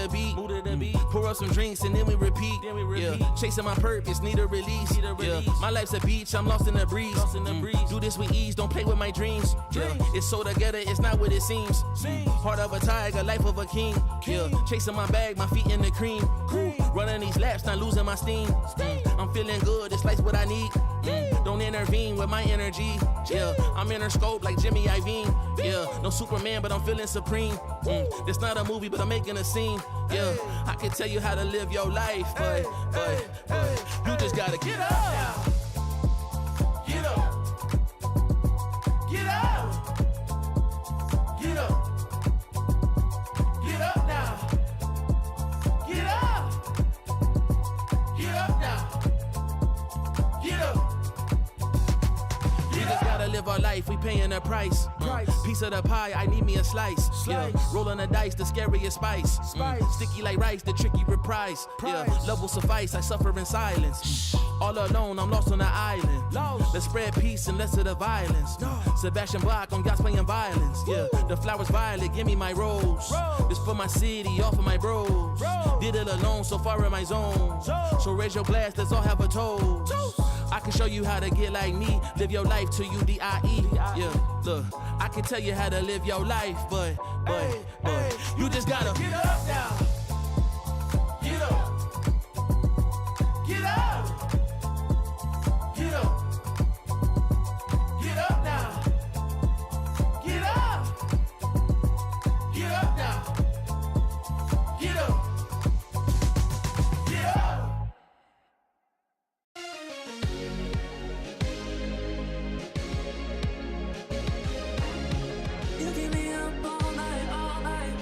the beat. Pour up some drinks and then we repeat. Yeah, chasing my purpose, need a release. Yeah, my life's a beach, I'm lost in the breeze. Do this with ease, don't play with my dreams. Yeah, it's so together, it's not what it seems. Heart of a tiger, life of a king. Yeah, chasing my bag, my feet in the cream. Running these laps, not losing my steam. I'm feeling good, this life's what I need. Don't intervene with my energy. Yeah, I'm in her scope like Jimmy Iovine. Yeah, no Superman, but I'm feeling supreme. This not a movie, but I'm making a scene. Yeah, I can tell you how to live your life, but you just gotta get up. Get up. Get up. Get up. Get up now. Get up. Get up now. Get up. We just gotta live our life, we paying a price. Piece of the pie, I need me a slice. Yeah. Rolling the dice, the scariest spice. Sticky like rice, the tricky reprise. Yeah. Love will suffice, I suffer in silence. All alone, I'm lost on the island. Let's spread peace and less of the violence. Sebastian Bach on yachts playing violence. Yeah. The flowers violet, give me my rose. This for my city, all for my bros. Did it alone, so far in my zone. So raise your glass, let's all have a toast. I can show you how to get like me. Live your life till you die. Yeah, look, I can tell you how to live your life, but you just gotta get up now. Get up. Get up. Get up. Get up now. Get up. Get up now. Get up. Get up. You keep me up all night, all night.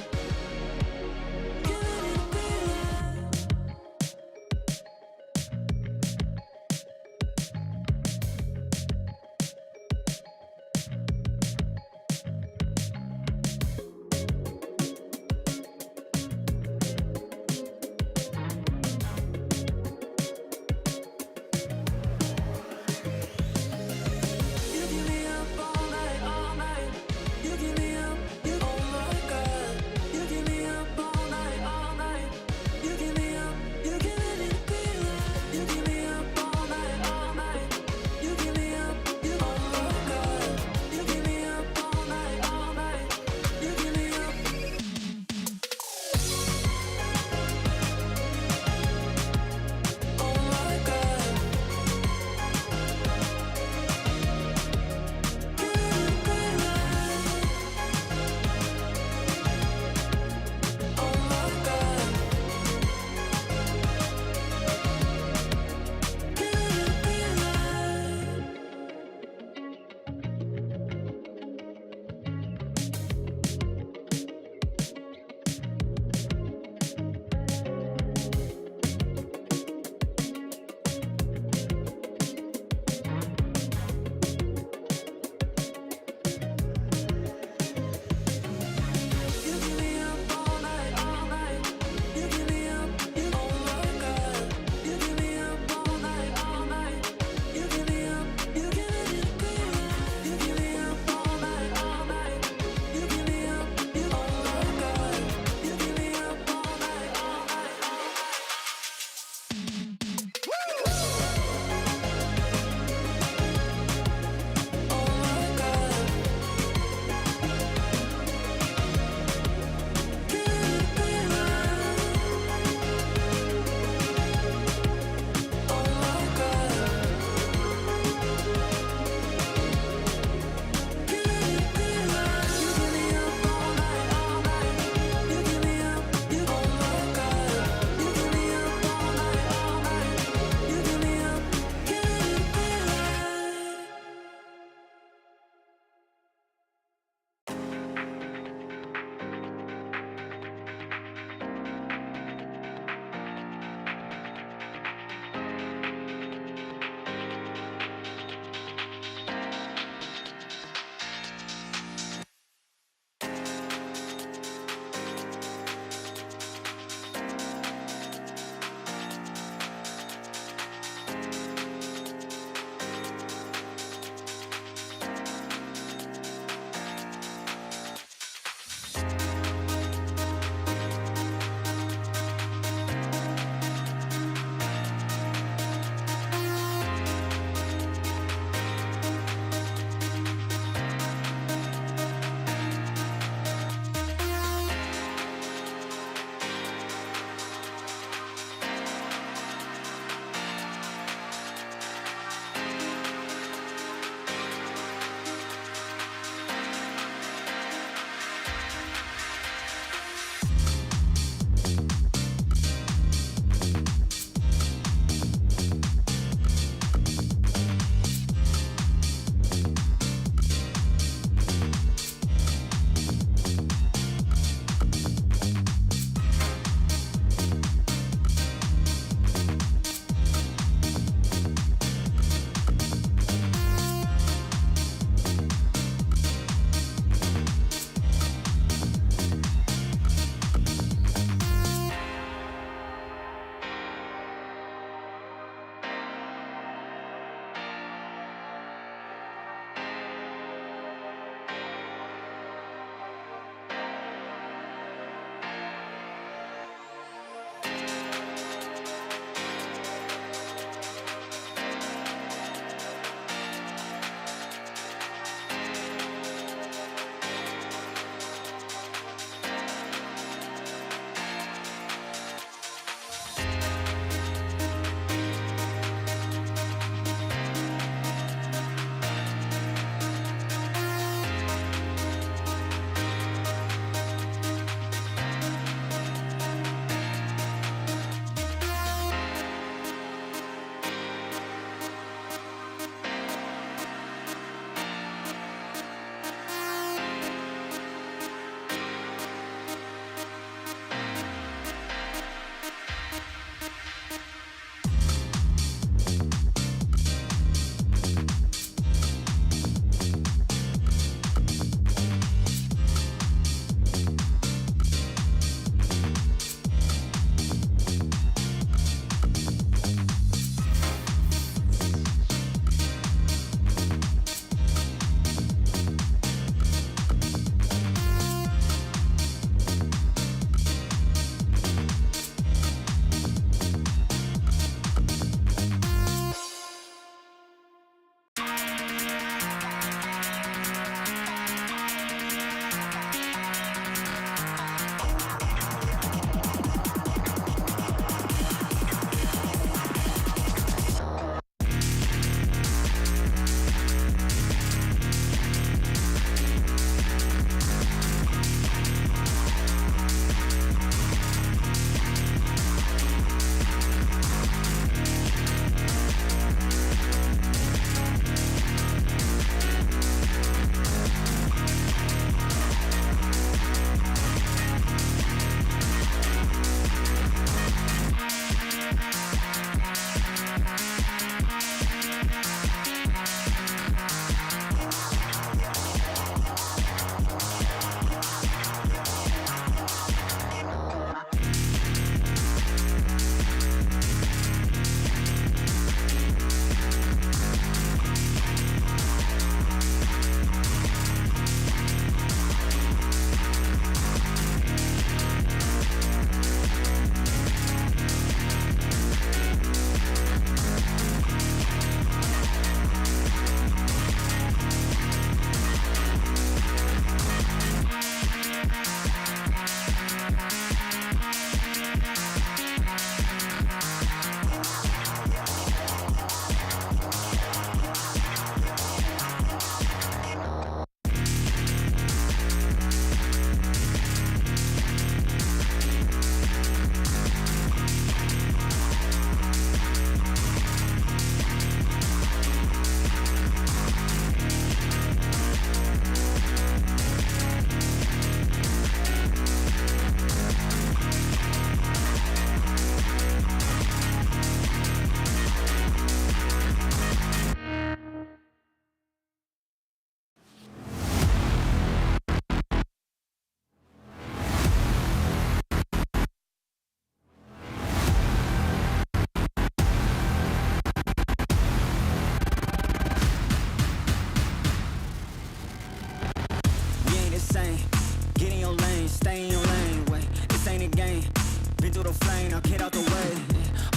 Been through the flame, now get out the way.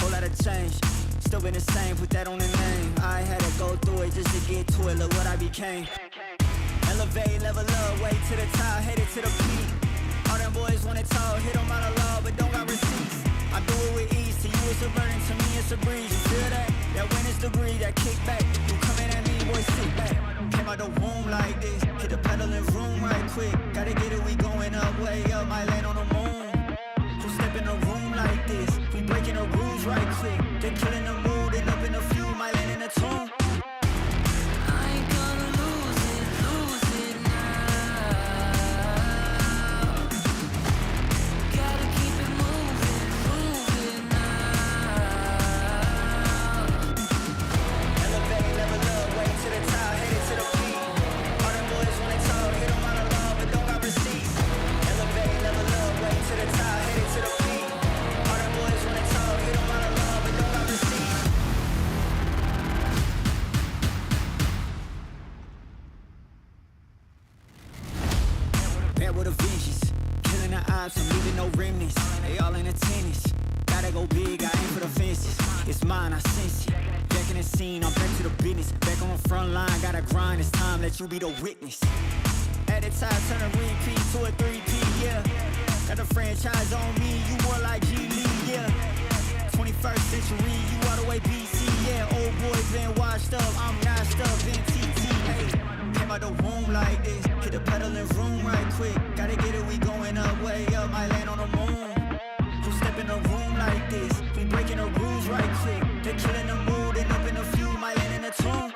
Whole lot of change, still been the same, put that on the name. I had to go through it just to get to it, look what I became. Elevate, level up, way to the top, headed to the peak. All them boys wanna talk, hit them out of law, but don't got receipts. I do it with ease, to you it's a burden, to me it's a breeze. You feel that? That witness degree, that kickback. You coming at me, boy, sit back. Came out the womb like this, hit the pedal and room right quick. Gotta get it, we going up, way up, might land on the moon. Who step in a room like this? We breaking the rules right quick. They killing the mood and up in a few, might land in a tomb. I'm leaving no remnants. They all in attendance. Gotta go big, I aim for the fences. It's mine, I sense it. Back in the scene, I'm back to the business. Back on the front line, gotta grind. It's time, let you be the witness. At the time, turn a repeat to a 3P, yeah. Got the franchise on me, you more like G Lee, yeah. 21st century, you all the way BC, yeah. Old boys been washed up, I'm notched up in TTA. Came out the womb like this, hit the pedal and room right quick. Gotta get it, we going up, way up, might land on the moon. Who step in a room like this? We breaking the rules right quick. They killing the mood and up in a few, might land in a tomb.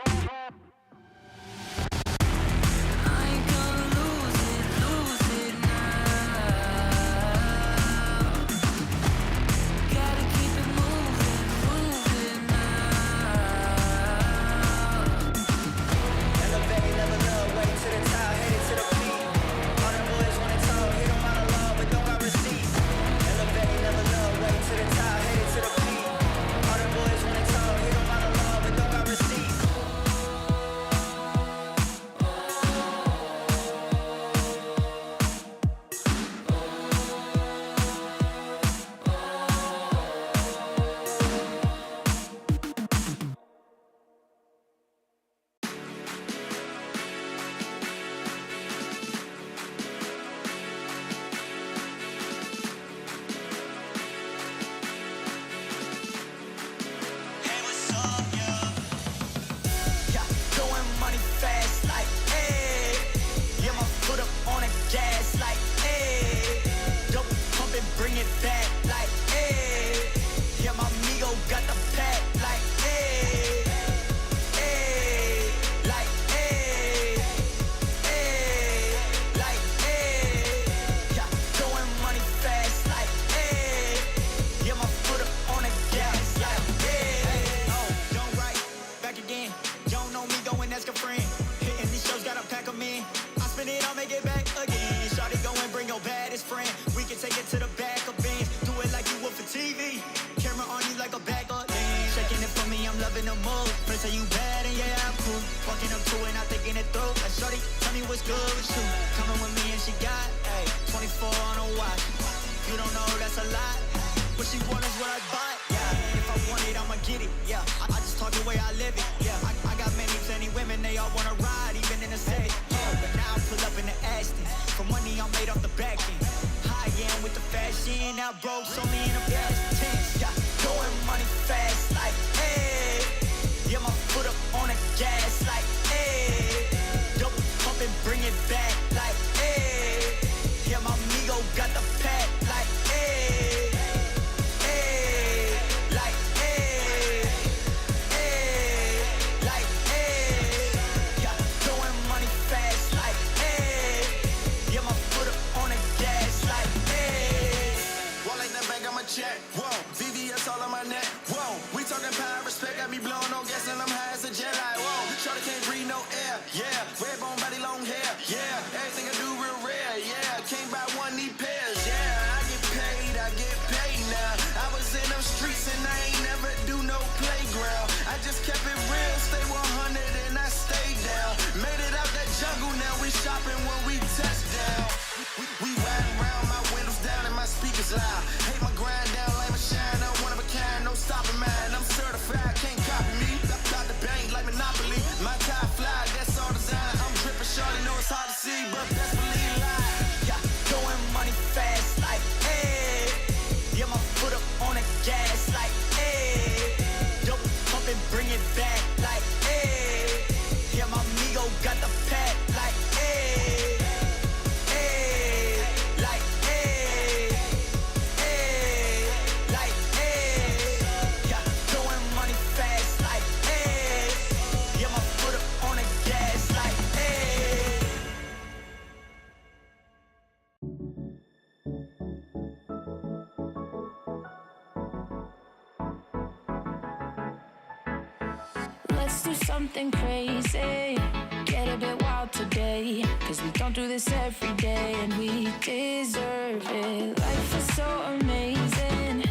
let's do something crazy. Get a bit wild today, cause we don't do this every day, and we deserve it. Life is so amazing,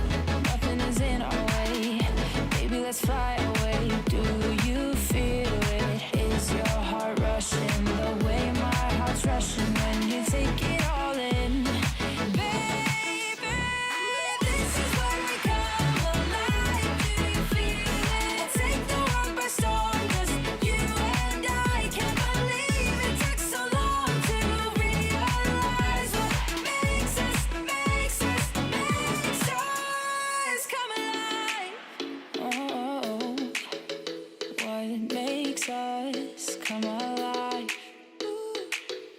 nothing is in our way. Baby, let's fly away. Do you feel it? Is your heart rushing the way my heart's rushing when you take it all in? Baby, this is where we come alive. Do you feel it? Take the world by storm, just you and I. Can't believe it took so long to realize what makes us come alive. Oh, what makes us come alive?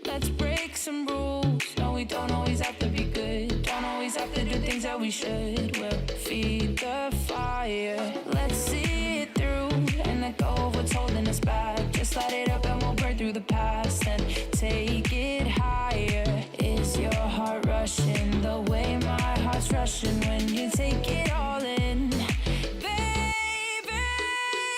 Let's break some rules. No, we don't always have to be good. Don't always have to do things that we should. We'll feed the fire. Let's see it through and let go of what's holding us back. Just light it up and we'll burn through the past and take it higher. Is your heart rushing the way my heart's rushing when you take it all in? Baby,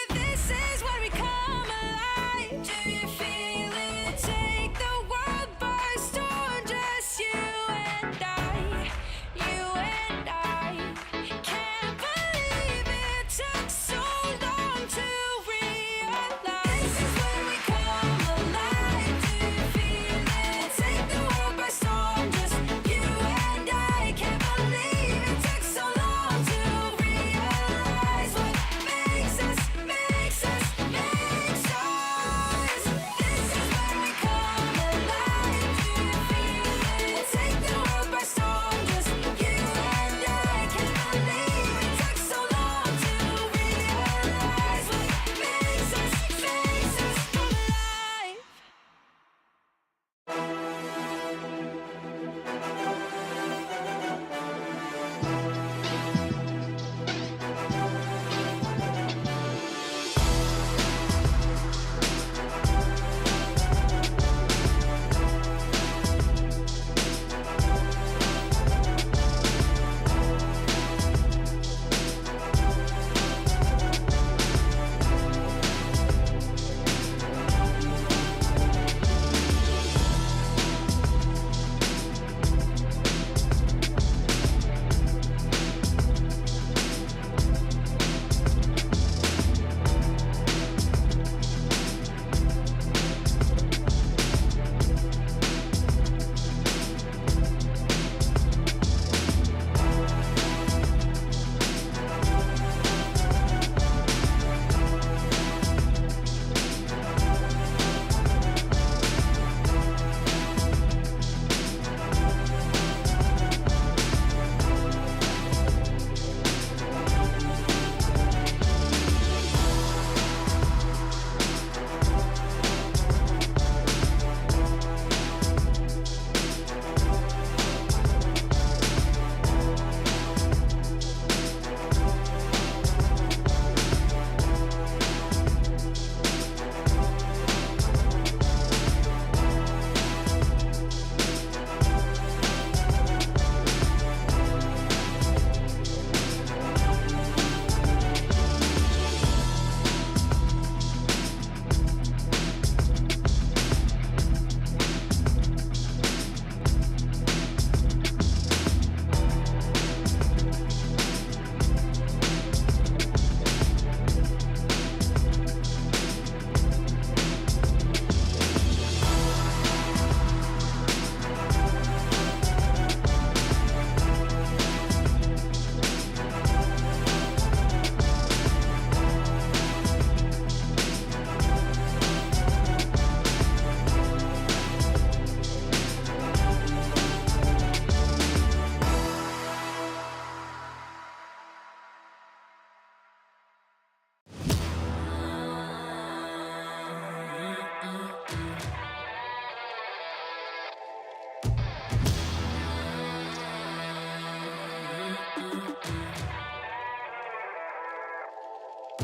this is where we come alive. Do you feel it? Take the world by storm, just you and I. You and I. Can't believe it took so long to realize. This is where we come alive. Do you feel it? Take the world by storm, just you and I. Can't believe it took so long to realize what makes us. This is where we come alive. Do you feel it? Take the world by storm, just you and I. Can't believe it took so long to realize what makes us come alive.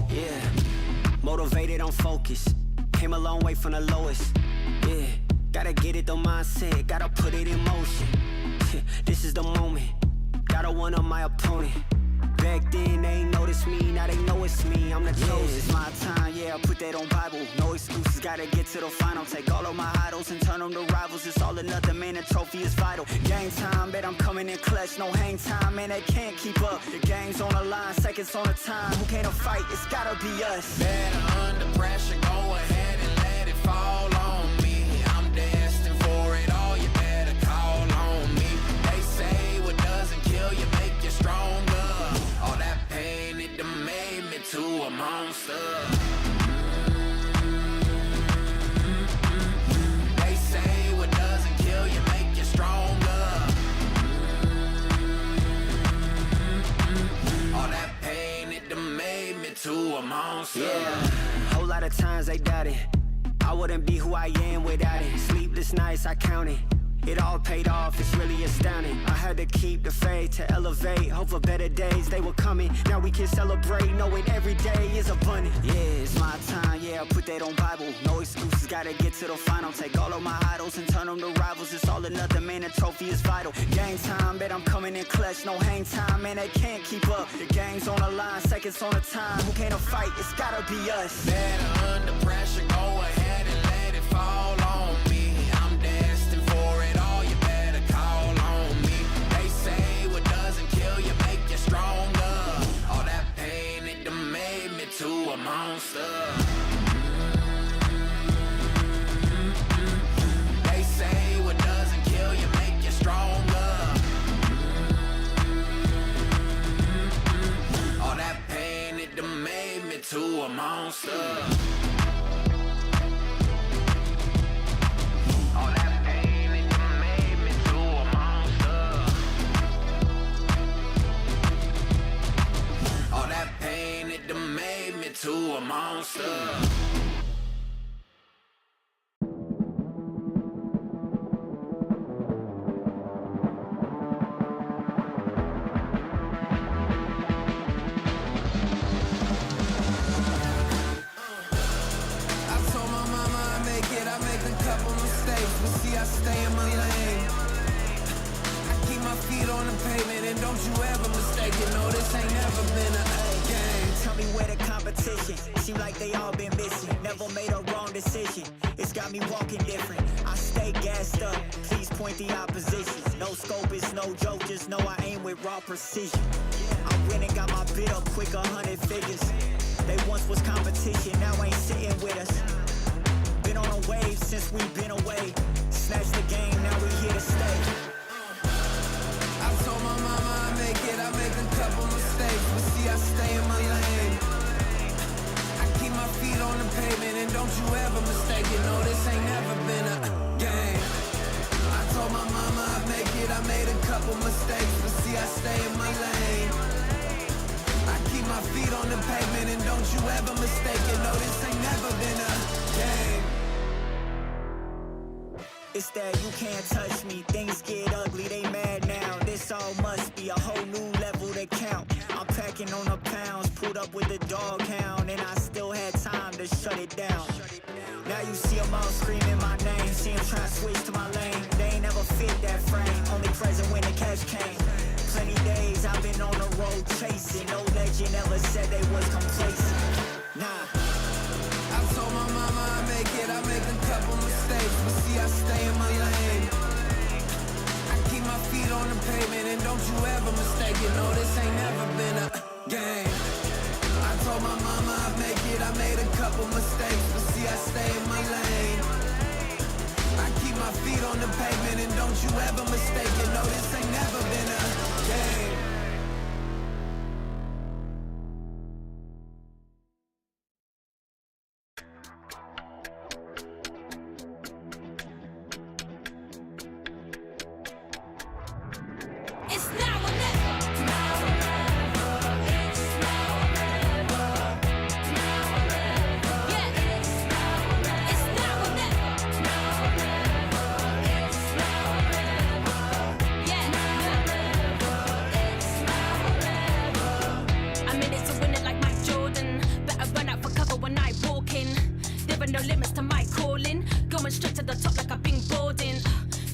Yeah, motivated, I'm focused. Came a long way from the lowest. Yeah, gotta get it, the mindset, gotta put it in motion. This is the moment, gotta one up my opponent. Back then they ain't noticed me, now they know it's me. I'm the chosen. It's my time, yeah, I put that on Bible. No excuses, gotta get to the final. Take all of my idols and turn them to rivals. It's all or nothing, man, the trophy is vital. Game time, bet I'm coming in clutch. No hang time, man, they can't keep up. The game's on the line, seconds on the time. Who can't fight? It's gotta be us. Better under pressure, go ahead and let it fall on me. I'm destined for it all, you better call on me. They say what doesn't kill you make you stronger. All that pain, it done made me to a monster. They say what doesn't kill you make you stronger. All that pain, it done made me to a monster. Yeah, whole lot of times they doubted I wouldn't be who I am without it. Sleepless nights, I counted. It all paid off, it's really astounding. I had to keep the faith to elevate. Hope for better days, they were coming. Now we can celebrate, knowing every day is abundant. Yeah, it's my time, yeah, I put that on Bible. No excuses, gotta get to the final. Take all of my idols and turn them to rivals. It's all or nothing, man, the trophy is vital. Game time, bet I'm coming in clutch. No hang time, man, they can't keep up. The game's on the line, seconds on the time. Who can't fight? It's gotta be us. Better under pressure, go ahead and let it fall on me. I'm destined for it all, you better call on me. They say what doesn't kill you make you stronger. All that pain, it done made me to a monster. They say what doesn't kill you make you stronger. All that pain, it done made me to a monster. All that pain, it done made me to a monster. All that pain, it done made me to a monster. I stay in my lane. I keep my feet on the pavement, and don't you ever mistake it. No, this ain't never been a game. Tell me where the competition. Seem like they all been missing. Never made a wrong decision. It's got me walking different. I stay gassed up. Please point the opposition. No scope, it's no joke. Just know I aim with raw precision. I went and got my bid up quick, 100 figures. They once was competition, now ain't sitting with us. Been on a wave since we've been away. Snatch the game, now we here to stay. I told my mama I make it, I make a couple mistakes, but see I stay in my lane. I keep my feet on the pavement, and don't you ever mistake it. No, this ain't never been a game. I told my mama I make it, I made a couple mistakes, but see I stay in my lane. I keep my feet on the pavement, and don't you ever mistake it. No, this ain't never been a game. It's that you can't touch me. Things get ugly, they mad now. This all must be a whole new level to count. I'm packing on the pounds, pulled up with the dog hound, and I still had time to shut it down. Now you see them all screaming my name. See them trying to switch to my lane. They ain't never fit that frame. Only present when the cash came. Plenty days I've been on the road chasing. No legend ever said they was complacent. Nah. I told my mama I make it, I make a couple mistakes, but see I stay in my lane. I keep my feet on the pavement, and don't you ever mistake it. No, this ain't never been a game. I told my mama I make it, I made a couple mistakes, but see I stay in my lane. I keep my feet on the pavement, and don't you ever mistake it. No, this ain't never been a game.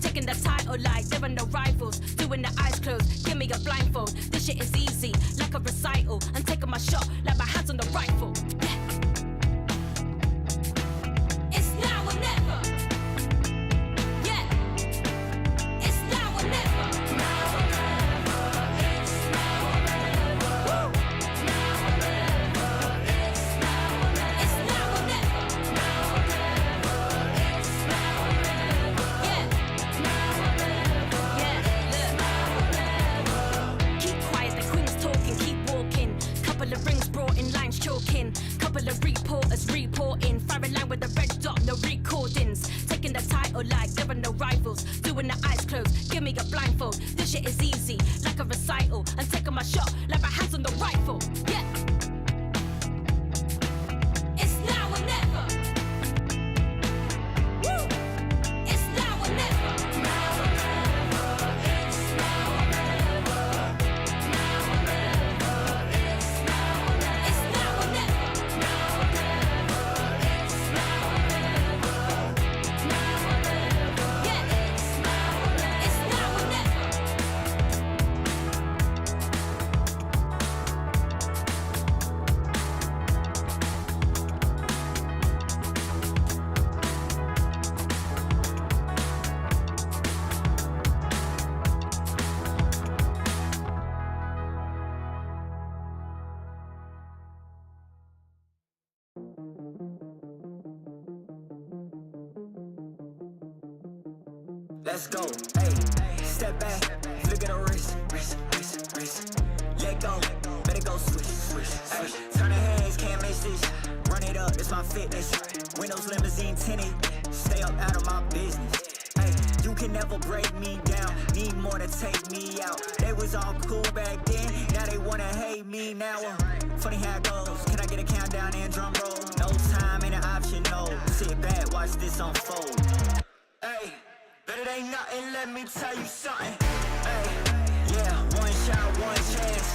taking the title like there are no rivals. Doing the eyes closed, give me a blindfold. This shit is easy, like a recital. I'm taking my shot, like my hands on the rifle. It's now or never. Yeah. It's now or never. Now or never. It's now or never. Woo. Now or never. It's now or never. It's now or never. Now or never. It's now or never. Yeah. Now or never. Yeah. Look. Now or never. Keep quiet, the queen's talking, keep walking. Couple of rings brought in, lines choking. Couple of reporters reporting. Firing line with a red dot, no recordings. Taking the title like there are no rivals. Doing the eyes closed, give me a blindfold. This shit is easy, like a recital. I'm taking my shot, like my hands on the rifle. Yeah. It's now or never. Woo. It's now or never. Now or never. It's now or never. Now or never. It's now or never. It's now or never. Now or never. It's now or never. Now or never. Yeah. It's now or never. It's now or never. Let's go, hey, step back, flick at the wrist, wrist. Let go, let it go, switch. Hey, turn the heads, can't miss this. Run it up, it's my fitness. Windows limousine tinted, stay up out of my business. Hey, you can never break me down, need more to take me out. They was all cool back then, now they wanna hate me now. Funny how it goes, can I get a countdown and drum roll? No time ain't an option, no. Sit back, watch this unfold. Hey. But it ain't nothing, let me tell you something. Hey, yeah, one shot, one chance.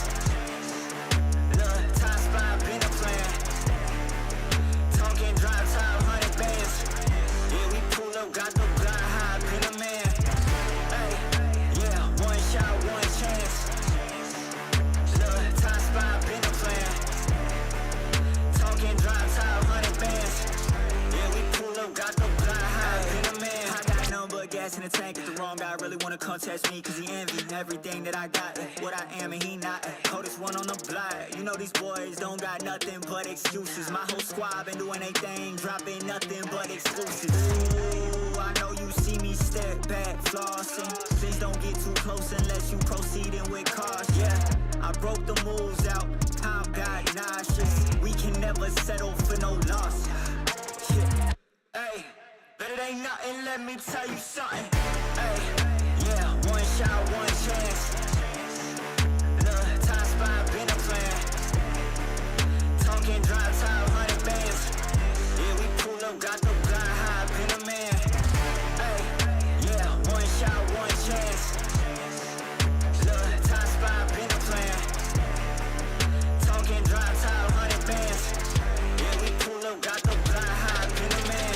Look, time spot, been a plan. Talking drive top, 100 bands. Yeah, we pull up, got the blind high, been a man. Hey, yeah, one shot, one chance. Look, time spot, been a plan. Talking drive top, 100 bands. Yeah, we pull up, got the blind high, been a man. Gas in the tank, if the wrong guy really wanna contest me, cause he envy everything that I got, what I am and he not. Coldest one on the block, you know these boys don't got nothing but excuses. My whole squad been doing they thing, dropping nothing but exclusives. Ooh, I know you see me step back, flossing. Please don't get too close unless you proceeding with caution. Yeah, I broke the moves out, time got nauseous. We can never settle for no loss. Yeah, hey. But it ain't nothing, let me tell you something. Hey, yeah, one shot, one chance. Look, time spot, been a plan. Talking drive top, 100 bands. Yeah, we pull up, got the blind high, been a man. Hey, yeah, one shot, one chance. Look, time spot, been a plan. Talking drive top, 100 bands. Yeah, we pull up, got the blind high, been a man.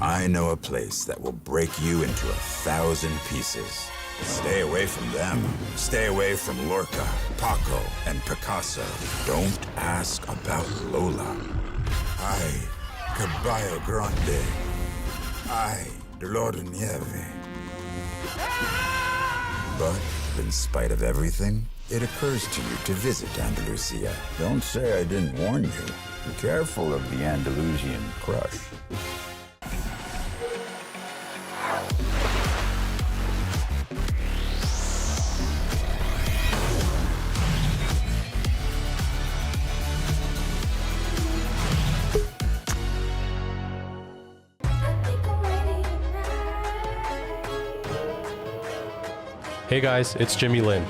I know a place that will break you into 1,000 pieces. Stay away from them. Stay away from Lorca, Paco, and Picasso. Don't ask about Lola. Ay, Caballo Grande. Ay, Dolor de Nieve. But in spite of everything, it occurs to you to visit Andalusia. Don't say I didn't warn you. Be careful of the Andalusian crush. Hey guys, it's Jimmy Lin.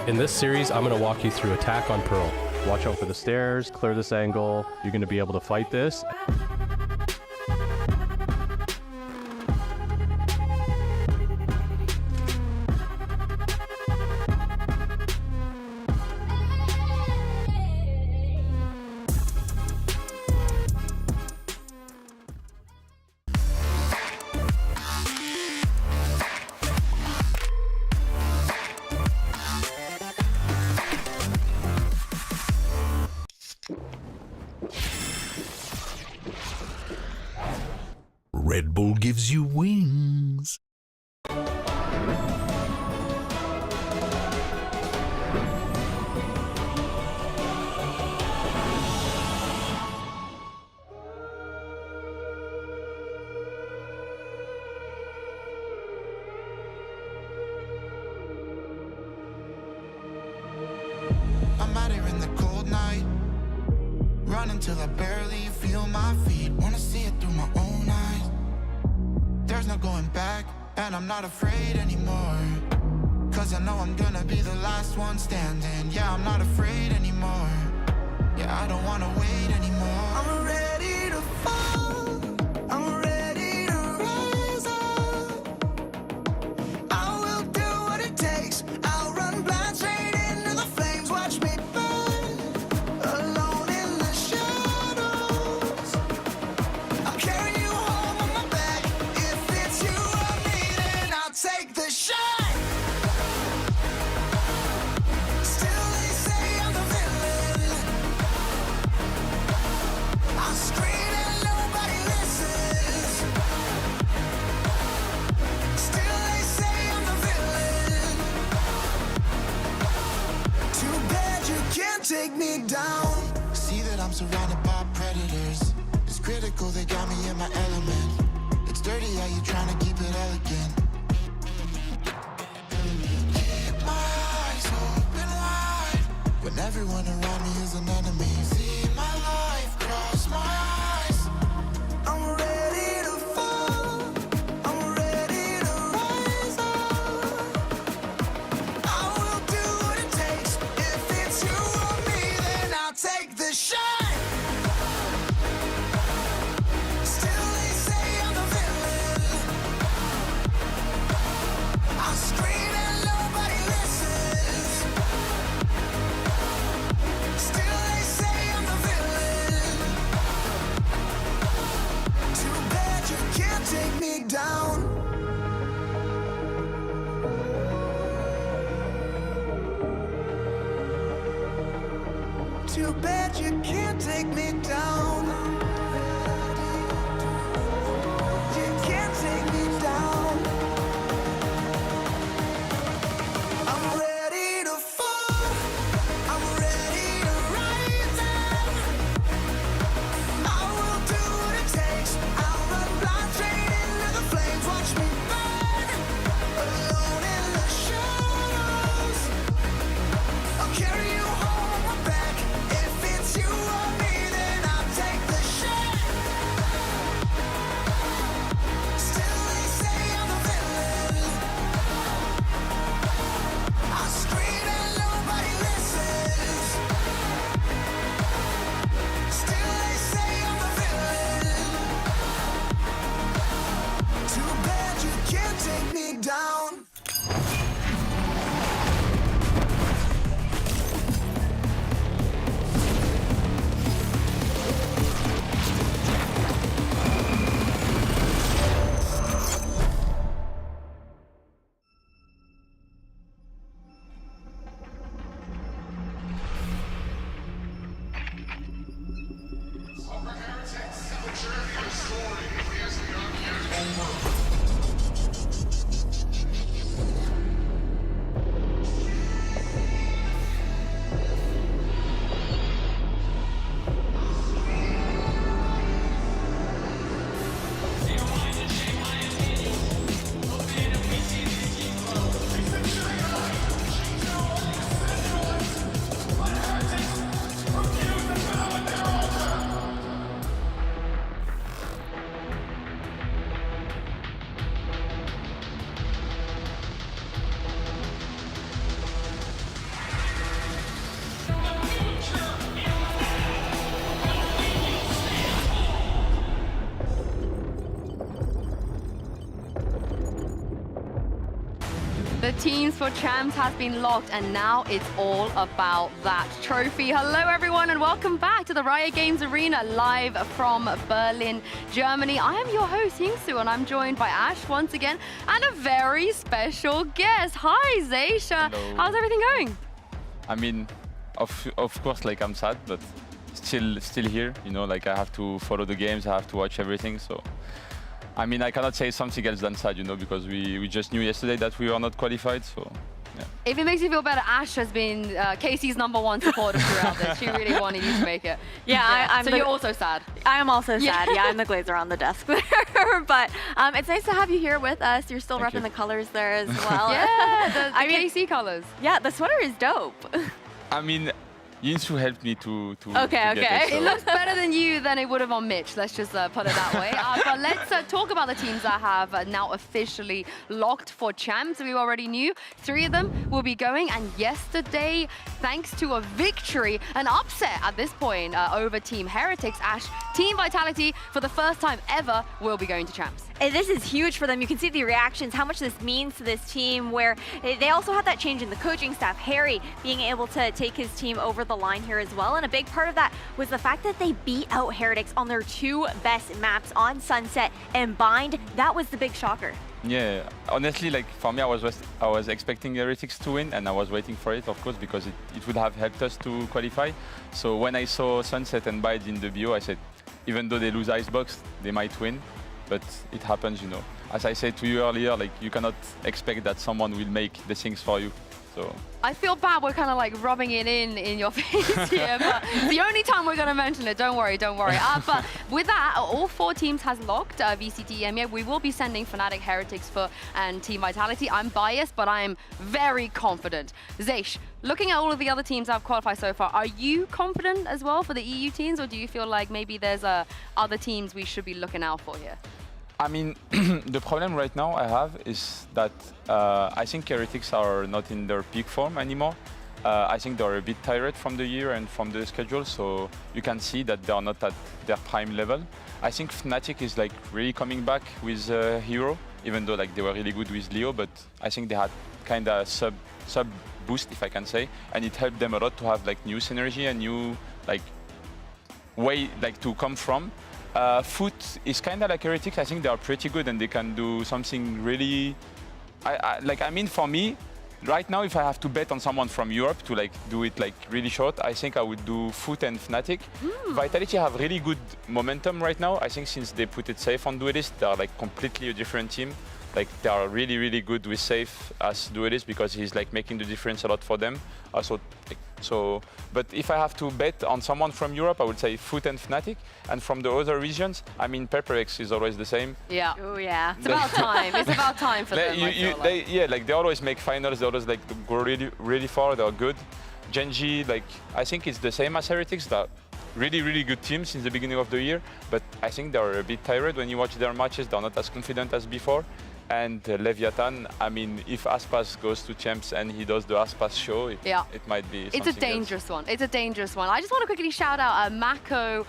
In this series, I'm going to walk you through Attack on Pearl. Watch out for the stairs, clear this angle. You're going to be able to fight this. Red Bull gives you wings. I'm out here in the cold night, running till I barely feel my feet. Wanna see it through my own eyes. There's no going back, and I'm not afraid anymore. Cause I know I'm gonna be the last one standing. Yeah, I'm not afraid anymore. Yeah, I don't wanna wait anymore. I'm ready to fall, I'm ready to rise up. I will do what it takes, I'll run blind straight into the flames. Watch me burn, alone in the shadows. I'll carry you home on my back. If it's you or me, then I'll take the shot. Still they say I'm the villain. I scream and nobody listens. Still they say I'm the villain. Too bad you can't take me down. See that I'm surrounded by predators. It's critical, they got me in my element. It's dirty how you trying to keep it elegant. Keep my eyes open wide when everyone around me is an enemy. See my life cross my eyes. I'm ready to fall, I'm ready to rise up. I will do what it takes. If it's you or me, then I'll take the shot. Still they say I'm the villain. I scream and nobody listens. Still they say I'm the villain. Too bad you can't take me down. Too bad you can't take me down. You can't take me down. I'm ready to fall, I'm ready to rise up. I will do what it takes, I'll run blind straight into the flames. Watch me burn, alone in the shadows. I'll carry you home on my back. If it's you or me, then I'll take the shot. the teams for champs has been locked, and now it's all about that trophy. Hello everyone and welcome back to the Riot Games Arena live from Berlin, Germany. I am your host Yingsu and I'm joined by Ash once again and a very special guest. Hi Zaysha. Hello. How's everything going? I mean, of course, like I'm sad, but still here. You know, like I have to follow the games, I have to watch everything. So, I mean, I cannot say something else than sad, you know, because we just knew yesterday that we were not qualified. So, yeah. If it makes you feel better, Ash has been Casey's #1 supporter throughout this. She really wanted you to make it. Yeah. So you're also sad. I am also sad. Yeah, I'm the glazer on the desk there. But it's nice to have you here with us. You're still repping the colors there as well. Yeah, the KC colors. Yeah, the sweater is dope. I mean, Yinsu helped me to Okay. get it, so. It looks better than you than it would have on Mitch. Let's just put it that way. But let's talk about the teams that have now officially locked for champs. We already knew 3 of them will be going. And yesterday, thanks to a victory, an upset at this point over Team Heretics, Ash, Team Vitality, for the first time ever, will be going to champs. And this is huge for them. You can see the reactions, how much this means to this team, where they also had that change in the coaching staff. Harry being able to take his team over the line here as well. And a big part of that was the fact that they beat out Heretics on their 2 best maps on Sunset and Bind. That was the big shocker. Yeah, honestly, like for me, I was expecting Heretics to win, and I was waiting for it, of course, because it would have helped us to qualify. So when I saw Sunset and Bind in the BO, I said, even though they lose Icebox, they might win. But it happens, you know. As I said to you earlier, like you cannot expect that someone will make the things for you. So I feel bad we're kind of like rubbing it in your face here, but the only time we're going to mention it, don't worry. But with that, all 4 teams has locked VCT EMEA. We will be sending Fnatic, Heretics and Team Vitality. I'm biased, but I'm very confident. Zaysh, looking at all of the other teams that have qualified so far, are you confident as well for the EU teams, or do you feel like maybe there's other teams we should be looking out for here? I mean, the problem right now I have is that I think Heretics are not in their peak form anymore. I think they're a bit tired from the year and from the schedule, so you can see that they are not at their prime level. I think Fnatic is like really coming back with Hero, even though like they were really good with Leo, but I think they had kind of sub boost, if I can say, and it helped them a lot to have like new synergy and new like way like to come from. Foot is kind of like Heretics. I think they are pretty good and they can do something really. I mean, for me, right now, if I have to bet on someone from Europe to like do it like really short, I think I would do Foot and Fnatic. Vitality have really good momentum right now. I think since they put it safe on Duelist, they are like completely a different team. Like they are really good with safe as Duelist because he's like making the difference a lot for them. But if I have to bet on someone from Europe, I would say Foot and Fnatic. And from the other regions, I mean, PepperX is always the same. Yeah. Oh yeah. It's about time. It's about time for them. They always make finals. They always like go really far. They're good. Genji, like I think it's the same as Heretics. They're really good team since the beginning of the year. But I think they're a bit tired when you watch their matches. They're not as confident as before. And Leviathan, I mean, if Aspas goes to champs and he does the Aspas show, it might be something It's a dangerous one. It's a dangerous one. I just want to quickly shout out Mako,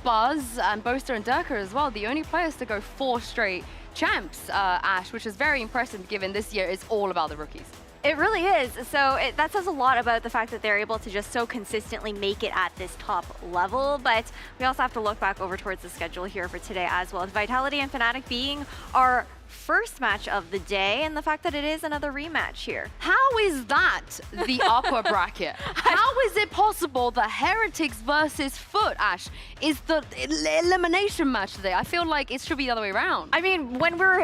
Buzz, and Boaster and Durka as well. The only players to go 4 straight champs, Ash, which is very impressive given this year is all about the rookies. It really is. So that says a lot about the fact that they're able to just so consistently make it at this top level. But we also have to look back over towards the schedule here for today as well. Vitality and Fnatic being our first match of the day, and the fact that it is another rematch here. How is that the upper bracket? How is it possible that Heretics versus Foot, Ash, is the elimination match today? I feel like it should be the other way around. I mean,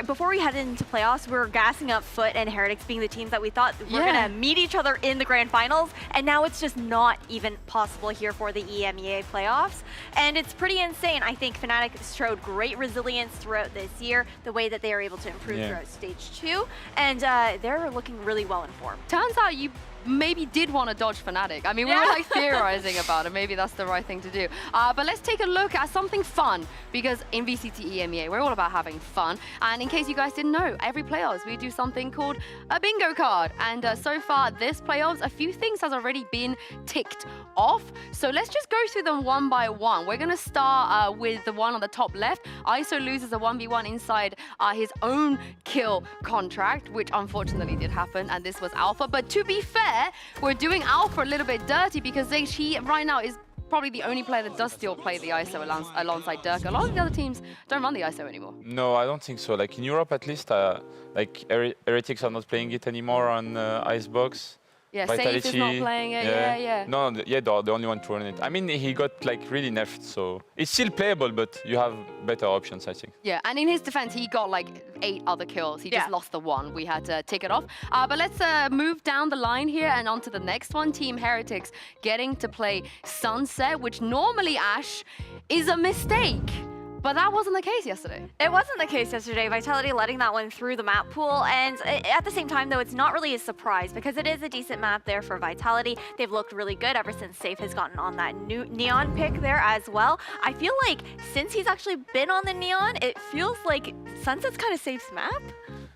before we headed into playoffs, we were gassing up Foot and Heretics being the teams that we thought were gonna meet each other in the grand finals, and now it's just not even possible here for the EMEA playoffs. And it's pretty insane. I think Fnatic showed great resilience throughout this year, the way that they are able to improve throughout stage 2, and they're looking really well informed. Turns out you maybe did want to dodge Fnatic. I mean, we were like theorizing about it. Maybe that's the right thing to do. But let's take a look at something fun, because in VCT EMEA, we're all about having fun. And in case you guys didn't know, every playoffs, we do something called a bingo card. And so far, this playoffs, a few things has already been ticked off. So let's just go through them one by one. We're going to start with the one on the top left. ISO loses a 1v1 inside his own kill contract, which unfortunately did happen, and this was Alpha. But to be fair, we're doing Alpha a little bit dirty because he right now is probably the only player that does still play the ISO alongside Dirk. A lot of the other teams don't run the ISO anymore. No, I don't think so. Like in Europe, at least, like Heretics are not playing it anymore on Icebox. Yeah, Vitality, Safe is not playing it. Yeah. No, yeah, the only one to run it. I mean, he got like really nerfed, so it's still playable, but you have better options, I think. Yeah, and in his defense, he got like 8 other kills. He just lost the one. We had to tick it off. But let's move down the line here and on to the next one. Team Heretics getting to play Sunset, which normally, Ash, is a mistake. But that wasn't the case yesterday. It wasn't the case yesterday. Vitality letting that one through the map pool. And at the same time, though, it's not really a surprise because it is a decent map there for Vitality. They've looked really good ever since Safe has gotten on that new Neon pick there as well. I feel like since he's actually been on the Neon, it feels like Sunset's kind of Safe's map.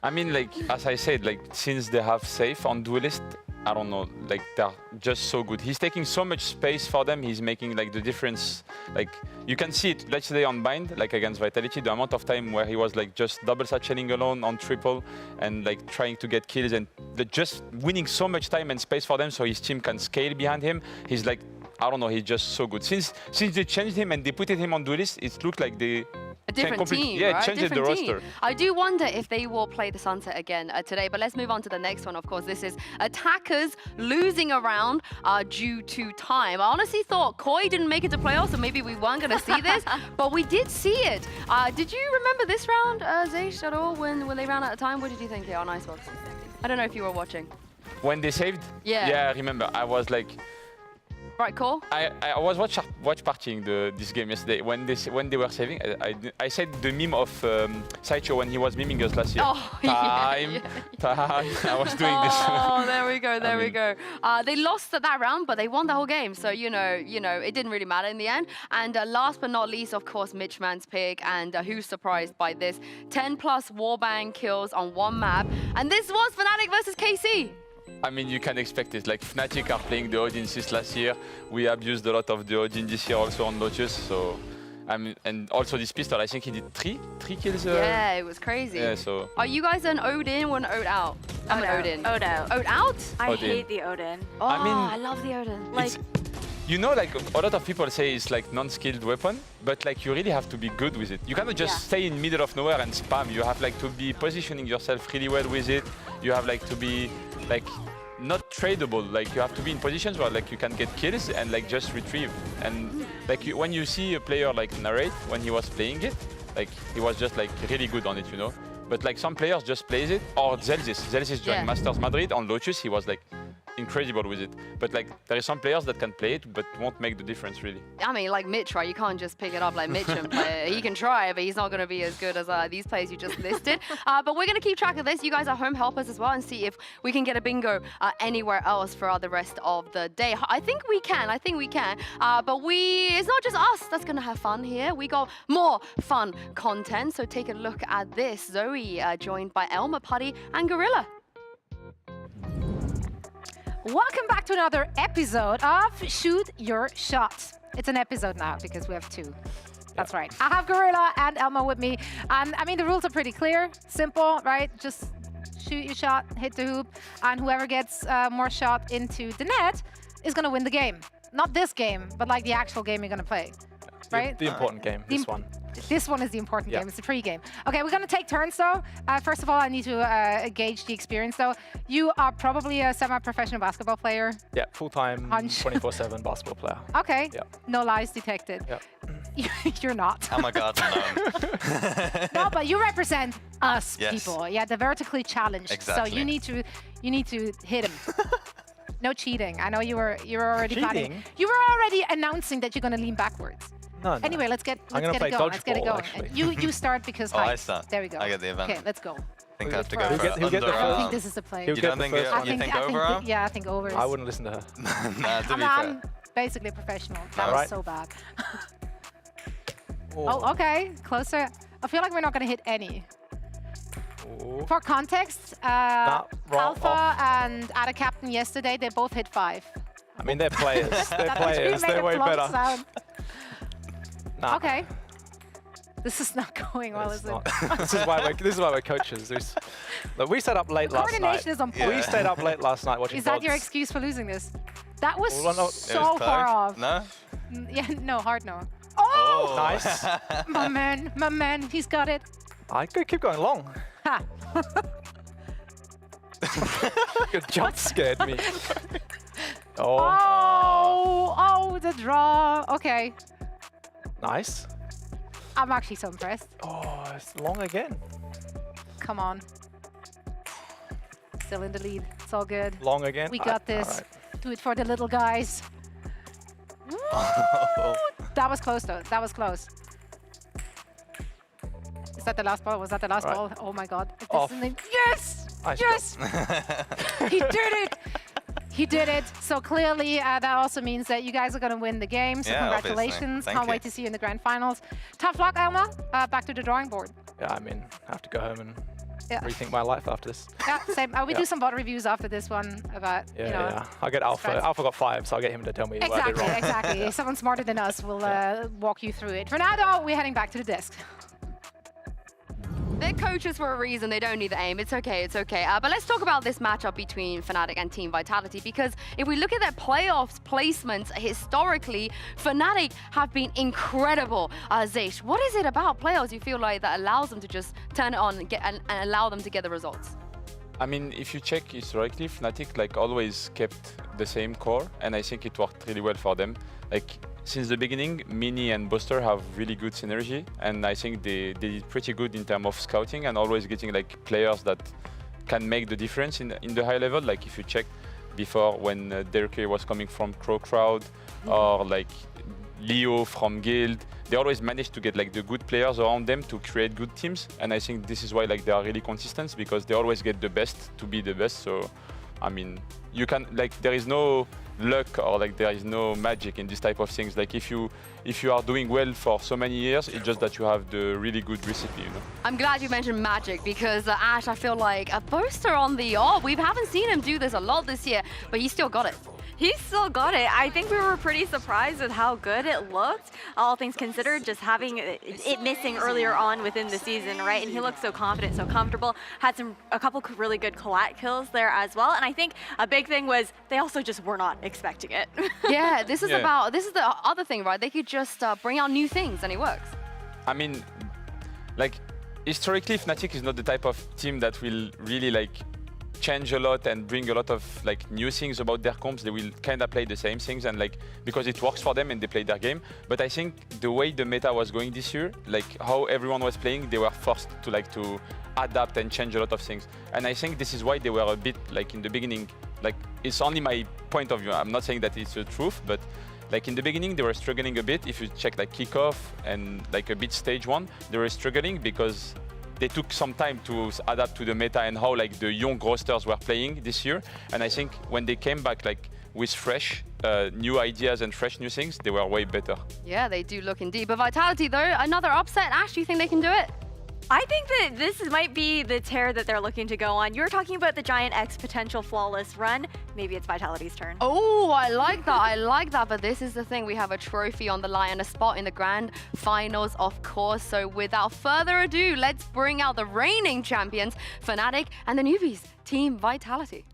I mean, like, as I said, like, since they have Safe on Duelist, I don't know, like, they're just so good. He's taking so much space for them. He's making, like, the difference. Like, you can see it, let's say on Bind, like, against Vitality, the amount of time where he was, like, just double satcheling alone on triple and, like, trying to get kills and just winning so much time and space for them so his team can scale behind him. He's, like, I don't know, he's just so good. Since they changed him and they put him on Duelist, it looked like they... A different team, yeah, right? changed the Different roster. team. I do wonder if they will play the Sunset again today, but let's move on to the next one. Of course, this is Attackers losing a round due to time. I honestly thought Koi didn't make it to playoffs, so maybe we weren't going to see this, but we did see it. Did you remember this round, Zeish, at all, when they ran out of time? What did you think here on Icebox? I don't know if you were watching. When they saved? Yeah. Yeah, I remember. I was like... Right, cool. I was watch partying this game yesterday. When they were saving, I said the meme of Saicho when he was miming us last year. Oh, time. I was doing this. Oh, there we go, there we go. They lost that round, but they won the whole game. So, you know, it didn't really matter in the end. And last but not least, of course, Mitchman's pick. And who's surprised by this? 10+ warbang kills on one map. And this was Fnatic versus KC. I mean, you can expect it. Like, Fnatic are playing the Odin since last year. We abused a lot of the Odin this year also on Lotus. So, I mean, and also this pistol, I think he did three kills. Yeah, it was crazy. Yeah, so. Are you guys an Odin or an Ode out? I'm an Odin. Ode out. Ode out? I Odin. hate the Odin. Oh, I mean, I love the Odin. Like, you know, like, a lot of people say it's like non-skilled weapon, but like, you really have to be good with it. You cannot just stay in middle of nowhere and spam. You have like to be positioning yourself really well with it. You have like to be like not tradable. Like, you have to be in positions where like you can get kills and like just retrieve. And like when you see a player like Narrate when he was playing it, like he was just like really good on it, you know. But like some players just plays it, or Zelsis during Masters Madrid on Lotus, he was like incredible with it. But like there are some players that can play it but won't make the difference really. I mean, like Mitch, right? You can't just pick it up like Mitch and play it. He can try, but he's not going to be as good as these players you just listed. But we're going to keep track of this. You guys are home helpers as well and see if we can get a bingo anywhere else for the rest of the day. I think we can. But it's not just us that's going to have fun here. We got more fun content. So take a look at this. Zoe joined by Elma, Putty, and Gorilla. Welcome back to another episode of Shoot Your Shot. It's an episode now because we have 2. That's right. I have Gorilla and Elma with me. And I mean, the rules are pretty clear, simple, right? Just shoot your shot, hit the hoop, and whoever gets more shot into the net is going to win the game. Not this game, but like the actual game you're going to play, right? The important game, this one. This one is the important game. It's the pre-game. Okay, we're going to take turns, though. First of all, I need to gauge the experience, though. You are probably a semi-professional basketball player. Yeah, full-time, 24/7 basketball player. Okay, yeah. No lies detected. Yeah. You're not. Oh my God, no. No, but you represent us Yes. people. Yeah, the vertically challenged. Exactly. So you need to hit him. No cheating. I know you were already planning. You were already announcing that you're going to lean backwards. No. Anyway, let's get it going. Let's get it going. You start because I height. start. There we go. I get the event. Okay, let's go. I think I have to go for I think this is the play. You don't think over? Yeah, I think over. I wouldn't listen to her. Nah, to be I'm fair. basically a professional. That All was right. so bad. Oh, okay. Closer. I feel like we're not going to hit any. Ooh. For context, Alpha and Ada Captain yesterday, they both hit 5. I mean, they're players. They're That players. actually made They're a way plump better. sound. Nah, Okay. This is not going well, it's is it? not. this is why we're coaches. Look, we stayed up late last night. Coordination is on point. We stayed up late last night watching Is that your VODs. excuse for losing this? That was Well, no, it so was far close. off. No? Yeah, no, hard no. Oh! Nice. My man, he's got it. I could keep going long. Ha. Your jump scared me. Oh, Oh, the draw. Okay. nice. I'm actually so impressed. Oh, it's long again. Come on. Still in the lead. It's all good. Long again. We got this. All right. Do it for the little guys. Woo! That was close, though. That was close. Is that the last ball? Was that the last Right. ball? Oh my God. This Off. is the- Yes! Nice Yes! He did it! He did it. So clearly, that also means that you guys are going to win the game. So Yeah, obviously. congratulations. Thank Can't you. wait to see you in the grand finals. Tough luck, Elma. Back to the drawing board. Yeah, I mean, I have to go home and Yeah. rethink my life after this. Yeah, same. We Yeah. do some bot reviews after this one about, Yeah, you know. yeah. I'll get Alpha. strats. Alpha got 5, so I'll get him to tell me what I did Exactly, wrong. exactly. Someone smarter than us will walk you through it. For now, though, we're heading back to the desk. They're coaches for a reason. They don't need the aim. It's okay. It's okay. But let's talk about this matchup between Fnatic and Team Vitality, because if we look at their playoffs placements historically, Fnatic have been incredible. Zeish, what is it about players you feel like that allows them to just turn it on and and allow them to get the results? I mean, if you check historically, Fnatic like always kept the same core, and I think it worked really well for them. Like since the beginning, Mini and Buster have really good synergy, and I think they did pretty good in terms of scouting and always getting like players that can make the difference in the high level. Like if you check before when Lyrical was coming from Crow Crowd or like Leo from Guild, they always manage to get like the good players around them to create good teams, and I think this is why like they are really consistent, because they always get the best to be the best. So I mean, you can like there is no luck or like there is no magic in this type of things. Like if you are doing well for so many years, it's just that you have the really good recipe, you know. I'm glad you mentioned magic, because Ash, I feel like a Buster on the off. We haven't seen him do this a lot this year, but he still got it. He still got it. I think we were pretty surprised with how good it looked, all things considered, just having it missing earlier on within the season, right? And he looked so confident, so comfortable, had a couple really good collat kills there as well. And I think a big thing was they also just were not expecting it. Yeah, this is the other thing, right? They could just bring out new things and it works. I mean, like historically, Fnatic is not the type of team that will really like change a lot and bring a lot of like new things about their comps. They will kind of play the same things, and like because it works for them and they play their game. But I think the way the meta was going this year, like how everyone was playing, they were forced to adapt and change a lot of things. And I think this is why they were a bit like in the beginning, like it's only my point of view. I'm not saying that it's the truth, but like in the beginning they were struggling a bit. If you check like kickoff and like a bit stage 1, they were struggling because they took some time to adapt to the meta and how like the young rosters were playing this year. And I think when they came back like with fresh new ideas and fresh new things, they were way better. Yeah, they do look indeed. But Vitality though, another upset. Ash, do you think they can do it? I think that this might be the tear that they're looking to go on. You're talking about the Giant X potential flawless run. Maybe it's Vitality's turn. Oh, I like that. I like that. But this is the thing. We have a trophy on the line and a spot in the grand finals, of course. So without further ado, let's bring out the reigning champions, Fnatic, and the newbies, Team Vitality.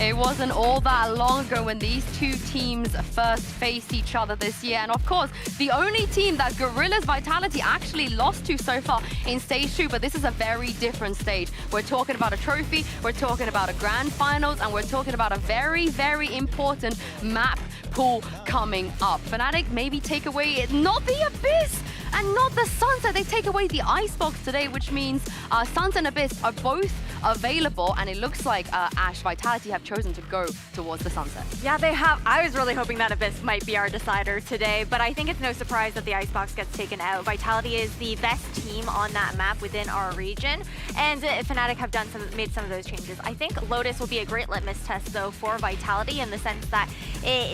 It wasn't all that long ago when these two teams first faced each other this year. And of course, the only team that Gorilla's Vitality actually lost to so far in stage 2, but this is a very different stage. We're talking about a trophy, we're talking about a grand finals, and we're talking about a very, very important map pool coming up. Fnatic maybe take away not the Abyss and not the Sunset. They take away the Icebox today, which means Sunset and Abyss are both available, and it looks like Ash Vitality have chosen to go towards the Sunset. Yeah, they have. I was really hoping that Abyss might be our decider today, but I think it's no surprise that the Icebox gets taken out. Vitality is the best team on that map within our region, and Fnatic have made some of those changes. I think Lotus will be a great litmus test, though, for Vitality in the sense that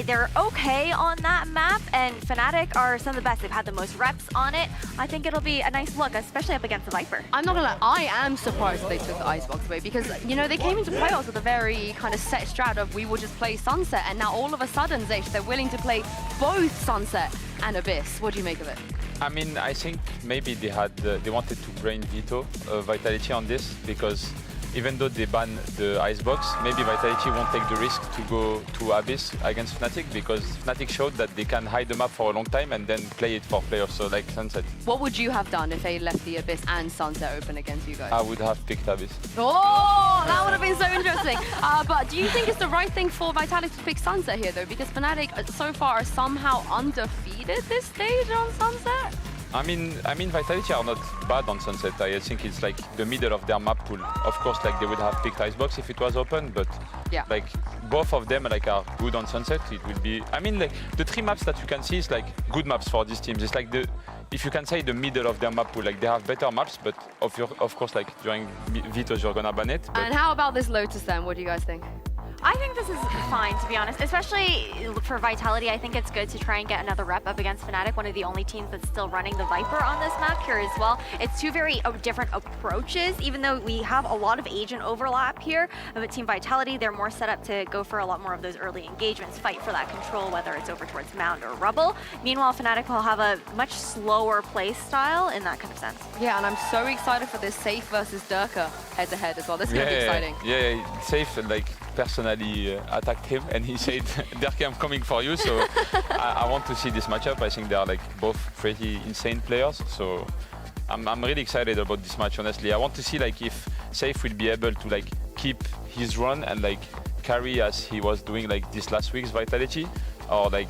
they're okay on that map, and Fnatic are some of the best. They've had the most reps on it. I think it'll be a nice look, especially up against the Viper. I'm not gonna lie, I am surprised that they took the Icebox away because, you know, they came into playoffs with a very kind of set strat of we will just play Sunset, and now all of a sudden, Zaysh, they're willing to play both Sunset and Abyss. What do you make of it? I mean, I think maybe they wanted to brain veto Vitality on this, because even though they ban the Icebox, maybe Vitality won't take the risk to go to Abyss against Fnatic, because Fnatic showed that they can hide the map for a long time and then play it for playoffs, so like Sunset. What would you have done if they left the Abyss and Sunset open against you guys? I would have picked Abyss. Oh, that would have been so interesting. But do you think it's the right thing for Vitality to pick Sunset here, though? Because Fnatic so far are somehow undefeated this stage on Sunset? I mean, Vitality are not bad on Sunset. I think it's like the middle of their map pool. Of course, like they would have picked Icebox if it was open, but yeah, like both of them like are good on Sunset. It will be. I mean, like the 3 maps that you can see is like good maps for these teams. It's like if you can say the middle of their map pool, like they have better maps, but of course, like during vetoes you're gonna ban it. And how about this Lotus then? What do you guys think? I think this is fine, to be honest, especially for Vitality. I think it's good to try and get another rep up against Fnatic, one of the only teams that's still running the Viper on this map here as well. It's two very different approaches, even though we have a lot of agent overlap here. But Team Vitality, they're more set up to go for a lot more of those early engagements, fight for that control, whether it's over towards Mound or Rubble. Meanwhile, Fnatic will have a much slower play style in that kind of sense. Yeah, and I'm so excited for this Safe versus Durka head-to-head as well. This is going to be exciting. Yeah, Safe, like, personally attacked him and he said, Durka, I'm coming for you. So I want to see this matchup. I think they are like both pretty insane players. So I'm really excited about this match, honestly. I want to see like if Safe will be able to like keep his run and like carry as he was doing like this last week's Vitality, or like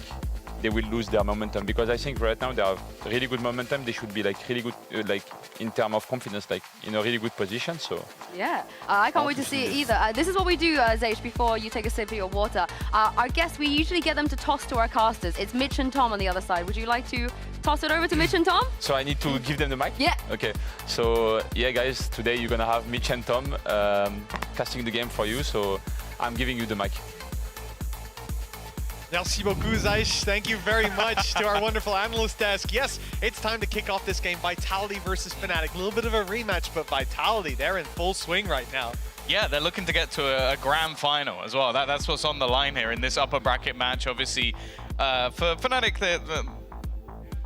they will lose their momentum, because I think right now they have really good momentum. They should be like really good, like in terms of confidence, like in a really good position. So yeah, I can't wait to see it either. This is what we do, Zaysh, before you take a sip of your water. Our guests, we usually get them to toss to our casters. It's Mitch and Tom on the other side. Would you like to toss it over to Mitch and Tom? So I need to give them the mic? Yeah. Okay. So yeah, guys, today you're gonna have Mitch and Tom casting the game for you. So I'm giving you the mic. Merci beaucoup, Zaysh. Thank you very much to our wonderful analyst desk. Yes, it's time to kick off this game. Vitality versus Fnatic. A little bit of a rematch, but Vitality, they're in full swing right now. Yeah, they're looking to get to a grand final as well. That's what's on the line here in this upper bracket match. Obviously, for Fnatic,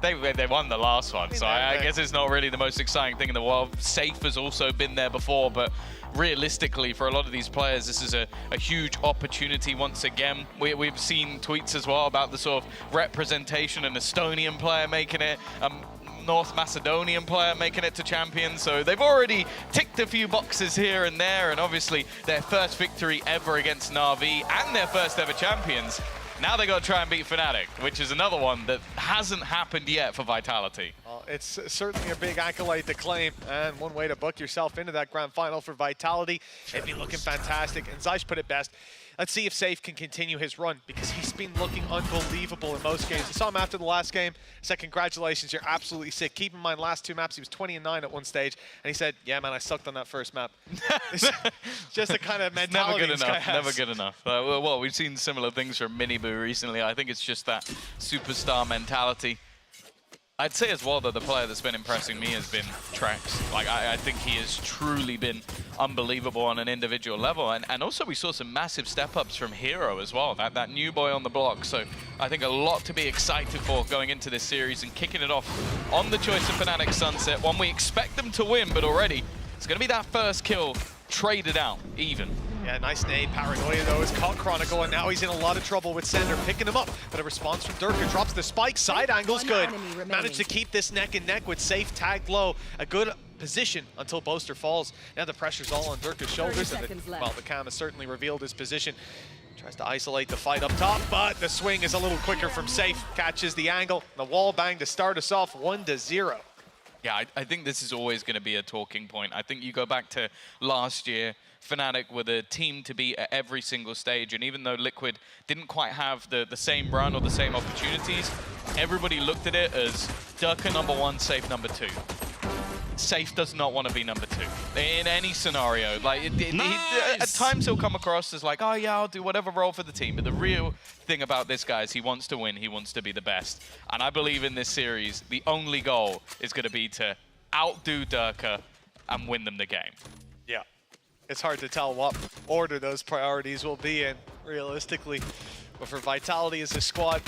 they won the last one, so I guess it's not really the most exciting thing in the world. Safe has also been there before, but realistically, for a lot of these players, this is a huge opportunity once again. We've seen tweets as well about the sort of representation, an Estonian player making it, North Macedonian player making it to champions, so they've already ticked a few boxes here and there, and obviously their first victory ever against Na'Vi and their first ever champions. Now they got to try and beat Fnatic, which is another one that hasn't happened yet for Vitality. Well, it's certainly a big accolade to claim, and one way to book yourself into that grand final for Vitality. They've been looking fantastic, and Zaysh put it best. Let's see if Safe can continue his run, because he's been looking unbelievable in most games. I saw him after the last game. I said, congratulations, you're absolutely sick. Keep in mind, last 2 maps, he was 20-9 at one stage, and he said, yeah, man, I sucked on that first map. It's just the kind of mentality this guy has. Never good enough. Well, we've seen similar things from Miniboo recently. I think it's just that superstar mentality. I'd say as well that the player that's been impressing me has been Trex. Like, I think he has truly been unbelievable on an individual level. And also we saw some massive step-ups from Hero as well, that new boy on the block. So I think a lot to be excited for going into this series and kicking it off on the choice of Fnatic Sunset. One we expect them to win, but already it's going to be that first kill traded out, even. Yeah, nice nade. Paranoia, though, has caught Chronicle, and now he's in a lot of trouble with Sender, picking him up. But a response from Durka drops the spike. Side angle's good. Managed to keep this neck and neck with Safe tagged low. A good position until Boaster falls. Now the pressure's all on Durka's shoulders, and the Cam has certainly revealed his position. Tries to isolate the fight up top, but the swing is a little quicker from Safe. Catches the angle. The wall bang to start us off 1-0. Yeah, I think this is always going to be a talking point. I think you go back to last year, Fnatic were the team to beat at every single stage, and even though Liquid didn't quite have the same run or the same opportunities, everybody looked at it as Durka #1, Safe #2. Safe does not want to be #2 in any scenario. Like at times he'll come across as like, oh yeah, I'll do whatever role for the team. But the real thing about this guy is he wants to win. He wants to be the best. And I believe in this series, the only goal is going to be to outdo Durka and win them the game. Yeah, it's hard to tell what order those priorities will be in realistically. But for Vitality as a squad,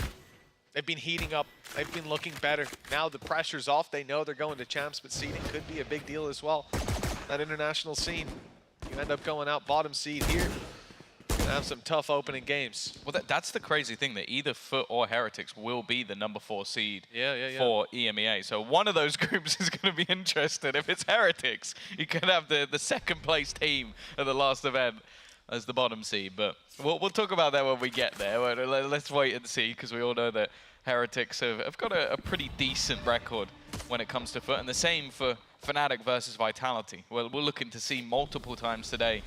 they've been heating up. They've been looking better. Now the pressure's off. They know they're going to champs, but seeding could be a big deal as well. That international scene, you end up going out bottom seed here. Gonna have some tough opening games. Well, that's the crazy thing, that either Foot or Heretics will be the #4 seed for EMEA. So one of those groups is going to be interested. If it's Heretics, you could have the second place team at the last event as the bottom seed. But we'll talk about that when we get there. Let's wait and see, because we all know that Heretics have got a pretty decent record when it comes to Foot, and the same for Fnatic versus Vitality. Well, we're looking to see multiple times today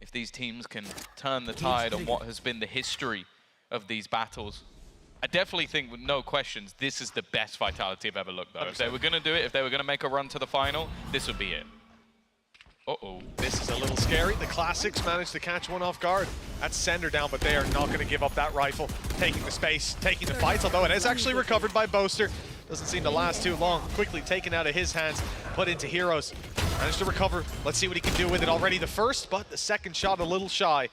if these teams can turn the tide on what has been the history of these battles. I definitely think, with no questions, this is the best Vitality I've ever looked, though. 100%. If they were going to do it, if they were going to make a run to the final, this would be it. Uh-oh. This is a little scary. The Classics managed to catch one off guard. That's Sender down, but they are not going to give up that rifle. Taking the space, taking the fights, although it is actually recovered by Boaster. Doesn't seem to last too long. Quickly taken out of his hands, put into Heroes. Managed to recover. Let's see what he can do with it. Already the first, but the second shot a little shy.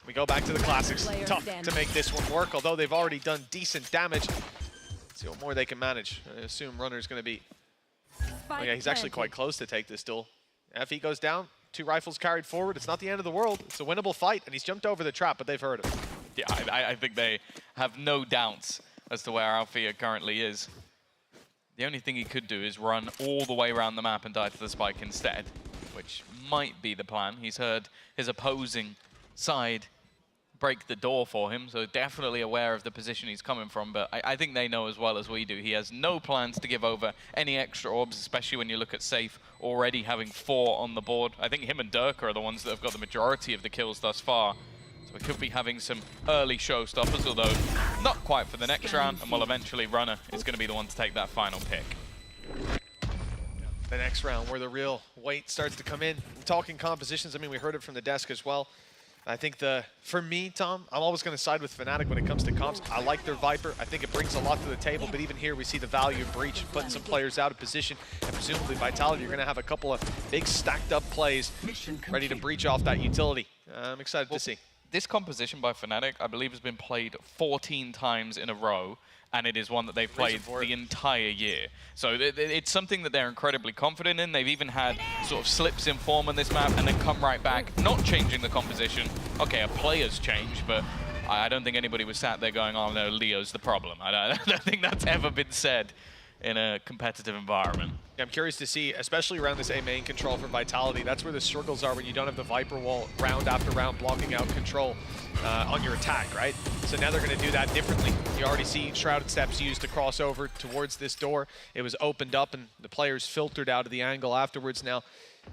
We go back to the Classics. Tough to make this one work, although they've already done decent damage. Let's see what more they can manage. I assume Runner's going to be... Oh yeah, he's actually quite close to take this duel. If he goes down, 2 rifles carried forward, it's not the end of the world. It's a winnable fight, and he's jumped over the trap, but they've heard him. Yeah, I think they have no doubts as to where Althea currently is. The only thing he could do is run all the way around the map and die to the spike instead, which might be the plan. He's heard his opposing side break the door for him, so definitely aware of the position he's coming from, but I think they know as well as we do. He has no plans to give over any extra orbs, especially when you look at Safe already having 4 on the board. I think him and Durka are the ones that have got the majority of the kills thus far, so we could be having some early showstoppers, although not quite for the next round, and well, eventually Runner is going to be the one to take that final pick. The next round, where the real weight starts to come in. Talking compositions, I mean, we heard it from the desk as well. I think for me, Tom, I'm always going to side with Fnatic when it comes to comps. I like their Viper. I think it brings a lot to the table, but even here we see the value of Breach, putting some players out of position, and presumably Vitality, you're going to have a couple of big stacked up plays ready to breach off that utility. I'm excited to see. This composition by Fnatic, I believe, has been played 14 times in a row, and it is one that they've played the entire year. So it's something that they're incredibly confident in. They've even had sort of slips in form on this map and then come right back, not changing the composition. Okay, a player's changed, but I don't think anybody was sat there going, oh no, Leo's the problem. I don't think that's ever been said in a competitive environment. I'm curious to see, especially around this A main control for Vitality, that's where the struggles are when you don't have the Viper wall round after round blocking out control on your attack, right? So now they're going to do that differently. You already see Shrouded Steps used to cross over towards this door. It was opened up and the players filtered out of the angle afterwards. Now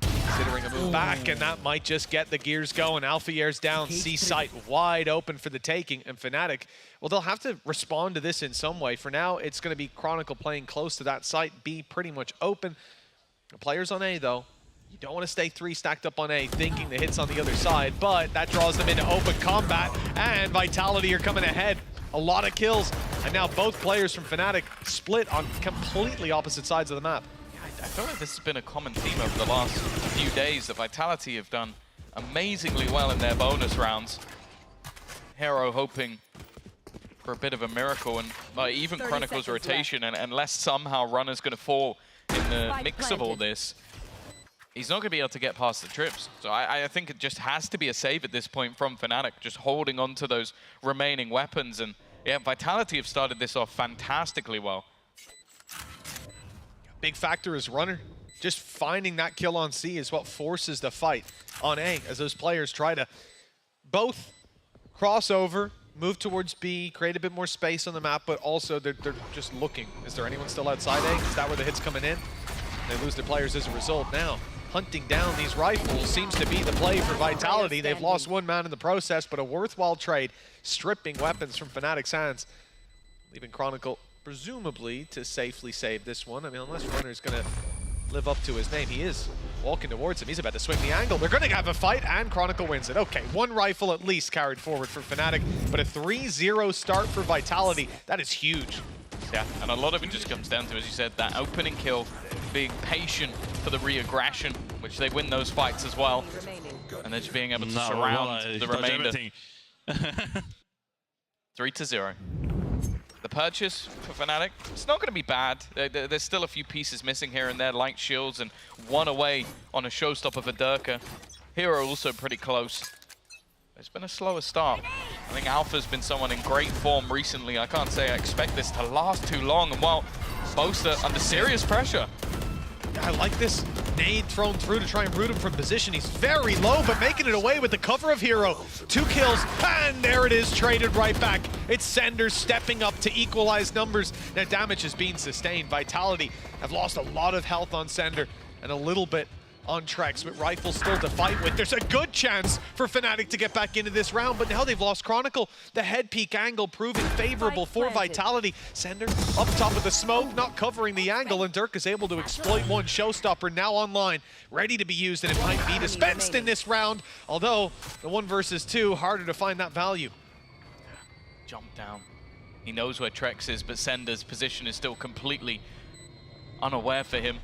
considering a move back, and that might just get the gears going. Alphier's down, C-site wide open for the taking, and Fnatic, well, they'll have to respond to this in some way. For now, it's going to be Chronicle playing close to that site, B pretty much open. The players on A, though, you don't want to stay 3 stacked up on A thinking the hit's on the other side, but that draws them into open combat, and Vitality are coming ahead. A lot of kills, and now both players from Fnatic split on completely opposite sides of the map. I feel like this has been a common theme over the last few days, that Vitality have done amazingly well in their bonus rounds. Hero hoping for a bit of a miracle, and even Chronicle's rotation, and unless somehow Runner's going to fall in the mix of all this, he's not going to be able to get past the trips. So I think it just has to be a save at this point from Fnatic, just holding on to those remaining weapons. And yeah, Vitality have started this off fantastically well. Big factor is runner. Just finding that kill on C is what forces the fight on A, as those players try to both cross over, move towards B, create a bit more space on the map, but also they're just looking. Is there anyone still outside A? Is that where the hit's coming in? They lose their players as a result. Now, hunting down these rifles seems to be the play for Vitality. They've lost one man in the process, but a worthwhile trade, stripping weapons from Fnatic's hands, leaving Chronicle presumably to safely save this one. I mean, unless Runner's going to live up to his name. He is walking towards him. He's about to swing the angle. They're going to have a fight, and Chronicle wins it. Okay, one rifle at least carried forward for Fnatic, but a 3-0 start for Vitality. That is huge. Yeah, and a lot of it just comes down to, as you said, that opening kill, being patient for the re-aggression, which they win those fights as well, and then just being able to surround the remainder. 3-0. The purchase for Fnatic, it's not going to be bad. There's still a few pieces missing here and there, like shields, and one away on a showstopper for Durka. Hero also pretty close. It's been a slower start. I think Alpha's been someone in great form recently. I can't say I expect this to last too long, and while Boaster under serious pressure. I like this nade thrown through to try and root him from position. He's very low, but making it away with the cover of Hero. 2 kills, and there it is, traded right back. It's Sender stepping up to equalize numbers. Now damage is being sustained. Vitality have lost a lot of health on Sender and a little bit on Trex, with rifles still to fight with. There's a good chance for Fnatic to get back into this round, but now they've lost Chronicle. The head peek angle proving favorable for Vitality. Sender up top of the smoke, not covering the angle, and Dirk is able to exploit one showstopper now online, ready to be used, and it might be dispensed in this round, although the 1 versus 2, harder to find that value. Jump down. He knows where Trex is, but Sender's position is still completely unaware for him.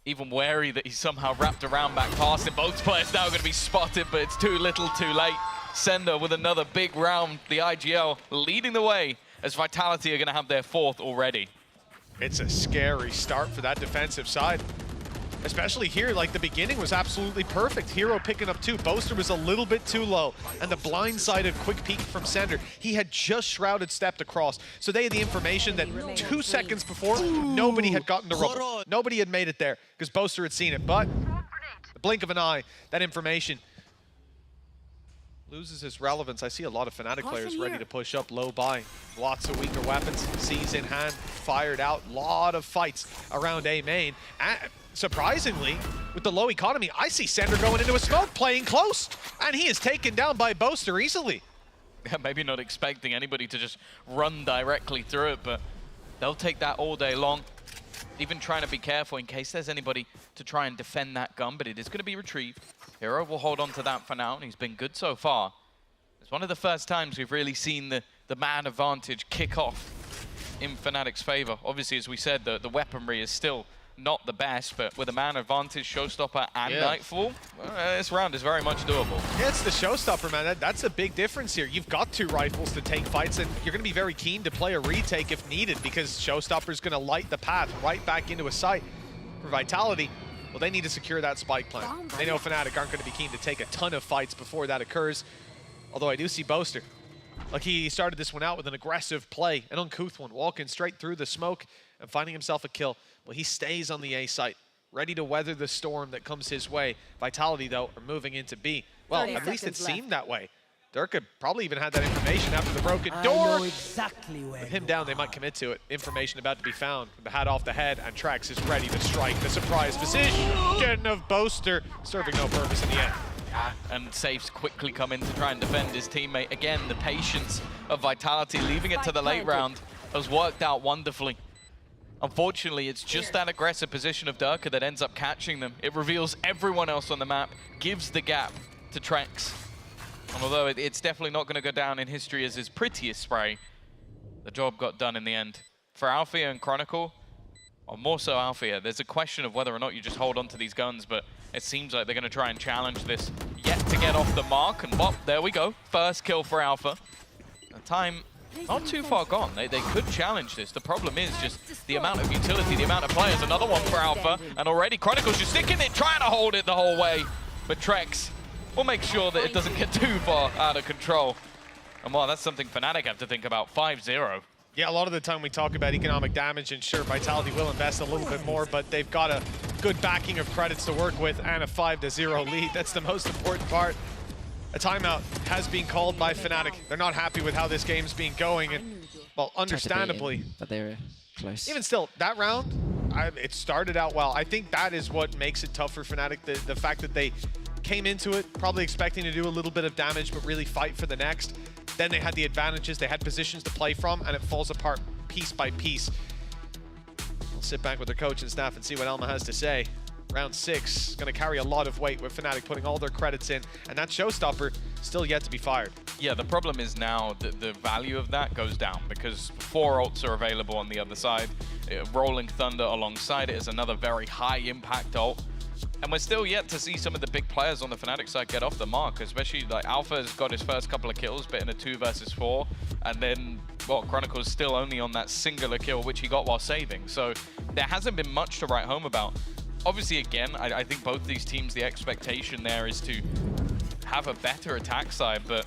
Even wary that he's somehow wrapped around back past him. Both players now going to be spotted, but it's too little too late. Sender with another big round. The IGL leading the way as Vitality are going to have their 4th already. It's a scary start for that defensive side. Especially here, like the beginning was absolutely perfect. Hero picking up 2. Boaster was a little bit too low. And the blindsided quick peek from Sender. He had just shrouded stepped across. So they had the information that 2 seconds before, nobody had gotten to rubble. Nobody had made it there because Boaster had seen it. But the blink of an eye, that information loses its relevance. I see a lot of Fnatic players ready to push up low by. Lots of weaker weapons. C's in hand, fired out. Lot of fights around A main. Surprisingly, with the low economy, I see Sender going into a smoke, playing close, and he is taken down by Boaster easily. Yeah, maybe not expecting anybody to just run directly through it, but they'll take that all day long. Even trying to be careful in case there's anybody to try and defend that gun, but it is going to be retrieved. Hero will hold on to that for now, and he's been good so far. It's one of the first times we've really seen the man advantage kick off in Fnatic's favor. Obviously, as we said, the weaponry is still not the best, but with a man advantage, showstopper, and Nightfall, this round is very much doable. Yeah, it's the showstopper, man. That's a big difference here. You've got 2 rifles to take fights, and you're going to be very keen to play a retake if needed, because showstopper's going to light the path right back into a site. For Vitality, well, they need to secure that spike plant. They know Fnatic aren't going to be keen to take a ton of fights before that occurs, although I do see Boaster. Like, he started this one out with an aggressive play, an uncouth one, walking straight through the smoke and finding himself a kill. Well, he stays on the A site, ready to weather the storm that comes his way. Vitality, though, are moving into B. Well, at least it seemed that way. Durka probably even had that information after the broken door. With him down, they might commit to it. Information about to be found. The hat off the head, and Trex is ready to strike. The surprise position of Boaster, serving no purpose in the end. Yeah, and Safes quickly come in to try and defend his teammate. Again, the patience of Vitality, leaving it to the late round, has worked out wonderfully. Unfortunately, it's just that aggressive position of Durka that ends up catching them. It reveals everyone else on the map, gives the gap to Trex. And although it's definitely not going to go down in history as his prettiest spray, the job got done in the end. For Althea and Chronicle, or more so Althea, there's a question of whether or not you just hold on to these guns, but it seems like they're going to try and challenge this. Yet to get off the mark, and well, there we go. First kill for Alpha. The time not too far gone. They could challenge this. The problem is just the amount of utility, the amount of players. Another one for Alpha, and already Chronicles just sticking it, trying to hold it the whole way. But Trex will make sure that it doesn't get too far out of control. And well, that's something Fnatic have to think about, 5-0. Yeah, a lot of the time we talk about economic damage, and sure, Vitality will invest a little bit more, but they've got a good backing of credits to work with and a 5-0 lead. That's the most important part. A timeout has been called by Fnatic. They're not happy with how this game's been going, and, well, understandably. But they were close. Even still, that round, it started out well. I think that is what makes it tough for Fnatic, the fact that they came into it probably expecting to do a little bit of damage, but really fight for the next. Then they had the advantages, they had positions to play from, and it falls apart piece by piece. We'll sit back with their coach and staff and see what Elma has to say. Round 6 is going to carry a lot of weight with Fnatic putting all their credits in, and that showstopper still yet to be fired. Yeah, the problem is now that the value of that goes down because 4 ults are available on the other side. Rolling Thunder alongside it is another very high impact ult. And we're still yet to see some of the big players on the Fnatic side get off the mark, especially like Alpha has got his first couple of kills, but in a 2 versus 4. And then, well, Chronicles still only on that singular kill, which he got while saving. So there hasn't been much to write home about. Obviously, again, I think both these teams, the expectation there is to have a better attack side, but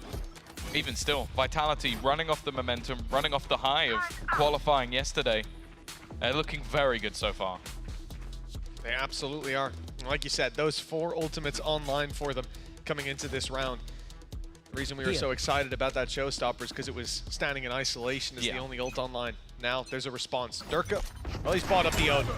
even still, Vitality running off the momentum, running off the high of qualifying yesterday. They're looking very good so far. They absolutely are. Like you said, those 4 ultimates online for them coming into this round. The reason we were so excited about that showstopper is because it was standing in isolation as the only ult online. Now there's a response. Durka, well, he's bought up the Odin.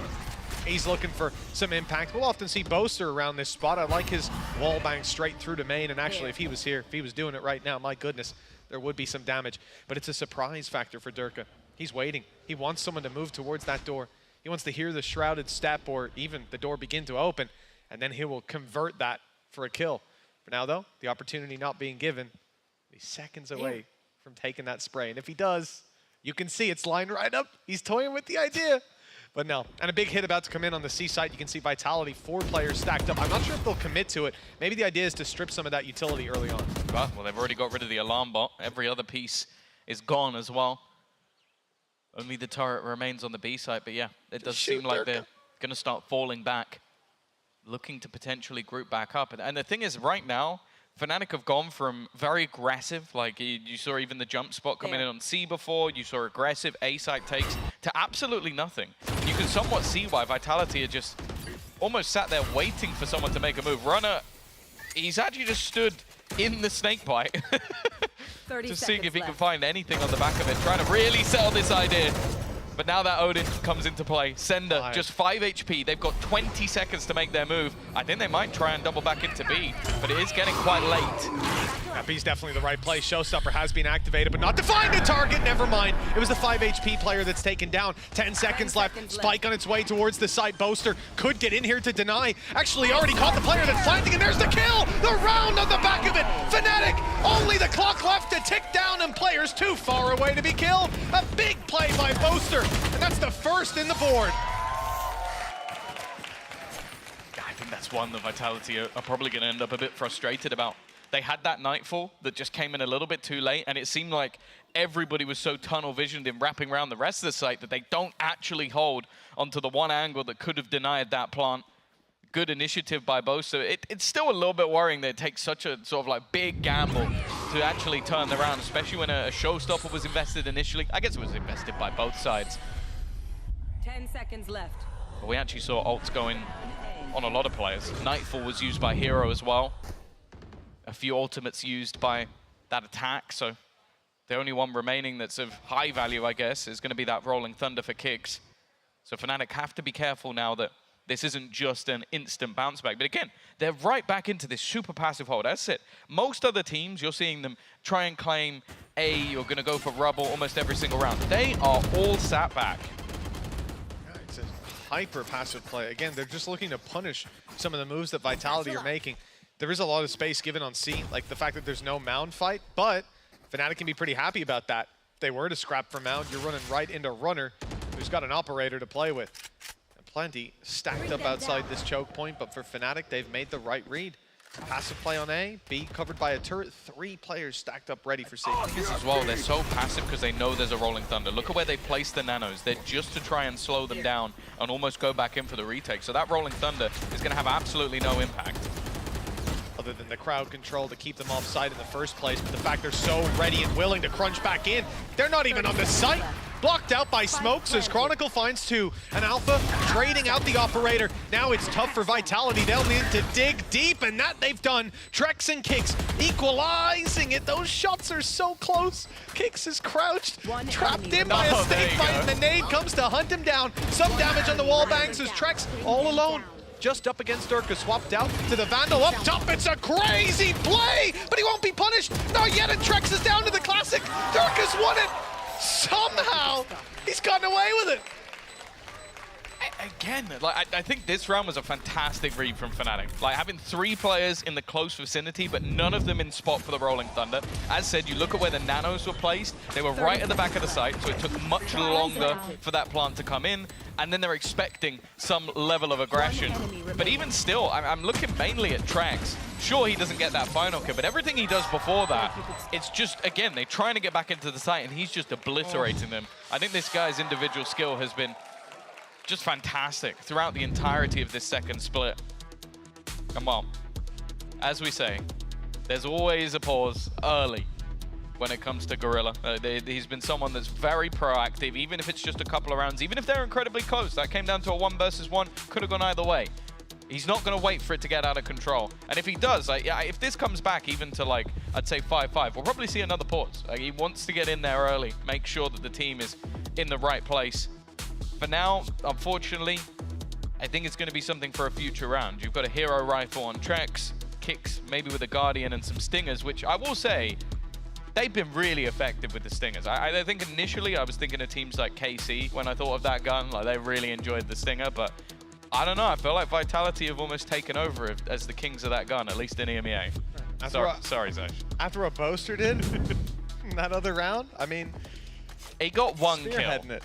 He's looking for some impact. We'll often see Boaster around this spot. I like his wall bang straight through to main, and actually if he was here, if he was doing it right now, my goodness, there would be some damage. But it's a surprise factor for Durka. He's waiting. He wants someone to move towards that door. He wants to hear the shrouded step or even the door begin to open, and then he will convert that for a kill. For now, though, the opportunity not being given, he's seconds away from taking that spray. And if he does, you can see it's lined right up. He's toying with the idea. But no, and a big hit about to come in on the C site. You can see Vitality, 4 players stacked up. I'm not sure if they'll commit to it. Maybe the idea is to strip some of that utility early on. Well, they've already got rid of the alarm bot. Every other piece is gone as well. Only the turret remains on the B site, but yeah, it does seem like they're going to start falling back, looking to potentially group back up. And the thing is, right now, Fnatic have gone from very aggressive, like you saw even the jump spot coming in on C before, you saw aggressive A site takes, to absolutely nothing. You can somewhat see why Vitality are just almost sat there waiting for someone to make a move. Runner, he's actually just stood in the snake bite. Just seeing if he can find anything on the back of it, trying to really sell this idea. But now that Odin comes into play, Sender, just 5 HP. They've got 20 seconds to make their move. I think they might try and double back into B, but it is getting quite late. Yeah, B's definitely the right play. Showstopper has been activated, but not to find a target. Never mind. It was the 5 HP player that's taken down. 10 seconds left. Spike on its way towards the site. Boaster could get in here to deny. Actually already caught the player that's flanking, and there's the kill! The round on the back of it! Fnatic, only the clock left to tick down, and players too far away to be killed. A big play by Boaster, and that's the first in the board. I think that's one that Vitality are probably going to end up a bit frustrated about. They had that Nightfall that just came in a little bit too late, and it seemed like everybody was so tunnel visioned in wrapping around the rest of the site that they don't actually hold onto the one angle that could have denied that plant. Good initiative by both, so it's still a little bit worrying that it takes such a sort of like big gamble to actually turn around, especially when a showstopper was invested initially. I guess it was invested by both sides. 10 seconds left. But we actually saw ults going on a lot of players. Nightfall was used by Hero as well. A few ultimates used by that attack, so the only one remaining that's of high value, I guess, is going to be that Rolling Thunder for kicks. So Fnatic have to be careful now that this isn't just an instant bounce back. But again, they're right back into this super passive hold. That's it. Most other teams, you're seeing them try and claim A, you're going to go for rubble almost every single round. They are all sat back. Yeah, it's a hyper passive play. Again, they're just looking to punish some of the moves that Vitality are making. There is a lot of space given on C, like the fact that there's no mound fight, but Fnatic can be pretty happy about that. If they were to scrap for mound, you're running right into Runner, who's got an operator to play with. And plenty stacked up outside this choke point, but for Fnatic, they've made the right read. Passive play on A, B covered by a turret, 3 players stacked up ready for C. This as well, they're so passive because they know there's a rolling thunder. Look at where they place the nanos. They're just to try and slow them down and almost go back in for the retake. So that rolling thunder is going to have absolutely no impact. Other than the crowd control to keep them off site in the first place, but the fact they're so ready and willing to crunch back in, they're not even on the site. Blocked out by smokes as Chronicle finds 2. And Alpha trading out the operator. Now it's tough for Vitality. They'll need to dig deep, and that they've done. Trex and Kix equalizing it. Those shots are so close. Kix is crouched, trapped in by a snake fight, and the nade comes to hunt him down. Some damage on the wall banks as Trex all alone. Just up against Durka, swapped out to the Vandal up top. It's a crazy play, but he won't be punished. Not yet, and Trex is down to the Classic. Durka's won it. Somehow, he's gotten away with it. Again, like I think this round was a fantastic read from Fnatic. Like having 3 players in the close vicinity, but none of them in spot for the Rolling Thunder. As said, you look at where the nanos were placed, they were right at the back of the site, so it took much longer for that plant to come in, and then they're expecting some level of aggression. But even still, I'm looking mainly at Trex. Sure, he doesn't get that final kill, but everything he does before that, it's just, again, they're trying to get back into the site, and he's just obliterating them. I think this guy's individual skill has been just fantastic throughout the entirety of this second split. Come on. As we say, there's always a pause early when it comes to Gorilla. He's been someone that's very proactive, even if it's just a couple of rounds, even if they're incredibly close. That came down to a 1 versus 1, could have gone either way. He's not going to wait for it to get out of control. And if he does, if this comes back even to, like, I'd say 5-5, we'll probably see another pause. He wants to get in there early, make sure that the team is in the right place. For now, unfortunately, I think it's going to be something for a future round. You've got a hero rifle on Trex, Kicks maybe with a Guardian and some Stingers, which I will say, they've been really effective with the Stingers. I think initially I was thinking of teams like KC when I thought of that gun. Like, they really enjoyed the Stinger, but I don't know. I feel like Vitality have almost taken over as the kings of that gun, at least in EMEA. Sorry, Zash. After what Boaster did in that other round, I mean... He got 1 kill. It.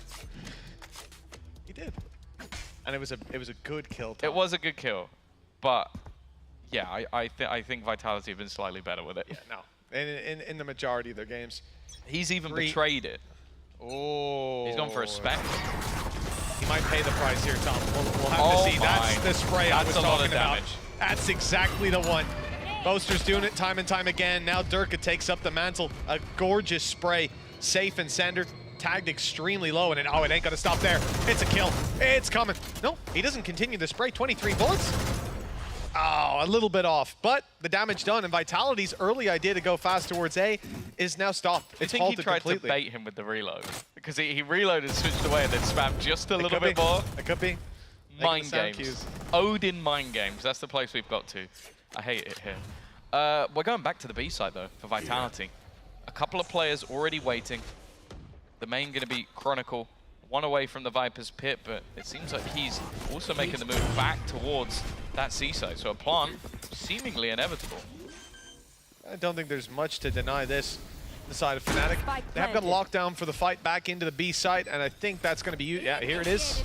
He did. And it was a good kill. Tom. It was a good kill, but yeah, I think Vitality have been slightly better with it. Yeah, no. In the majority of their games. He's even betrayed it. Oh. He's gone for a spec. He might pay the price here, Tom. We'll have to see. That's the spray I was talking about. That's exactly the one. Boaster's doing it time and time again. Now Durka takes up the mantle. A gorgeous spray. Safe and sender. Tagged extremely low, and it ain't gonna stop there. It's a kill. It's coming. No, he doesn't continue the spray. 23 bullets. Oh, a little bit off, but the damage done, and Vitality's early idea to go fast towards A is now stopped. It's halted completely. I think he tried to bait him with the reload, because he reloaded, switched away, and then spammed just a little bit more. It could be. Mind games. Odin mind games. That's the place we've got to. I hate it here. We're going back to the B side, though, for Vitality. A couple of players already waiting. The main going to be Chronicle, 1 away from the Viper's pit, but it seems like he's also making the move back towards that C-side. So a plant seemingly inevitable. I don't think there's much to deny this. The side of Fnatic. They have got a lockdown for the fight back into the B site, and I think that's going to be yeah, here it is.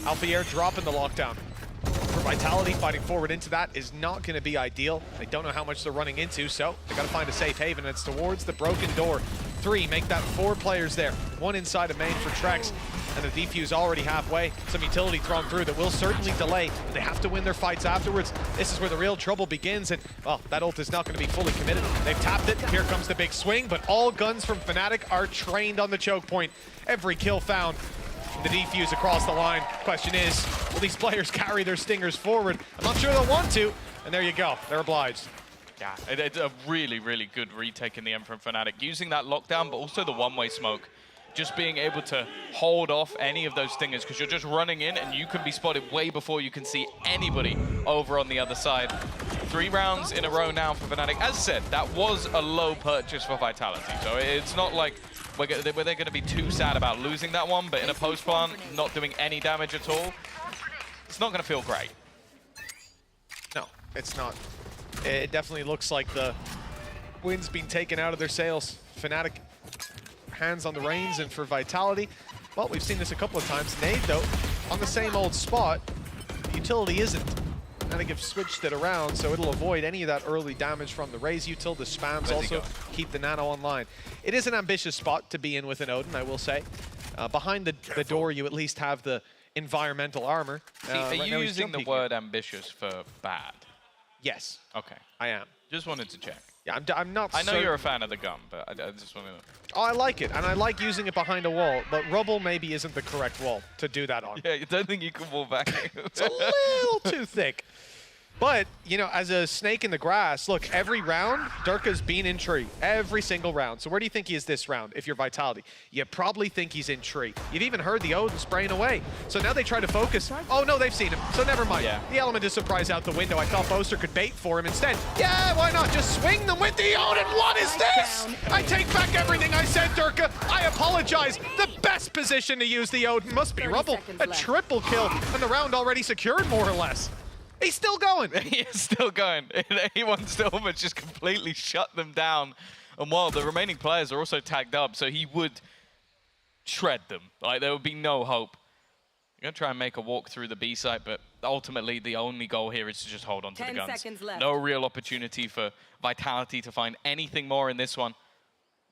Alpha Air dropping the lockdown. For Vitality, fighting forward into that is not going to be ideal. They don't know how much they're running into, so they got to find a safe haven, and it's towards the broken door. 3, make that 4 players there. 1 inside of main for Trex, and the defuse already halfway. Some utility thrown through that will certainly delay, but they have to win their fights afterwards. This is where the real trouble begins, and, well, that ult is not going to be fully committed. They've tapped it. Here comes the big swing, but all guns from Fnatic are trained on the choke point. Every kill found. The defuse across the line. Question is, will these players carry their Stingers forward? I'm not sure they'll want to, and there you go. They're obliged. Yeah, it's a really, really good retake in the end from Fnatic. Using that lockdown, but also the one-way smoke. Just being able to hold off any of those Stingers, because you're just running in and you can be spotted way before you can see anybody over on the other side. 3 rounds in a row now for Fnatic. As said, that was a low purchase for Vitality, so it's not like they're going to be too sad about losing that one, but in a post-plant, not doing any damage at all, it's not going to feel great. No, it's not. It definitely looks like the wind's been taken out of their sails. Fnatic hands on the reins, and for Vitality, well, we've seen this a couple of times. Nade, though, on the same old spot. The utility isn't. Fnatic have switched it around, so it'll avoid any of that early damage from the Raze util. The spams also keep the nano online. It is an ambitious spot to be in with an Odin, I will say. Behind the door, you at least have the environmental armor. Are you using the word ambitious for bad? Yes. Okay. I am. Just wanted to check. Yeah, I'm not I know certain. you're a fan of the gun, but I just wanted to... Oh, I like it, and I like using it behind a wall, but rubble maybe isn't the correct wall to do that on. Yeah, you don't think you can wall back. It's a little too thick. But, you know, as a snake in the grass, look, every round, Durka's been in tree. Every single round. So where do you think he is this round, if you're Vitality? You probably think he's in tree. You've even heard the Odin spraying away. So now they try to focus. Oh, no, they've seen him. So never mind. Yeah. The element of surprise out the window. I thought Boaster could bait for him instead. Yeah, why not? Just swing them with the Odin. What is this? I take back everything I said, Durka. I apologize. The best position to use the Odin must be rubble. A triple kill, and the round already secured, more or less. He's still going. He is still going. He wants to almost just completely shut them down. And while the remaining players are also tagged up, so he would shred them. Like, there would be no hope. You're going to try and make a walk through the B site, but ultimately the only goal here is to just hold on to the 10 guns. seconds left. No real opportunity for Vitality to find anything more in this one.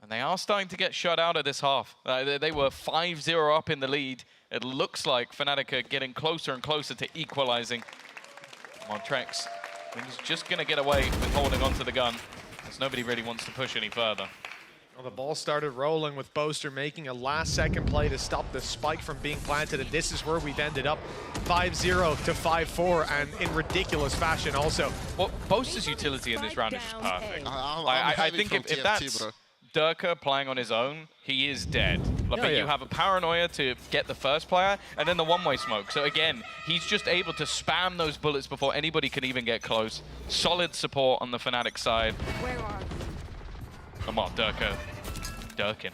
And they are starting to get shut out of this half. They were 5-0 up in the lead. It looks like Fnatic are getting closer and closer to equalizing. On Trex, he's just going to get away with holding onto the gun, as nobody really wants to push any further. Well, the ball started rolling with Boaster making a last-second play to stop the spike from being planted, and this is where we've ended up 5-0 to 5-4, and in ridiculous fashion also. Well, Boaster's utility in this round is just perfect. I think if that's Durka playing on his own, he is dead. But you have a paranoia to get the first player, and then the one-way smoke. So again, he's just able to spam those bullets before anybody can even get close. Solid support on the Fnatic side. Where are you? Come on, Durka. Durkin.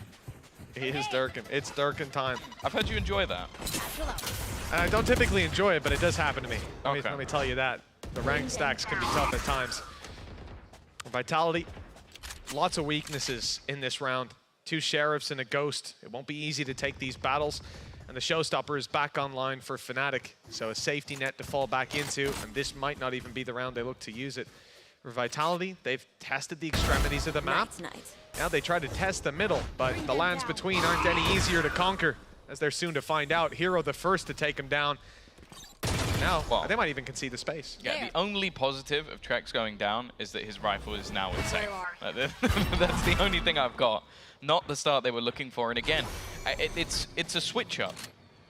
He is Durkin. It's Durkin time. I've heard you enjoy that. I don't typically enjoy it, but it does happen to me. Let me tell you that. The rank stacks can be tough at times. Vitality. Lots of weaknesses in this round. 2 Sheriffs and a Ghost. It won't be easy to take these battles. And the Showstopper is back online for Fnatic. So a safety net to fall back into. And this might not even be the round they look to use it. For Vitality, they've tested the extremities of the map. Now they try to test the middle, but the lands between aren't any easier to conquer, as they're soon to find out. Hero the first to take him down. Now, they might even concede the space. Yeah, the only positive of Trex going down is that his rifle is now insane. That's the only thing I've got. Not the start they were looking for. And again, it's a switch up.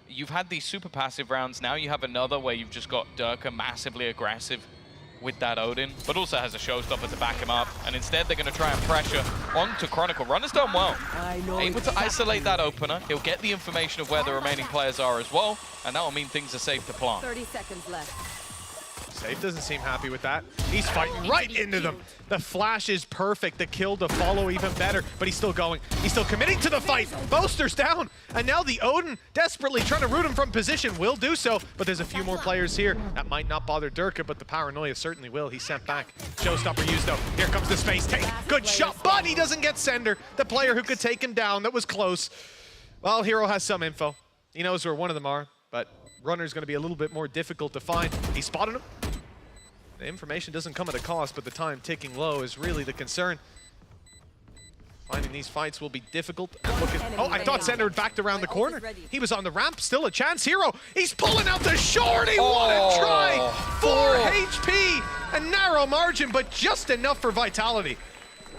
You've had these super passive rounds. Now you have another where you've just got Durka massively aggressive with that Odin, but also has a Showstopper to back him up. And instead, they're going to try and pressure onto Chronicle. Runner's done well. Able to isolate that opener. He'll get the information of where the remaining players are as well, and that will mean things are safe to plant. 30 seconds left. Safe doesn't seem happy with that. He's fighting right into them. The flash is perfect. The kill to follow even better, but he's still going. He's still committing to the fight. Boaster's down, and now the Odin desperately trying to root him from position will do so, but there's a few more players here. That might not bother Durka, but the paranoia certainly will. He's sent back. Showstopper used though. Here comes the space take. Good shot, but he doesn't get Sender, the player who could take him down. That was close. Well, Hero has some info. He knows where one of them are, but Runner's going to be a little bit more difficult to find. He spotted him. The information doesn't come at a cost, but the time ticking low is really the concern. Finding these fights will be difficult. Oh, I thought Sender had backed around the corner. He was on the ramp, still a chance. Hero, he's pulling out the shorty. What a try! 4 HP, a narrow margin, but just enough for Vitality.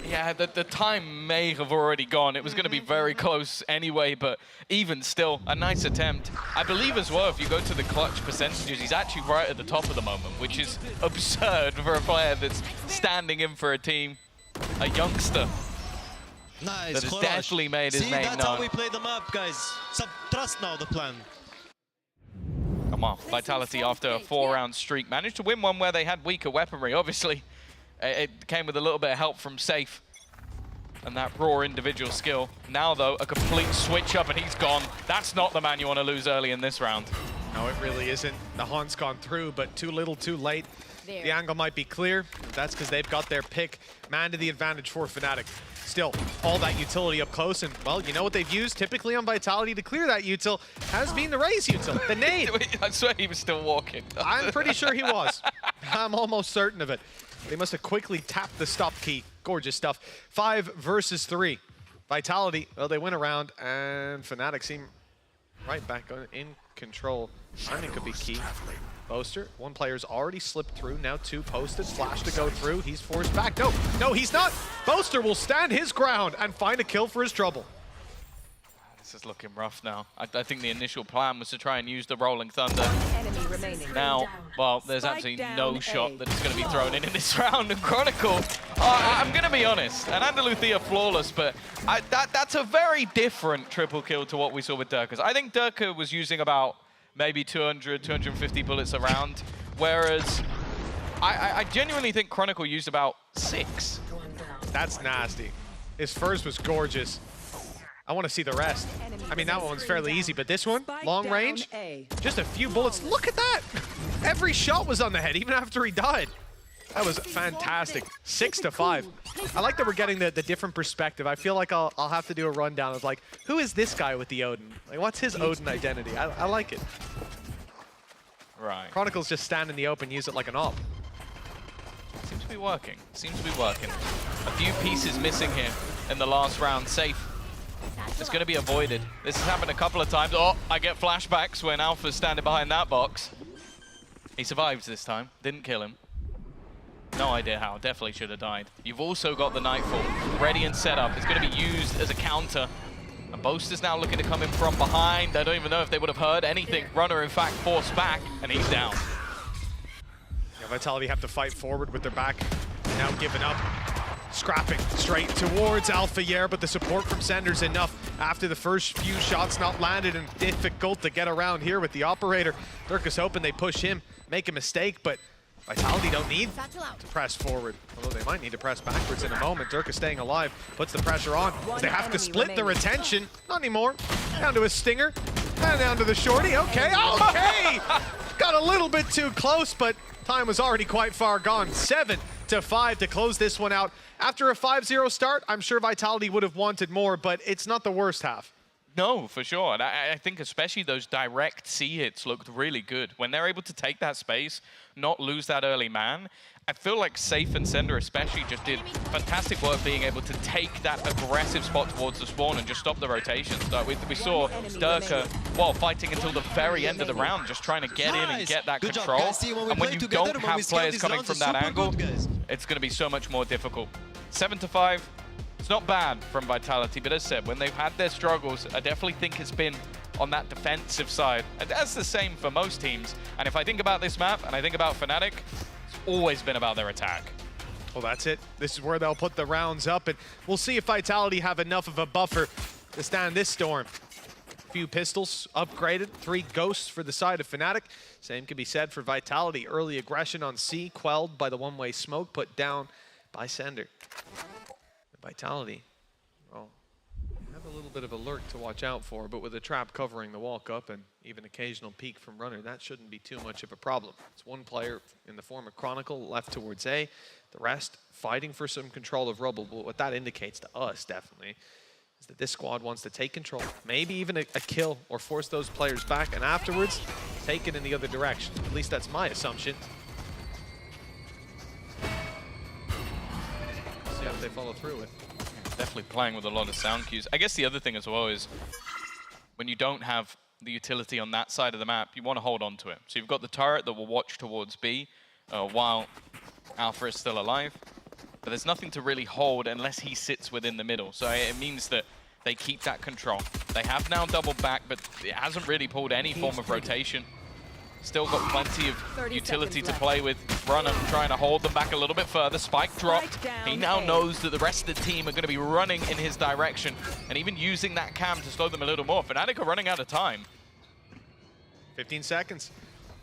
Yeah, the time may have already gone. It was going to be very close anyway, but even still, a nice attempt. I believe as well, if you go to the clutch percentages, he's actually right at the top of the moment, which is absurd for a player that's standing in for a team, a youngster. Nice, that has definitely made his name known. That's how we play them up, guys. Trust now the plan. Come on, Vitality after a 4-round streak managed to win one where they had weaker weaponry, obviously. It came with a little bit of help from Safe and that raw individual skill. Now, though, a complete switch up and he's gone. That's not the man you want to lose early in this round. No, it really isn't. The Haunt's gone through, but too little, too late. The angle might be clear. That's because they've got their pick. Man to the advantage for Fnatic. Still, all that utility up close, and well, you know what they've used typically on Vitality to clear that util has been the Raze util, the nade. I swear he was still walking. I'm pretty sure he was. I'm almost certain of it. They must have quickly tapped the stop key. Gorgeous stuff. 5 versus 3. Vitality, well, they win a round, and Fnatic seem right back in control. Timing could be key. Boaster, one player's already slipped through, now 2 posted, flash to go through, he's forced back. No, he's not! Boaster will stand his ground and find a kill for his trouble. This is looking rough now. I think the initial plan was to try and use the Rolling Thunder. Enemy remaining. Now, well, there's absolutely no shot that is going to be thrown in this round. And Chronicle, I'm going to be honest, and Andalusia flawless, but that's a very different triple kill to what we saw with Durka. I think Durka was using about maybe 200, 250 bullets a round, whereas I genuinely think Chronicle used about 6. That's nasty. His first was gorgeous. I want to see the rest. I mean, that one's fairly easy, but this one, long range, just a few bullets. Look at that! Every shot was on the head, even after he died. That was fantastic. 6 to 5. I like that we're getting the different perspective. I feel like I'll have to do a rundown of like, who is this guy with the Odin? Like, what's his Odin identity? I like it. Right. Chronicles just stand in the open, use it like an op. Seems to be working. Seems to be working. A few pieces missing here in the last round. Safe. It's going to be avoided. This has happened a couple of times. Oh, I get flashbacks when Alpha's standing behind that box. He survives this time. Didn't kill him. No idea how. Definitely should have died. You've also got the Nightfall ready and set up. It's going to be used as a counter. And Boaster's now looking to come in from behind. I don't even know if they would have heard anything. Runner, in fact, forced back, and he's down. Yeah, Vitality have to fight forward with their back. Now giving up. Scrapping straight towards Alpha Yer, but the support from Sender's enough after the first few shots not landed, and difficult to get around here with the operator. Durka's hoping they push him, make a mistake, but Vitality don't need to press forward, although they might need to press backwards in a moment. Durka staying alive, puts the pressure on. They have to split the retention. Not anymore. Down to a stinger, and down to the shorty. Okay. Got a little bit too close, but time was already quite far gone. 7 to 5 to close this one out. After a 5-0 start, I'm sure Vitality would have wanted more, but it's not the worst half. No, for sure. And I think especially those direct C hits looked really good. When they're able to take that space, not lose that early man, I feel like Safe and Sender especially just did fantastic work being able to take that aggressive spot towards the spawn and just stop the rotations. We saw Durka, well, fighting until the very end of the round, just trying to get in and get that control. And when you don't have players coming from that angle, it's going to be so much more difficult. 7 to 5. It's not bad from Vitality, but as I said, when they've had their struggles, I definitely think it's been on that defensive side. And that's the same for most teams. And if I think about this map, and I think about Fnatic, it's always been about their attack. Well, that's it. This is where they'll put the rounds up, and we'll see if Vitality have enough of a buffer to stand this storm. A few pistols upgraded, 3 ghosts for the side of Fnatic. Same can be said for Vitality. Early aggression on C, quelled by the one-way smoke, put down by Sender. Vitality, well, have a little bit of a lurk to watch out for, but with a trap covering the walk up and even occasional peek from Runner, that shouldn't be too much of a problem. It's one player in the form of Chronicle left towards A, the rest fighting for some control of Rubble. But what that indicates to us, definitely, is that this squad wants to take control, maybe even a kill, or force those players back, and afterwards, take it in the other direction. At least that's my assumption. See if they follow through with. Definitely playing with a lot of sound cues. I guess the other thing as well is when you don't have the utility on that side of the map, you want to hold on to it. So you've got the turret that will watch towards B while Alpha is still alive. But there's nothing to really hold unless he sits within the middle. So it means that they keep that control. They have now doubled back, but it hasn't really pulled any form of rotation. Still got plenty of utility to play with. Runner trying to hold them back a little bit further. Spike dropped. He now knows that the rest of the team are going to be running in his direction and even using that cam to slow them a little more. Fnatic are running out of time. 15 seconds.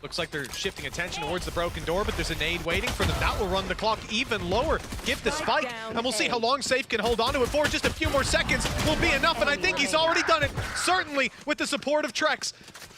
Looks like they're shifting attention towards the broken door, but there's a nade waiting for them. That will run the clock even lower. Give the spike, and we'll see how long Safe can hold on to it for. Just a few more seconds will be enough, and I think he's already done it. Certainly with the support of Trex.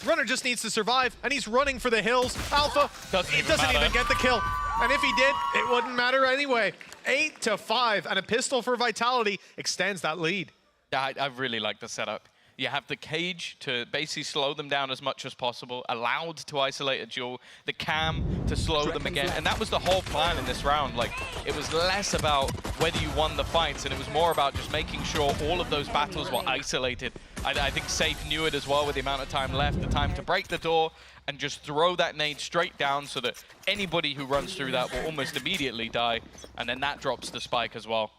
Runner just needs to survive, and he's running for the hills. Alpha, it doesn't even get the kill. And if he did, it wouldn't matter anyway. 8-5, and a pistol for Vitality extends that lead. Yeah, I really like the setup. You have the cage to basically slow them down as much as possible, allowed to isolate a duel, the cam to slow them again, and that was the whole plan in this round. Like, it was less about whether you won the fights, and it was more about just making sure all of those battles were isolated. I think Safe knew it as well with the amount of time left, the time to break the door and just throw that nade straight down so that anybody who runs through that will almost immediately die, and then that drops the spike as well.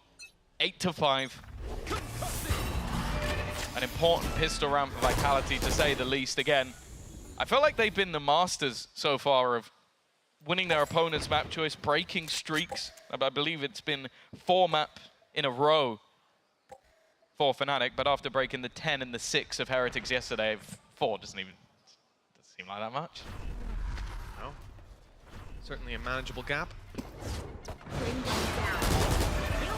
8-5. An important pistol round for Vitality, to say the least. Again, I feel like they've been the masters so far of winning their opponent's map choice, breaking streaks. I believe it's been 4 maps in a row for Fnatic, but after breaking the 10 and the 6 of Heretics yesterday, 4 doesn't seem like that much. No. Certainly a manageable gap.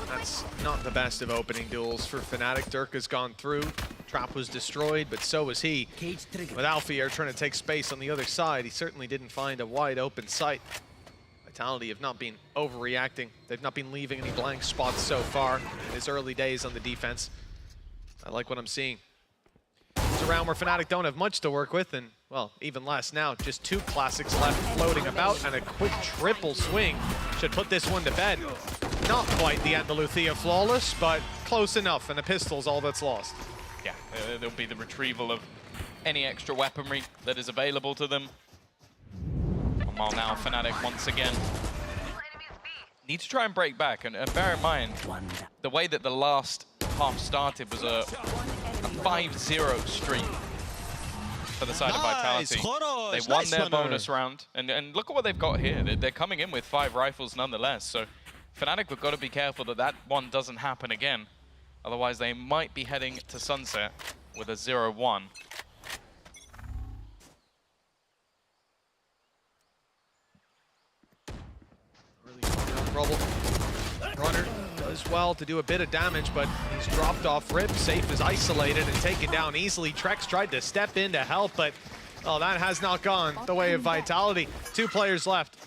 That's not the best of opening duels for Fnatic. Dirk has gone through. Trap was destroyed, but so was he. With Alfier trying to take space on the other side, he certainly didn't find a wide open site. Vitality have not been overreacting. They've not been leaving any blank spots so far in his early days on the defense. I like what I'm seeing. It's a round where Fnatic don't have much to work with, and, well, even less now. Just 2 classics left floating about, and a quick triple swing should put this one to bed. Not quite the Andalusia flawless, but close enough, and the pistol's all that's lost. Yeah, there'll be the retrieval of any extra weaponry that is available to them. While now Fnatic once again need to try and break back, and bear in mind the way that the last half started was a 5-0 streak for the side of Vitality. They won their bonus round, and look at what they've got here. They're coming in with 5 rifles nonetheless, so Fnatic have got to be careful that that one doesn't happen again. Otherwise, they might be heading to sunset with a 0-1. Rubble. Runner does well to do a bit of damage, but he's dropped off rip. Safe is isolated and taken down easily. Trex tried to step in to help, but oh, that has not gone the way of Vitality. 2 players left.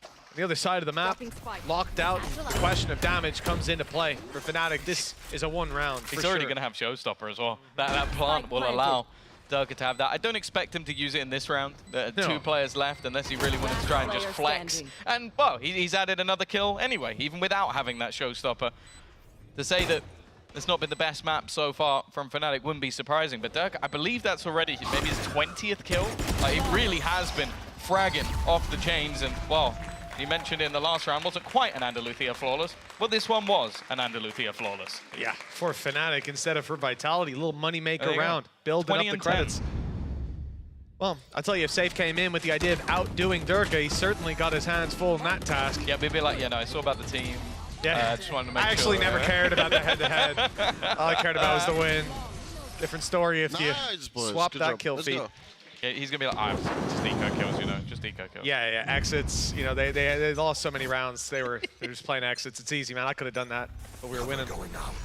On the other side of the map, locked out. The question of damage comes into play for Fnatic. This is a 1 round. He's already going to have Showstopper as well. That plant will allow Durka to have that. I don't expect him to use it in this round. There are 2 players left, unless he really wanted to try and just flex. And, well, he's added another kill anyway, even without having that Showstopper. To say that it's not been the best map so far from Fnatic wouldn't be surprising, but Durka, I believe that's already maybe his 20th kill. Like, it really has been fragging off the chains, and, well, you mentioned in the last round, wasn't quite an Andalusia flawless. Well, this one was an Andalusia flawless. Yeah, for Fnatic instead of for Vitality. A little moneymaker round, building up the credits. 10. Well, I'll tell you, if Safe came in with the idea of outdoing Durka, he certainly got his hands full in that task. Yeah, but he'd be like, yeah, no, I saw about the team. Yeah, just wanted to make I actually sure, never cared about the head-to-head. All I cared about was the win. Different story if you swap that kill feed. Yeah, he's gonna be like, oh, just eco kills, you know, just eco kills. Yeah, exits. You know, they lost so many rounds. They were just playing exits. It's easy, man. I could have done that, but we were winning.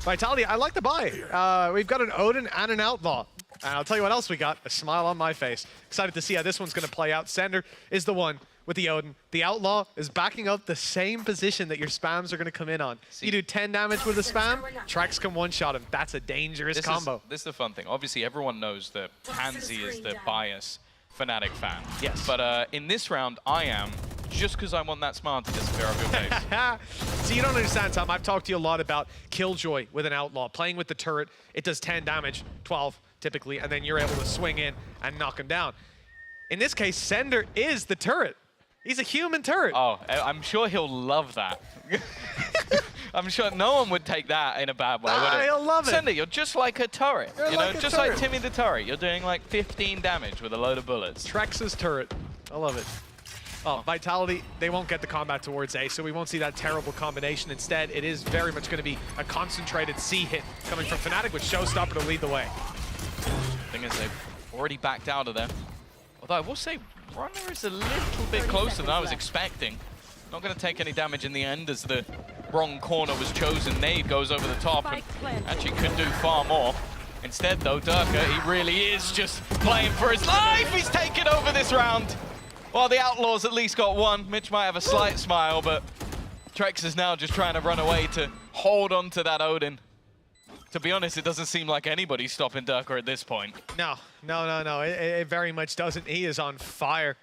Vitality, I like the buy. We've got an Odin and an Outlaw. And I'll tell you what else we got. A smile on my face. Excited to see how this one's gonna play out. Sender is the one with the Odin. The Outlaw is backing up the same position that your spams are going to come in on. You do 10 damage with a spam, Trex can one-shot him. That's a dangerous combo. This is the fun thing. Obviously, everyone knows that Pansy is the bias Fnatic fan. Yes. But in this round, I am, just because I want that smile to disappear off your face. So you don't understand, Tom. I've talked to you a lot about Killjoy with an Outlaw. Playing with the turret, it does 10 damage, 12 typically, and then you're able to swing in and knock him down. In this case, Sender is the turret. He's a human turret. Oh, I'm sure he'll love that. I'm sure no one would take that in a bad way, would it? He'll love it. Sender, you're just like a turret. You're like a just turret. like Timmy the turret. You're doing like 15 damage with a load of bullets. Trex's turret. I love it. Oh, Vitality, they won't get the combat towards A, so we won't see that terrible combination. Instead, it is very much going to be a concentrated C hit coming from Fnatic with Showstopper to lead the way. Thing is, they've already backed out of there. Although I will say, Runner is a little bit closer than I was expecting. Not going to take any damage in the end as the wrong corner was chosen. Nade goes over the top and actually could do far more. Instead, though, Durka, he really is just playing for his life. He's taken over this round. Well, the Outlaws at least got one. Mitch might have a slight smile, but Trex is now just trying to run away to hold on to that Odin. To be honest, it doesn't seem like anybody's stopping Durka at this point. No. It very much doesn't. He is on fire.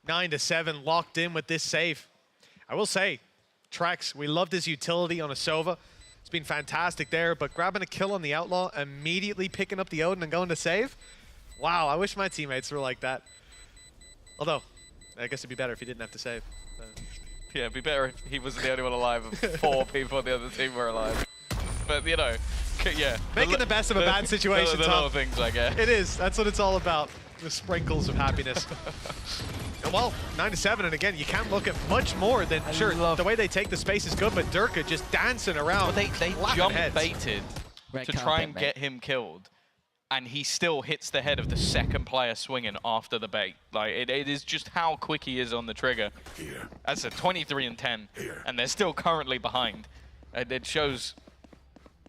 9-7, locked in with this save. I will say, Trex, we loved his utility on a Sova. It's been fantastic there, but grabbing a kill on the Outlaw, immediately picking up the Odin and going to save. Wow, I wish my teammates were like that. Although, I guess it'd be better if he didn't have to save. Yeah, it'd be better if he wasn't the only one alive and 4 people on the other team were alive. But, you know, yeah. Making the best of a bad situation, The Tom. little things, I guess. It is. That's what it's all about. The sprinkles of happiness. Well, 9-7, and again, you can't look at much more than, sure, the way they take the space is good, but Durka just dancing around. Well, they jump baited Red to carpet, try and mate. get him killed, and he still hits the head of the second player swinging after the bait. Like, it is just how quick he is on the trigger. That's a 23-10, and they're still currently behind. And it shows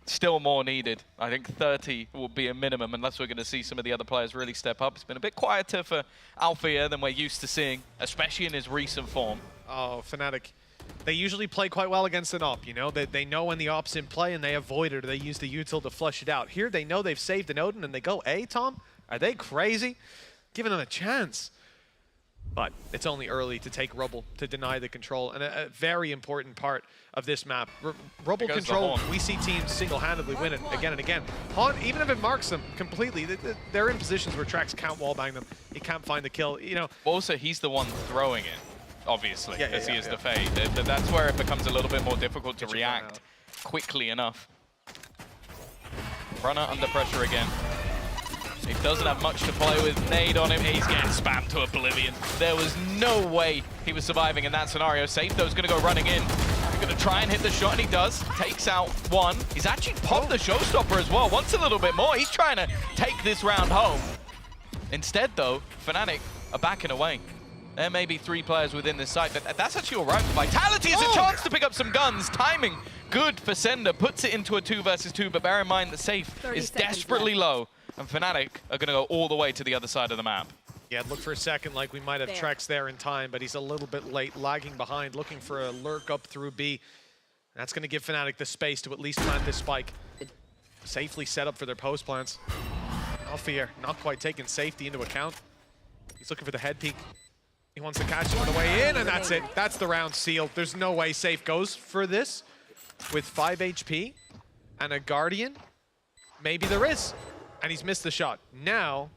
still more needed. I think 30 will be a minimum unless we're going to see some of the other players really step up. It's been a bit quieter for Althea than we're used to seeing, especially in his recent form. Oh, Fnatic. They usually play quite well against an op, you know? They know when the op's in play and they avoid it, or they use the util to flush it out. Here, they know they've saved an Odin and they go, hey, Tom, are they crazy? Giving them a chance. But it's only early to take Rubble, to deny the control, and a very important part of this map. Rubble control, we see teams single-handedly win it again and again. Haunt, even if it marks them completely, they're in positions where Trax can't wallbang them. He can't find the kill, you know. Also, he's the one throwing it, obviously, as he is the Fade. That's where it becomes a little bit more difficult to react quickly enough. Runner under pressure again. He doesn't have much to play with. Nade on him. He's getting spammed to oblivion. There was no way he was surviving in that scenario. Safe, though, is going to go running in. He's going to try and hit the shot, and he does. Takes out one. He's actually popped the showstopper as well. Wants a little bit more. He's trying to take this round home. Instead, though, Fnatic are backing away. There may be 3 players within this site, but that's actually all right for Vitality. It's a chance to pick up some guns. Timing good for Sender. Puts it into a 2 versus 2, but bear in mind the safe is desperately low. And Fnatic are going to go all the way to the other side of the map. Yeah, it looked for a second like we might have Trex there in time, but he's a little bit late, lagging behind, looking for a lurk up through B. That's going to give Fnatic the space to at least plant this spike. Safely set up for their post plants. Althea not quite taking safety into account. He's looking for the head peek. He wants to catch him on the way in, and that's it. That's the round sealed. There's no way Safe goes for this. With 5 HP and a Guardian, maybe there is. And he's missed the shot. Now,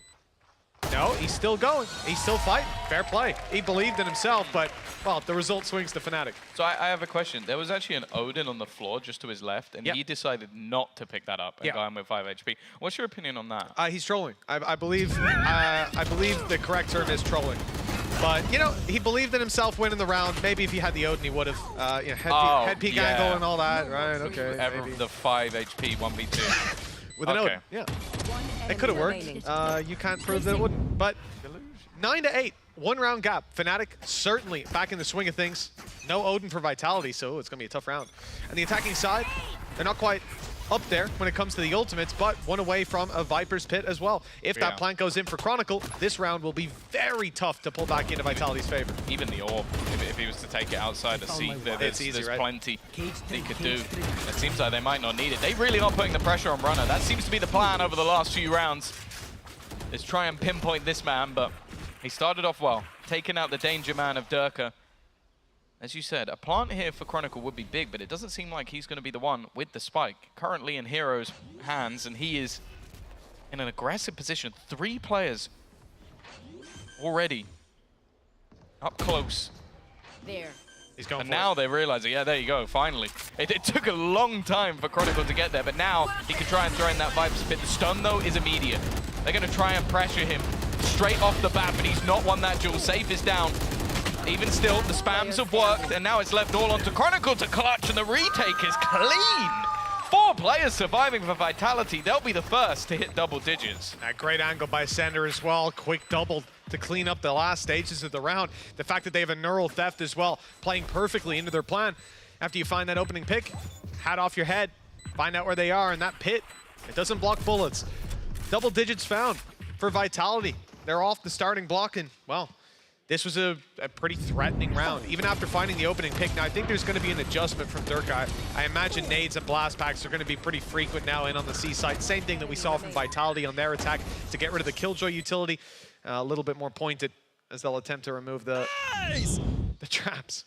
no, he's still going. He's still fighting. Fair play. He believed in himself, but, well, the result swings to Fnatic. So I have a question. There was actually an Odin on the floor just to his left, and he decided not to pick that up and go in with 5 HP. What's your opinion on that? He's trolling. I believe the correct term is trolling. But, you know, he believed in himself winning the round. Maybe if he had the Odin, he would have. You know, head peek angle and all that. Right, okay. The 5 HP 1v2. With an Odin, yeah. It could have worked. You can't prove that it wouldn't. But 9-8, 1 round gap. Fnatic certainly back in the swing of things. No Odin for Vitality, so it's going to be a tough round. And the attacking side, they're not quite up there when it comes to the ultimates, but 1 away from a Viper's Pit as well. If that plant goes in for Chronicle, this round will be very tough to pull back into Vitality's favor. Even the Orb, if he was to take it outside the seat, there's plenty he could do. It seems like they might not need it. They're really not putting the pressure on Runner. That seems to be the plan over the last few rounds, is try and pinpoint this man, but he started off well, taking out the danger man of Durka. As you said, a plant here for Chronicle would be big, but it doesn't seem like he's going to be the one with the spike. Currently in Hero's hands, and he is in an aggressive position. 3 players already up close. There. He's going and now they're realizing, yeah, there you go, finally. It took a long time for Chronicle to get there, but now he can try and throw in that Viper's Pit. The stun, though, is immediate. They're going to try and pressure him straight off the bat, but he's not won that duel. Safe is down. Even still, the spams have worked, and now it's left all onto Chronicle to clutch, and the retake is clean. 4 players surviving for Vitality. They'll be the first to hit double digits. A great angle by Sender as well. Quick double to clean up the last stages of the round. The fact that they have a neural theft as well, playing perfectly into their plan. After you find that opening pick, hat off your head, find out where they are in that pit. It doesn't block bullets. Double digits found for Vitality. They're off the starting block, and, well, this was a pretty threatening round, even after finding the opening pick. Now, I think there's going to be an adjustment from Durka. I imagine nades and blast packs are going to be pretty frequent now in on the C side. Same thing that we saw from Vitality on their attack to get rid of the Killjoy utility. A little bit more pointed as they'll attempt to remove the traps.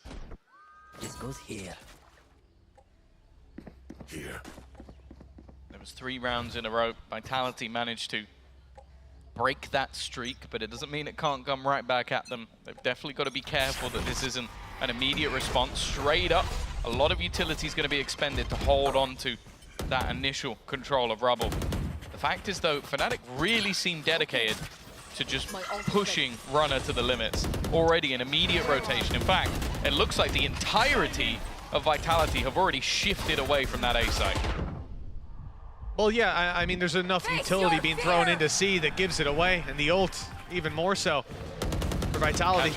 This goes here. Here. There was 3 rounds in a row. Vitality managed to break that streak, but it doesn't mean it can't come right back at them. They've definitely got to be careful that this isn't an immediate response. Straight up, a lot of utility is going to be expended to hold on to that initial control of Rubble. The fact is, though, Fnatic really seem dedicated to just pushing Runner to the limits. Already an immediate rotation. In fact, it looks like the entirety of Vitality have already shifted away from that A site. Well, yeah, I mean, there's enough utility being thrown into C that gives it away, and the ult even more so for Vitality.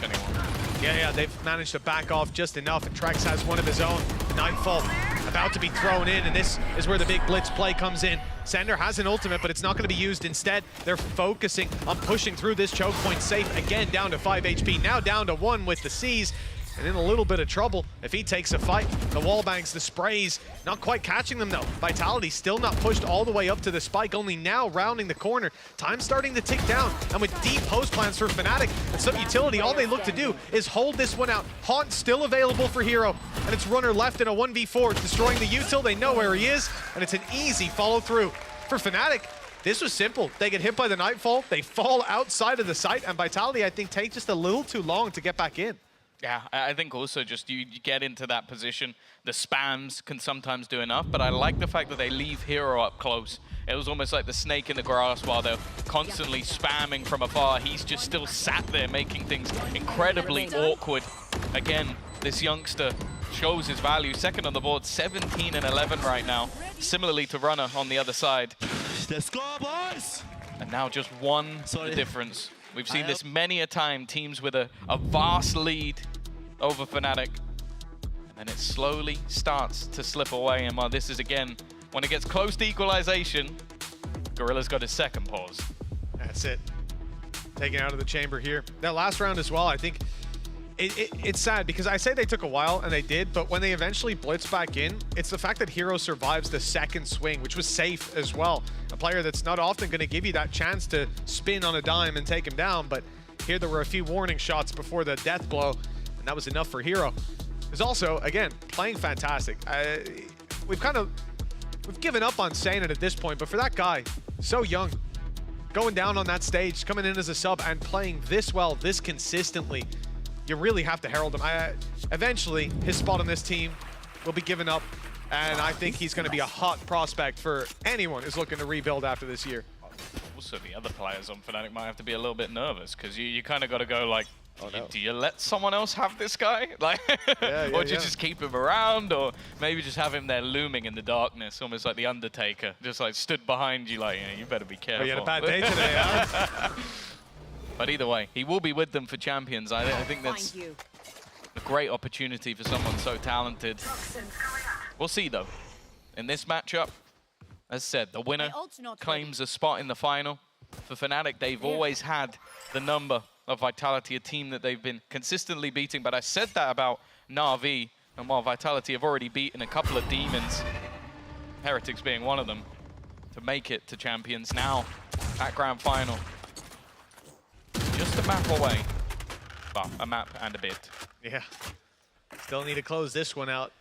Yeah, they've managed to back off just enough, and Trex has one of his own. Nightfall about to be thrown in, and this is where the big blitz play comes in. Sender has an ultimate, but it's not going to be used. Instead, they're focusing on pushing through this choke point safe. Again, down to 5 HP, now down to 1 with the C's. And in a little bit of trouble if he takes a fight. The wall bangs, the sprays, not quite catching them though. Vitality still not pushed all the way up to the spike, only now rounding the corner. Time starting to tick down, and with deep post plans for Fnatic and some utility, all they look to do is hold this one out. Haunt still available for Hero, and it's Runner left in a 1v4, destroying the util. They know where he is, and it's an easy follow through for Fnatic. This was simple. They get hit by the Nightfall, they fall outside of the site, and Vitality, I think, take just a little too long to get back in. Yeah, I think also just you get into that position, the spams can sometimes do enough, but I like the fact that they leave Hero up close. It was almost like the snake in the grass while they're constantly spamming from afar. He's just still sat there making things incredibly awkward. Again, this youngster shows his value. Second on the board, 17 and 11 right now. Similarly to Runner on the other side. Let's go, boys! And now just one the difference. We've seen this many a time, teams with a vast lead over Fnatic. And then it slowly starts to slip away. And while this is, again, when it gets close to equalization, Gorilla's got his second pause. That's it. Taken out of the chamber here. That last round as well, I think it's sad because I say they took a while, and they did, but when they eventually blitz back in, it's the fact that Hero survives the second swing, which was safe as well. A player that's not often going to give you that chance to spin on a dime and take him down, but here there were a few warning shots before the death blow, and that was enough for Hero. There's also, again, playing fantastic. We've given up on saying it at this point, but for that guy, so young, going down on that stage, coming in as a sub and playing this well, this consistently, you really have to herald him. Eventually, his spot on this team will be given up, and I think he's going to be a hot prospect for anyone who's looking to rebuild after this year. Also, the other players on Fnatic might have to be a little bit nervous, because you kind of got to go like, do you let someone else have this guy? Like, or do you just keep him around, or maybe just have him there looming in the darkness, almost like the Undertaker, just like stood behind you like, you better be careful. Oh, you had a bad day today, huh? But either way, he will be with them for Champions. I think that's a great opportunity for someone so talented. We'll see, though. In this matchup, as said, the winner claims a spot in the final. For Fnatic, they've always had the number of Vitality, a team that they've been consistently beating. But I said that about Na'Vi, and while Vitality have already beaten a couple of demons, Heretics being one of them, to make it to Champions. Now, at Grand Final, just a map away. Well, a map and a bit. Yeah. Still need to close this one out.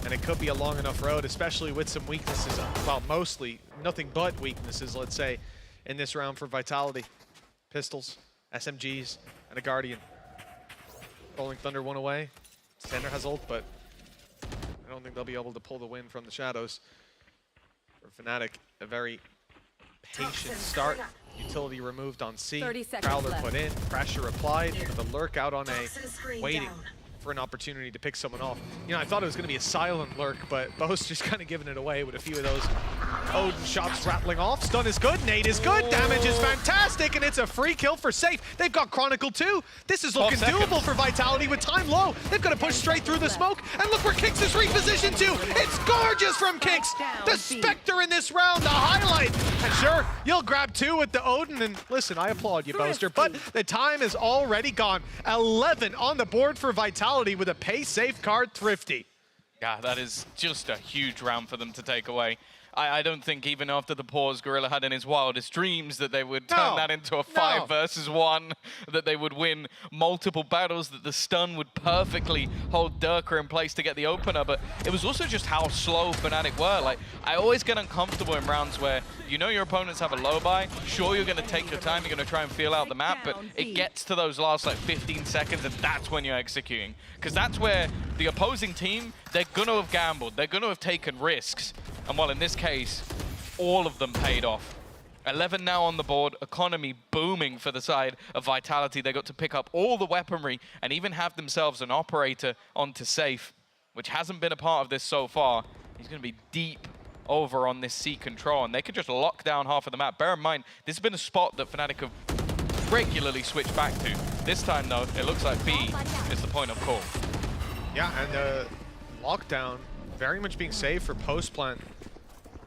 And it could be a long enough road, especially with some weaknesses. Well, mostly nothing but weaknesses, let's say, in this round for Vitality. Pistols, SMGs, and a Guardian. Rolling Thunder one away. Sender has ult, but I don't think they'll be able to pull the win from the shadows. For Fnatic, a very patient start. Utility removed on C. Prowler put in. Pressure applied. The lurk out on A. Waiting for an opportunity to pick someone off. You know, I thought it was going to be a silent lurk, but Bo's just kind of giving it away with a few of those Odin shots rattling off. Stun is good, nade is good, damage is fantastic, and it's a free kill for Safe. They've got Chronicle too. This is looking doable for Vitality with time low. They've got to push straight through the smoke, and look where Kix is repositioned to. It's gorgeous from Kix. The Spectre in this round, the highlight. And sure, you'll grab 2 with the Odin, and listen, I applaud you, Boaster, but the time is already gone. 11 on the board for Vitality with a pay safe card, Thrifty. Yeah, that is just a huge round for them to take away. I don't think even after the pause Gorilla had in his wildest dreams that they would turn that into a 5 versus 1, that they would win multiple battles, that the stun would perfectly hold Durka in place to get the opener, but it was also just how slow Fnatic were. Like, I always get uncomfortable in rounds where you know your opponents have a low buy, sure you're going to take your time, you're going to try and feel out the map, but it gets to those last like 15 seconds and that's when you're executing. Because that's where the opposing team, they're going to have gambled, they're going to have taken risks. And well, in this case, all of them paid off. 11 now on the board, economy booming for the side of Vitality. They got to pick up all the weaponry and even have themselves an operator onto Safe, which hasn't been a part of this so far. He's going to be deep over on this C control, and they could just lock down half of the map. Bear in mind, this has been a spot that Fnatic have regularly switched back to. This time, though, it looks like B is the point of call. Yeah, and lockdown very much being saved for post-plant.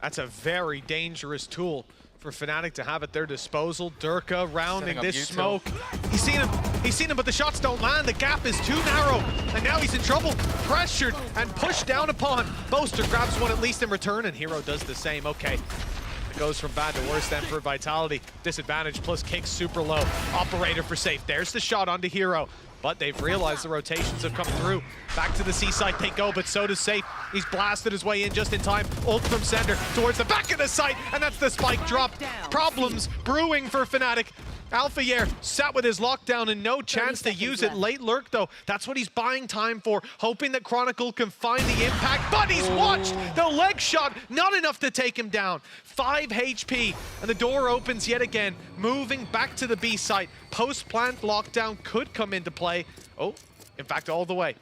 That's a very dangerous tool for Fnatic to have at their disposal. Durka rounding this smoke. He's seen him, but the shots don't land. The gap is too narrow, and now he's in trouble. Pressured and pushed down upon. Boaster grabs one at least in return, and Hero does the same. Okay, it goes from bad to worse then for Vitality. Disadvantage plus kick super low. Operator for Safe. There's the shot onto Hero. But they've realized the rotations have come through. Back to the C site they go, but so does Safe. He's blasted his way in just in time. Ult from Sender towards the back of the site, and that's the spike drop. Problems brewing for Fnatic. Alphayer sat with his lockdown and no chance to use it. Late lurk though, that's what he's buying time for, hoping that Chronicle can find the impact, but he's watched the leg shot, not enough to take him down. 5 HP, and the door opens yet again, moving back to the B site. Post-plant lockdown could come into play. Oh, in fact, all the way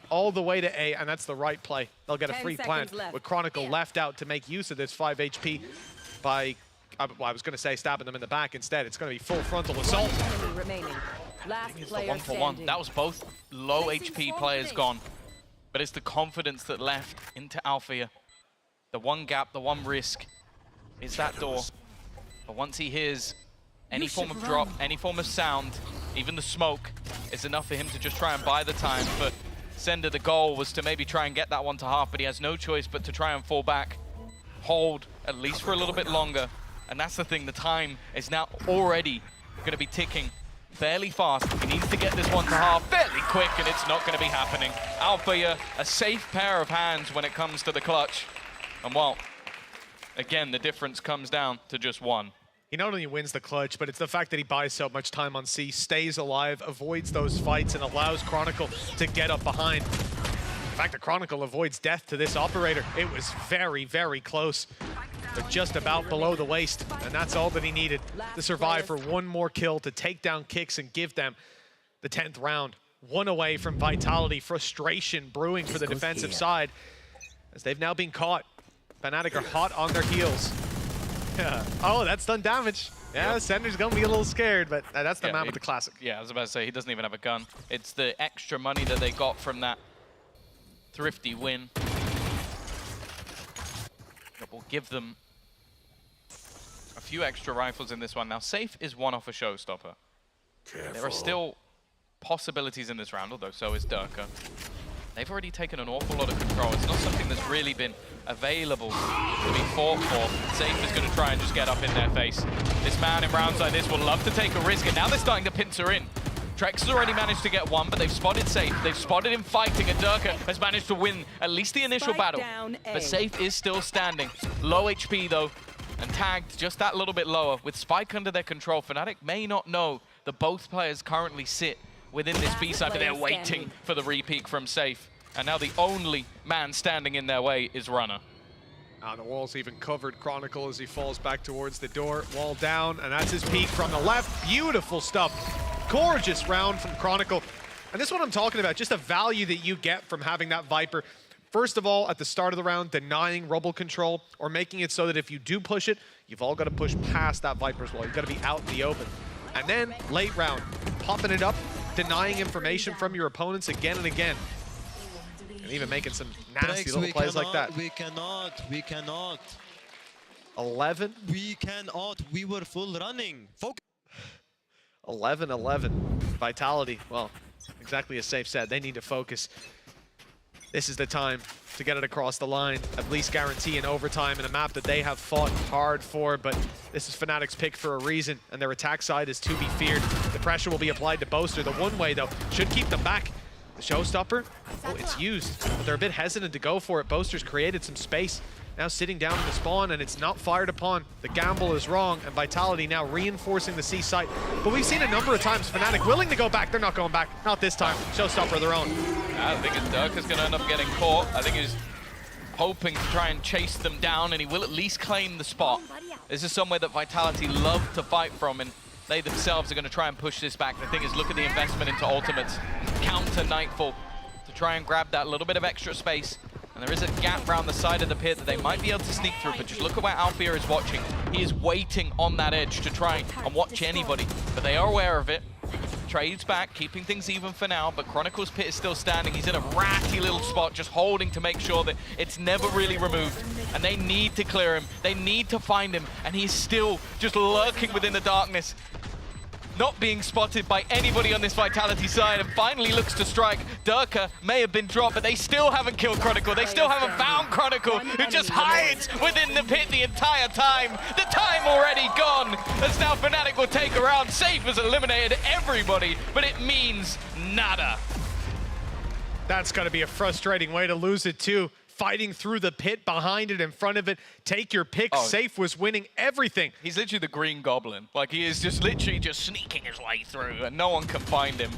to A, and that's the right play. They'll get a free plant with Chronicle left out to make use of this 5 HP by, well, I was going to say stabbing them in the back. Instead, it's going to be full frontal assault. It's the 1-for-1. That was both low HP players gone, but it's the confidence that left into Alpha. The one gap, the one risk is that door. But once he hears any form of drop, any form of sound, even the smoke, is enough for him to just try and buy the time. For Sender, the goal was to maybe try and get that one to half, but he has no choice but to try and fall back, hold at least for a little bit longer. And that's the thing, the time is now already going to be ticking fairly fast. He needs to get this one to half fairly quick, and it's not going to be happening. Alpha, a safe pair of hands when it comes to the clutch. And well, again, the difference comes down to just one. He not only wins the clutch, but it's the fact that he buys so much time on C, stays alive, avoids those fights, and allows Chronicle to get up behind. In fact, the Chronicle avoids death to this operator. It was very, very close, but just about below the waist, and that's all that he needed to survive for one more kill, to take down Kix and give them the 10th round. One away from Vitality, frustration brewing for the defensive side, as they've now been caught. Fnatic are hot on their heels. Oh, that's done damage. Yeah, Sender's gonna be a little scared, but that's the man with the classic. Yeah, I was about to say, he doesn't even have a gun. It's the extra money that they got from that thrifty win that will give them a few extra rifles in this one. Now, Safe is one off a showstopper. There are still possibilities in this round, although so is Durka. They've already taken an awful lot of control. It's not something that's really been available to be fought for. Safe is going to try and just get up in their face. This man in rounds like this will love to take a risk, and now they're starting to pincer in. Trex has already managed to get one, but they've spotted Safe. They've spotted him fighting, and Durka has managed to win at least the initial battle. But Safe is still standing. Low HP, though, and tagged just that little bit lower. With Spike under their control, Fnatic may not know that both players currently sit within this B-side, but they're waiting for the repeak from Safe. And now the only man standing in their way is Runner. The wall's even covered Chronicle as he falls back towards the door. Wall down, and that's his peek from the left. Beautiful stuff. Gorgeous round from Chronicle. And this is what I'm talking about, just the value that you get from having that Viper First of all, at the start of the round, denying Rubble control, or making it so that if you do push it, you've all got to push past that Viper's wall. You've got to be out in the open. And then, late round, popping it up, denying information from your opponents again and again. And even making some nasty little plays like that. We cannot. 11? We cannot. We were full running. Focus. 11-11. Vitality, well, exactly as Safe said, they need to focus. This is the time to get it across the line, at least guarantee an overtime in a map that they have fought hard for, but this is Fnatic's pick for a reason, and their attack side is to be feared. The pressure will be applied to Boaster. The one way, though, should keep them back. The showstopper, oh, it's used, but they're a bit hesitant to go for it. Boaster's created some space, now sitting down in the spawn, and it's not fired upon. The gamble is wrong, and Vitality now reinforcing the C site. But we've seen a number of times Fnatic willing to go back. They're not going back. Not this time. Showstopper of their own. I think Durka's going to end up getting caught. I think he's hoping to try and chase them down, and he will at least claim the spot. This is somewhere that Vitality love to fight from, and they themselves are going to try and push this back. The thing is, look at the investment into ultimates. Counter Nightfall to try and grab that little bit of extra space. And there is a gap around the side of the pit that they might be able to sneak through, but just look at where Althea is watching. He is waiting on that edge to try and watch anybody, but they are aware of it. Trades back, keeping things even for now, but Chronicle's pit is still standing. He's in a ratty little spot, just holding to make sure that it's never really removed. And they need to clear him. They need to find him, and he's still just lurking within the darkness. Not being spotted by anybody on this Vitality side, and finally looks to strike. Durka may have been dropped, but they still haven't killed Chronicle. They still haven't found Chronicle, who just hides within the pit the entire time. The time already gone, as now Fnatic will take a round. Safe has eliminated everybody, but it means nada. That's got to be a frustrating way to lose it too. Fighting through the pit, behind it, in front of it. Take your pick. Oh. Safe was winning everything. He's literally the Green Goblin. Like, he is just literally just sneaking his way through, and no one can find him.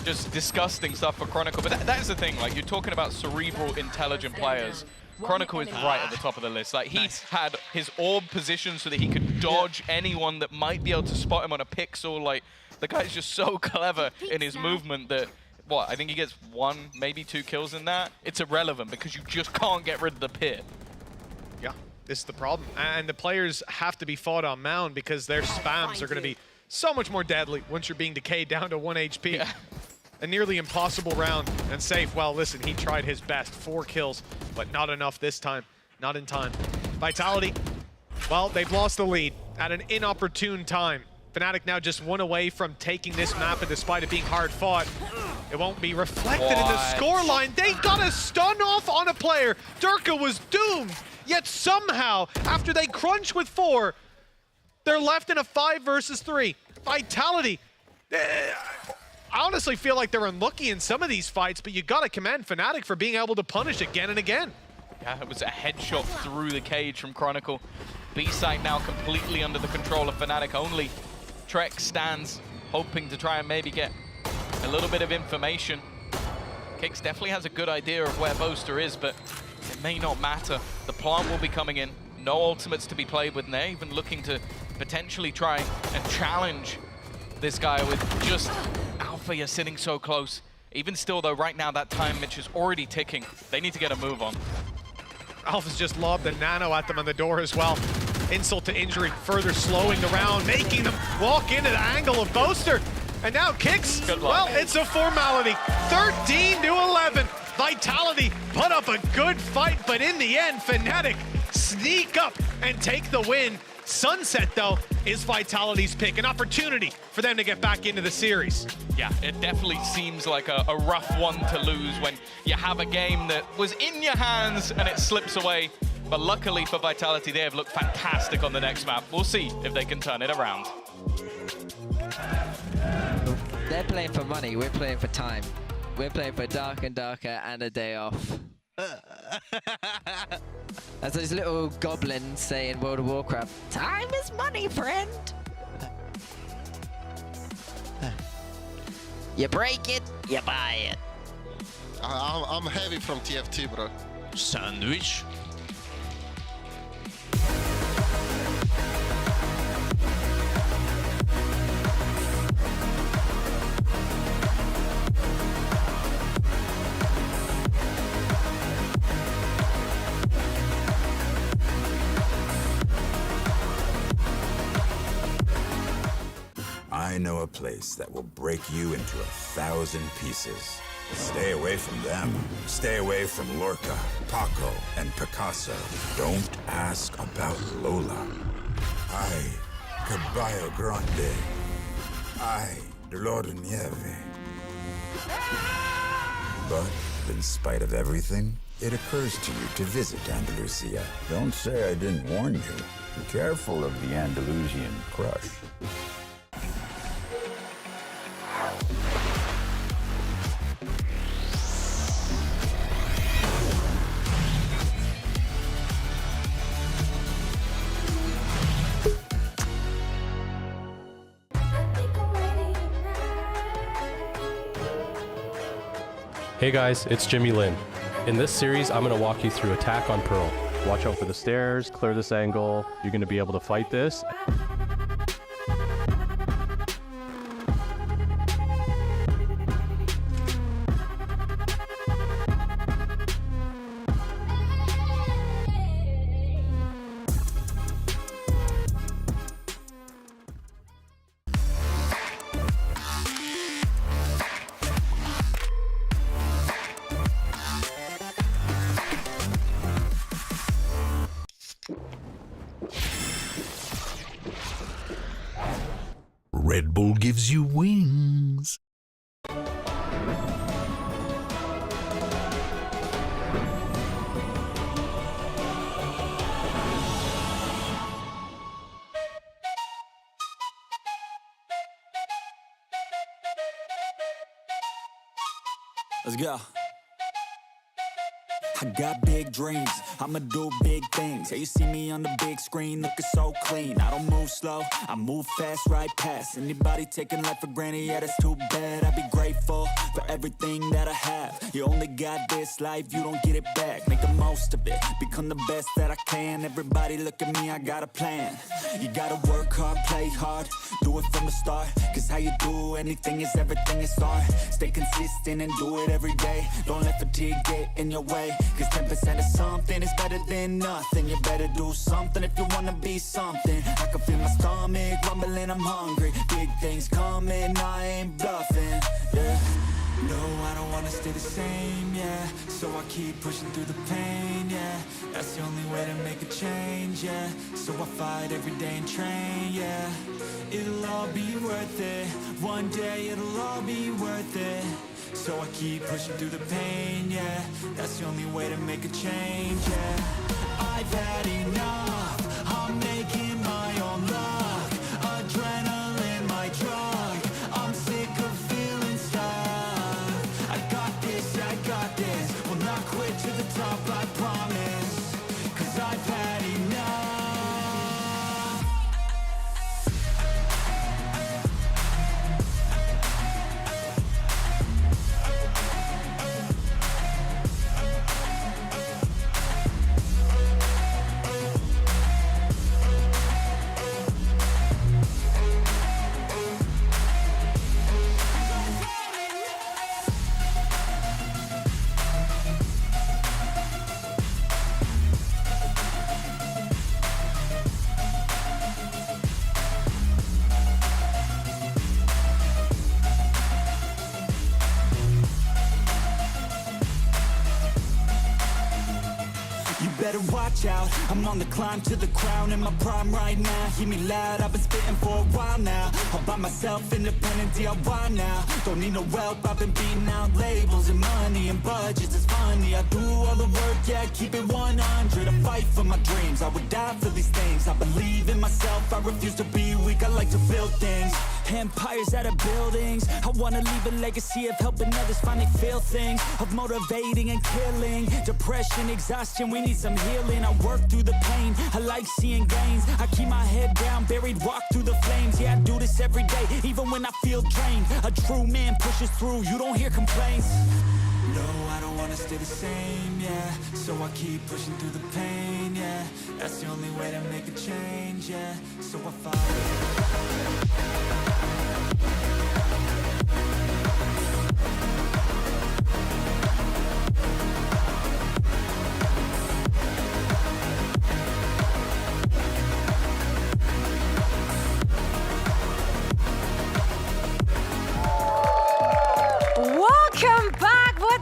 Just disgusting stuff for Chronicle. But that is the thing, like, you're talking about cerebral, intelligent players. Chronicle is right at the top of the list. Like, he had his orb positioned so that he could dodge anyone that might be able to spot him on a pixel. Like, the guy's just so clever in his movement that, what, I think he gets 1, maybe 2 kills in that. It's irrelevant because you just can't get rid of the pit. Yeah, this is the problem. And the players have to be fought on Mound because their spams are going to be so much more deadly once you're being decayed down to 1 HP. Yeah. A nearly impossible round. And Safe, well, listen, he tried his best. 4 kills, but not enough this time. Not in time. Vitality, well, they've lost the lead at an inopportune time. Fnatic now just 1 away from taking this map, and despite it being hard fought, it won't be reflected in the scoreline. They got a stun off on a player. Durka was doomed, yet somehow, after they crunch with 4, they're left in a 5 versus 3. Vitality, I honestly feel like they're unlucky in some of these fights, but you gotta commend Fnatic for being able to punish again and again. Yeah, it was a headshot through the cage from Chronicle. B-side now completely under the control of Fnatic. Only Trek stands, hoping to try and maybe get a little bit of information. Kix definitely has a good idea of where Boaster is, but it may not matter. The plant will be coming in. No ultimates to be played with, and they're even looking to potentially try and challenge this guy with just Althea sitting so close. Even still, though, right now that time Mitch is already ticking. They need to get a move on. Alpha's just lobbed the nano at them on the door as well. Insult to injury, further slowing the round, making them walk into the angle of Boaster. And now Kix, well, it's a formality. 13-11. Vitality put up a good fight, but in the end, Fnatic sneak up and take the win. Sunset, though, is Vitality's pick, an opportunity for them to get back into the series. Yeah, it definitely seems like a rough one to lose when you have a game that was in your hands and it slips away. But luckily for Vitality, they have looked fantastic on the next map. We'll see if they can turn it around. They're playing for money, we're playing for time. We're playing for darker and darker and a day off. As those little goblins say in World of Warcraft, time is money, friend. You break it, you buy it. I'm heavy from TFT, bro. Sandwich. place that will break you into 1,000 pieces. Stay away from them. Stay away from Lorca, Paco, and Picasso. Don't ask about Lola. Ay, Caballo Grande. Ay, Dolor de Nieve. But in spite of everything, it occurs to you to visit Andalusia. Don't say I didn't warn you. Be careful of the Andalusian crush. Hey guys, it's Jimmy Lin. In this series, I'm going to walk you through attack on Pearl. Watch out for the stairs, clear this angle. You're going to be able to fight this. Red Bull gives you wings. Let's go. I got big dreams, I'ma do big things. Yeah, you see me on the big screen looking so clean. I don't move slow, I move fast, right past anybody taking life for granted. Yeah, that's too bad. I'd be grateful for everything that I have. You only got this life, you don't get it back. Make the most of it, become the best that I can. Everybody look at me, I got a plan. You gotta work hard, play hard, do it from the start. Cause how you do anything is everything is art. Stay consistent and do it every day. Don't let fatigue get in your way. Cause 10% of something is better than nothing. You better do something if you wanna be something. I can feel my stomach rumbling, I'm hungry. Big things coming, I ain't bluffing, yeah. No, I don't wanna stay the same, yeah. So I keep pushing through the pain, yeah. That's the only way to make a change, yeah. So I fight every day and train, yeah. It'll all be worth it. One day it'll all be worth it. So I keep pushing through the pain, yeah. That's the only way to make a change, yeah. I've had enough, I'm making my own luck. Adrenaline, my drug, I'm sick of feeling stuck. I got this, will not quit to the top, I promise. Cause I've had enough. Better watch out, I'm on the climb to the crown. In my prime right now, hear me loud, I've been spitting for a while now. All by myself, independent DIY now. Don't need no help, I've been beating out labels and money and budgets, it's funny. I do all the work, yeah, keep it 100. I fight for my dreams, I would die for these things. I believe in myself, I refuse to be weak, I like to build things. Empires out of buildings, I wanna leave a legacy of helping others find they feel things. Of motivating and killing, depression, exhaustion, we need some healing. I work through the pain, I like seeing gains. I keep my head down, buried, walk through the flames. Yeah, I do this every day, even when I feel drained. A true man pushes through, you don't hear complaints. No, I don't wanna stay the same, yeah. So I keep pushing through the pain, yeah. That's the only way to make a change, yeah. So I fight.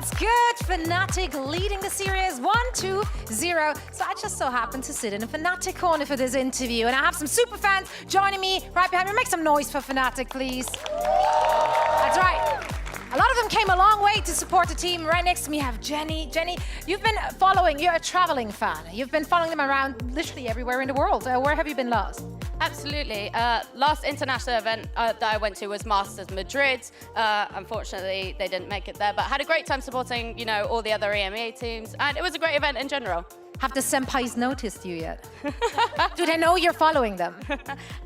What's good? Fnatic leading the series 1-2-0. So I just so happened to sit in a Fnatic corner for this interview, and I have some super fans joining me right behind me. Make some noise for Fnatic, please. That's right. A lot of them came a long way to support the team. Right next to me, I have Jenny. Jenny, you've been following, you're a traveling fan. You've been following them around literally everywhere in the world. Where have you been last? Absolutely. Last international event that I went to was Masters Madrid. Unfortunately, they didn't make it there, but had a great time supporting, you know, all the other EMEA teams, and it was a great event in general. Have the senpais noticed you yet? Do they know you're following them?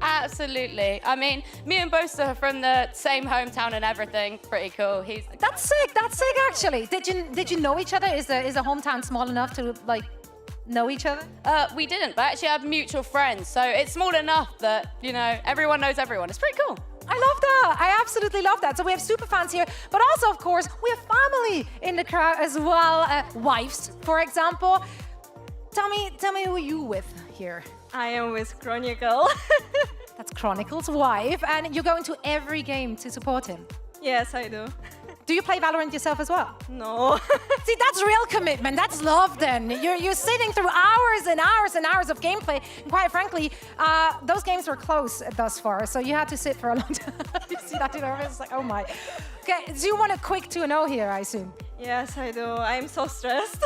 Absolutely. I mean, me and Boaster are from the same hometown and everything. Pretty cool. That's sick. That's sick, actually. Did you know each other? Is the hometown small enough to like know each other? We didn't, but actually have mutual friends. So it's small enough that, you know, everyone knows everyone. It's pretty cool. I love that. I absolutely love that. So we have super fans here, but also, of course, we have family in the crowd as well. Wives, for example. Tell me who you with here. I am with Chronicle. That's Chronicle's wife, and you're going to every game to support him. Yes, I do. Do you play VALORANT yourself as well? No. See, that's real commitment. That's love then. You're sitting through hours and hours and hours of gameplay. And quite frankly, those games were close thus far, so you had to sit for a long time. You see that, you know? It's like, oh my. Okay, do you want a quick 2-0 here, I assume? Yes, I do. I'm so stressed.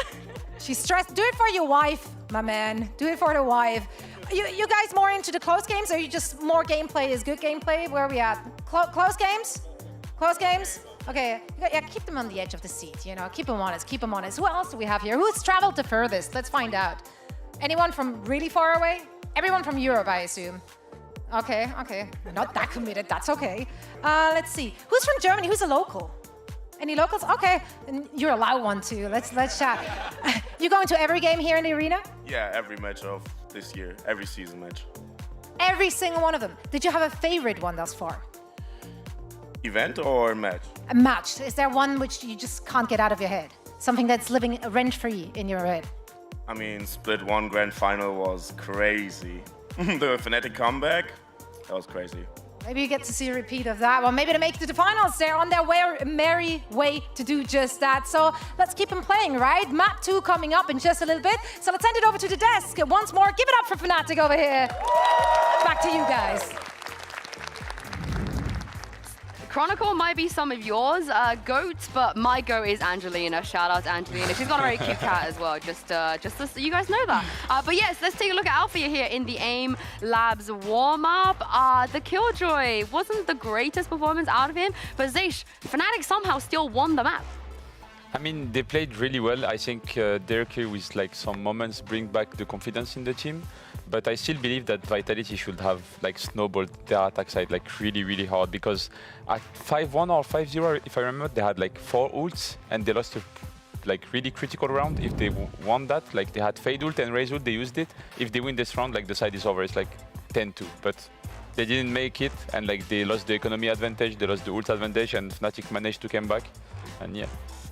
She's stressed. Do it for your wife, my man. Do it for the wife. You guys more into the close games, or you just more gameplay is good gameplay? Where are we at? Close games? Close games? Okay, yeah, keep them on the edge of the seat, you know, keep them honest, keep them honest. Who else do we have here? Who's traveled the furthest? Let's find out. Anyone from really far away? Everyone from Europe, I assume. Okay, not that committed, that's okay. Let's see, who's from Germany? Who's a local? Any locals? Okay, you're allowed one too. Let's chat. You going to every game here in the arena? Yeah, every match of this year, every season match. Every single one of them. Did you have a favorite one thus far? Event or match? A match. Is there one which you just can't get out of your head? Something that's living rent-free in your head? I mean, Split 1 grand final was crazy. The Fnatic comeback, that was crazy. Maybe you get to see a repeat of that one. Maybe to make it to the finals. They're on their merry way to do just that. So let's keep them playing, right? Map 2 coming up in just a little bit. So let's send it over to the desk once more. Give it up for Fnatic over here. Back to you guys. Chronicle might be some of yours, goats, but my goat is Angelina. Shout out to Angelina. She's got a very cute cat as well, just so you guys know that. But yes, let's take a look at Alpha here in the AIM Labs warm-up. The Killjoy wasn't the greatest performance out of him, but Zeish, Fnatic somehow still won the map. I mean, they played really well. I think Lyrical with like some moments bring back the confidence in the team. But I still believe that Vitality should have like snowballed their attack side like really, really hard, because at 5-1 or 5-0, if I remember, they had like 4 ults and they lost a like really critical round. If they won that, like they had Fade ult and Raze ult, they used it. If they win this round, like the side is over. It's like 10-2. But they didn't make it, and like they lost the economy advantage, they lost the ult advantage, and Fnatic managed to come back. And yeah.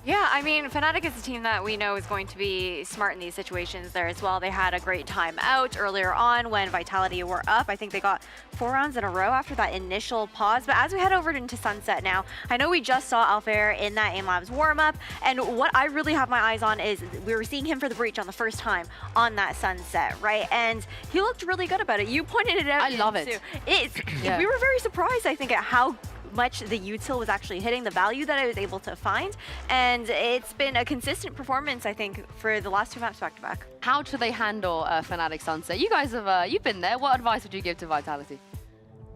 Yeah, I mean, Fnatic is a team that we know is going to be smart in these situations there as well. They had a great time out earlier on when Vitality were up. I think they got 4 rounds in a row after that initial pause. But as we head over into Sunset now, I know we just saw Alfair in that AIM Labs warm-up, and what I really have my eyes on is we were seeing him for the Breach on the first time on that Sunset, right? And he looked really good about it. You pointed it out. I love it. We were very surprised, I think, at how much the util was actually hitting, the value that I was able to find, and it's been a consistent performance, I think, for the last 2 maps back to back. How do they handle Fnatic Sunset? You guys have you've been there. What advice would you give to Vitality?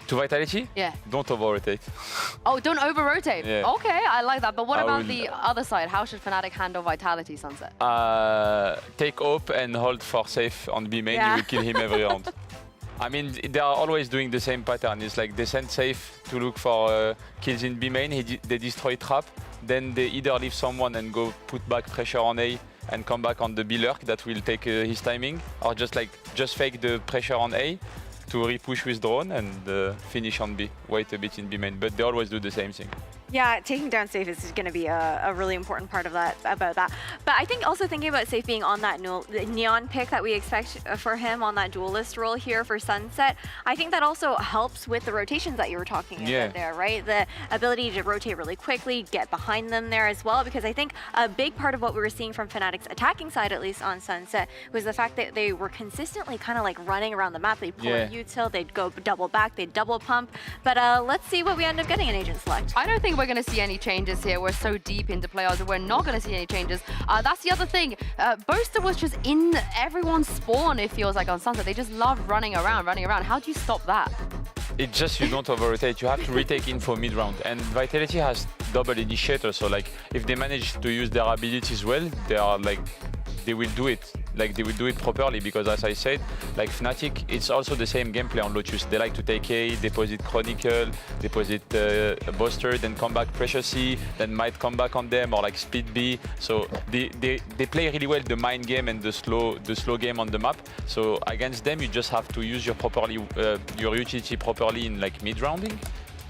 To Vitality? Yeah. Don't over-rotate. Oh, don't over-rotate. Yeah. Okay, I like that. But what about the other side? How should Fnatic handle Vitality Sunset? Take Hope and hold for safe on B main. You will kill him every round. I mean, they are always doing the same pattern. It's like they send safe to look for kills in B main, they destroy trap, then they either leave someone and go put back pressure on A and come back on the B lurk that will take his timing, or just fake the pressure on A to repush with drone and finish on B, wait a bit in B main, but they always do the same thing. Yeah, taking down Safe is going to be a really important part of that, about that. But I think also thinking about Safe being on that Neon pick that we expect for him on that duelist role here for Sunset, I think that also helps with the rotations that you were talking about there, right? The ability to rotate really quickly, get behind them there as well, because I think a big part of what we were seeing from Fnatic's attacking side, at least on Sunset, was the fact that they were consistently kind of like running around the map. They'd pull a util, they'd go double back, they'd double pump. But let's see what we end up getting in Agent Select. I don't think we're going to see any changes here. We're so deep into playoffs that we're not going to see any changes. That's the other thing. Boaster was just in everyone's spawn, it feels like, on Sunset. They just love running around. How do you stop that? It's just you don't over-rotate. You have to retake info mid-round. And Vitality has double initiator, so like if they manage to use their abilities well, they will do it. Like they will do it properly, because as I said, like Fnatic, it's also the same gameplay on Lotus. They like to take A, deposit Chronicle, deposit Boaster, then come back Pressure C, then might come back on them, or like Speed B. So they play really well the mind game and the slow game on the map. So against them, you just have to use your utility properly in like mid-rounding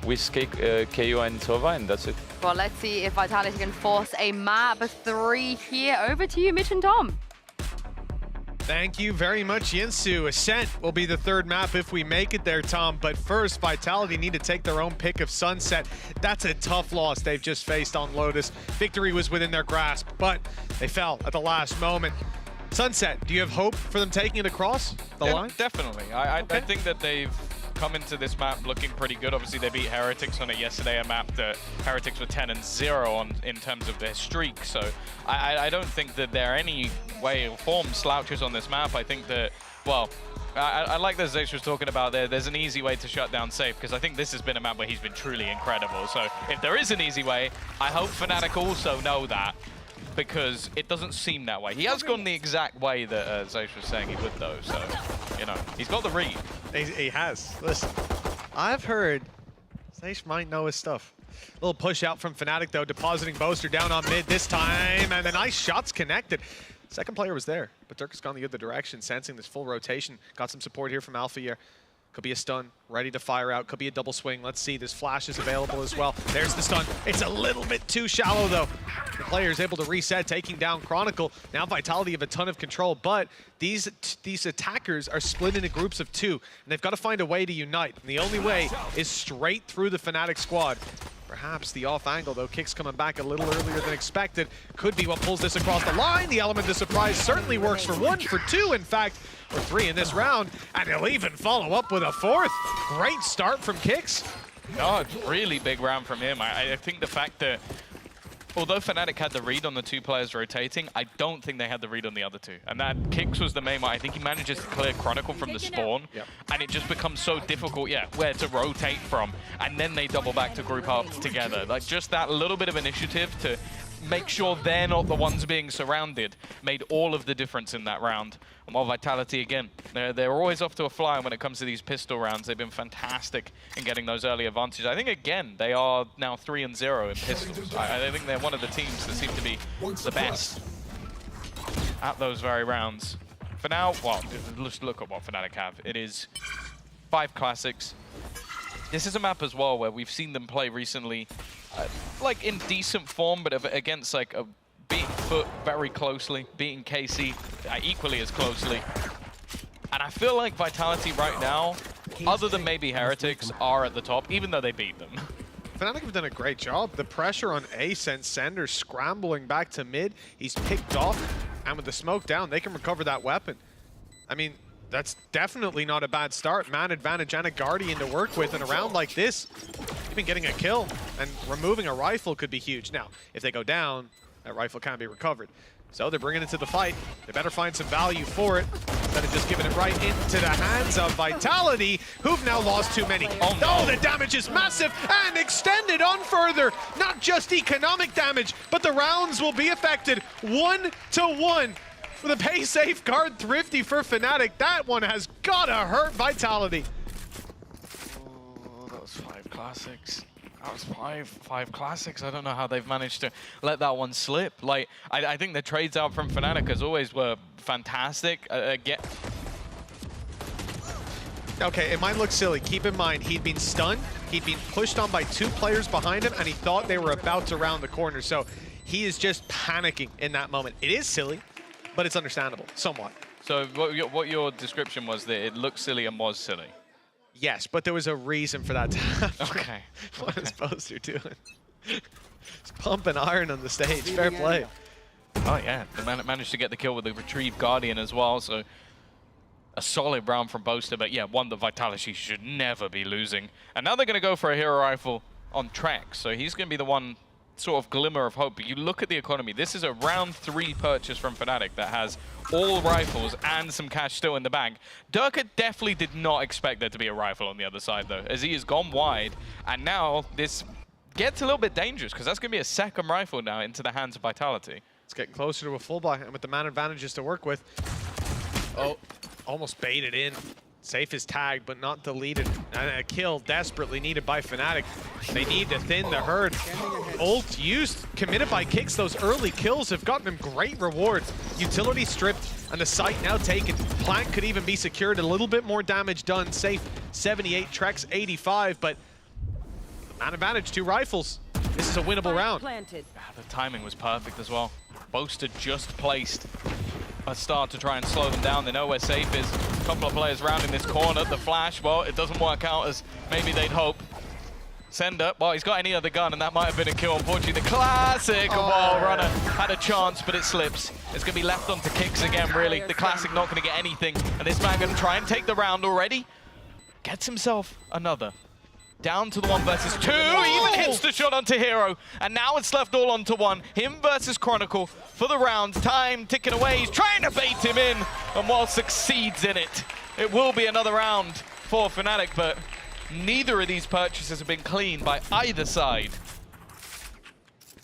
with KO and Sova, and that's it. Well, let's see if Vitality can force a map 3 here. Over to you, Mitch and Tom. Thank you very much, Yinsu. Ascent will be the third map if we make it there, Tom. But first, Vitality need to take their own pick of Sunset. That's a tough loss they've just faced on Lotus. Victory was within their grasp, but they fell at the last moment. Sunset, do you have hope for them taking it across the line? Definitely. I think that they've come into this map looking pretty good. Obviously, they beat Heretics on it yesterday, a map that Heretics were 10-0 on in terms of their streak. So I don't think that they're any way or form slouches on this map. I think that, well, I like that Zeus was talking about there's an easy way to shut down Safe, because I think this has been a map where he's been truly incredible. So if there is an easy way, I hope Fnatic also know that, because it doesn't seem that way. He has gone the exact way that Zeus was saying he would, though. So, you know, he's got the read. He has. Listen, I've heard Zeus might know his stuff. A little push out from Fnatic, though, depositing Boaster down on mid this time, and the nice shots connected. Second player was there, but Dirk has gone the other direction, sensing this full rotation. Got some support here from Alpha here. Could be a stun, ready to fire out. Could be a double swing. Let's see, this flash is available as well. There's the stun. It's a little bit too shallow, though. The player is able to reset, taking down Chronicle. Now Vitality have a ton of control, but these attackers are split into groups of 2, and they've got to find a way to unite. And the only way is straight through the Fnatic squad. Perhaps the off angle, though. Kicks coming back a little earlier than expected. Could be what pulls this across the line. The element of surprise certainly works for 1, for 2, in fact, or 3 in this round. And he'll even follow up with a 4th. Great start from Kicks. No, it's really big round from him. I think the fact that, although Fnatic had the read on the 2 players rotating, I don't think they had the read on the other 2. And that Kicks was the main one. I think he manages to clear Chronicle from the spawn, and it just becomes so difficult, where to rotate from. And then they double back to group up together. Like, just that little bit of initiative to make sure they're not the ones being surrounded made all of the difference in that round. And while Vitality, again, they're always off to a fly when it comes to these pistol rounds. They've been fantastic in getting those early advantages. I think, again, they are now 3-0 in pistols. I think they're one of the teams that seem to be the best at those very rounds. For now, well, let's look at what Fnatic have. It is 5 classics. This is a map as well where we've seen them play recently, like in decent form, but against like a beating Foot very closely, beating KC equally as closely. And I feel like Vitality right now, other than maybe Heretics, are at the top, even though they beat them. Fnatic have done a great job. The pressure on A sends Sender scrambling back to mid. He's picked off, and with the smoke down, they can recover that weapon. I mean, that's definitely not a bad start. Man advantage and a Guardian to work with in a round like this. Even getting a kill and removing a rifle could be huge. Now, if they go down, that rifle can be recovered. So they're bringing it to the fight. They better find some value for it instead of just giving it right into the hands of Vitality, who've now lost too many. Oh, no. Oh, the damage is massive and extended on further. Not just economic damage, but the rounds will be affected 1-1. With a pay safeguard thrifty for Fnatic. That one has gotta hurt Vitality. Oh, that was 5 classics. That was five classics. I don't know how they've managed to let that one slip. Like, I think the trades out from Fnatic as always were fantastic. Okay, it might look silly. Keep in mind, he'd been stunned, he'd been pushed on by 2 players behind him, and he thought they were about to round the corner. So he is just panicking in that moment. It is silly, but it's understandable, somewhat. So what your description was that it looked silly and was silly? Yes, but there was a reason for that to happen. Okay. What is Poster doing? He's pumping iron on the stage. Fair play. Oh yeah, they managed to get the kill with the Retrieve Guardian as well, so a solid round from Boaster, but yeah, one that Vitality should never be losing. And now they're going to go for a hero rifle on Trex, so he's going to be the one sort of glimmer of hope. But you look at the economy, this is a round 3 purchase from Fnatic that has all rifles and some cash still in the bank. Durka definitely did not expect there to be a rifle on the other side though, as he has gone wide, and now this gets a little bit dangerous because that's going to be a second rifle now into the hands of Vitality. It's getting closer to a full buy, and with the man advantages to work with. Oh, almost baited in. Safe is tagged, but not deleted. And a kill desperately needed by Fnatic. They need to thin the herd. Ult used, committed by Kicks. Those early kills have gotten them great rewards. Utility stripped, and the site now taken. Plant could even be secured. A little bit more damage done. Safe 78, Trex 85, but the man advantage, 2 rifles. This is a winnable round. The timing was perfect as well. Boaster just placed a start to try and slow them down. They know where Safe is. A couple of players rounding this corner. The flash, well, it doesn't work out as maybe they'd hope. Sender, well, he's got any other gun, and that might have been a kill. Unfortunately, the classic wall runner had a chance, but it slips. It's going to be left onto Kicks again, really. The classic not going to get anything, and this man going to try and take the round already. Gets himself another. Down to the 1 versus 2, even hits the shot onto Hero, and now it's left all onto 1. Him versus Chronicle for the round. Time ticking away, he's trying to bait him in, and while succeeds in it, it will be another round for Fnatic, but neither of these purchases have been clean by either side.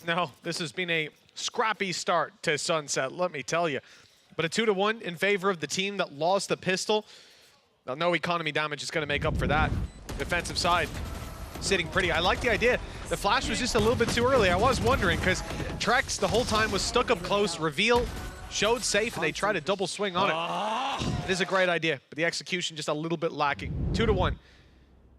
No, this has been a scrappy start to Sunset, let me tell you. But a 2-1 in favor of the team that lost the pistol. Now, no economy damage is going to make up for that. Defensive side sitting pretty. I like the idea. The flash was just a little bit too early. I was wondering because Trex the whole time was stuck up close. Reveal showed Safe, and they tried to double swing on it. It is a great idea, but the execution just a little bit lacking. 2-1.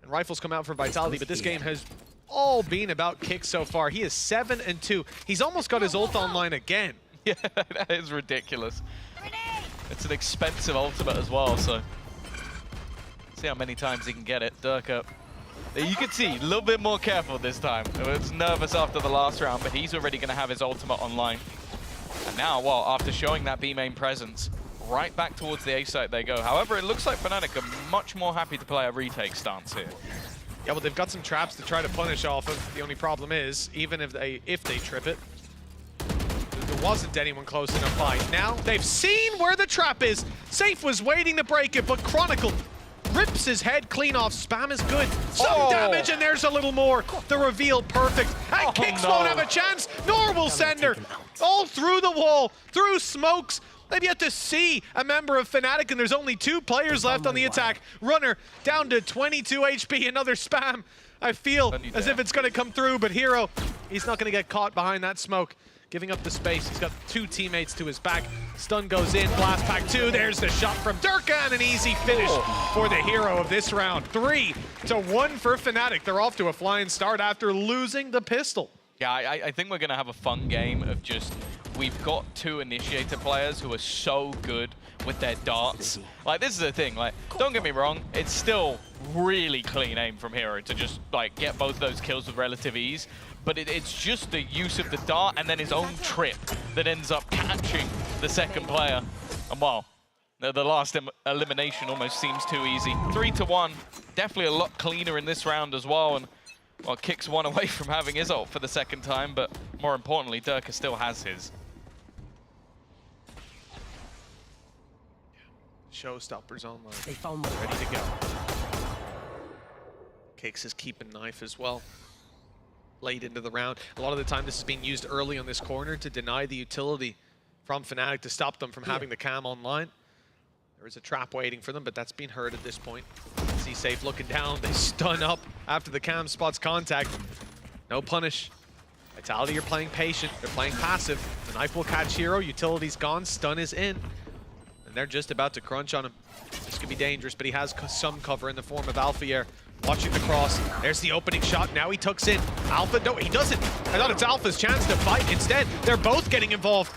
And rifles come out for Vitality, but this game has all been about Kicks so far. He is 7-2. He's almost got his ult online again. Yeah, that is ridiculous. It's an expensive ultimate as well, so see how many times he can get it. Durka, you can see, a little bit more careful this time. He was nervous after the last round, but he's already going to have his ultimate online. And now, well, after showing that B main presence, right back towards the A site they go. However, it looks like Fnatic are much more happy to play a retake stance here. Yeah, well, they've got some traps to try to punish off of. The only problem is, even if they trip it, there wasn't anyone close enough by. Now, they've seen where the trap is. Safe was waiting to break it, but Chronicle rips his head clean off. Spam is good. Some damage, and there's a little more. The reveal, perfect. And Kicks won't have a chance, nor will Sender. All through the wall, through smokes. They've yet to see a member of Fnatic, and there's only 2 players left on the attack. Runner down to 22 HP, another spam. I feel as if it's going to come through, but Hero, he's not going to get caught behind that smoke. Giving up the space. He's got 2 teammates to his back. Stun goes in, blast pack 2. There's the shot from Durka, and an easy finish for the hero of this round. 3-1 for Fnatic. They're off to a flying start after losing the pistol. Yeah, I think we're going to have a fun game of just, we've got 2 initiator players who are so good with their darts. Like, this is the thing, like, don't get me wrong, it's still really clean aim from Hero to just, like, get both those kills with relative ease. But it's just the use of the dart and then his own trip that ends up catching the second player. And well, the last elimination almost seems too easy. 3-1, definitely a lot cleaner in this round as well. And well, Kicks 1 away from having his ult for the second time, but more importantly, Durka still has his. Showstoppers online. Ready to go. Kicks is keeping knife as well. Late into the round. A lot of the time this is being used early on this corner to deny the utility from Fnatic to stop them from having the cam online. There is a trap waiting for them, but that's been heard at this point. See Safe looking down. They stun up after the cam spots contact. No punish. Vitality are playing patient. They're playing passive. The knife will catch Hero. Utility's gone. Stun is in. and they're just about to crunch on him. This could be dangerous, but he has some cover in the form of Alpha. Watching the cross. There's the opening shot. Now he tucks in. Alpha, no, he doesn't. I thought it's Alpha's chance to fight. Instead, they're both getting involved.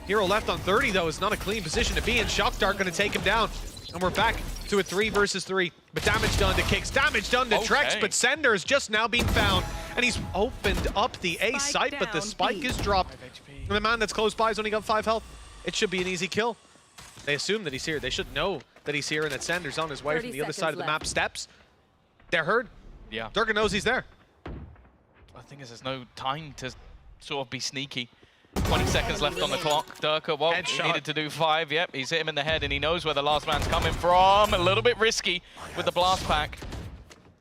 Hero left on 30, though, is not a clean position to be in. Shock Dart going to take him down. And we're back to a 3 versus 3. But damage done to Kicks, damage done to Trex, but Sender is just now being found. And he's opened up the A site, but the spike is dropped. And the man that's close by has only got 5 health. It should be an easy kill. They assume that he's here. They should know that he's here and that Sender's on his way from the other side of the map. Steps. They're heard. Yeah. Durka knows he's there. The thing is, there's no time to sort of be sneaky. 20 seconds left on the clock. Durka, well, he needed to do 5. Yep, he's hit him in the head, and he knows where the last man's coming from. A little bit risky with the blast pack.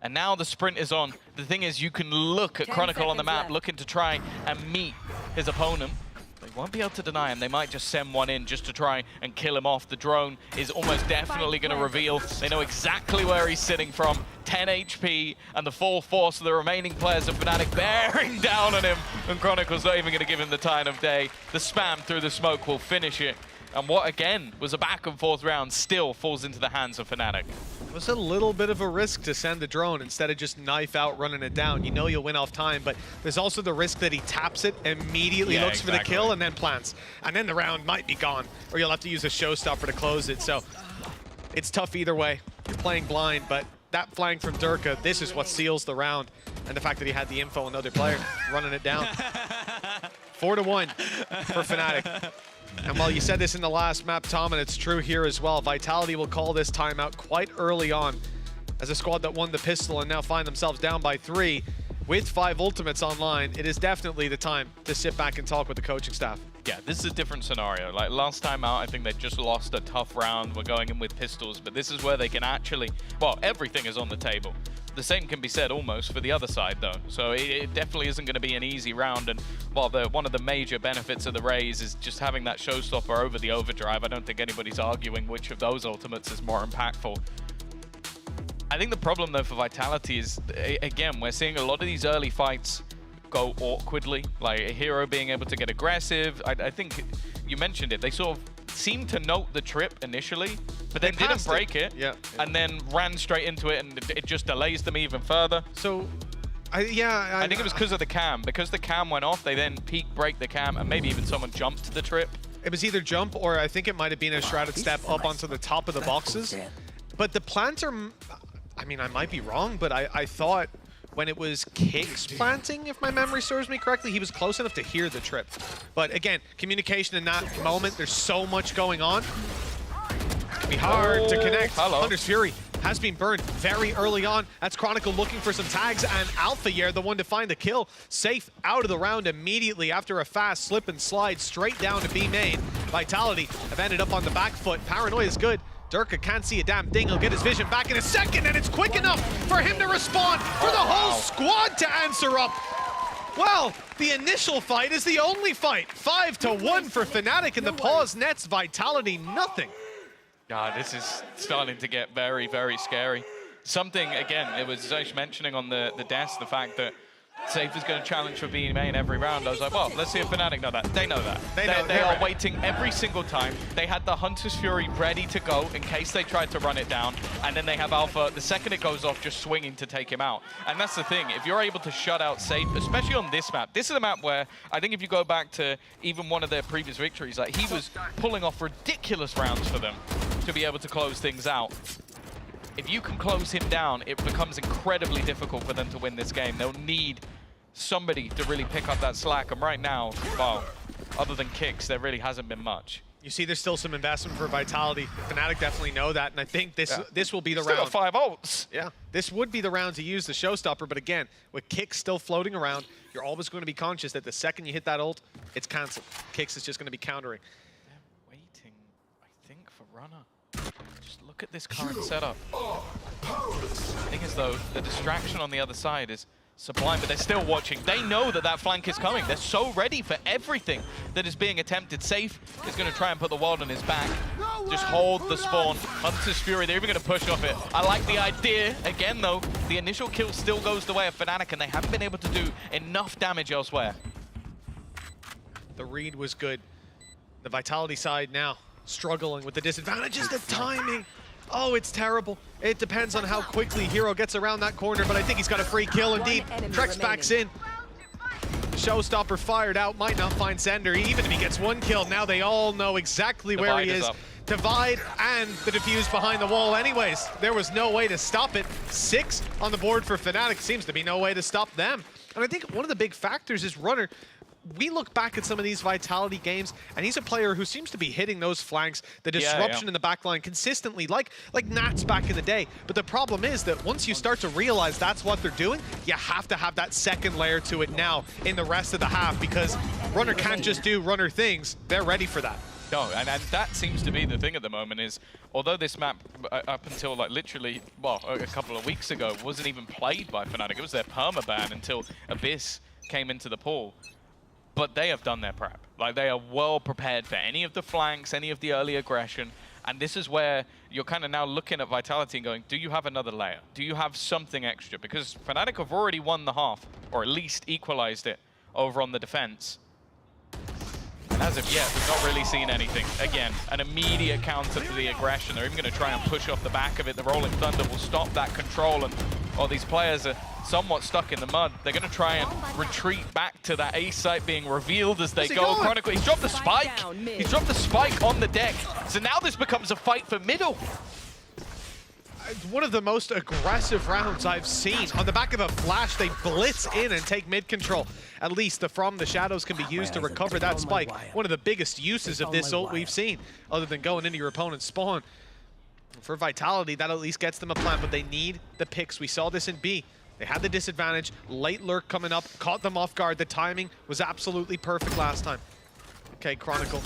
And now the sprint is on. The thing is, you can look at Chronicle on the map, looking to try and meet his opponent. They won't be able to deny him. They might just send one in just to try and kill him off. The drone is almost definitely going to reveal. They know exactly where he's sitting from. 10 HP, and the full force of the remaining players of Fnatic bearing down on him. And Chronicle's not even going to give him the time of day. The spam through the smoke will finish it. And what, again, was a back and forth round still falls into the hands of Fnatic. It was a little bit of a risk to send the drone instead of just knife out running it down. You know you'll win off time, but there's also the risk that he taps it, immediately looks for the kill, and then plants. And then the round might be gone, or you'll have to use a showstopper to close it. So it's tough either way. You're playing blind, but that flank from Durka, this is what seals the round. And the fact that he had the info on another player running it down. 4-1 for Fnatic. And while you said this in the last map, Tom, and it's true here as well, Vitality will call this timeout quite early on as a squad that won the pistol and now find themselves down by 3 with 5 ultimates online. It is definitely the time to sit back and talk with the coaching staff. Yeah, this is a different scenario. Like last time out, I think they just lost a tough round. We're going in with pistols, but this is where they can actually, well, everything is on the table. The same can be said almost for the other side, though. So it definitely isn't going to be an easy round. And while one of the major benefits of the Raze is just having that showstopper over the overdrive, I don't think anybody's arguing which of those ultimates is more impactful. I think the problem, though, for Vitality is, again, we're seeing a lot of these early fights go awkwardly, like a hero being able to get aggressive. I think you mentioned it. They sort of seemed to note the trip initially, but then didn't break it, and then ran straight into it, and it just delays them even further. So, I think it was because of the cam. Because the cam went off, they then peek break the cam, and maybe even someone jumped the trip. It was either jump, or I think it might have been a shrouded step up onto the top of the boxes. But the plants are, I mean, I might be wrong, but I thought when it was Kicks planting, if my memory serves me correctly, he was close enough to hear the trip. But again, communication in that moment, there's so much going on. It can be hard to connect. Hunter's Fury has been burned very early on. That's Chronicle looking for some tags, and Alpha Year, the one to find the kill. Safe out of the round immediately after a fast slip and slide straight down to B main. Vitality have ended up on the back foot. Paranoia is good. Durka can't see a damn thing. He'll get his vision back in a second, and it's quick enough for him to respond, for the whole squad to answer up. Well, the initial fight is the only fight. 5-1 for Fnatic, and the pause nets Vitality nothing. God, this is starting to get very, very scary. Something, again, it was Zosh mentioning on the desk, the fact that Safe is going to challenge for being main every round. I was like, well, let's see if Fnatic know that. They know that. They are waiting every single time. They had the Hunter's Fury ready to go in case they tried to run it down. And then they have Alpha, the second it goes off, just swinging to take him out. And that's the thing. If you're able to shut out Safe, especially on this map, this is a map where I think if you go back to even one of their previous victories, like he was pulling off ridiculous rounds for them to be able to close things out. If you can close him down, it becomes incredibly difficult for them to win this game. They'll need somebody to really pick up that slack. And right now, well, other than Kicks, there really hasn't been much. You see there's still some investment for Vitality. Fnatic definitely know that, and I think this will be the round. Still got 5 ults. Yeah, this would be the round to use the showstopper, but again, with Kicks still floating around, you're always going to be conscious that the second you hit that ult, it's cancelled. Kicks is just going to be countering. They're waiting, I think, for Runner. Just look at this current setup. The thing is, though, the distraction on the other side is sublime, but they're still watching. They know that that flank is coming. They're so ready for everything that is being attempted. Safe is going to try and put the wall on his back. Just hold the spawn. Hunter's Fury, they're even going to push off it. I like the idea. Again, though, the initial kill still goes the way of Fnatic, and they haven't been able to do enough damage elsewhere. The read was good. The Vitality side now struggling with the disadvantages, the timing. Oh, it's terrible. It depends on how quickly Hero gets around that corner, but I think he's got a free kill indeed. Trex backs in. Showstopper fired out, might not find Sender. Even if he gets one kill, now they all know exactly where he is. Divide and the defuse behind the wall anyways. There was no way to stop it. 6 on the board for Fnatic. Seems to be no way to stop them. And I think one of the big factors is Runner. We look back at some of these Vitality games, and he's a player who seems to be hitting those flanks, the disruption in the backline consistently, like Nats back in the day. But the problem is that once you start to realize that's what they're doing, you have to have that second layer to it now in the rest of the half, because Runner can't just do Runner things. They're ready for that. No, and that seems to be the thing at the moment is, although this map up until like literally, well, a couple of weeks ago wasn't even played by Fnatic. It was their permaban until Abyss came into the pool. But they have done their prep. Like, they are well prepared for any of the flanks, any of the early aggression. And this is where you're kind of now looking at Vitality and going, do you have another layer? Do you have something extra? Because Fnatic have already won the half, or at least equalized it over on the defense. And as of yet, we've not really seen anything. Again, an immediate counter to the aggression. They're even going to try and push off the back of it. The Rolling Thunder will stop that control. And while these players are somewhat stuck in the mud, they're going to try and retreat back to that A site being revealed as they go. Chronicle, he's dropped the spike. He's dropped the spike on the deck. So now this becomes a fight for middle. One of the most aggressive rounds I've seen. On the back of a flash, they blitz in and take mid control. At least the From the Shadows can be used to recover that spike. One of the biggest uses of this ult we've seen, other than going into your opponent's spawn. For Vitality, that at least gets them a plan, but they need the picks. We saw this in B. They had the disadvantage. Late lurk coming up, caught them off guard. The timing was absolutely perfect last time. Okay, Chronicle.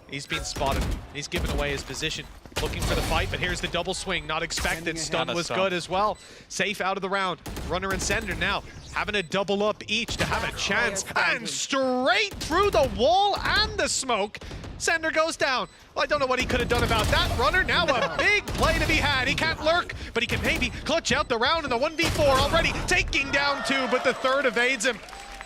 He's been spotted. He's given away his position. Looking for the fight, but here's the double swing. Not expected. Stun was good as well. Safe out of the round. Runner and Sender now having a double up each to have a chance. And straight through the wall and the smoke. Sender goes down. Well, I don't know what he could have done about that. Runner, now a big play to be had. He can't lurk, but he can maybe clutch out the round in the 1v4 already. Taking down 2, but the third evades him.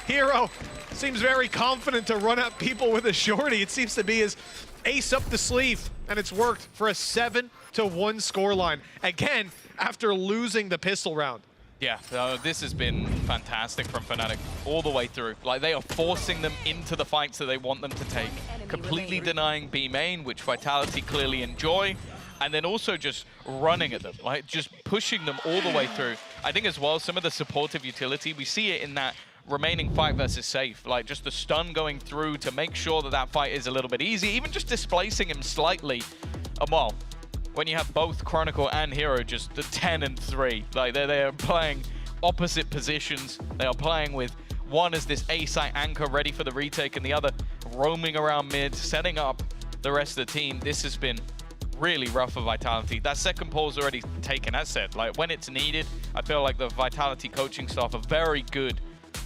Hero seems very confident to run at people with a shorty. It seems to be his ace up the sleeve, and it's worked for a 7-1 scoreline. Again, after losing the pistol round. Yeah, this has been fantastic from Fnatic all the way through. Like, they are forcing them into the fights that they want them to take. Completely denying B main, which Vitality clearly enjoy, and then also just running at them, like just pushing them all the way through. I think as well, some of the supportive utility, we see it in that remaining fight versus safe, like just the stun going through to make sure that that fight is a little bit easy, even just displacing him slightly. Well, when you have both Chronicle and Hero just the 10 and 3, like they are playing opposite positions. They are playing with one as this A site anchor ready for the retake and the other roaming around mid, setting up the rest of the team. This has been really rough for Vitality. That second pole's already taken, as said. Like, when it's needed, I feel like the Vitality coaching staff are very good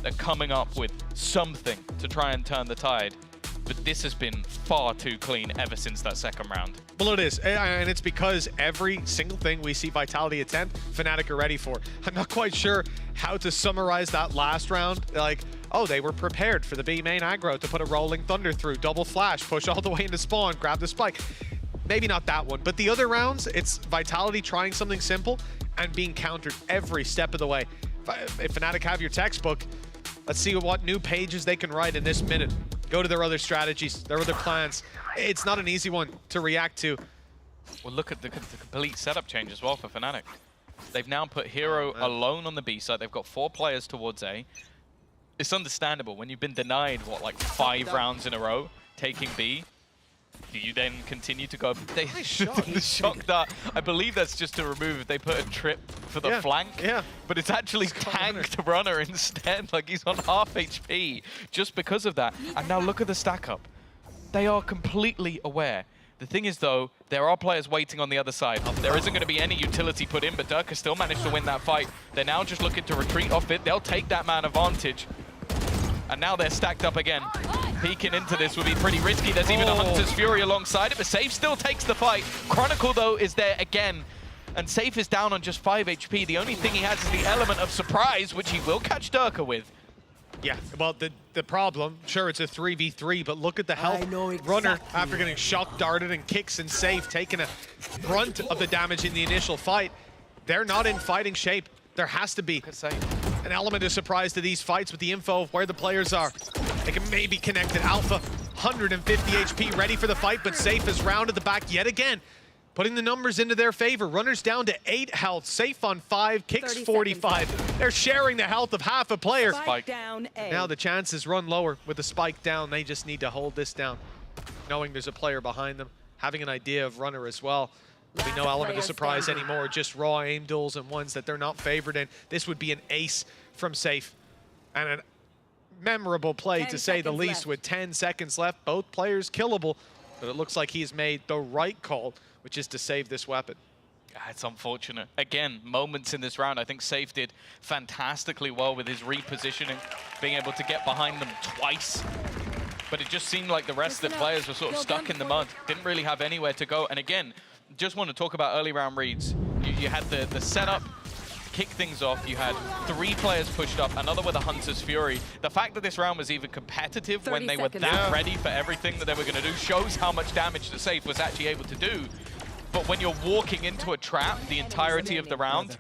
at coming up with something to try and turn the tide. But this has been far too clean ever since that second round. Well, it is, and it's because every single thing we see Vitality attempt, Fnatic are ready for. I'm not quite sure how to summarize that last round. Like, oh, they were prepared for the B main aggro to put a Rolling Thunder through, double flash, push all the way into spawn, grab the spike. Maybe not that one, but the other rounds, it's Vitality trying something simple and being countered every step of the way. If Fnatic have your textbook, let's see what new pages they can write in this minute. Go to their other strategies, their other plans. It's not an easy one to react to. Well, look at the complete setup change as well for Fnatic. They've now put Hero alone on the B side. They've got 4 players towards A. It's understandable when you've been denied, what, like 5 rounds in a row, taking B. Do you then continue to go? The shock dart, I believe that's just to remove if they put a trip for the flank. Yeah. But it's actually tanked Runner instead, like he's on half HP just because of that. And now look at the stack up. They are completely aware. The thing is, though, there are players waiting on the other side. There isn't going to be any utility put in, but Durka still managed to win that fight. They're now just looking to retreat off it. They'll take that man advantage. And now they're stacked up again. Peeking into this would be pretty risky. There's even a Hunter's Fury alongside it, but Safe still takes the fight. Chronicle, though, is there again. And Safe is down on just 5 HP. The only thing he has is the element of surprise, which he will catch Durka with. Yeah, well, the problem, sure, it's a 3v3, but look at the health. Runner, after getting shock darted and kicks and safe, taking a brunt of the damage in the initial fight. They're not in fighting shape. There has to be an element of surprise to these fights with the info of where the players are. They can maybe connect it. Alpha, 150 HP, ready for the fight, but Safe is round at the back yet again. Putting the numbers into their favor. Runners down to 8 health, Safe on 5, Kicks 45. They're sharing the health of half a player. Spike down A. Now the chances run lower with the spike down. They just need to hold this down, knowing there's a player behind them, having an idea of Runner as well. There'll be no element of surprise anymore, just raw aim duels and ones that they're not favored in. This would be an ace from Safe, and a memorable play to say the least with 10 seconds left. Both players killable, but it looks like he's made the right call, which is to save this weapon. It's unfortunate. Again, moments in this round, I think Safe did fantastically well with his repositioning, being able to get behind them twice. But it just seemed like the rest of the players were sort of stuck in the mud, didn't really have anywhere to go. And again, just want to talk about early round reads. You had the setup, kick things off. You had 3 players pushed up, another with a Hunter's Fury. The fact that this round was even competitive when they were that ready for everything that they were going to do shows how much damage that Safe was actually able to do. But when you're walking into a trap the entirety of the round,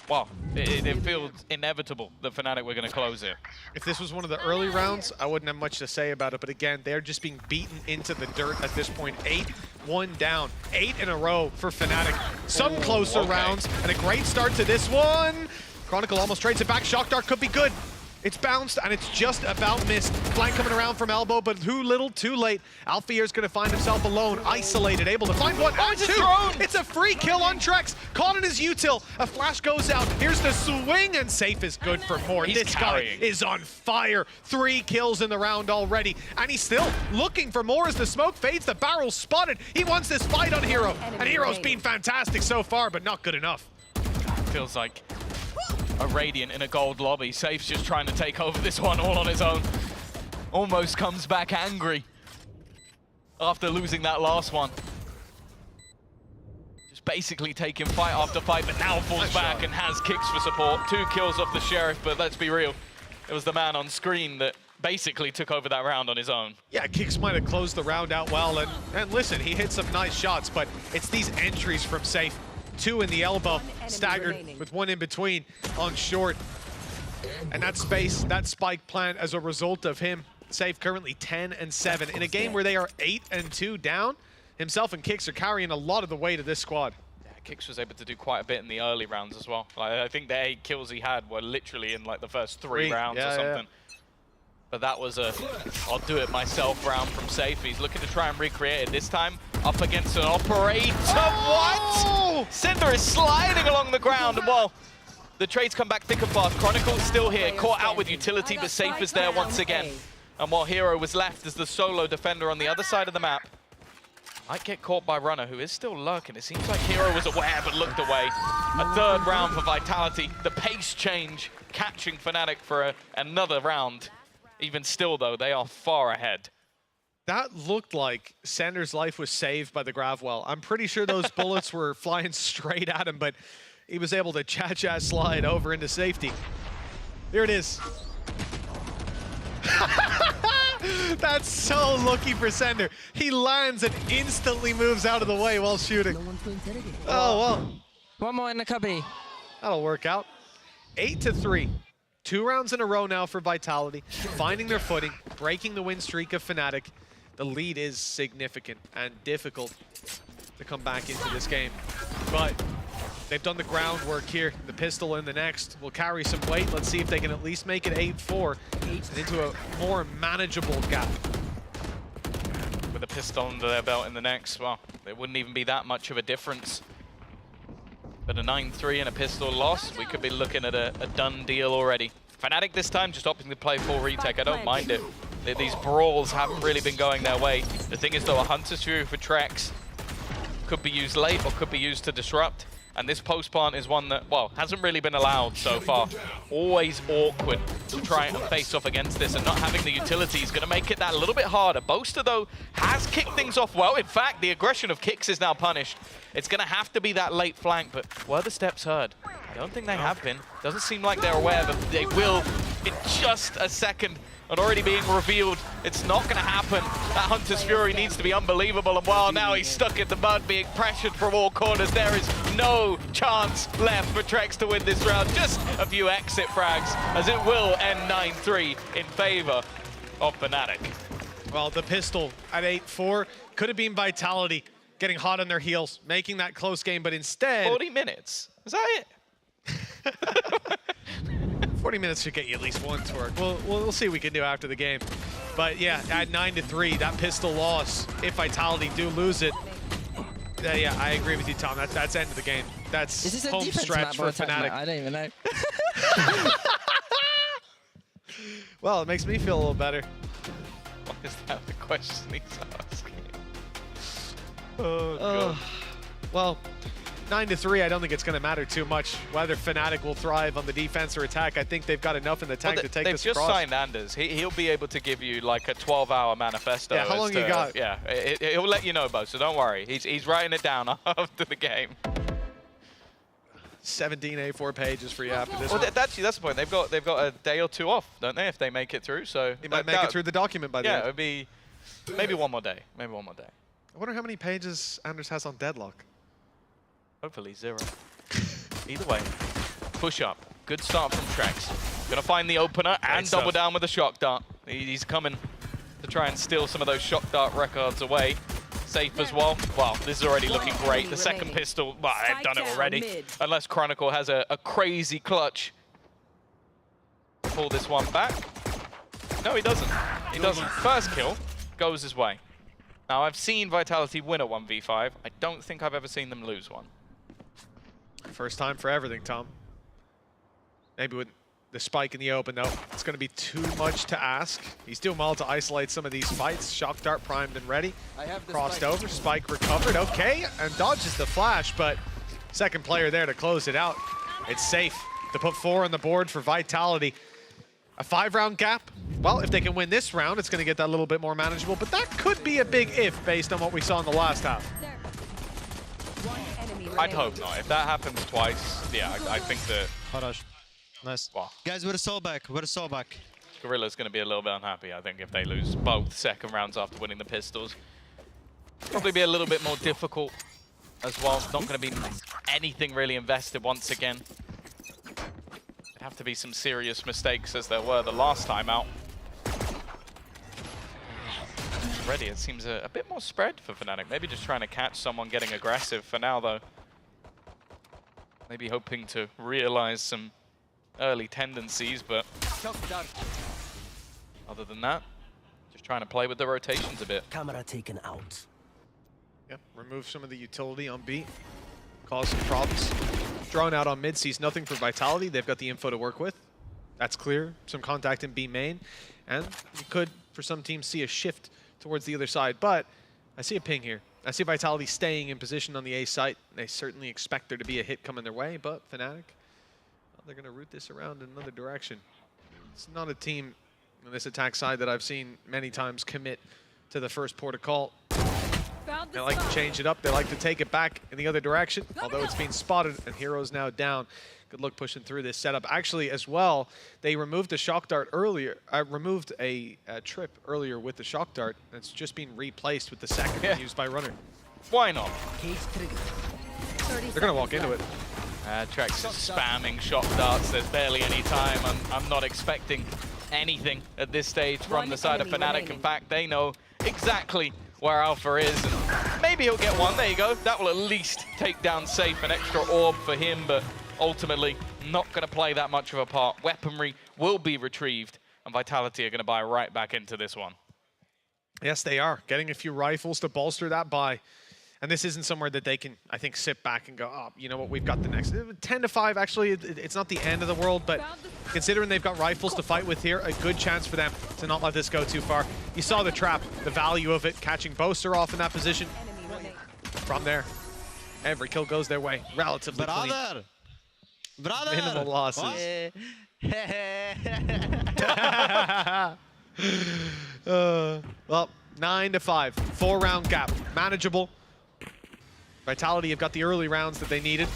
well, it feels inevitable that Fnatic were going to close it. If this was one of the early rounds, I wouldn't have much to say about it. But again, they're just being beaten into the dirt at this point. 8-1 down. 8 in a row for Fnatic. Some closer rounds, and a great start to this one. Chronicle almost trades it back. Shock Dart could be good. It's bounced, and it's just about missed. Flank coming around from elbow, but too little, too late. Alfier's going to find himself alone, isolated, able to find one and 2. It's a free kill on Trex. Caught in his util. A flash goes out. Here's the swing, and Safe is good for more. This guy is on fire. 3 kills in the round already, and he's still looking for more as the smoke fades. The barrel's spotted. He wants this fight on Hero, and Hero's been fantastic so far, but not good enough. Feels like a Radiant in a gold lobby. Safe's just trying to take over this one all on his own. Almost comes back angry after losing that last one. Just basically taking fight after fight, but now falls back and has Kicks for support. 2 kills off the Sheriff, but let's be real. It was the man on screen that basically took over that round on his own. Yeah, Kicks might have closed the round out well, and listen, he hit some nice shots, but it's these entries from Safe. 2 in the elbow, staggered with 1 in between on short. And that space, that spike plant as a result of him. Safe currently 10-7 in a game where they are 8-2 down. Himself and Kicks are carrying a lot of the weight of this squad. Yeah, Kicks was able to do quite a bit in the early rounds as well. I think the 8 kills he had were literally in like the first 3 rounds or something. But that was a I'll do it myself round from Safe. He's looking to try and recreate it this time. Up against an operator. What? Cinder is sliding along the ground. And well, the trades come back thick and fast. Chronicle's still here, caught out with utility, but Safe is there once again. And while Hero was left as the solo defender on the other side of the map, might get caught by Runner, who is still lurking. It seems like Hero was aware, but looked away. A 3rd round for Vitality. The pace change, catching Fnatic for another round. Even still, though, they are far ahead. That looked like Sander's life was saved by the Gravwell. I'm pretty sure those bullets were flying straight at him, but he was able to cha-cha slide over into safety. Here it is. That's so lucky for Sander. He lands and instantly moves out of the way while shooting. Oh, well. One more in the cubby. That'll work out. 8-3. 2 rounds in a row now for Vitality, finding their footing, breaking the win streak of Fnatic. The lead is significant and difficult to come back into this game. But they've done the groundwork here. The pistol in the next will carry some weight. Let's see if they can at least make it 8-4 and into a more manageable gap. With a pistol under their belt in the next, well, it wouldn't even be that much of a difference. But a 9-3 and a pistol loss, we could be looking at a done deal already. Fnatic this time just opting to play full retake. I don't mind it. These brawls haven't really been going their way. The thing is, though, a Hunter's Fury for Trex could be used late or could be used to disrupt. And this post plant is one that, well, hasn't really been allowed so far. Always awkward to try and face off against this, and not having the utility is going to make it that a little bit harder. Boaster, though, has kicked things off well. In fact, the aggression of Kicks is now punished. It's going to have to be that late flank, but were the steps heard? I don't think they have been. Doesn't seem like they're aware, but they will in just a second and already being revealed. It's not going to happen. That Hunter's Fury needs to be unbelievable, and while now he's stuck in the mud, being pressured from all corners, there is no chance left for Trex to win this round. Just a few exit frags, as it will end 9-3 in favor of Fnatic. Well, the pistol at 8-4 could have been Vitality getting hot on their heels, making that close game, but instead... 40 minutes? Is that it? 40 minutes should get you at least one torque. We'll see what we can do after the game. But yeah, at 9-3, that pistol loss, if Vitality do lose it, yeah, I agree with you, Tom. That's end of the game. That's home stretch for Fnatic. I don't even know. Well, it makes me feel a little better. What is that the question he's asking? Oh, God. Well, 9-3, I don't think it's going to matter too much whether Fnatic will thrive on the defense or attack. I think they've got enough in the tank to take this across. They've just signed Anders. He'll be able to give you like a 12-hour manifesto. Yeah, how long you got? Yeah, he'll let you know, Bo, so don't worry. He's writing it down after the game. 17 A4 pages for you after this well, one. Actually, that's the point. They've got a day or two off, don't they, if they make it through? So they might make it through the document by the end. Yeah, it would be maybe one more day. Maybe one more day. I wonder how many pages Anders has on Deadlock. Hopefully 0. Either way, push up. Good start from Trex. Gonna find the opener and double down with a shock dart. He's coming to try and steal some of those shock dart records away. Safe as well. Wow, this is already looking great. The second pistol, well, they've done it already. Unless Chronicle has a crazy clutch. Pull this one back. No, he doesn't. He doesn't. First kill goes his way. Now, I've seen Vitality win a 1v5. I don't think I've ever seen them lose one. First time for everything, Tom. Maybe with the spike in the open, though, it's going to be too much to ask. He's doing well to isolate some of these fights. Shock dart primed and ready. Crossed over, spike recovered, okay, and dodges the flash, but second player there to close it out. It's safe to put 4 on the board for Vitality. A 5-round gap. Well, if they can win this round, it's going to get that a little bit more manageable, but that could be a big if based on what we saw in the last half. I'd hope not. If that happens twice, yeah, I think that... Harash. Nice. Wow. Guys, we're so back. We're so back. Gorilla's going to be a little bit unhappy, I think, if they lose both second rounds after winning the pistols. Probably be a little bit more difficult as well. Not going to be anything really invested once again. It'd have to be some serious mistakes as there were the last time out. Already, it seems a bit more spread for Fnatic. Maybe just trying to catch someone getting aggressive for now, though. Maybe hoping to realize some early tendencies, but other than that, just trying to play with the rotations a bit. Camera taken out. Yeah, remove some of the utility on B, cause some problems. Drawn out on mid, sees nothing for Vitality. They've got the info to work with. That's clear. Some contact in B main, and you could, for some teams, see a shift towards the other side, but I see a ping here. I see Vitality staying in position on the A site. They certainly expect there to be a hit coming their way, but Fnatic, well, they're going to route this around in another direction. It's not a team on this attack side that I've seen many times commit to the first port of call. They like to change it up. They like to take it back in the other direction, although it's being spotted and Hero's now down. Good look pushing through this setup. Actually, as well, they removed a shock dart earlier. Removed a trip earlier with the shock dart. It's just been replaced with the second one used by Runner. Why not? They're going to walk into it. Trex is spamming shock darts. There's barely any time. I'm not expecting anything at this stage from the side of Fnatic. In fact, they know exactly where Alpha is. And maybe he'll get one. There you go. That will at least take down Safe, an extra orb for him, but ultimately not going to play that much of a part. Weaponry will be retrieved, and Vitality are going to buy right back into this one. Yes, they are. Getting a few rifles to bolster that buy. And this isn't somewhere that they can, I think, sit back and go, oh, you know what, we've got the next. 10-5, actually, it's not the end of the world, but considering they've got rifles to fight with here, a good chance for them to not let this go too far. You saw the trap, the value of it, catching Boaster off in that position. From there, every kill goes their way, relatively clean. Brother! Minimal losses. Well, 9-5, 4-round gap, manageable. Vitality have got the early rounds that they needed.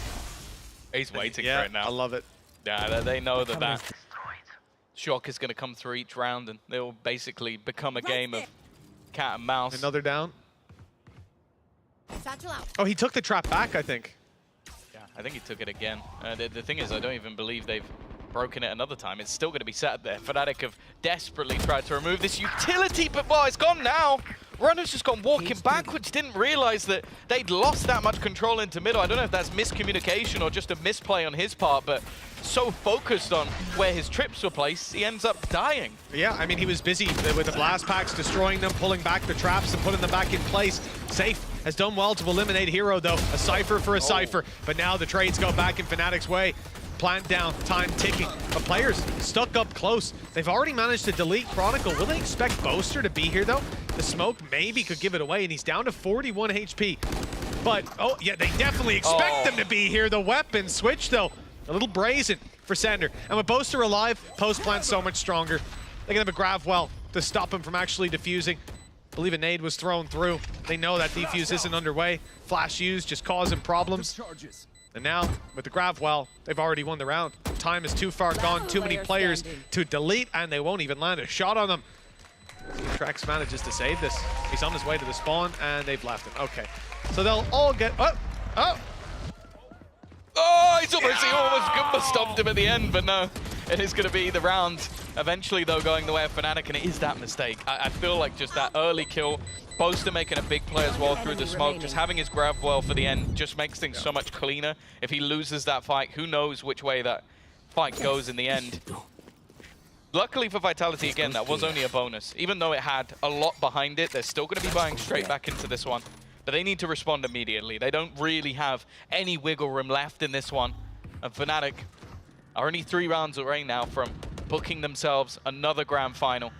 He's waiting yeah, for it now. I love it. Yeah, they know that shock is going to come through each round, and they will basically become a game of cat and mouse. Another down. Oh, he took the trap back, I think. Yeah, I think he took it again. The thing is, I don't even believe they've broken it another time. It's still going to be sat there. Fnatic have desperately tried to remove this utility, but well, it's gone now. Runner's just gone walking backwards, didn't realize that they'd lost that much control into middle. I don't know if that's miscommunication or just a misplay on his part, but so focused on where his trips were placed, he ends up dying. Yeah, I mean, he was busy with the blast packs, destroying them, pulling back the traps and putting them back in place. Safe has done well to eliminate Hero, though. A Cypher for a Cypher, but now the trades go back in Fnatic's way. Plant down, time ticking. The players stuck up close. They've already managed to delete Chronicle. Will they expect Boaster to be here, though? The smoke maybe could give it away, and he's down to 41 HP. But, oh, yeah, they definitely expect them to be here. The weapon switch, though, a little brazen for Sender. And with Boaster alive, post-plant's so much stronger. They can have a grab well to stop him from actually defusing. I believe a nade was thrown through. They know that defuse isn't underway. Flash used, just causing problems. And now, with the grab well, they've already won the round. Time is too far gone, too many players to delete, and they won't even land a shot on them. Trex manages to save this. He's on his way to the spawn, and they've left him. Okay, so they'll all get... Oh, he almost stopped him at the end, but no. It is going to be the round eventually, though, going the way of Fnatic, and it is that mistake. I feel like just that early kill, Boaster making a big play as well through the smoke, just having his grab well for the end just makes things so much cleaner. If he loses that fight, who knows which way that fight goes in the end. Luckily for Vitality, again, that was only a bonus. Even though it had a lot behind it, they're still going to be buying straight back into this one. But they need to respond immediately. They don't really have any wiggle room left in this one. And Fnatic are only 3 rounds away now from booking themselves another grand final.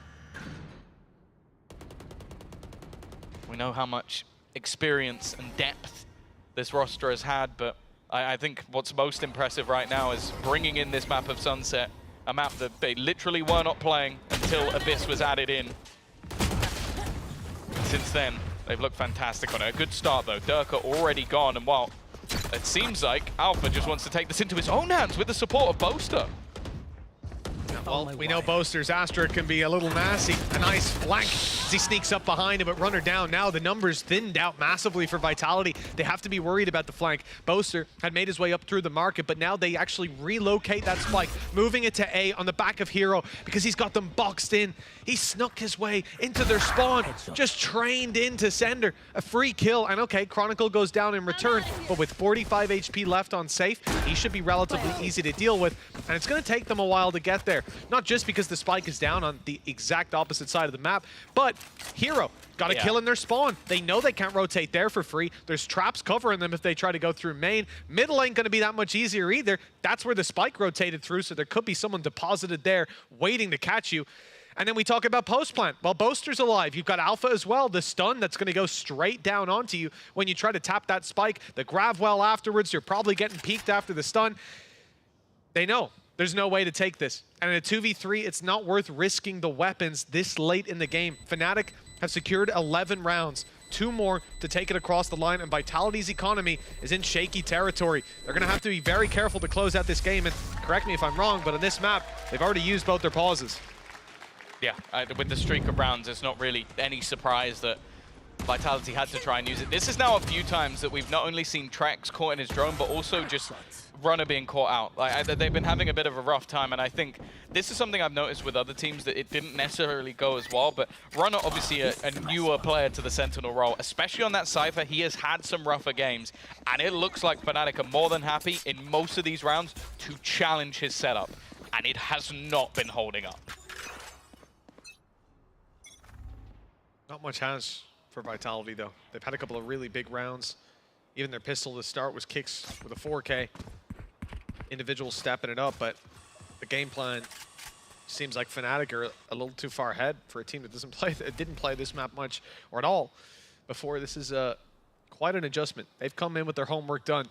We know how much experience and depth this roster has had, but I think what's most impressive right now is bringing in this map of Sunset, a map that they literally were not playing until Abyss was added in. Since then, they've looked fantastic on it. A good start, though. Durka already gone, and while it seems like Alpha just wants to take this into his own hands with the support of Boaster. Well, we know Boaster's Astra can be a little nasty. A nice flank as he sneaks up behind him, but Runner down. Now the numbers thinned out massively for Vitality. They have to be worried about the flank. Boaster had made his way up through the market, but now they actually relocate that spike, moving it to A on the back of Hero because he's got them boxed in. He snuck his way into their spawn, just trained into Sender. A free kill, and okay, Chronicle goes down in return, but with 45 HP left on Safe, he should be relatively easy to deal with, and it's going to take them a while to get there. Not just because the spike is down on the exact opposite side of the map, but Hero got a kill in their spawn. They know they can't rotate there for free. There's traps covering them if they try to go through main. Middle ain't going to be that much easier either. That's where the spike rotated through, so there could be someone deposited there waiting to catch you. And then we talk about post-plant. Well, Boaster's alive. You've got Alpha as well, the stun that's going to go straight down onto you when you try to tap that spike. The grab well afterwards, you're probably getting peeked after the stun. They know there's no way to take this. And in a 2v3, it's not worth risking the weapons this late in the game. Fnatic have secured 11 rounds. 2 more to take it across the line, and Vitality's economy is in shaky territory. They're going to have to be very careful to close out this game, and correct me if I'm wrong, but on this map, they've already used both their pauses. Yeah, with the streak of rounds, it's not really any surprise that Vitality had to try and use it. This is now a few times that we've not only seen Trex caught in his drone, but also just Runner being caught out. Like, they've been having a bit of a rough time, and I think this is something I've noticed with other teams that it didn't necessarily go as well, but Runner obviously a newer player to the Sentinel role, especially on that Cypher. He has had some rougher games, and it looks like Fnatic are more than happy in most of these rounds to challenge his setup, and it has not been holding up. Not much has for Vitality, though. They've had a couple of really big rounds. Even their pistol to start was kicks with a 4K. Individuals stepping it up, but the game plan seems like Fnatic are a little too far ahead for a team that didn't play this map much or at all before. This is quite an adjustment. They've come in with their homework done.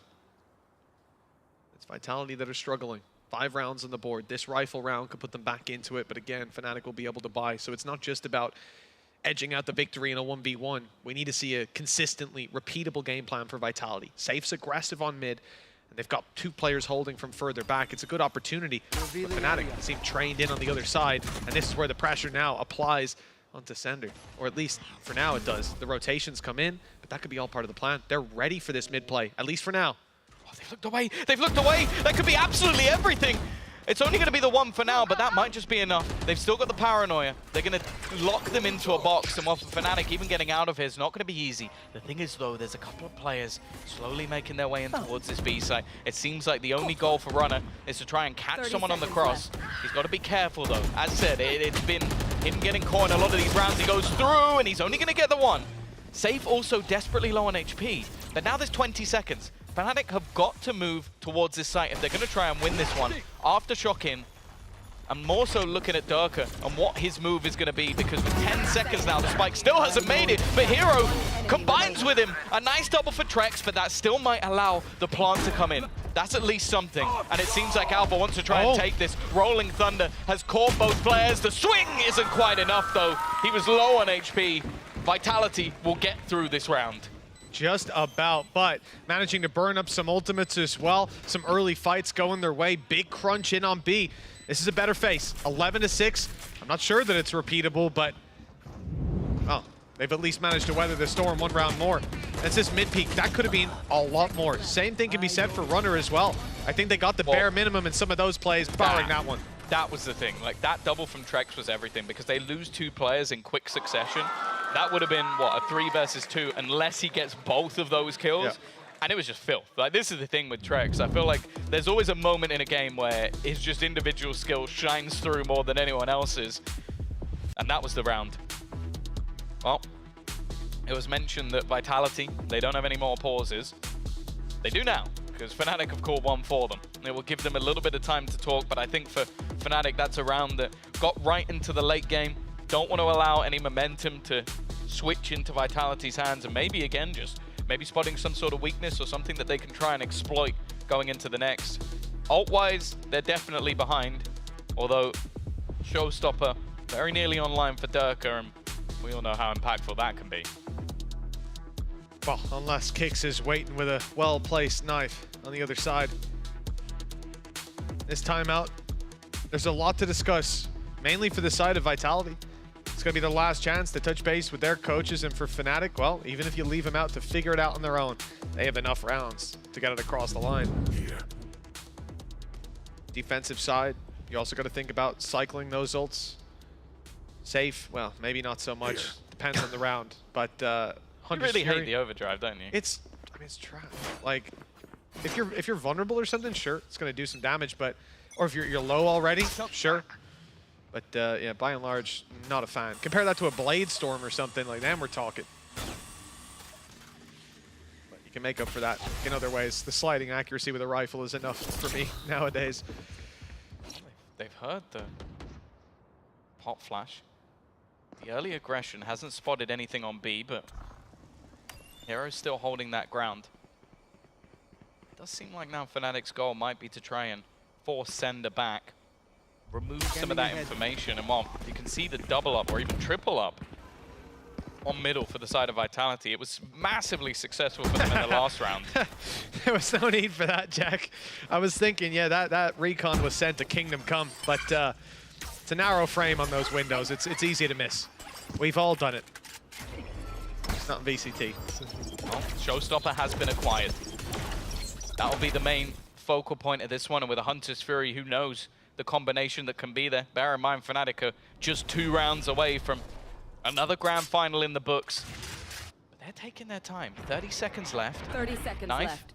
It's Vitality that are struggling. 5 rounds on the board. This rifle round could put them back into it, but again, Fnatic will be able to buy. So it's not just about edging out the victory in a 1v1. We need to see a consistently repeatable game plan for Vitality. Safe's aggressive on mid, They've got 2 players holding from further back. It's a good opportunity for Fnatic. They seem trained in on the other side, and this is where the pressure now applies onto Sender. Or at least, for now, it does. The rotations come in, but that could be all part of the plan. They're ready for this mid play, at least for now. Oh, they've looked away. They've looked away. That could be absolutely everything. It's only going to be the one for now, but that might just be enough. They've still got the paranoia. They're going to lock them into a box, and while for Fnatic, even getting out of here is not going to be easy. The thing is, though, there's a couple of players slowly making their way in towards this B site. It seems like the only goal for Runner is to try and catch someone on the cross. He's got to be careful, though. As said, it's been him getting caught in a lot of these rounds. He goes through, and he's only going to get the one. Safe also desperately low on HP, but now there's 20 seconds. Fnatic have got to move towards this site if they're going to try and win this one. Aftershock in, I'm more so looking at Durka and what his move is going to be, because with 10 seconds now, the spike still hasn't made it, but Hero combines with him. A nice double for Trex, but that still might allow the plant to come in. That's at least something, and it seems like Alpha wants to try and take this. Rolling Thunder has caught both players. The swing isn't quite enough, though. He was low on HP. Vitality will get through this round. Just about, but managing to burn up some ultimates as well. Some early fights going their way. Big crunch in on B. This is a better face. 11-6. I'm not sure that it's repeatable, but oh, they've at least managed to weather the storm one round more. That's this mid peak. That could have been a lot more. Same thing can be said for Runner as well. I think they got the bare minimum in some of those plays, barring that one. That was the thing. Like, that double from Trex was everything, because they lose 2 players in quick succession. That would have been, what, a 3 versus 2, unless he gets both of those kills. Yeah. And it was just filth. Like, this is the thing with Trex. I feel like there's always a moment in a game where his just individual skill shines through more than anyone else's. And that was the round. Well, it was mentioned that Vitality, they don't have any more pauses. They do now, because Fnatic have called one for them. It will give them a little bit of time to talk, but I think for Fnatic, that's a round that got right into the late game. Don't want to allow any momentum to switch into Vitality's hands, and maybe, again, just maybe spotting some sort of weakness or something that they can try and exploit going into the next. Ult-wise, they're definitely behind, although Showstopper very nearly online for Durka, and we all know how impactful that can be. Well, unless Kix is waiting with a well-placed knife on the other side. This timeout, there's a lot to discuss, mainly for the side of Vitality. It's going to be their last chance to touch base with their coaches, and for Fnatic, well, even if you leave them out to figure it out on their own, they have enough rounds to get it across the line. Defensive side, you also got to think about cycling those ults. Safe, well, maybe not so much. Depends on the round, but you really hate the overdrive, don't you? It's trash. Like, if you're vulnerable or something, sure, it's going to do some damage, but or if you're low already, sure. But yeah, by and large, not a fan. Compare that to a Blade Storm or something, like then we're talking. But you can make up for that in other ways. The sliding accuracy with a rifle is enough for me nowadays. They've heard the pop flash. The early aggression hasn't spotted anything on B, but Hero's still holding that ground. It does seem like now Fnatic's goal might be to try and force Sender back, remove some of that information, and while you can see the double up or even triple up on middle for the side of Vitality, it was massively successful for them in the last round. There was no need for that, Jack. I was thinking, yeah, that recon was sent to Kingdom Come, but it's a narrow frame on those windows. It's easy to miss. We've all done it. It's not VCT. Well, Showstopper has been acquired. That will be the main focal point of this one, and with a Hunter's Fury, who knows the combination that can be there. Bear in mind, Fnatic are just 2 rounds away from another grand final in the books. But they're taking their time. 30 seconds left. 30 seconds left.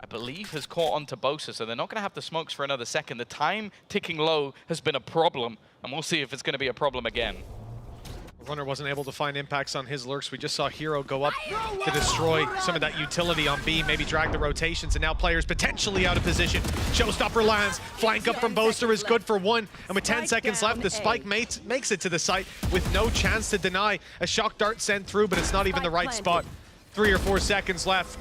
I believe, has caught onto Bosa, so they're not going to have the smokes for another second. The time ticking low has been a problem, and we'll see if it's going to be a problem again. Runner wasn't able to find impacts on his lurks. We just saw Hero go up to destroy some of that utility on B, maybe drag the rotations, and now players potentially out of position. Showstopper lands, flank up from Boaster is good for 1, and with 10 seconds left, the spike makes it to the site with no chance to deny. A shock dart sent through, but it's not even the right spot. 3 or 4 seconds left.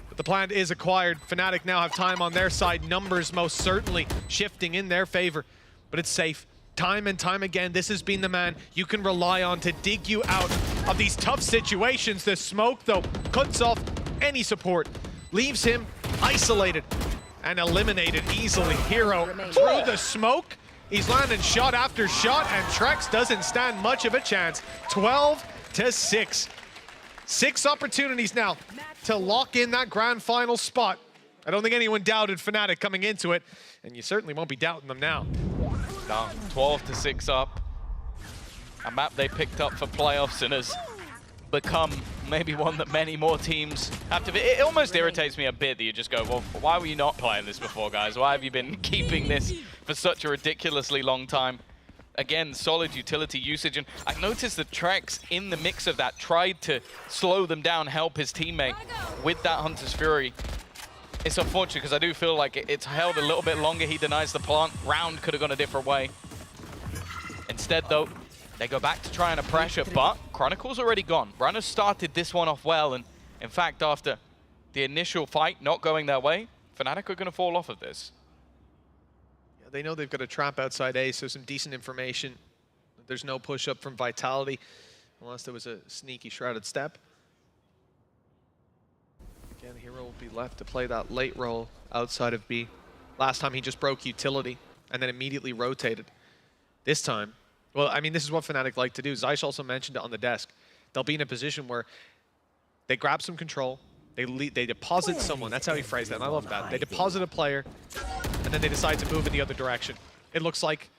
But the plant is acquired. Fnatic now have time on their side. Numbers most certainly shifting in their favor, but it's safe. Time and time again, this has been the man you can rely on to dig you out of these tough situations. The smoke, though, cuts off any support, leaves him isolated and eliminated easily. Hero through the smoke. He's landing shot after shot, and Trex doesn't stand much of a chance. 12-6. 6 opportunities now to lock in that grand final spot. I don't think anyone doubted Fnatic coming into it, and you certainly won't be doubting them now. No, 12-6 up. A map they picked up for playoffs and has become maybe one that many more teams have to be. It almost irritates me a bit that you just go, well, why were you not playing this before, guys? Why have you been keeping this for such a ridiculously long time? Again, solid utility usage, and I noticed that Trex in the mix of that tried to slow them down, help his teammate with that Hunter's Fury. It's unfortunate because I do feel like it's held a little bit longer. He denies the plant. Round could have gone a different way. Instead, though, they go back to trying to pressure, but Chronicle's already gone. Runners started this one off well, and in fact, after the initial fight not going their way, Fnatic are going to fall off of this. Yeah, they know they've got a trap outside A, so some decent information. There's no push-up from Vitality, unless there was a sneaky Shrouded Step. Again, Hero will be left to play that late role outside of B. Last time he just broke utility, and then immediately rotated. This time, well, I mean, this is what Fnatic like to do. Zysh also mentioned it on the desk. They'll be in a position where they grab some control, they deposit someone. That's how he phrased that, and I love that. They deposit a player, and then they decide to move in the other direction. It looks like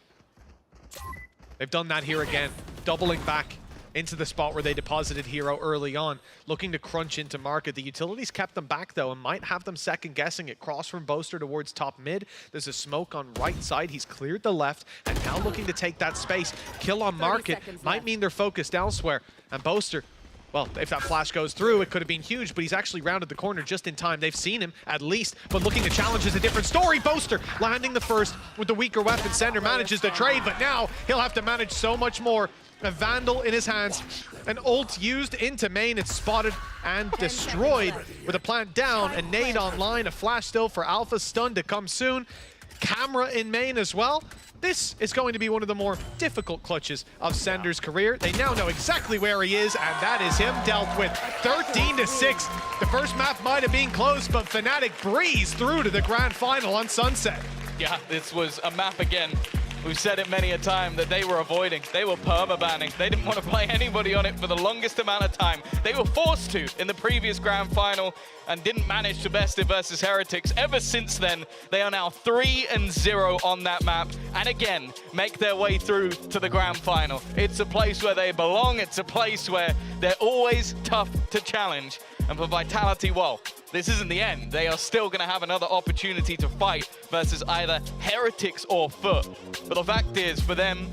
they've done that here again, doubling back into the spot where they deposited Hero early on, looking to crunch into market. The utilities kept them back, though, and might have them second-guessing it. Cross from Boaster towards top mid. There's a smoke on right side. He's cleared the left, and now looking to take that space. Kill on market might mean they're focused elsewhere. And Boaster, well, if that flash goes through, it could have been huge, but he's actually rounded the corner just in time. They've seen him, at least, but looking to challenge is a different story. Boaster landing the first with the weaker weapon. Sender manages the trade, but now he'll have to manage so much more. A Vandal in his hands, an ult used into main. It's spotted and destroyed with a plant down, a nade online, a flash still for Alpha, stun to come soon. Camera in main as well. This is going to be one of the more difficult clutches of Sender's career. They now know exactly where he is, and that is him dealt with. 13-6. The first map might have been close, but Fnatic breezed through to the grand final on Sunset. Yeah, this was a map again. We've said it many a time that they were avoiding. They were perma-banning. They didn't want to play anybody on it for the longest amount of time. They were forced to in the previous grand final and didn't manage to best it versus Heretics. Ever since then, they are now 3-0 on that map, and again, make their way through to the grand final. It's a place where they belong. It's a place where they're always tough to challenge. And for Vitality, well, this isn't the end. They are still going to have another opportunity to fight versus either Heretics or Foot. But the fact is, for them,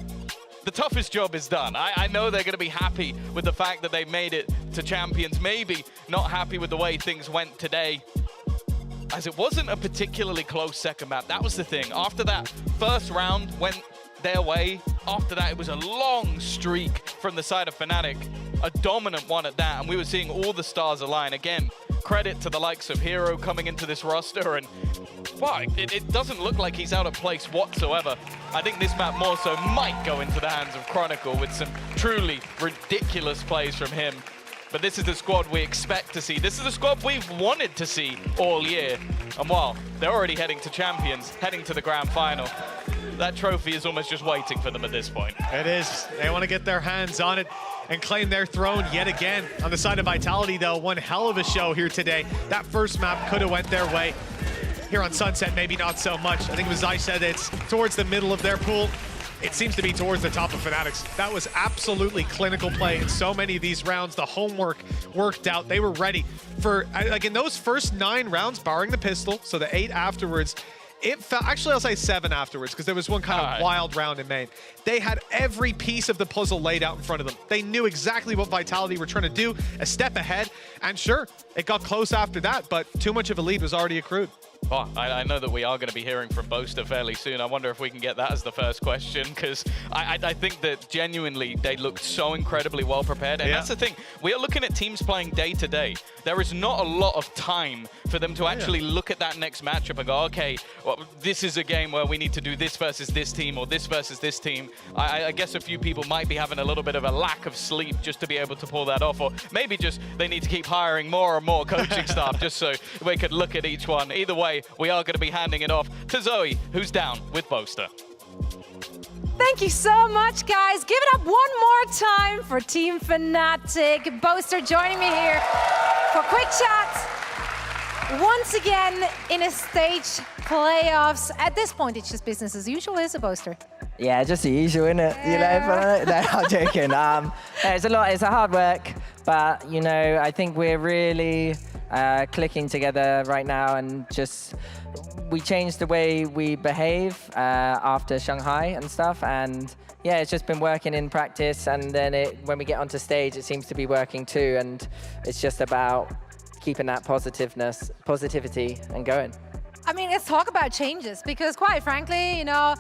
the toughest job is done. I know they're going to be happy with the fact that they made it to Champions, maybe not happy with the way things went today, as it wasn't a particularly close second map. That was the thing. After that first round went their way, after that it was a long streak from the side of Fnatic, a dominant one at that, and we were seeing all the stars align. Again, credit to the likes of Hero coming into this roster, and well, it doesn't look like he's out of place whatsoever. I think this map more so might go into the hands of Chronicle with some truly ridiculous plays from him. But this is the squad we expect to see. This is the squad we've wanted to see all year. And while they're already heading to Champions, heading to the grand final, that trophy is almost just waiting for them at this point. It is. They want to get their hands on it and claim their throne yet again. On the side of Vitality, though, one hell of a show here today. That first map could have went their way. Here on Sunset, maybe not so much. I think it was Zysh said it's towards the middle of their pool. It seems to be towards the top of Fnatic's. That was absolutely clinical play in so many of these rounds. The homework worked out. They were ready for, like in those first 9 rounds, barring the pistol, so the 8 afterwards, it felt, actually I'll say 7 afterwards, because there was one kind of wild round in main. They had every piece of the puzzle laid out in front of them. They knew exactly what Vitality were trying to do, a step ahead, and sure, it got close after that, but too much of a lead was already accrued. Well, I know that we are going to be hearing from Boaster fairly soon. I wonder if we can get that as the first question, because I think that genuinely they looked so incredibly well prepared. And that's the thing. We are looking at teams playing day to day. There is not a lot of time for them to actually look at that next matchup and go, okay, well, this is a game where we need to do this versus this team or this versus this team. I guess a few people might be having a little bit of a lack of sleep just to be able to pull that off, or maybe just they need to keep hiring more and more coaching staff just so we could look at each one. Either way, we are going to be handing it off to Zoe, who's down with Boaster. Thank you so much, guys. Give it up one more time for Team Fnatic. Boaster joining me here for quick chat. Once again in a stage playoffs. At this point, it's just business as usual, is it, Boaster? Yeah, just the usual, isn't it? You know, no, I'm joking. It's a lot. It's a hard work, but you know, I think we're really clicking together right now, and just we changed the way we behave after Shanghai and stuff, and yeah, it's just been working in practice, and then when we get onto stage, it seems to be working too, and it's just about keeping that positivity and going. I mean, let's talk about changes, because quite frankly, you know,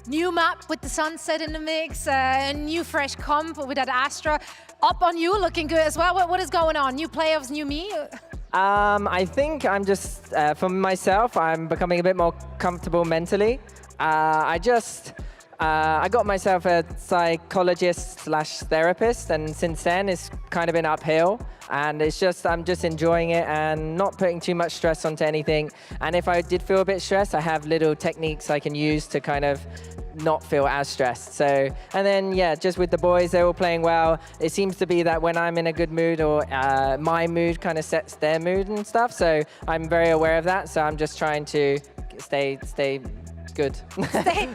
new map with the sunset in the mix, a new fresh comp with that Astra. Up on you, looking good as well. What is going on? New playoffs, new me? I think I'm just, for myself, I'm becoming a bit more comfortable mentally. I got myself a psychologist/therapist, and since then it's kind of been uphill. And it's just, I'm just enjoying it and not putting too much stress onto anything. And if I did feel a bit stressed, I have little techniques I can use to kind of not feel as stressed. So, and then, yeah, just with the boys, they're all playing well. It seems to be that when I'm in a good mood, or my mood kind of sets their mood and stuff. So I'm very aware of that. So I'm just trying to stay good.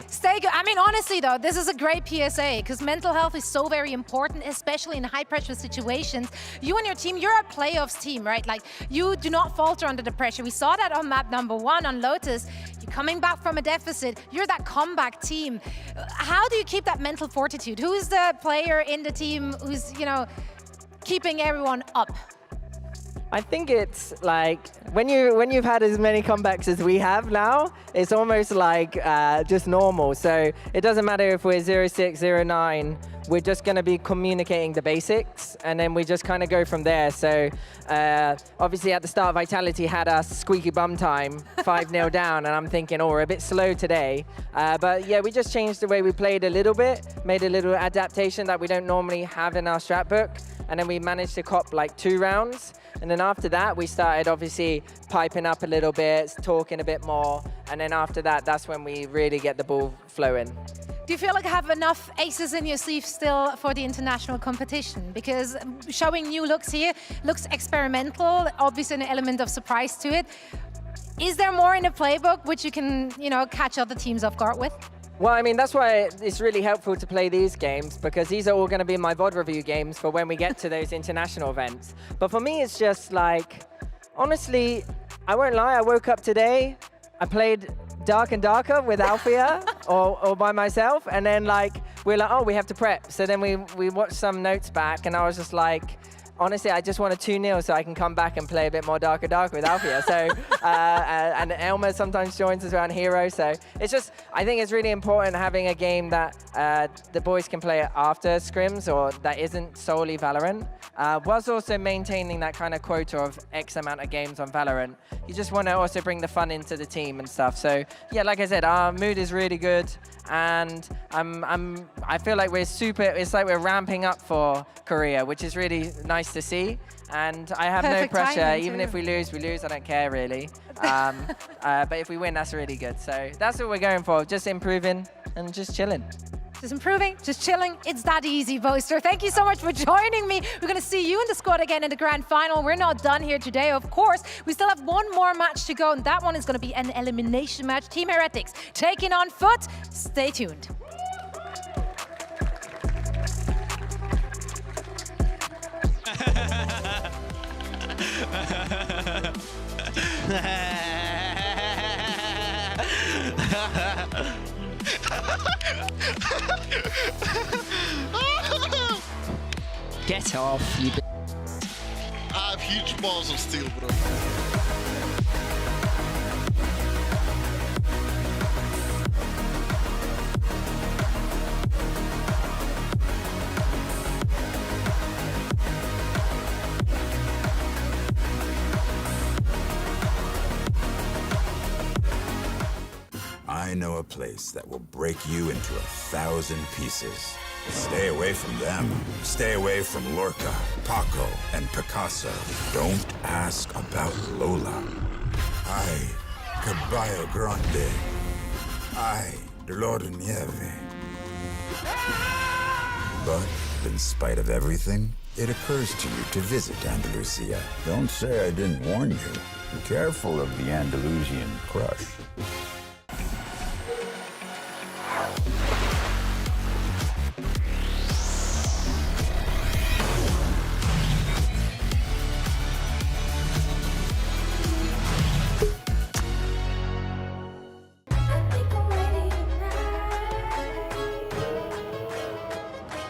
Stay good. I mean, honestly though, this is a great PSA, because mental health is so very important, especially in high pressure situations. You and your team, you're a playoffs team, right? Like, you do not falter under the pressure. We saw that on map number 1 on Lotus. You're coming back from a deficit. You're that comeback team. How do you keep that mental fortitude? Who is the player in the team who's, you know, keeping everyone up? I think it's like when you've had as many comebacks as we have now, it's almost like just normal. So it doesn't matter if we're 0-6, 0-9, we're just going to be communicating the basics, and then we just kind of go from there. So obviously at the start, Vitality had us squeaky bum time, 5-0 down, and I'm thinking, oh, we're a bit slow today. But yeah, we just changed the way we played a little bit, made a little adaptation that we don't normally have in our strat book, and then we managed to cop like 2 rounds. And then after that, we started obviously piping up a little bit, talking a bit more. And then after that, that's when we really get the ball flowing. Do you feel like you have enough aces in your sleeve still for the international competition? Because showing new looks here looks experimental, obviously an element of surprise to it. Is there more in the playbook which you can, you know, catch other teams off guard with? Well, I mean, that's why it's really helpful to play these games, because these are all going to be my VOD review games for when we get to those international events. But for me, it's just like, honestly, I won't lie, I woke up today, I played Dark and Darker with Althea or by myself, and then like, we're like, oh, we have to prep. So then we watched some notes back, and I was just like, honestly, I just want a 2-0 so I can come back and play a bit more Darker with Althea. So, and Elma sometimes joins us around Hero. So it's just, I think it's really important having a game that the boys can play after scrims, or that isn't solely Valorant, whilst also maintaining that kind of quota of X amount of games on Valorant. You just want to also bring the fun into the team and stuff. So yeah, like I said, our mood is really good, and I feel like it's like we're ramping up for Korea, which is really nice to see. And I have no pressure. Even if we lose, I don't care really. But if we win, that's really good. So that's what we're going for, just improving and just chilling. Just improving, just chilling. It's that easy, Boaster. Thank you so much for joining me. We're going to see you in the squad again in the grand final. We're not done here today, of course. We still have one more match to go, and that one is going to be an elimination match. Team Heretics taking on Foot. Stay tuned. Get off, you I have huge balls of steel, bro. know a place that will break you into 1,000 pieces? Stay away from them. Stay away from Lorca, Paco, and Picasso. Don't ask about Lola. Ay, Caballo Grande. Ay, Dolor de Nieve. But in spite of everything, it occurs to you to visit Andalusia. Don't say I didn't warn you. Be careful of the Andalusian crush.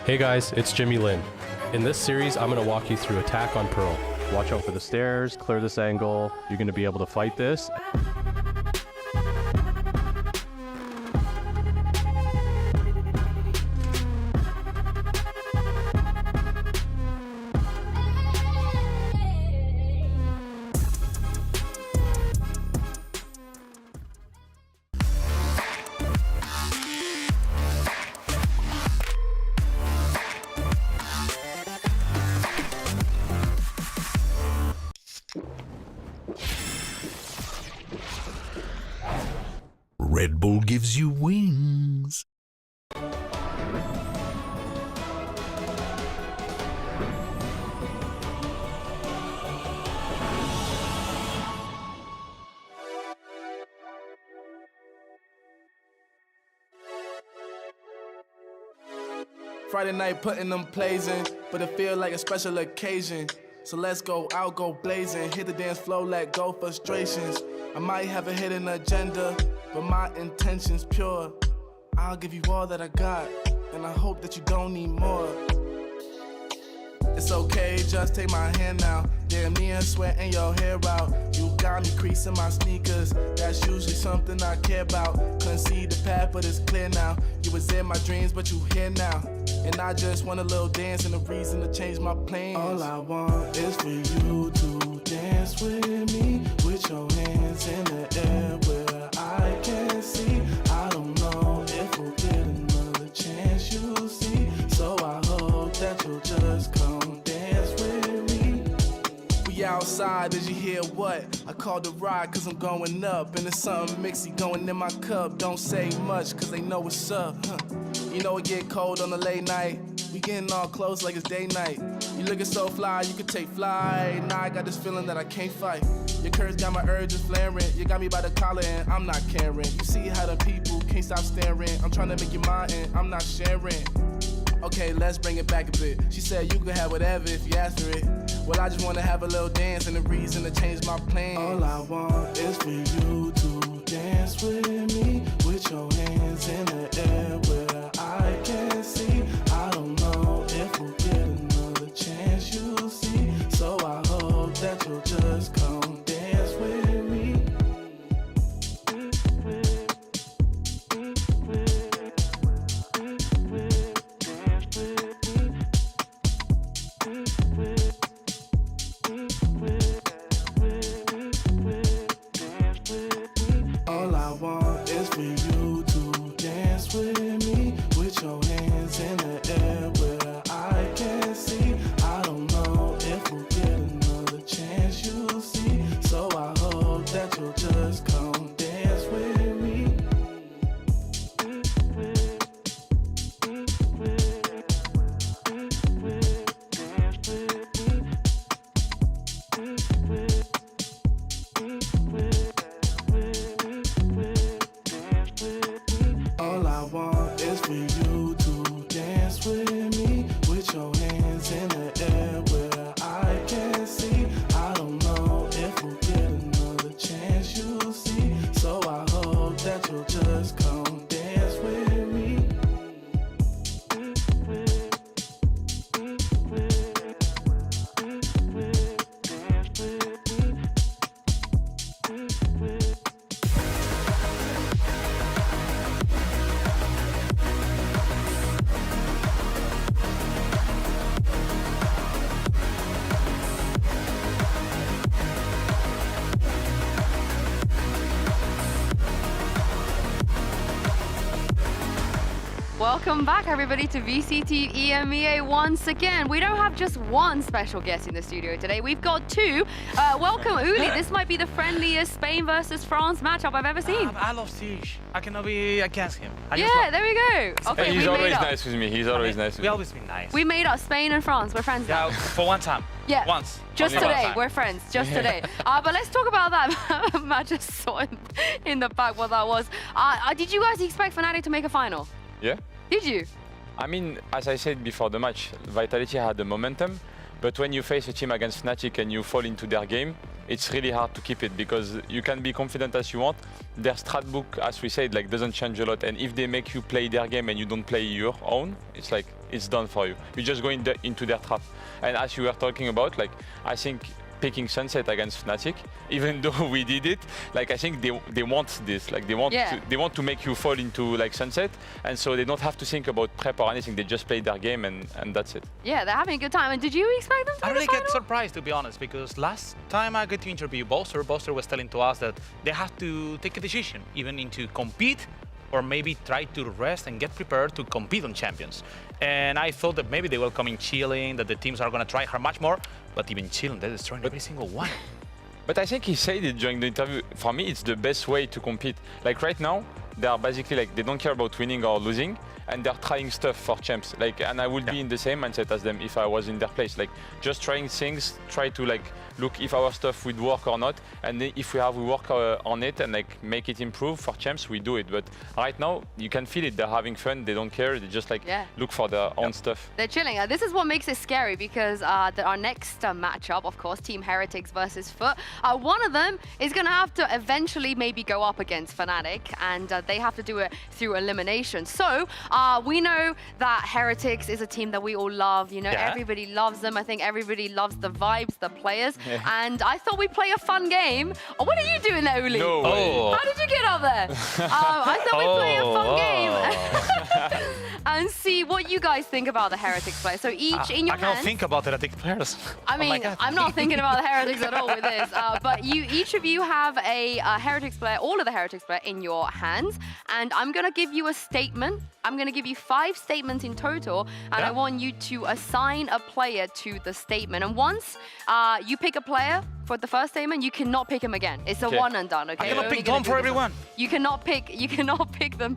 Hey guys, it's Jimmy Lin. In this series, I'm going to walk you through attack on Pearl. Watch out for the stairs, clear this angle. You're going to be able to fight this. Red Bull gives you wings. Friday night putting them plays in, but it feel like a special occasion. So let's go out, go blazing, hit the dance floor, let go frustrations. I might have a hidden agenda, but my intention's pure. I'll give you all that I got, and I hope that you don't need more. It's okay, just take my hand now. Damn near sweating your hair out. You got me creasing my sneakers. That's usually something I care about. Couldn't see the path, but it's clear now. You was in my dreams, but you here now. And I just want a little dance and a reason to change my plans. All I want is for you to dance with me, with your hands in the air where I can see. I don't know if we'll get another chance, you'll see. So I hope that you'll just come dance with me. We outside, did you hear what? I called a ride cause I'm going up. And there's something mixy going in my cup. Don't say much cause they know what's up. You know it get cold on the late night. We getting all close like it's day night. You looking so fly, you could take flight. Now I got this feeling that I can't fight. Your curves got my urges flaring. You got me by the collar and I'm not caring. You see how the people can't stop staring. I'm trying to make you mine and I'm not sharing. Okay, let's bring it back a bit. She said you could have whatever if you ask for it. Well, I just want to have a little dance and a reason to change my plans. All I want is for you to dance with me, with your hands in the air where I can see. I don't know if we'll get another chance, you'll see. So I hope that you'll just come dance with me. All I want is for you to dance with me, with your hands in the air where I can see. I don't know welcome back everybody to VCT EMEA once again. We don't have just one special guest in the studio today, we've got two. Welcome Uli, this might be the friendliest Spain versus France matchup I've ever seen. I love Siege. I cannot be against him. There we go. Okay, he's always nice with me. He's always nice with me. We always been nice. We made up Spain and France, we're friends now. Yeah, for one time. Yeah. Once. Just Only one today, time. we're friends, just today. But let's talk about that match. I just saw in the back what that was. Did you guys expect Fnatic to make a final? Yeah. Did you? I mean, as I said before the match, Vitality had the momentum, but when you face a team against Fnatic and you fall into their game, it's really hard to keep it because you can be confident as you want. Their strat book, as we said, like doesn't change a lot, and if they make you play their game and you don't play your own, it's like it's done for you. You just go into their trap. And as you were talking about, like I think picking Sunset against Fnatic, even though we did it, like I think they want this, like they want to make you fall into like Sunset, and so they don't have to think about prep or anything. They just play their game and that's it. Yeah, they're having a good time. And did you expect them to I make really the final? get surprised, to be honest, because last time I got to interview Boster was telling to us that they have to take a decision, even into compete or maybe try to rest and get prepared to compete on champions. And I thought that maybe they will come in chilling, that the teams are going to try hard much more, but even chilling, they're destroying every single one. But I think he said it during the interview. For me, it's the best way to compete. Like right now, they are basically like, they don't care about winning or losing, and they're trying stuff for champs. Like, and I would be in the same mindset as them if I was in their place. Like, just trying things, try to like look if our stuff would work or not, and then if we work on it and like make it improve for champs, we do it. But right now, you can feel it. They're having fun. They don't care. They just like look for their own stuff. They're chilling. This is what makes it scary because our next matchup, of course, Team Heretics versus Foot. One of them is going to have to eventually maybe go up against Fnatic, and they have to do it through elimination. So we know that Heretics is a team that we all love. You know, everybody loves them. I think everybody loves the vibes, the players. And I thought we'd play a fun game. Oh, what are you doing there, Uli? No way. How did you get up there? I thought we'd play a fun game and see what you guys think about the Heretics player. So each in your I cannot hands. think about Heretic players. I mean, I'm not thinking about the Heretics at all with this, but each of you have a Heretics player, all of the Heretics player in your hands, and I'm gonna give you a statement. I'm gonna give you 5 statements in total, and I want you to assign a player to the statement. And once you pick a player for the first statement, you cannot pick him again. It's a one and done. Okay. I cannot pick one for everyone. You cannot pick them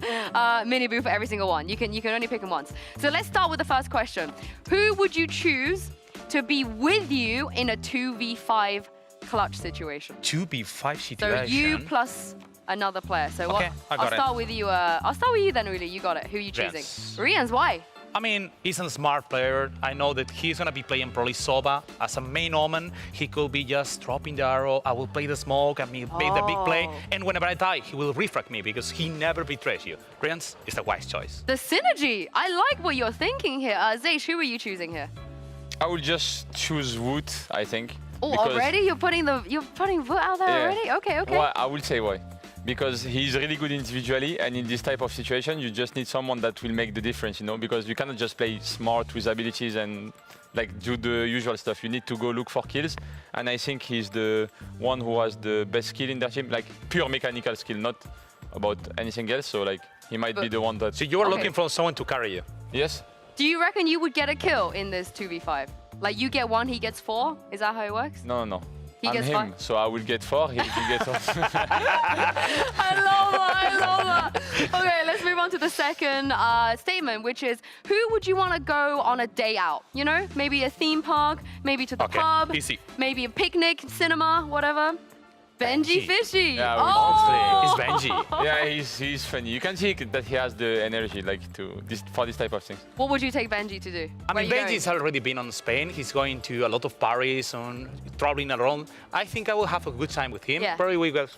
mini boo for every single one. You can only pick them once. So let's start with the first question. Who would you choose to be with you in a 2v5 clutch situation? 2v5 situation. So you plus another player. So Okay, I got I'll start with you. I'll start with you then, Uli. You got it. Who are you choosing? Rians, why? I mean, he's a smart player. I know that he's going to be playing probably Soba as a main omen. He could be just dropping the arrow. I will play the smoke and make the big play. And whenever I die, he will refrag me because he never betrays you. Rians is a wise choice. The synergy. I like what you're thinking here. Zeish, who are you choosing here? I would just choose Wood, I think. Oh, already? You're putting Voot out there already? Okay. Well, I will say why. Because he's really good individually, and in this type of situation, you just need someone that will make the difference, you know, because you cannot just play smart with abilities and like do the usual stuff. You need to go look for kills, and I think he's the one who has the best skill in their team, like pure mechanical skill, not about anything else. So like he might be the one that. So you are looking for someone to carry you? Yes. Do you reckon you would get a kill in this 2v5? Like you get 1, he gets 4? Is that how it works? No. He I'm gets him, 5? so I will get 4, he gets 4. I love that. Okay, let's move on to the second statement, which is, who would you want to go on a day out? You know, maybe a theme park, maybe to the pub, easy. maybe a picnic, cinema, whatever. Benji Fishy. Yeah, oh! it's Benji. Yeah, he's funny. You can see that he has the energy like for this type of things. What would you take Benji to do? I mean, Benji's already been on Spain. He's going to a lot of parties and traveling around. I think I will have a good time with him. Yeah. Probably we got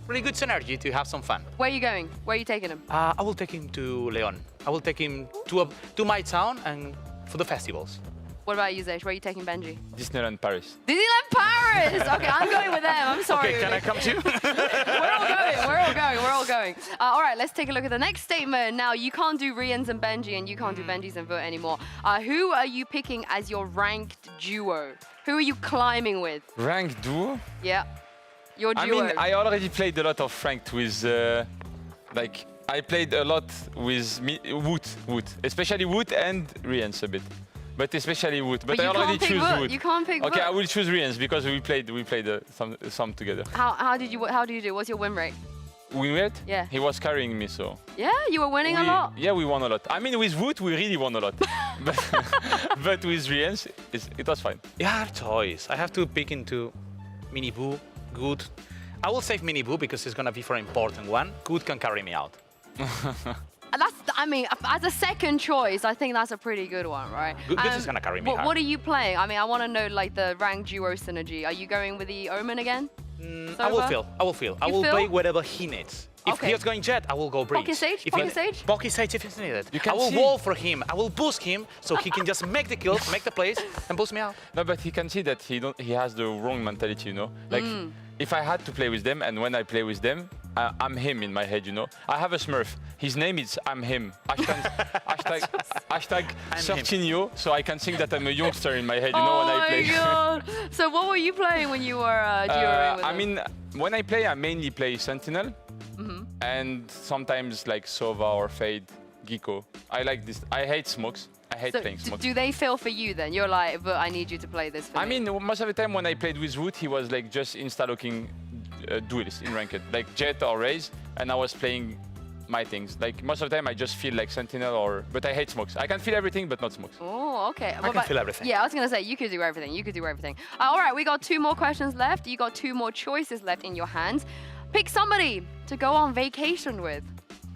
really good synergy to have some fun. Where are you going? Where are you taking him? I will take him to Leon. I will take him to my town and for the festivals. What about you, Zeish? Where are you taking Benji? Disneyland Paris. Disneyland Paris! Okay, I'm going with them. I'm sorry. Okay, can I come too? We're all going. All right, let's take a look at the next statement. Now, you can't do Rians and Benji, and you can't do Benjis and Voot anymore. Who are you picking as your ranked duo? Who are you climbing with? Ranked duo? Yeah, your duo. I mean, I already played a lot of ranked with, like, I played a lot with Wood, especially Wood and Riens a bit. But especially Wood. But I already choose Wood. You can't pick Wood. Okay, I will choose Riens because we played some together. How did you do? What's your win rate? Win rate? Yeah. He was carrying me, so. Yeah, you were winning a lot. Yeah, we won a lot. I mean, with Wood, we really won a lot. but with Riens, it was fine. Yeah, choice. I have to pick into Mini Boo, Good. I will save Mini Boo because it's gonna be for an important one. Good can carry me out. I mean, as a second choice, I think that's a pretty good one, right? Good is gonna carry me hard. What are you playing? I mean, I want to know like the rank duo synergy. Are you going with the Omen again? I will feel. I will play whatever he needs. If he is going Jet, I will go Breach. Pocket Sage? Pocket Sage? Pocket Sage if it's needed. I will wall for him. I will boost him so he can just make the kills, make the plays, and boost me out. No, but he can see that he has the wrong mentality, you know? Like, if I had to play with them, and when I play with them, I'm him in my head, you know? I have a Smurf. His name is I'm him. Hashtag 13yo, so I can think that I'm a youngster in my head, you know, when I play. Oh my god! So what were you playing when you were duoing with I him? mean, when I play, I mainly play Sentinel. And sometimes like Sova or Fade, Gecko. I like this. I hate smokes. I hate playing smokes. Do they feel for you then? You're like, but I need you to play this for me. I mean, most of the time when I played with Wood, he was like just insta-locking duels in ranked, like Jet or Raze, and I was playing my things. Like most of the time, I just feel like Sentinel but I hate smokes. I can feel everything, but not smokes. Oh, okay. I can feel everything. Yeah, I was gonna say you could do everything. You could do everything. All right, we got 2 more questions left. You got 2 more choices left in your hands. Pick somebody to go on vacation with.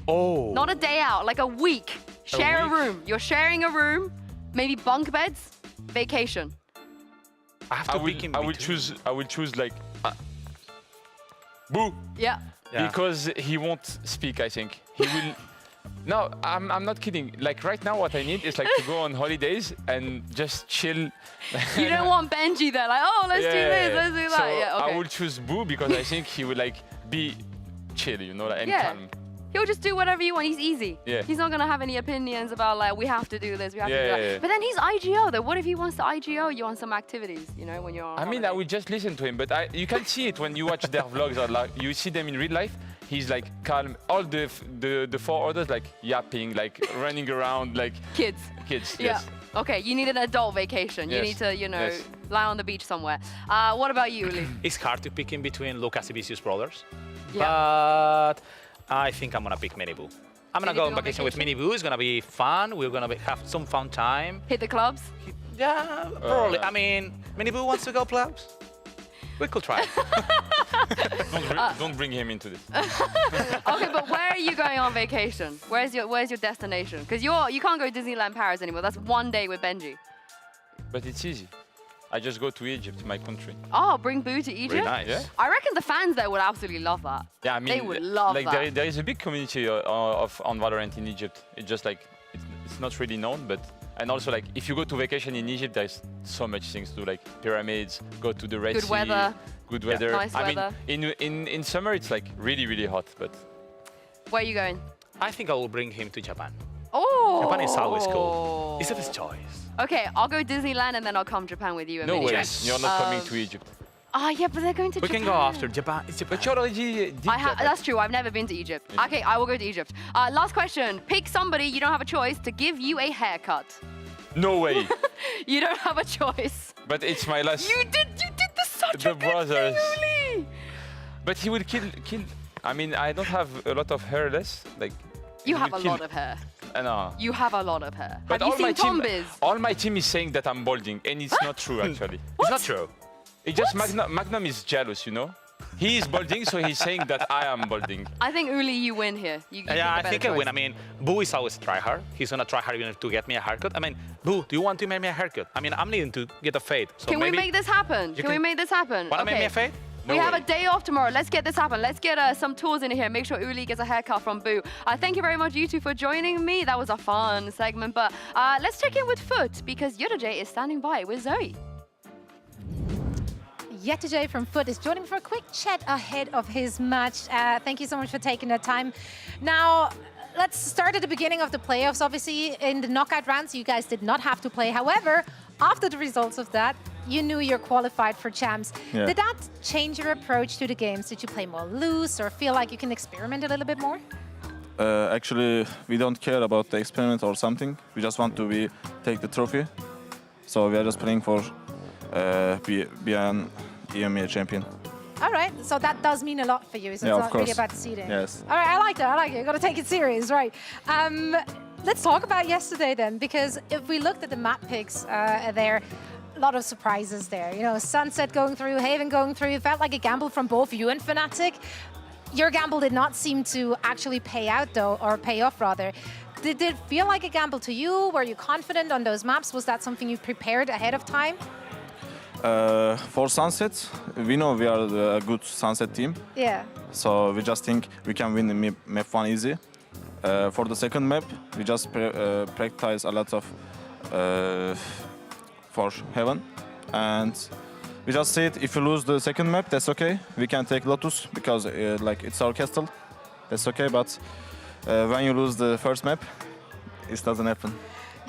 Oh. Not a day out, like a week. Share a room. You're sharing a room, maybe bunk beds, vacation. I have to pick him. I will choose like Boo. Yeah. Because he won't speak, I think. He will. No, I'm not kidding. Like right now, what I need is like to go on holidays and just chill. You don't want Benji there, like, oh, let's do this, let's do that. So Yeah, okay. I will choose Boo because I think he will like be chill, you know, and calm. He'll just do whatever you want. He's easy. Yeah. He's not gonna have any opinions about like we have to do this, we have to do that. Yeah. But then he's IGO though. What if he wants to IGO you on some activities? You know, when you're on I mean, I will just listen to him, but you can see it when you watch their vlogs or like you see them in real life. He's like calm. All the 4 others like yapping, like running around, like kids. Kids. Yeah. Yes. Okay, you need an adult vacation. You need to, you know, lie on the beach somewhere. What about you, Lee? It's hard to pick in between Lucas Ibicius brothers, Yeah. but I think I'm gonna pick Mini Boo. I'm gonna go on vacation with Mini Boo. It's gonna be fun. We're gonna have some fun time. Hit the clubs? Yeah, probably. I mean, Mini Boo wants to go clubs. We could try. Don't bring him into this. Okay, but where are you going on vacation? Where's your destination? Because you can't go to Disneyland Paris anymore. That's 1 day with Benji. But it's easy. I just go to Egypt, my country. Oh, bring Boo to Egypt? Very nice. Yeah. I reckon the fans there would absolutely love that. Yeah, I mean, they would love like that. there is a big community on VALORANT in Egypt. It's just like it's not really known, but and also like if you go to vacation in Egypt, there's so much things to do, like pyramids, go to the Red Sea. Good weather. Good weather. Nice weather. I mean, in summer it's like really hot, but. Where are you going? I think I will bring him to Japan. Oh. Japan is always cool. It's his choice. Okay, I'll go Disneyland and then I'll come Japan with you. And No Minnie. way, you're not coming to Egypt. Oh yeah, but they're going to We Japan. can go after Japan. It's Japan. But you already did Japan. That's true. I've never been to Egypt. Okay, I will go to Egypt. Last question. Pick somebody, you don't have a choice, to give you a haircut. No way. You don't have a choice. But it's my last. You did such a good brothers. thing, Uli. But he will kill. I mean, I don't have a lot of hair less. Like. You have a lot of hair. No. You have a lot of hair. But Have you seen Tombiz? All my team is saying that I'm balding, and it's not true actually. It's not true. It's just Magnum is jealous, you know. He is balding, so he's saying that I am balding. I think Uli, you win here. You Yeah, I think I win. I mean, Boo is always try hard. He's gonna try hard even to get me a haircut. I mean, Boo, do you want to make me a haircut? I mean, I'm needing to get a fade. So Can we make this happen? Can we make this happen? Wanna make me a fade? We have a day off tomorrow. Let's get this happen. Let's get some tours in here. Make sure Uli gets a haircut from Boo. Thank you very much, you two, for joining me. That was a fun segment. But let's check in with Foot, because Yodajay is standing by with Zoe. Yetijay from Foot is joining for a quick chat ahead of his match. Thank you so much for taking the time. Now, let's start at the beginning of the playoffs. Obviously, in the knockout rounds, you guys did not have to play. However, after the results of that, you knew you're qualified for champs. Yeah. Did that change your approach to the games? Did you play more loose or feel like you can experiment a little bit more? Actually, we don't care about the experiment or something. We just want to take the trophy. So we are just playing for be an EMEA champion. All right, so that does mean a lot for you. So Yeah, it's of not really course. about the seeding. Yes. All right, I like that. I like it. You got to take it serious, right? Let's talk about yesterday then, because if we looked at the map picks there, a lot of surprises there. You know, Sunset going through, Haven going through. It felt like a gamble from both you and Fnatic. Your gamble did not seem to actually pay out though, or pay off rather. Did it feel like a gamble to you? Were you confident on those maps? Was that something you prepared ahead of time? For Sunset, we know we are a good Sunset team. Yeah. So we just think we can win the map 1 easy. For the second map, we just practice a lot of for Heaven. And we just said if we lose the second map, that's okay. We can take Lotus because like it's our castle. That's okay, but when you lose the first map, it doesn't happen.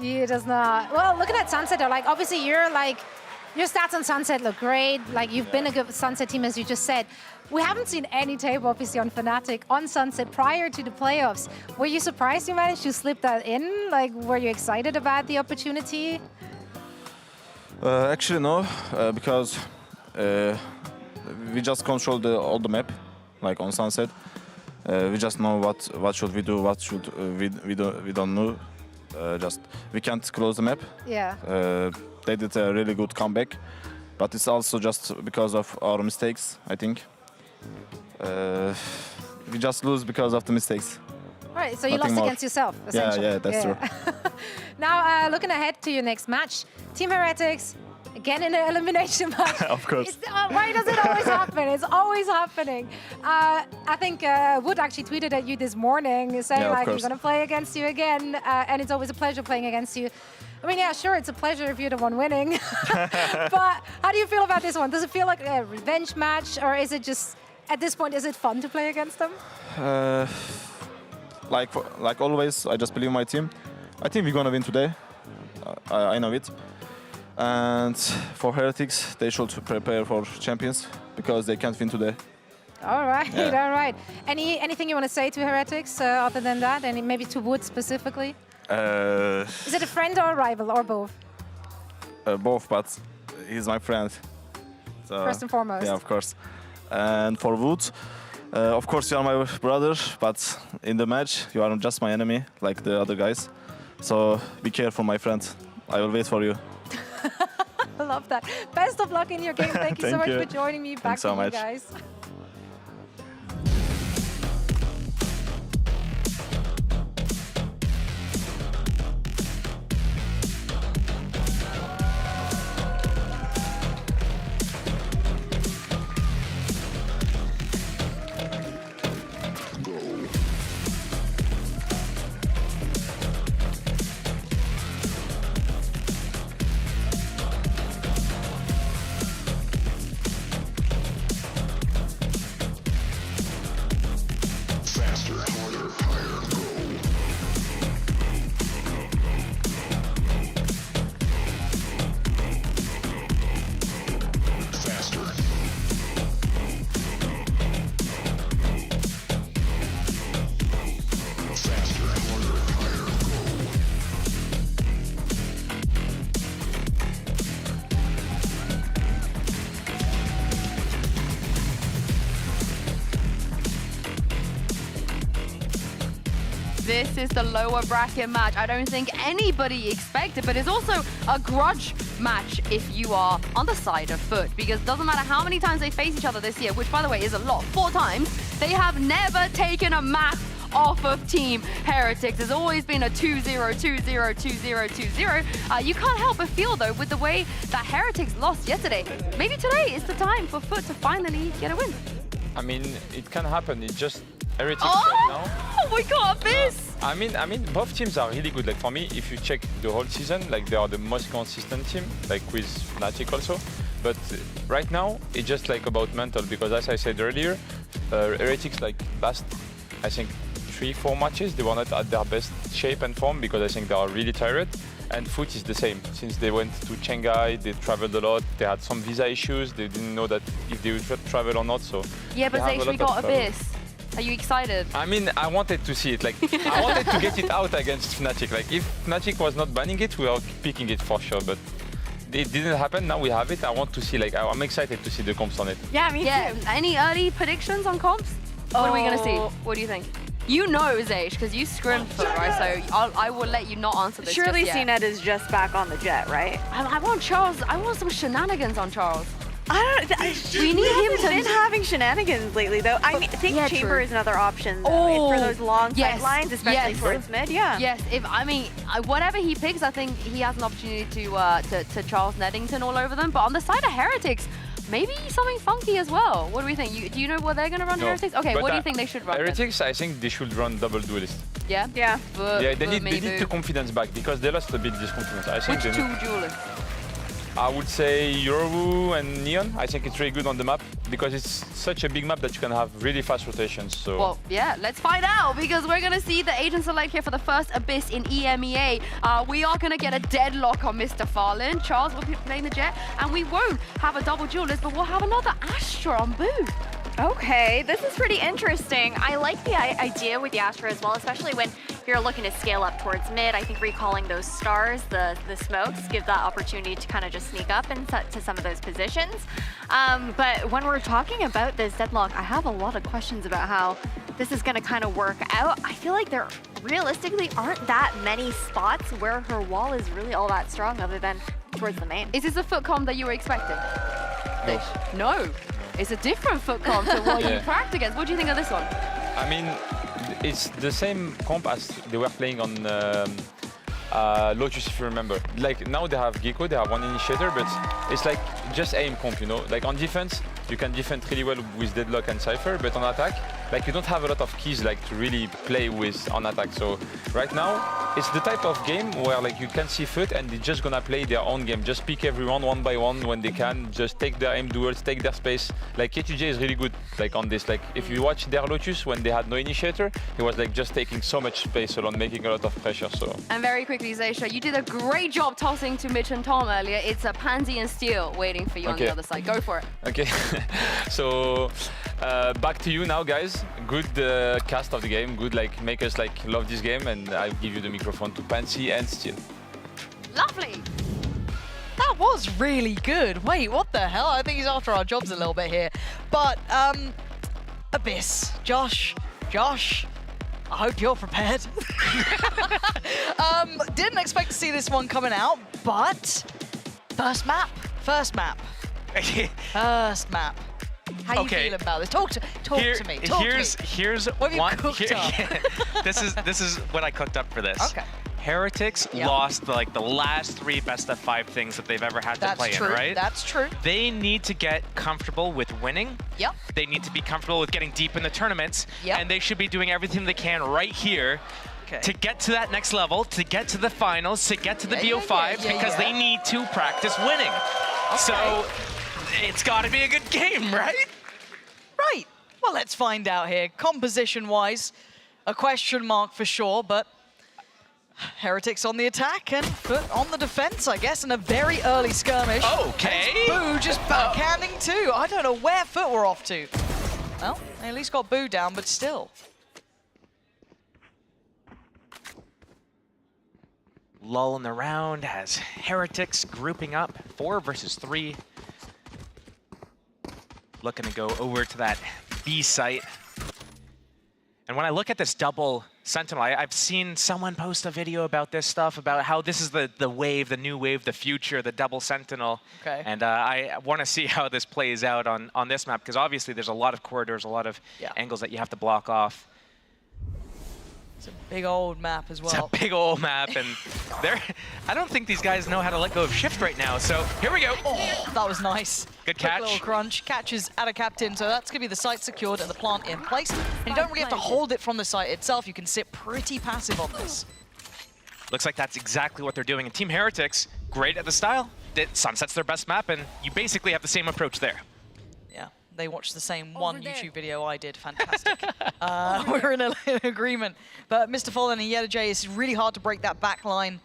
It does not. Well, looking at Sunset, though, like obviously your stats on Sunset look great. Like you've been a good Sunset team, as you just said. We haven't seen any tape, obviously, on Fnatic on Sunset prior to the playoffs. Were you surprised you managed to slip that in? Like, were you excited about the opportunity? Actually, no, because we just control all the map, like on Sunset. We just know what should we do, what should we don't know. Just we can't close the map. Yeah. They did a really good comeback, but it's also just because of our mistakes, I think. We just lose because of the mistakes. Right, so you Nothing lost more. against yourself, essentially. Yeah, that's true. Now, looking ahead to your next match, Team Heretics, again in an elimination match. Of course. Why does it always happen? It's always happening. I think Wood actually tweeted at you this morning saying, Yeah, of like, we're course. going to play against you again, and it's always a pleasure playing against you. I mean, yeah, sure, it's a pleasure if you're the one winning. But how do you feel about this one? Does it feel like a revenge match, or is it just, at this point, is it fun to play against them? Like always, I just believe in my team. I think we're gonna win today. I know it. And for Heretics, they should prepare for champions because they can't win today. All right, Yeah. all right. Anything you want to say to Heretics other than that? And maybe to Wood specifically? Is it a friend or a rival or both? Both, but he's my friend. So, First and foremost. Yeah, of course. And for Wood, of course you are my brother, but in the match you are just my enemy, like the other guys. So be careful, my friend. I will wait for you. I love that. Best of luck in your game. Thank you so Thank much you. for joining me. Back Thanks so to you much. guys. This is the lower bracket match. I don't think anybody expected, but it's also a grudge match if you are on the side of Foot, because it doesn't matter how many times they face each other this year, which by the way is a lot, 4 times, they have never taken a map off of Team Heretics. There's always been a 2-0, 2-0, 2-0, 2-0. You can't help but feel, though, with the way that Heretics lost yesterday, maybe today is the time for Foot to finally get a win. I mean, it can happen. It's just Heretics right now. Oh my god, Abyss! I mean, both teams are really good. Like for me, if you check the whole season, like they are the most consistent team, like with Fnatic also. But right now, it's just like about mental, because as I said earlier, Heretics like last, I think 3-4 matches, they were not at their best shape and form because I think they are really tired. And Foot is the same. Since they went to Shanghai, they traveled a lot. They had some visa issues. They didn't know that if they would travel or not. So yeah, but they actually got Abyss. Are you excited? I mean, I wanted to see it. Like, I wanted to get it out against Fnatic. Like, if Fnatic was not banning it, we were picking it for sure. But it didn't happen. Now we have it. I want to see. Like, I'm excited to see the comps on it. Yeah, me too. Any early predictions on comps? What are we gonna see? What do you think? You know, Zaysh, because you scrimmed for it, right? So I will let you not answer this. Surely just yet. CNET is just back on the Jet, right? I want Charles. I want some shenanigans on Charles. I don't. We need him to. Been having shenanigans lately, though. I mean, I think Chamber is another option though, for those long sight lines, especially towards mid. Yeah. Yes. Whatever he picks, I think he has an opportunity to Charles Neddington all over them. But on the side of Heretics, maybe something funky as well. What do we think? Do you know what they're going to run, Heretics? Okay, what do you think they should run? Heretics, I think they should run double duelist. Yeah? Yeah. They need to confidence back because they lost a bit this confidence. I think Which two duelists? I would say Yoru and Neon. I think it's really good on the map because it's such a big map that you can have really fast rotations. So. Well, yeah, let's find out because we're going to see the agent select here for the first Abyss in EMEA. We are going to get a deadlock on Mr. Farland. Charles will be playing the Jet, and we won't have a double duelist, but we'll have another Astra on Boo. Okay, this is pretty interesting. I like the idea with the Astra as well, especially when you're looking to scale up towards mid. I think recalling those stars, the smokes, give that opportunity to kind of just sneak up into some of those positions. But when we're talking about this deadlock, I have a lot of questions about how this is going to kind of work out. I feel like there realistically aren't that many spots where her wall is really all that strong other than towards the main. Is this a foot comp that you were expecting? No. It's a different foot comp to what you cracked against. What do you think of this one? I mean, it's the same comp as they were playing on Lotus, if you remember. Like, now they have Gecko, they have one initiator, but it's like just aim comp, you know? Like, on defense, you can defend really well with Deadlock and Cypher, but on attack, like, you don't have a lot of keys, like, to really play with on attack. So, right now, it's the type of game where, like, you can see Foot and they're just gonna play their own game. Just pick everyone one by one when they can, just take their aim duels, take their space. Like, K2J is really good, like, on this. Like, if you watch their Lotus when they had no initiator, he was, like, just taking so much space alone, making a lot of pressure, so. And very quickly, Zaysha, you did a great job tossing to Mitch and Tom earlier. It's a Pansy and Steel waiting for you on the other side. Go for it. Okay, so back to you now, guys. Good cast of the game, good, like, make us, like, love this game, and I'll give you the microphone to Pansy and Steel. Lovely. That was really good. Wait, what the hell? I think he's after our jobs a little bit here. But, Abyss, Josh, I hope you're prepared. Didn't expect to see this one coming out, but first map. First map. How you feeling about this? Talk to me. Here's what have you cooked up? This is what I cooked up for this. Okay. Heretics lost like the last 3 best-of-5 things that they've ever had to play in, right? That's true. They need to get comfortable with winning. Yep. They need to be comfortable with getting deep in the tournaments. Yep. And they should be doing everything they can right here to get to that next level, to get to the finals, to get to the BO5, because they need to practice winning. Okay. So it's got to be a good game, right? Right. Well, let's find out here. Composition-wise, a question mark for sure, but Heretics on the attack and Foot on the defense, I guess, in a very early skirmish. Okay. Boo just backhanding too. I don't know where Foot were off to. Well, they at least got Boo down, but still. Lull in the round has Heretics grouping up 4 versus 3. Looking to go over to that B site. And when I look at this double Sentinel, I've seen someone post a video about this stuff, about how this is the wave, the new wave, the future, the double Sentinel. Okay. And I want to see how this plays out on this map, because obviously there's a lot of corridors, a lot of angles that you have to block off. It's a big old map as well. It's a big old map, and I don't think these guys know how to let go of shift right now, so here we go. Oh, that was nice. Good catch. Quick little crunch. Catches at a captain, so that's going to be the site secured and the plant in place. And you don't really have to hold it from the site itself. You can sit pretty passive on this. Looks like that's exactly what they're doing. And Team Heretics, great at the style. Sunset's their best map, and you basically have the same approach there. Yeah, they watched the same one YouTube video I did. Fantastic. We're in agreement. But Mr. Fallen and Yeta J, is really hard to break that back line,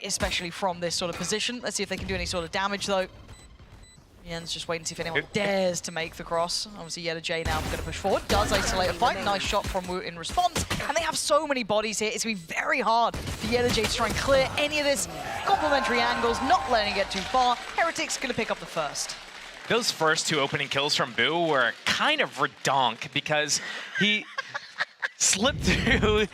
especially from this sort of position. Let's see if they can do any sort of damage, though. Jens just waiting to see if anyone dares to make the cross. Obviously, Yeda J now going to push forward. Does isolate a fight. Nice shot from Wu in response. And they have so many bodies here. It's going to be very hard for Yeda J to try and clear any of this. Complementary angles, not letting it get too far. Heretic's going to pick up the first. Those first 2 opening kills from Boo were kind of redonk because he slipped through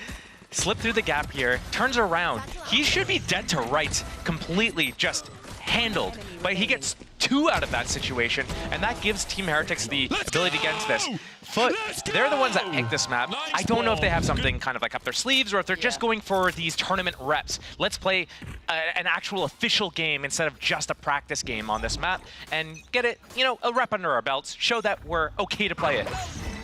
the gap here, turns around. He should be dead to rights, completely just handled, but he gets 2 out of that situation, and that gives Team Heretics the ability to get into this. Foot, they're the ones that picked this map. I don't know if they have something kind of like up their sleeves or if they're just going for these tournament reps. Let's play an actual official game instead of just a practice game on this map and get it, you know, a rep under our belts, show that we're okay to play it.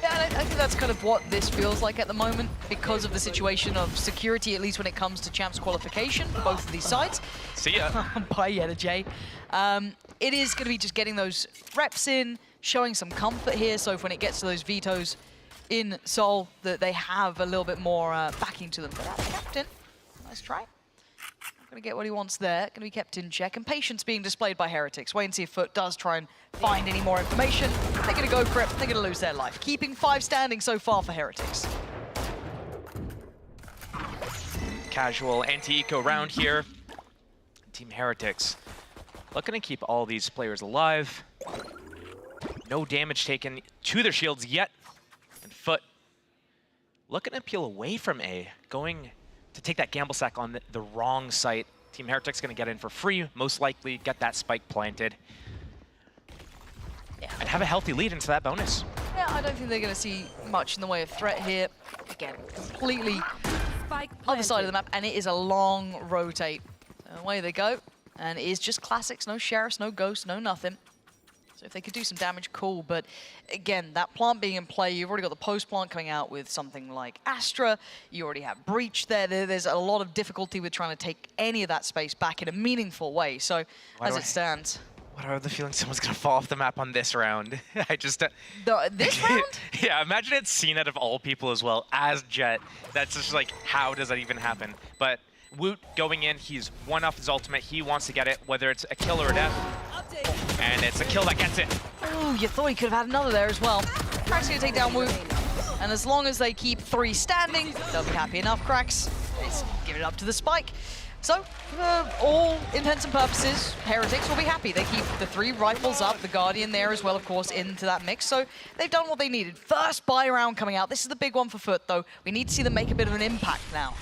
Yeah, and I think that's kind of what this feels like at the moment because of the situation of security, at least when it comes to champs qualification for both of these sides. See ya. Bye, Yeda J. It is going to be just getting those reps in, showing some comfort here, so when it gets to those vetoes in Seoul, that they have a little bit more backing to them. But that's Captain. Nice try. Going to get what he wants there. Going to be kept in check. And patience being displayed by Heretics. Wait and see if Foot does try and find any more information. They're going to go for it. They're going to lose their life. Keeping 5 standing so far for Heretics. Casual anti-eco round here. Team Heretics looking to keep all these players alive. No damage taken to their shields yet. And Foot looking to peel away from A, going to take that gamble sack on the wrong site. Team Heretics going to get in for free, most likely get that spike planted. Yeah. And have a healthy lead into that bonus. Yeah, I don't think they're going to see much in the way of threat here. Again, completely other side of the map, and it is a long rotate. So away they go, and it is just classics, no sheriffs, no ghosts, no nothing. So if they could do some damage, cool. But again, that plant being in play, you've already got the post plant coming out with something like Astra. You already have Breach there. There's a lot of difficulty with trying to take any of that space back in a meaningful way. So as it stands. What are the feelings someone's going to fall off the map on this round? I just... this round? Yeah, imagine it's seen out of all people as well as Jet. That's just like, how does that even happen? But Woot going in, he's one off his ultimate. He wants to get it, whether it's a kill or a death. And it's a kill that gets it. Oh, you thought he could have had another there as well. Crack's going to take down Woot. And as long as they keep 3 standing, they'll be happy enough, Cracks. Let's give it up to the spike. So, for all intents and purposes, Heretics will be happy. They keep the 3 rifles up, the Guardian there as well, of course, into that mix. So they've done what they needed. First buy round coming out. This is the big one for Foot, though. We need to see them make a bit of an impact now.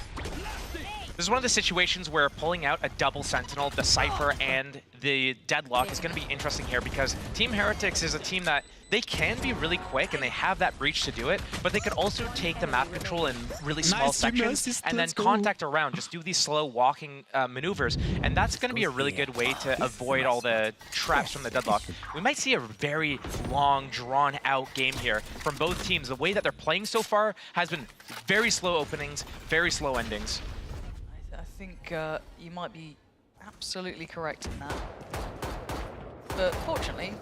This is one of the situations where pulling out a double Sentinel, the Cypher, and the Deadlock is going to be interesting here because Team Heretics is a team that they can be really quick and they have that breach to do it, but they could also take the map control in really small sections and then contact around, just do these slow walking maneuvers, and that's going to be a really good way to avoid all the traps from the Deadlock. We might see a very long, drawn-out game here from both teams. The way that they're playing so far has been very slow openings, very slow endings. I think you might be absolutely correct in that. But fortunately,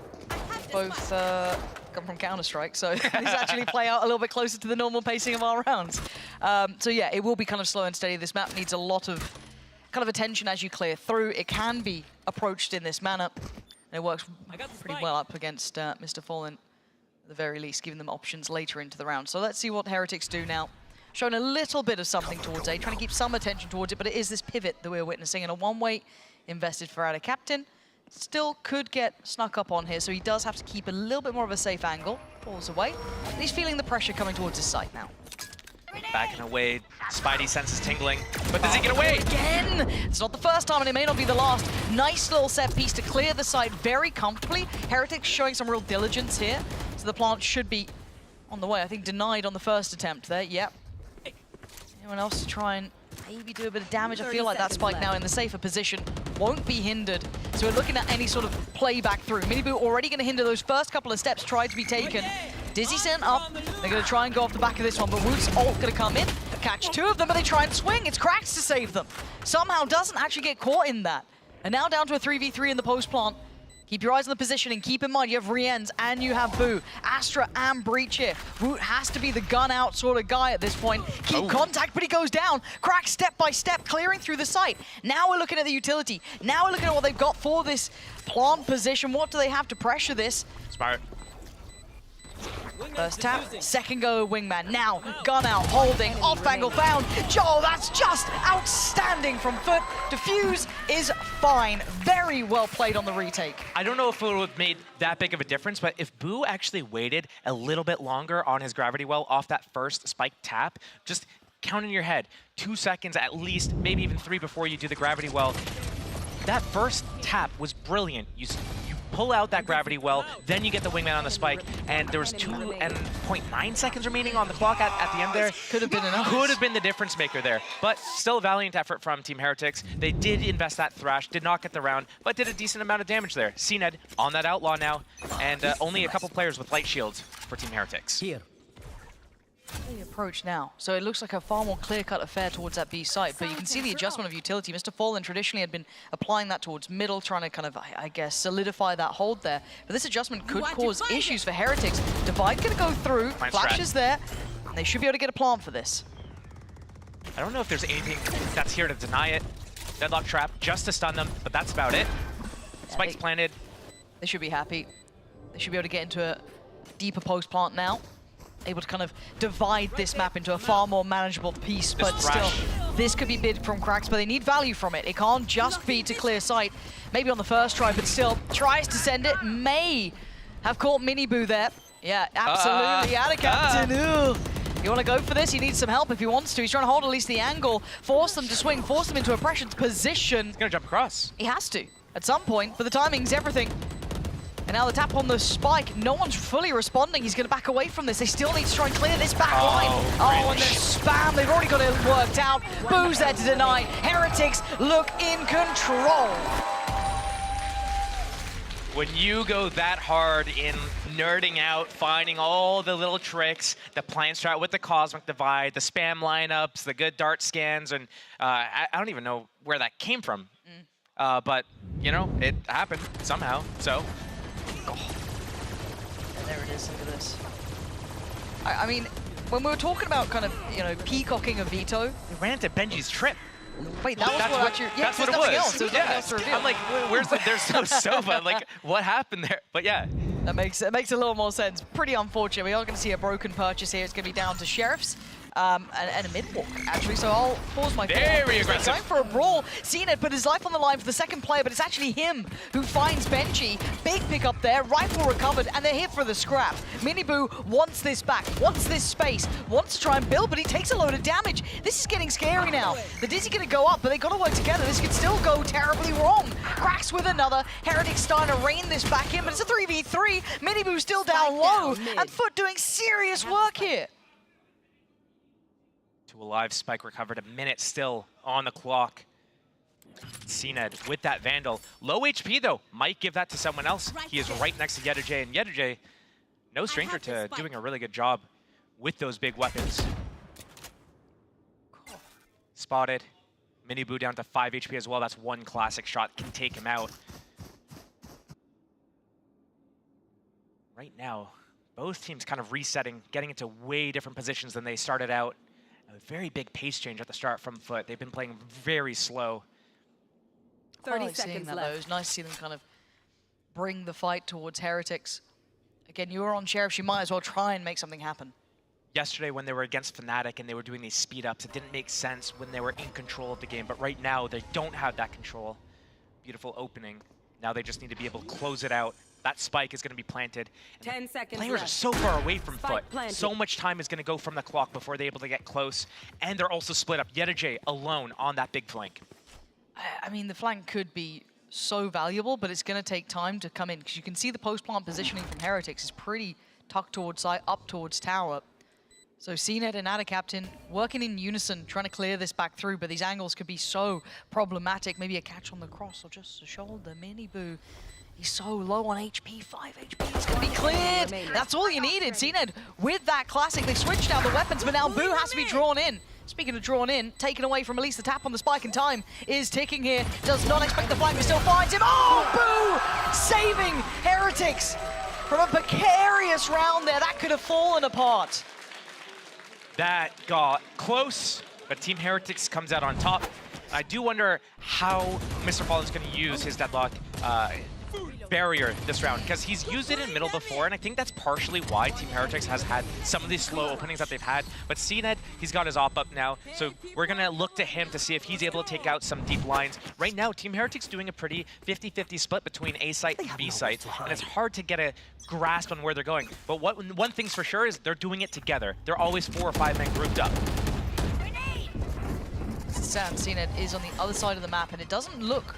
both come from Counter-Strike, so these actually play out a little bit closer to the normal pacing of our rounds. So yeah, it will be kind of slow and steady. This map needs a lot of kind of attention as you clear through. It can be approached in this manner, and it works pretty well up against Mr. Fallen, at the very least, giving them options later into the round. So let's see what Heretics do now. Showing a little bit of something towards A, trying to keep some attention towards it, but it is this pivot that we're witnessing, and a one-way invested for our captain. Still could get snuck up on here, so he does have to keep a little bit more of a safe angle. Falls away, and he's feeling the pressure coming towards his site now. Backing away, Spidey senses tingling, but does he get away? Again! It's not the first time, and it may not be the last. Nice little set piece to clear the site very comfortably. Heretics showing some real diligence here, so the plant should be on the way. I think denied on the first attempt there, yep. Anyone else to try and maybe do a bit of damage? I feel like that spike now in the safer position won't be hindered. So we're looking at any sort of play back through. Miniboo already going to hinder those first couple of steps tried to be taken. Dizzy sent up. They're going to try and go off the back of this one, but Woot's ult going to come in, catch 2 of them, but they try and swing. It's Cracks to save them. Somehow doesn't actually get caught in that. And now down to a 3v3 in the post plant. Keep your eyes on the positioning. Keep in mind, you have Rienz and you have Boo. Astra and Breach here. Woot has to be the gun out sort of guy at this point. Keep contact, but he goes down. Crack step by step, clearing through the site. Now we're looking at the utility. Now we're looking at what they've got for this plant position. What do they have to pressure this? Smart. First tap, second go wingman. Now, gun out, holding, off angle found. Joel, that's just outstanding from Foot. Defuse is fine. Very well played on the retake. I don't know if it would have made that big of a difference, but if Boo actually waited a little bit longer on his gravity well off that first spike tap, just count in your head, 2 seconds at least, maybe even 3 before you do the gravity well. That first tap was brilliant. You pull out that gravity well, then you get the wingman on the spike, and there was 2.9 seconds remaining on the clock at the end there. Could have been enough. Could have been the difference maker there, but still a valiant effort from Team Heretics. They did invest that Thrash, did not get the round, but did a decent amount of damage there. CNED on that Outlaw now, and only a couple players with light shields for Team Heretics. The approach now. So it looks like a far more clear-cut affair towards that B site, but you can see the adjustment of utility. Mr. Fallen traditionally had been applying that towards middle, trying to kind of, I guess, solidify that hold there. But this adjustment could cause issues for Heretics. Divide gonna go through, flashes there, and they should be able to get a plant for this. I don't know if there's anything that's here to deny it. Deadlock trap just to stun them, but that's about it. Spike's planted. They should be happy. They should be able to get into a deeper post plant now. Able to kind of divide this map into a far more manageable piece, but still, this could be big from Cracks, but they need value from it. It can't just be to clear sight. Maybe on the first try, but still tries to send it. May have caught Mini-Boo there. Yeah, absolutely. Out of captain. You want to go for this? He needs some help if he wants to. He's trying to hold at least the angle, force them to swing, force them into a pressured position. He's going to jump across. He has to at some point, but the timing's everything. And now the tap on the spike, no one's fully responding. He's going to back away from this. They still need to try and clear this back line. Oh, and the spam, they've already got it worked out. Boo's there to deny. Heretics look in control. When you go that hard in nerding out, finding all the little tricks, the plant strat with the Cosmic Divide, the spam lineups, the good dart scans, and I don't even know where that came from. But, you know, it happened somehow, so. And there it is, look at this. I mean, when we were talking about kind of, you know, peacocking a veto. We ran into Benji's trip. Wait, that was what actually, yeah, that's what it was. Else. There's nothing else to reveal. I'm like, where's the, there's no Sova, like, what happened there? But yeah. That makes a little more sense. Pretty unfortunate. We are going to see a broken purchase here. It's going to be down to Sheriffs. And a mid-walk, actually, so I'll pause my Very aggressive. Going for a brawl. CNED put his life on the line for the second player, but it's actually him who finds Benji. Big pick up there, rifle recovered, and they're here for the scrap. Mini-Boo wants this back, wants this space, wants to try and build, but he takes a load of damage. This is getting scary now. The Dizzy going to go up, but they got to work together. This could still go terribly wrong. Cracks with another. Heretics starting to rein this back in, but it's a 3v3. Mini-Boo still down low, and Foot doing serious work here. Alive, spike recovered, a minute still on the clock. CNED with that Vandal. Low HP though, might give that to someone else. He is right next to Yedajay, and Yedajay, no stranger to doing a really good job with those big weapons. Spotted. Mini-Boo down to 5 HP as well. That's one classic shot, can take him out. Right now, both teams kind of resetting, getting into way different positions than they started out. A very big pace change at the start from Foot. They've been playing very slow. 30 seconds left. It was nice to see them kind of bring the fight towards Heretics. Again, you were on Sheriffs, you might as well try and make something happen. Yesterday when they were against Fnatic and they were doing these speed ups, it didn't make sense when they were in control of the game, but right now they don't have that control. Beautiful opening. Now they just need to be able to close it out. That spike is going to be planted. 10 seconds Players left. are so far away from Spike Foot. planted. So much time is going to go from the clock before they're able to get close. And they're also split up. Yedajay alone on that big flank. I mean, the flank could be so valuable, but it's going to take time to come in. Because you can see the post-plant positioning from Heretics is pretty tucked towards side, up towards tower. So CNED and Ada Captain working in unison, trying to clear this back through, but these angles could be so problematic. Maybe a catch on the cross or just a shoulder. Mini-Boo. He's so low on HP, 5 HP, it's gonna be cleared. That's all you needed. CNED with that classic, they switched out the weapons, but now Boo has to be drawn in. Speaking of drawn in, taken away from Elise, the tap on the spike in time is ticking here. Does not expect the flank, but still finds him. Oh, boo! Saving Heretics from a precarious round there. That could have fallen apart. That got close, but Team Heretics comes out on top. I do wonder how Mr. Fallen's going to use his deadlock barrier this round, because he's used it in middle before, and I think that's partially why Team Heretics has had some of these slow openings that they've had. But CNED, he's got his op up now, so we're going to look to him to see if he's able to take out some deep lines. Right now, Team Heretics doing a pretty 50-50 split between A site and B site, and it's hard to get a grasp on where they're going. But one thing's for sure is they're doing it together. They're always 4 or 5 men grouped up. Sam CNED is on the other side of the map, and it doesn't look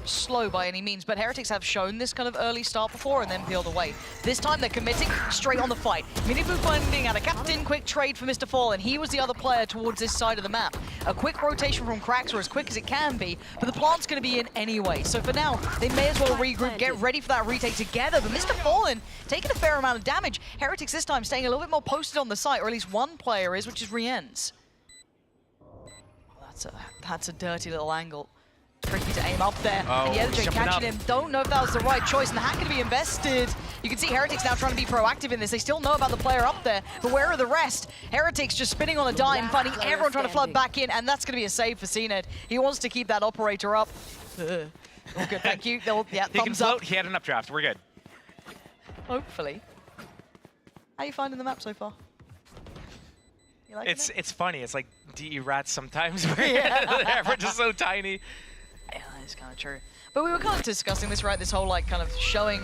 slow by any means, but Heretics have shown this kind of early start before and then peeled away. This time they're committing straight on the fight. Minibu finding out a captain, quick trade for Mr. Fallen. He was the other player towards this side of the map. A quick rotation from Cracks, or as quick as it can be, but the plant's going to be in anyway. So for now, they may as well regroup, get ready for that retake together. But Mr. Fallen taking a fair amount of damage. Heretics this time staying a little bit more posted on the site, or at least one player is, which is Rienz. That's a dirty little angle. Tricky to aim up there. Oh, and the Editor catching up. him. Don't know if that was the right choice, and the hack going to be invested. You can see Heretics now trying to be proactive in this. They still know about the player up there, but where are the rest? Heretics just spinning on a dime, finding everyone trying to flood back in, and that's going to be a save for CNED. He wants to keep that operator up. All good, thank you. Yeah, He can thumbs float, up. he had an updraft, we're good. Hopefully. How are you finding the map so far? You liking it? It's funny, it's like DE rats sometimes where the average is so tiny. Yeah, that is kind of true. But we were kind of discussing this, right? This whole like kind of showing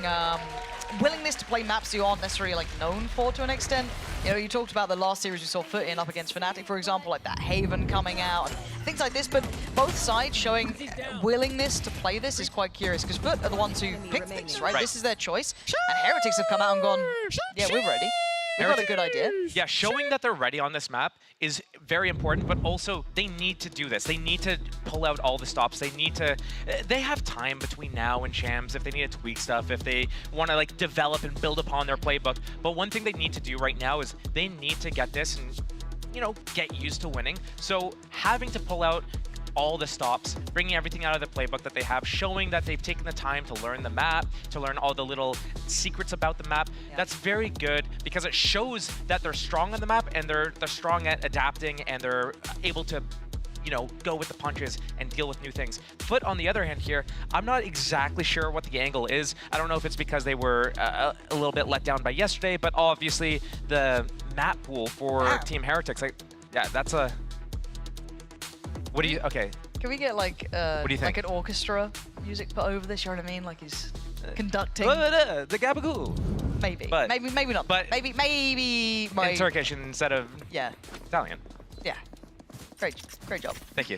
willingness to play maps you aren't necessarily like known for to an extent. You know, you talked about the last series we saw Foot in up against Fnatic, for example, like that Haven coming out, and things like this. But both sides showing willingness to play this is quite curious, because Foot are the ones who picked this, right? This is their choice. And Heretics have come out and gone, yeah, we're ready. We've got a good idea. Yeah, showing that they're ready on this map is very important, but also they need to do this. They need to pull out all the stops. They need to, they have time between now and Shams if they need to tweak stuff, if they want to like develop and build upon their playbook. But one thing they need to do right now is they need to get this and, you know, get used to winning. So having to pull out all the stops, bringing everything out of the playbook that they have, showing that they've taken the time to learn the map, to learn all the little secrets about the map. Yeah. That's very good because it shows that they're strong on the map and they're strong at adapting and they're able to, you know, go with the punches and deal with new things. Foot, on the other hand here, I'm not exactly sure what the angle is. I don't know if it's because they were a little bit let down by yesterday, but obviously the map pool for Team Heretics, like, yeah, that's a... What do you, okay. Can we get like what do you think? like an orchestra music put over this, you know what I mean? Like he's conducting. The Gabagool. Maybe. But, maybe not. But maybe in Turkish instead of Italian. Yeah. Great job. Thank you.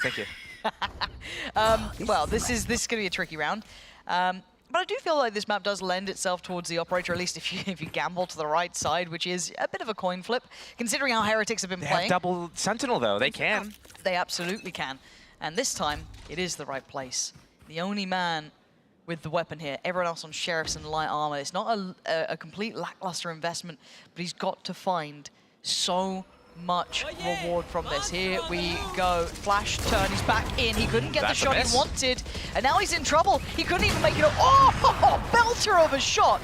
Well, this is going to be a tricky round. But I do feel like this map does lend itself towards the operator, at least if you gamble to the right side, which is a bit of a coin flip, considering how Heretics have been playing. They have double Sentinel, though. They can. They absolutely can. And this time, it is the right place. The only man with the weapon here, everyone else on Sheriffs and light armor. It's not a complete lackluster investment, but he's got to find so much reward from this. Here we go. Flash turn, he's back in. He couldn't get the shot he wanted, and now he's in trouble. He couldn't even make it. Oh, belter of a shot.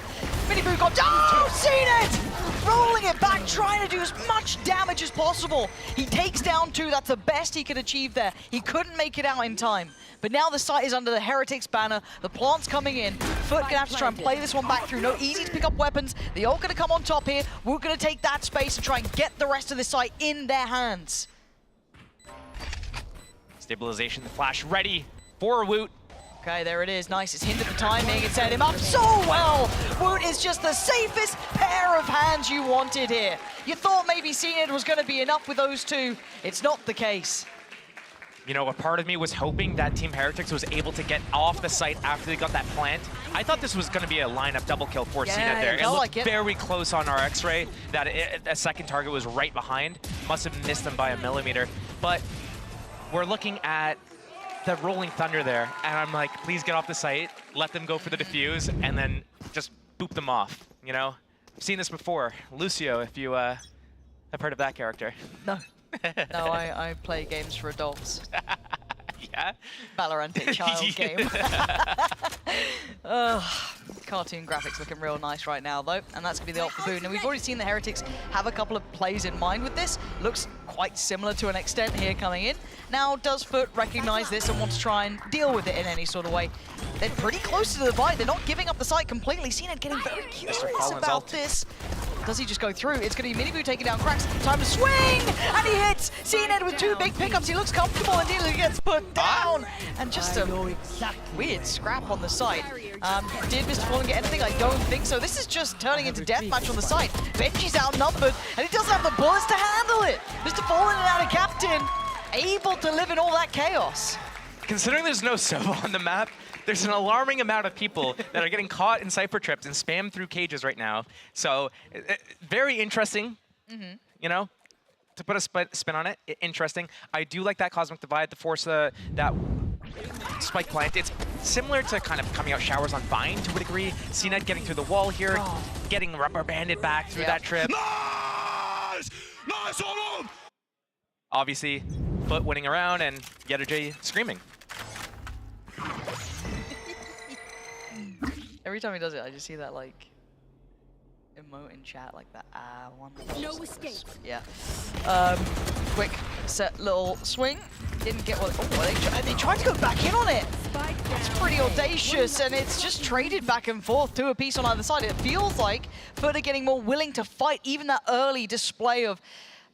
Minibu got down. Oh, seen it! Rolling it back, trying to do as much damage as possible. He takes down 2. That's the best he could achieve there. He couldn't make it out in time. But now the site is under the Heretics banner. The plant's coming in. Foot gonna have to try and play this one back through. No easy to pick up weapons. They all gonna come on top here. We're gonna take that space and try and get the rest of the site in their hands. Stabilization, the flash ready for Woot. Okay, there it is. Nice. It's hindered the timing. It set him up so well. Woot is just the safest pair of hands you wanted here. You thought maybe CNED was going to be enough with those 2. It's not the case. You know, a part of me was hoping that Team Heretics was able to get off the site after they got that plant. I thought this was going to be a lineup double kill for CNED there. It looked very close on our X-ray, that a second target was right behind. Must have missed them by a millimeter. But we're looking at the Rolling Thunder there, and I'm like, please get off the site, let them go for the defuse, and then just boop them off, you know? I've seen this before. Lucio, if you have heard of that character. No. No, I play games for adults. Yeah? VALORANT, a child game. Cartoon graphics looking real nice right now, though, and that's going to be the ult for Boo. Now, we've already seen the Heretics have a couple of plays in mind with this. Looks quite similar to an extent here coming in. Now, does Foot recognize this and want to try and deal with it in any sort of way? They're pretty close to the divide. They're not giving up the site completely. CNED getting very curious about this. Does he just go through? It's going to be Miniboo taking down Cracks. Time to swing! And he hits! CNED with 2 big pickups. He looks comfortable and he gets put down. And just a weird scrap on the site. Did Mr. Fallen get anything? I don't think so. This is just turning into deathmatch on the site. Benji's outnumbered and he doesn't have the bullets to handle it. Mr. Fallen and out of captain, able to live in all that chaos. Considering there's no Sova on the map, there's an alarming amount of people that are getting caught in Cypher trips and spammed through cages right now. So, very interesting, you know, to put a spin on it. Interesting. I do like that Cosmic Divide to force that spike plant. It's similar to kind of coming out showers on Vine to a degree. CNED getting through the wall here, getting rubber banded back through that trip. Nice! Nice on him! Obviously, Foot winning around and Yetterjay screaming. Every time he does it, I just see that, like, emote in chat, like that one. No escape. Yeah. Quick set little swing. Didn't get what. Oh, they tried to go back in on it. That's pretty audacious, and it's just traded back and forth, 2 apiece on either side. It feels like Foot are getting more willing to fight. Even that early display of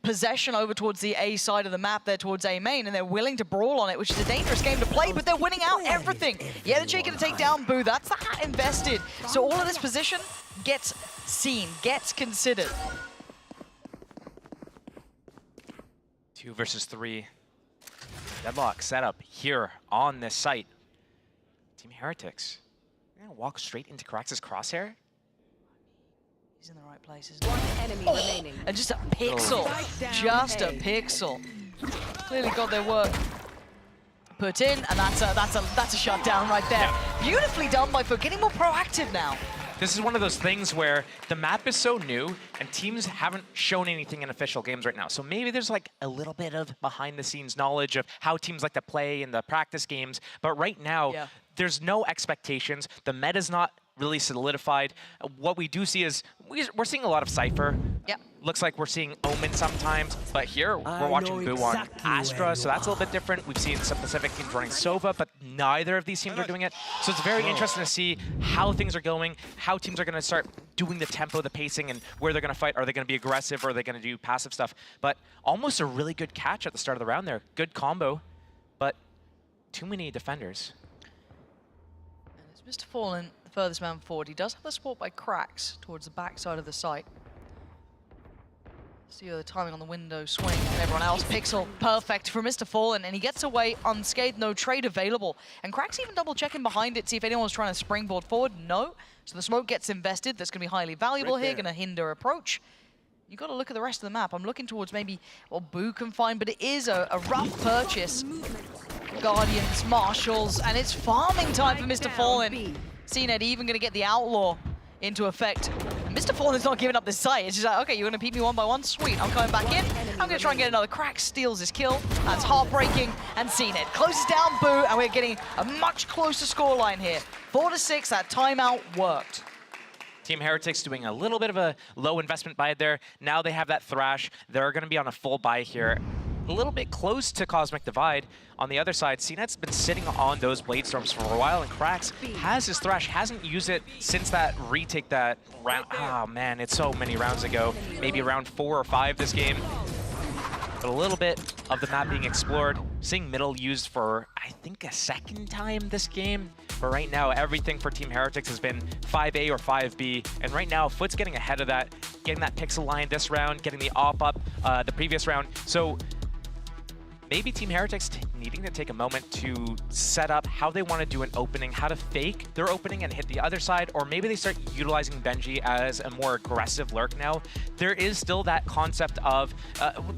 possession over towards the A side of the map there towards A main, and they're willing to brawl on it, which is a dangerous game to play, but they're winning out everything. Yeah, they're going to take down Boo. That's the hat invested. So all of this position gets seen, gets considered. 2 versus 3. Deadlock setup here on this site. Team Heretics. They're going to walk straight into Krax's crosshair. He's in the right places. One enemy remaining. And just a pixel. Just a pixel. Clearly got their work put in, and that's a shutdown right there. Yeah. Beautifully done by Foot, getting more proactive now. This is one of those things where the map is so new and teams haven't shown anything in official games right now. So maybe there's like a little bit of behind the scenes knowledge of how teams like to play in the practice games. But right now, there's no expectations. The meta's not really solidified. What we do see is we're seeing a lot of Cypher. Yep. Looks like we're seeing Omen sometimes, but here we're watching Boo on Astra, so that's a little bit different. We've seen some Pacific teams running Sova, but neither of these teams are doing it. So it's very interesting to see how things are going, how teams are going to start doing the tempo, the pacing, and where they're going to fight. Are they going to be aggressive, or are they going to do passive stuff? But almost a really good catch at the start of the round there. Good combo, but too many defenders. And it's Mr. Fallen, the furthest man forward. He does have the support by Cracks towards the back side of the site. See the timing on the window swing, and everyone else. Pixel, perfect for Mr. Fallen, and he gets away unscathed, no trade available. And Cracks even double checking behind it, see if anyone's trying to springboard forward. No. So the smoke gets invested. That's going to be highly valuable here, going to hinder approach. You got to look at the rest of the map. I'm looking towards maybe what Boo can find, but it is a rough purchase. Guardians, Marshals, and it's farming time for Mr. Fallen. CNED even going to get the Outlaw into effect. Mr. Fallen's not giving up this site. It's just like, okay, you're going to beat me 1 by 1? Sweet, I'm coming back in. I'm going to try and get another crack. Steals his kill. That's heartbreaking. And CNED closes down Boo, and we're getting a much closer scoreline here. 4-6, that timeout worked. Team Heretics doing a little bit of a low investment buy there. Now they have that Thrash. They're going to be on a full buy here. A little bit close to Cosmic Divide. On the other side, CNED's been sitting on those Blade Storms for a while, and Cracks has his Thrash, hasn't used it since that retake that round. Oh man, it's so many rounds ago. Maybe around 4 or 5 this game. But a little bit of the map being explored. Seeing middle used for, I think, a second time this game. But right now, everything for Team Heretics has been 5A or 5B. And right now, Foot's getting ahead of that, getting that pixel line this round, getting the op up the previous round. So maybe Team Heretics needing to take a moment to set up how they want to do an opening, how to fake their opening and hit the other side, or maybe they start utilizing Benji as a more aggressive lurk now. There is still that concept of,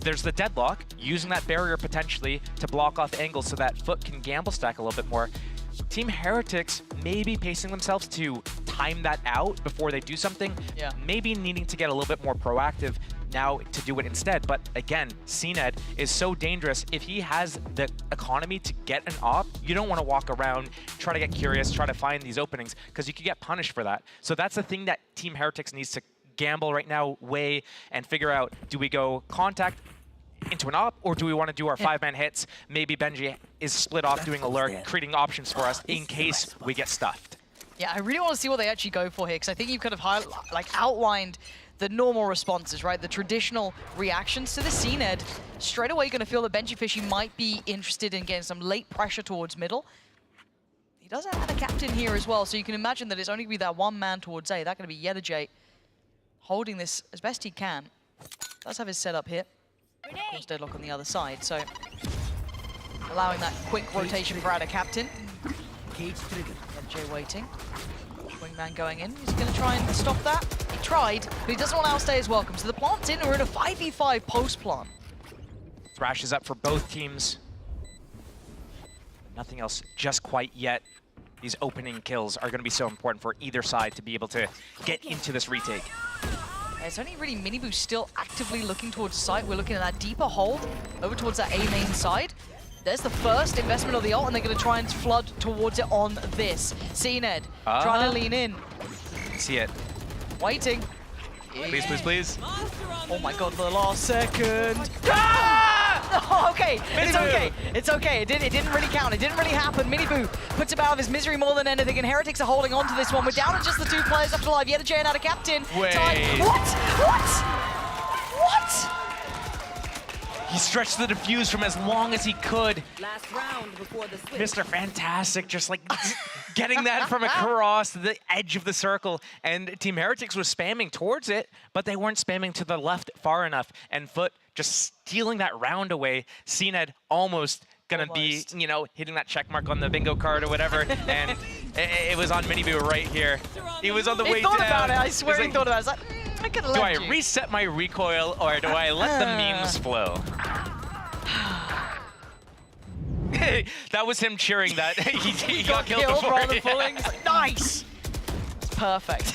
there's the deadlock, using that barrier potentially to block off angles so that Foot can gamble stack a little bit more. Team Heretics may be pacing themselves to time that out before they do something, maybe needing to get a little bit more proactive now to do it instead. But again, CNED is so dangerous. If he has the economy to get an op, you don't want to walk around, try to get curious, try to find these openings, because you could get punished for that. So that's the thing that Team Heretics needs to gamble right now, weigh, and figure out, do we go contact into an op, or do we want to do our 5-man hits? Maybe Benji is split off doing a lurk, creating options for us in case we get stuffed. Yeah, I really want to see what they actually go for here, because I think you've kind of outlined the normal responses, right? The traditional reactions to the CNED. Straight away, you're going to feel that Benji Fishy might be interested in getting some late pressure towards middle. He does have a captain here as well, so you can imagine that it's only going to be that one man towards A. That's going to be Yedajay holding this as best he can. Does have his setup here. Of course, deadlock on the other side, so allowing that quick rotation for our captain. Yedajay waiting. Wingman going in. He's going to try and stop that. He tried, but he doesn't want to outstay his welcome. So the plant's in, and we're in a 5v5 post-plant. Thrash is up for both teams. Nothing else just quite yet. These opening kills are going to be so important for either side to be able to get into this retake. It's only really Miniboo still actively looking towards the site. We're looking at that deeper hold over towards that A main side. There's the first investment of the ult, and they're going to try and flood towards it on this. CNED trying to lean in. See it. Waiting. Please, please, please. Oh my god, the last second. Ah! Oh, okay, it's okay. It's okay. It didn't really count. It didn't really happen. Miniboo puts him out of his misery more than anything, and Heretics are holding on to this one. We're down to just the 2 players left alive. Yedajay and out of captain. Wait. What? He stretched the defuse from as long as he could. Last round before the switch. Mr. Fantastic, just like getting that from across the edge of the circle. And Team Heretics was spamming towards it, but they weren't spamming to the left far enough. And Foot just stealing that round away. CNED almost gonna be, you know, hitting that check mark on the bingo card or whatever. And it was on Miniboo right here. He was on the way down. He thought about it. I swear he thought about it. I was like, I could have do left I you. reset my recoil, or do I let the memes flow? That was him cheering that he got killed before. Rather than falling. It's like, nice! Perfect.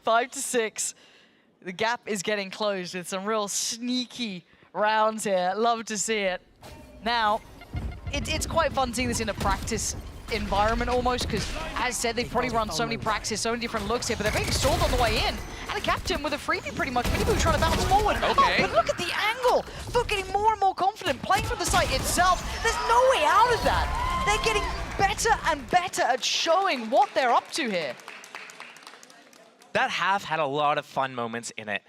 5-6. The gap is getting closed with some real sneaky rounds here. Love to see it. Now, it's quite fun seeing this in a practice environment almost, because as said, they've probably run so many practices, so many different looks here, but they're being stalled on the way in. And a captain with a freebie pretty much. Miniboo trying to bounce forward. Okay. Oh, but look at the angle. Foot getting more and more confident, playing from the site itself. There's no way out of that. They're getting better and better at showing what they're up to here. That half had a lot of fun moments in it,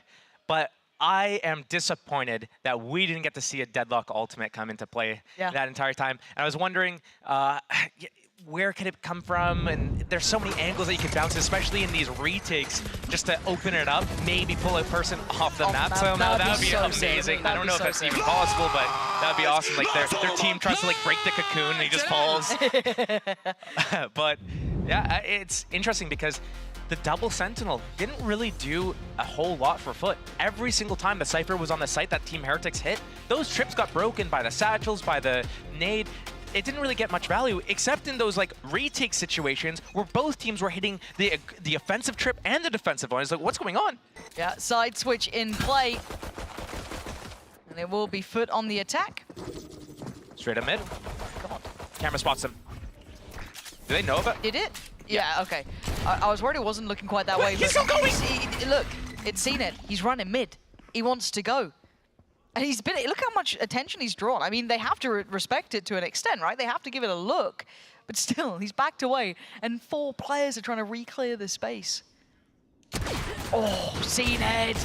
but I am disappointed that we didn't get to see a Deadlock ultimate come into play that entire time. And I was wondering, where could it come from? And there's so many angles that you could bounce, especially in these retakes, just to open it up, maybe pull a person off the map somehow. That would be amazing. I don't know if that's even possible, but that would be awesome. Like their team tries to like break the cocoon and he just falls. But yeah, it's interesting because the double Sentinel didn't really do a whole lot for Foot. Every single time the Cypher was on the site that Team Heretics hit, those trips got broken by the satchels, by the nade. It didn't really get much value, except in those like retake situations where both teams were hitting the offensive trip and the defensive one. It's like, what's going on? Yeah, side switch in play. And it will be Foot on the attack. Straight up mid. Camera spots him. Do they know about it? Did it? Yeah, okay. I was worried it wasn't looking quite that way. He's still going! Look, it's CNED. He's running mid. He wants to go. And he's been, look how much attention he's drawn. I mean, they have to respect it to an extent, right? They have to give it a look. But still, he's backed away. And 4 players are trying to re-clear the space. Oh, CNED.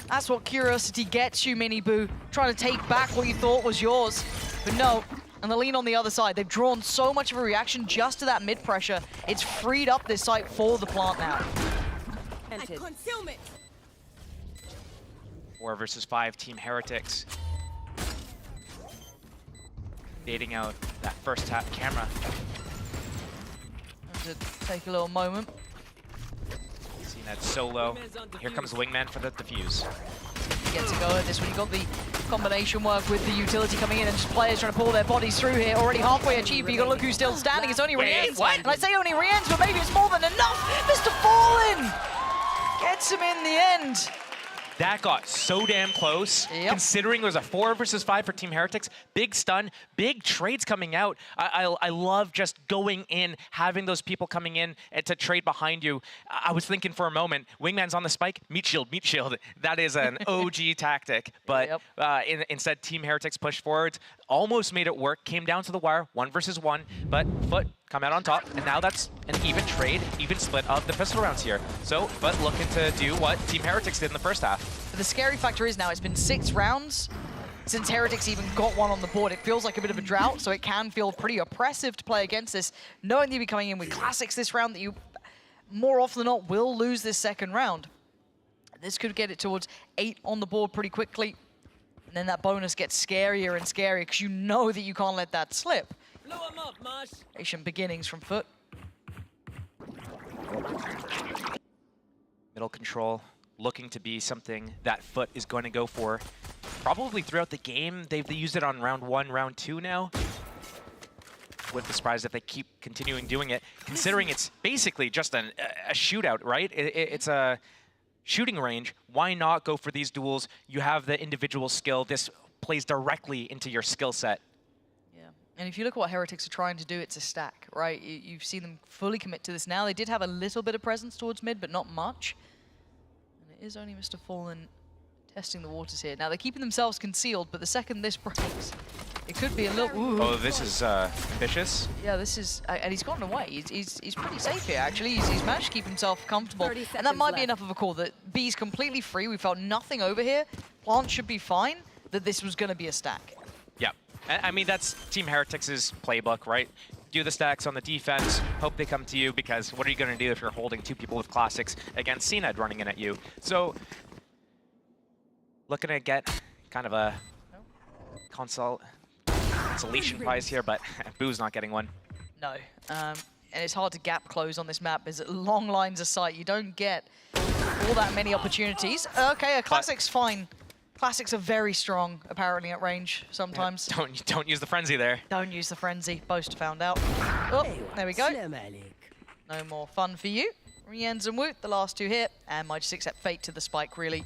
That's what curiosity gets you, Miniboo. Trying to take back what you thought was yours. But no. And the lean on the other side. They've drawn so much of a reaction just to that mid pressure. It's freed up this site for the plant now. 4 versus 5 Team Heretics. Baiting out that first tap camera. To take a little moment. Seeing that solo. Here comes Wingman for the defuse. Get to go at this when you got the combination work with the utility coming in and just players trying to pull their bodies through here. Already halfway achieved, but you got to look who's still standing. It's only Rienz. And I say only Rienz, but maybe it's more than enough. Mr. Fallen gets him in the end. That got so damn close, considering it was a 4 versus 5 for Team Heretics. Big stun, big trades coming out. I love just going in, having those people coming in to trade behind you. I was thinking for a moment, Wingman's on the spike, meat shield, meat shield. That is an OG tactic. But instead, Team Heretics pushed forward, almost made it work, came down to the wire, 1 versus 1, but Foot come out on top, and now that's an even trade, even split of the pistol rounds here. So Foot looking to do what Team Heretics did in the first half. But the scary factor is now it's been 6 rounds since Heretics even got one on the board. It feels like a bit of a drought, so it can feel pretty oppressive to play against this, knowing that you'll be coming in with classics this round that you, more often than not, will lose this second round. This could get it towards 8 on the board pretty quickly, and then that bonus gets scarier and scarier because you know that you can't let that slip. Patient beginnings from Foot. Middle control looking to be something that Foot is going to go for. Probably throughout the game. They've used it on round 1, round 2 now. Wouldn't be surprised if they keep continuing doing it, considering it's basically just a shootout, right? It's a shooting range. Why not go for these duels? You have the individual skill. This plays directly into your skill set. And if you look at what Heretics are trying to do, it's a stack, right? You've seen them fully commit to this now. They did have a little bit of presence towards mid, but not much. And it is only Mr. Fallen testing the waters here. Now, they're keeping themselves concealed, but the second this breaks, it could be a little... Ooh. Oh, this is ambitious. Yeah, this is... and he's gotten away. He's pretty safe here, actually. He's managed to keep himself comfortable. And that might be enough of a call that B's completely free. We felt nothing over here. Plant should be fine, that this was going to be a stack. Yeah. I mean, that's Team Heretics' playbook, right? Do the stacks on the defense, hope they come to you, because what are you going to do if you're holding 2 people with classics against CNED running in at you? So, looking to get kind of a consolation prize here, but Boo's not getting one. No. And it's hard to gap close on this map. There's long lines of sight. You don't get all that many opportunities. Okay, a classic's fine. Classics are very strong, apparently, at range sometimes. Yeah, don't use the frenzy there. Don't use the frenzy. Boast found out. Oh, there we go. No more fun for you. Rienz and Woot, the last 2 hit, and might just accept fate to the spike, really.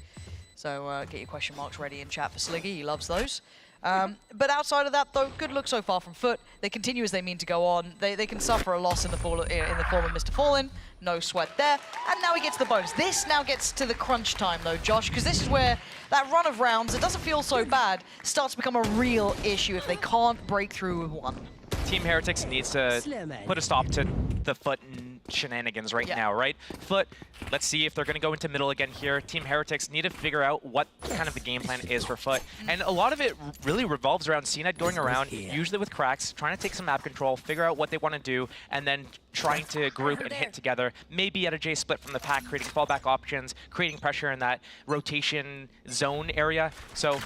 So get your question marks ready in chat for Sliggy. He loves those. But outside of that, though, good look so far from Foot. They continue as they mean to go on. They can suffer a loss in the form of Mr. Fallen. No sweat there. And now he gets the bonus. This now gets to the crunch time, though, Josh, because this is where that run of rounds, it doesn't feel so bad, starts to become a real issue if they can't break through with one. Team Heretics needs to put a stop to the Foot shenanigans right now, right? Foot, let's see if they're going to go into middle again here. Team Heretics need to figure out what kind of the game plan is for Foot. And a lot of it really revolves around CNED going around, usually with cracks, trying to take some map control, figure out what they want to do, and then trying to group and hit together. Maybe at a J split from the pack, creating fallback options, creating pressure in that rotation zone area. So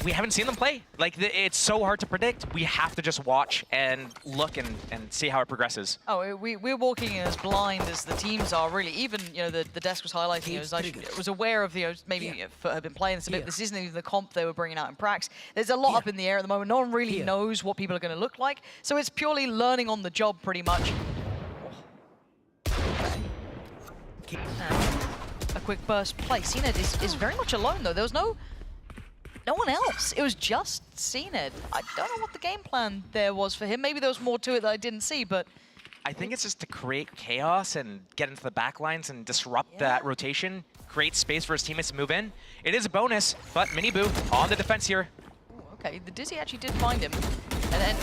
we haven't seen them play. Like, it's so hard to predict. We have to just watch and look and see how it progresses. Oh, we're walking as blind as the teams are, really. Even, you know, the desk was highlighting, it was aware of, you know, maybe have been playing this a bit. This isn't even the comp they were bringing out in Prax. There's a lot up in the air at the moment. No one really knows what people are going to look like. So it's purely learning on the job, pretty much. A quick burst play. CNED is very much alone, though. There was no one else. It was just CNED. I don't know what the game plan there was for him. Maybe there was more to it that I didn't see, but... I think it's just to create chaos and get into the back lines and disrupt that rotation, create space for his teammates to move in. It is a bonus, but Mini Boo on the defense here. Ooh, okay, the Dizzy actually did find him. And then,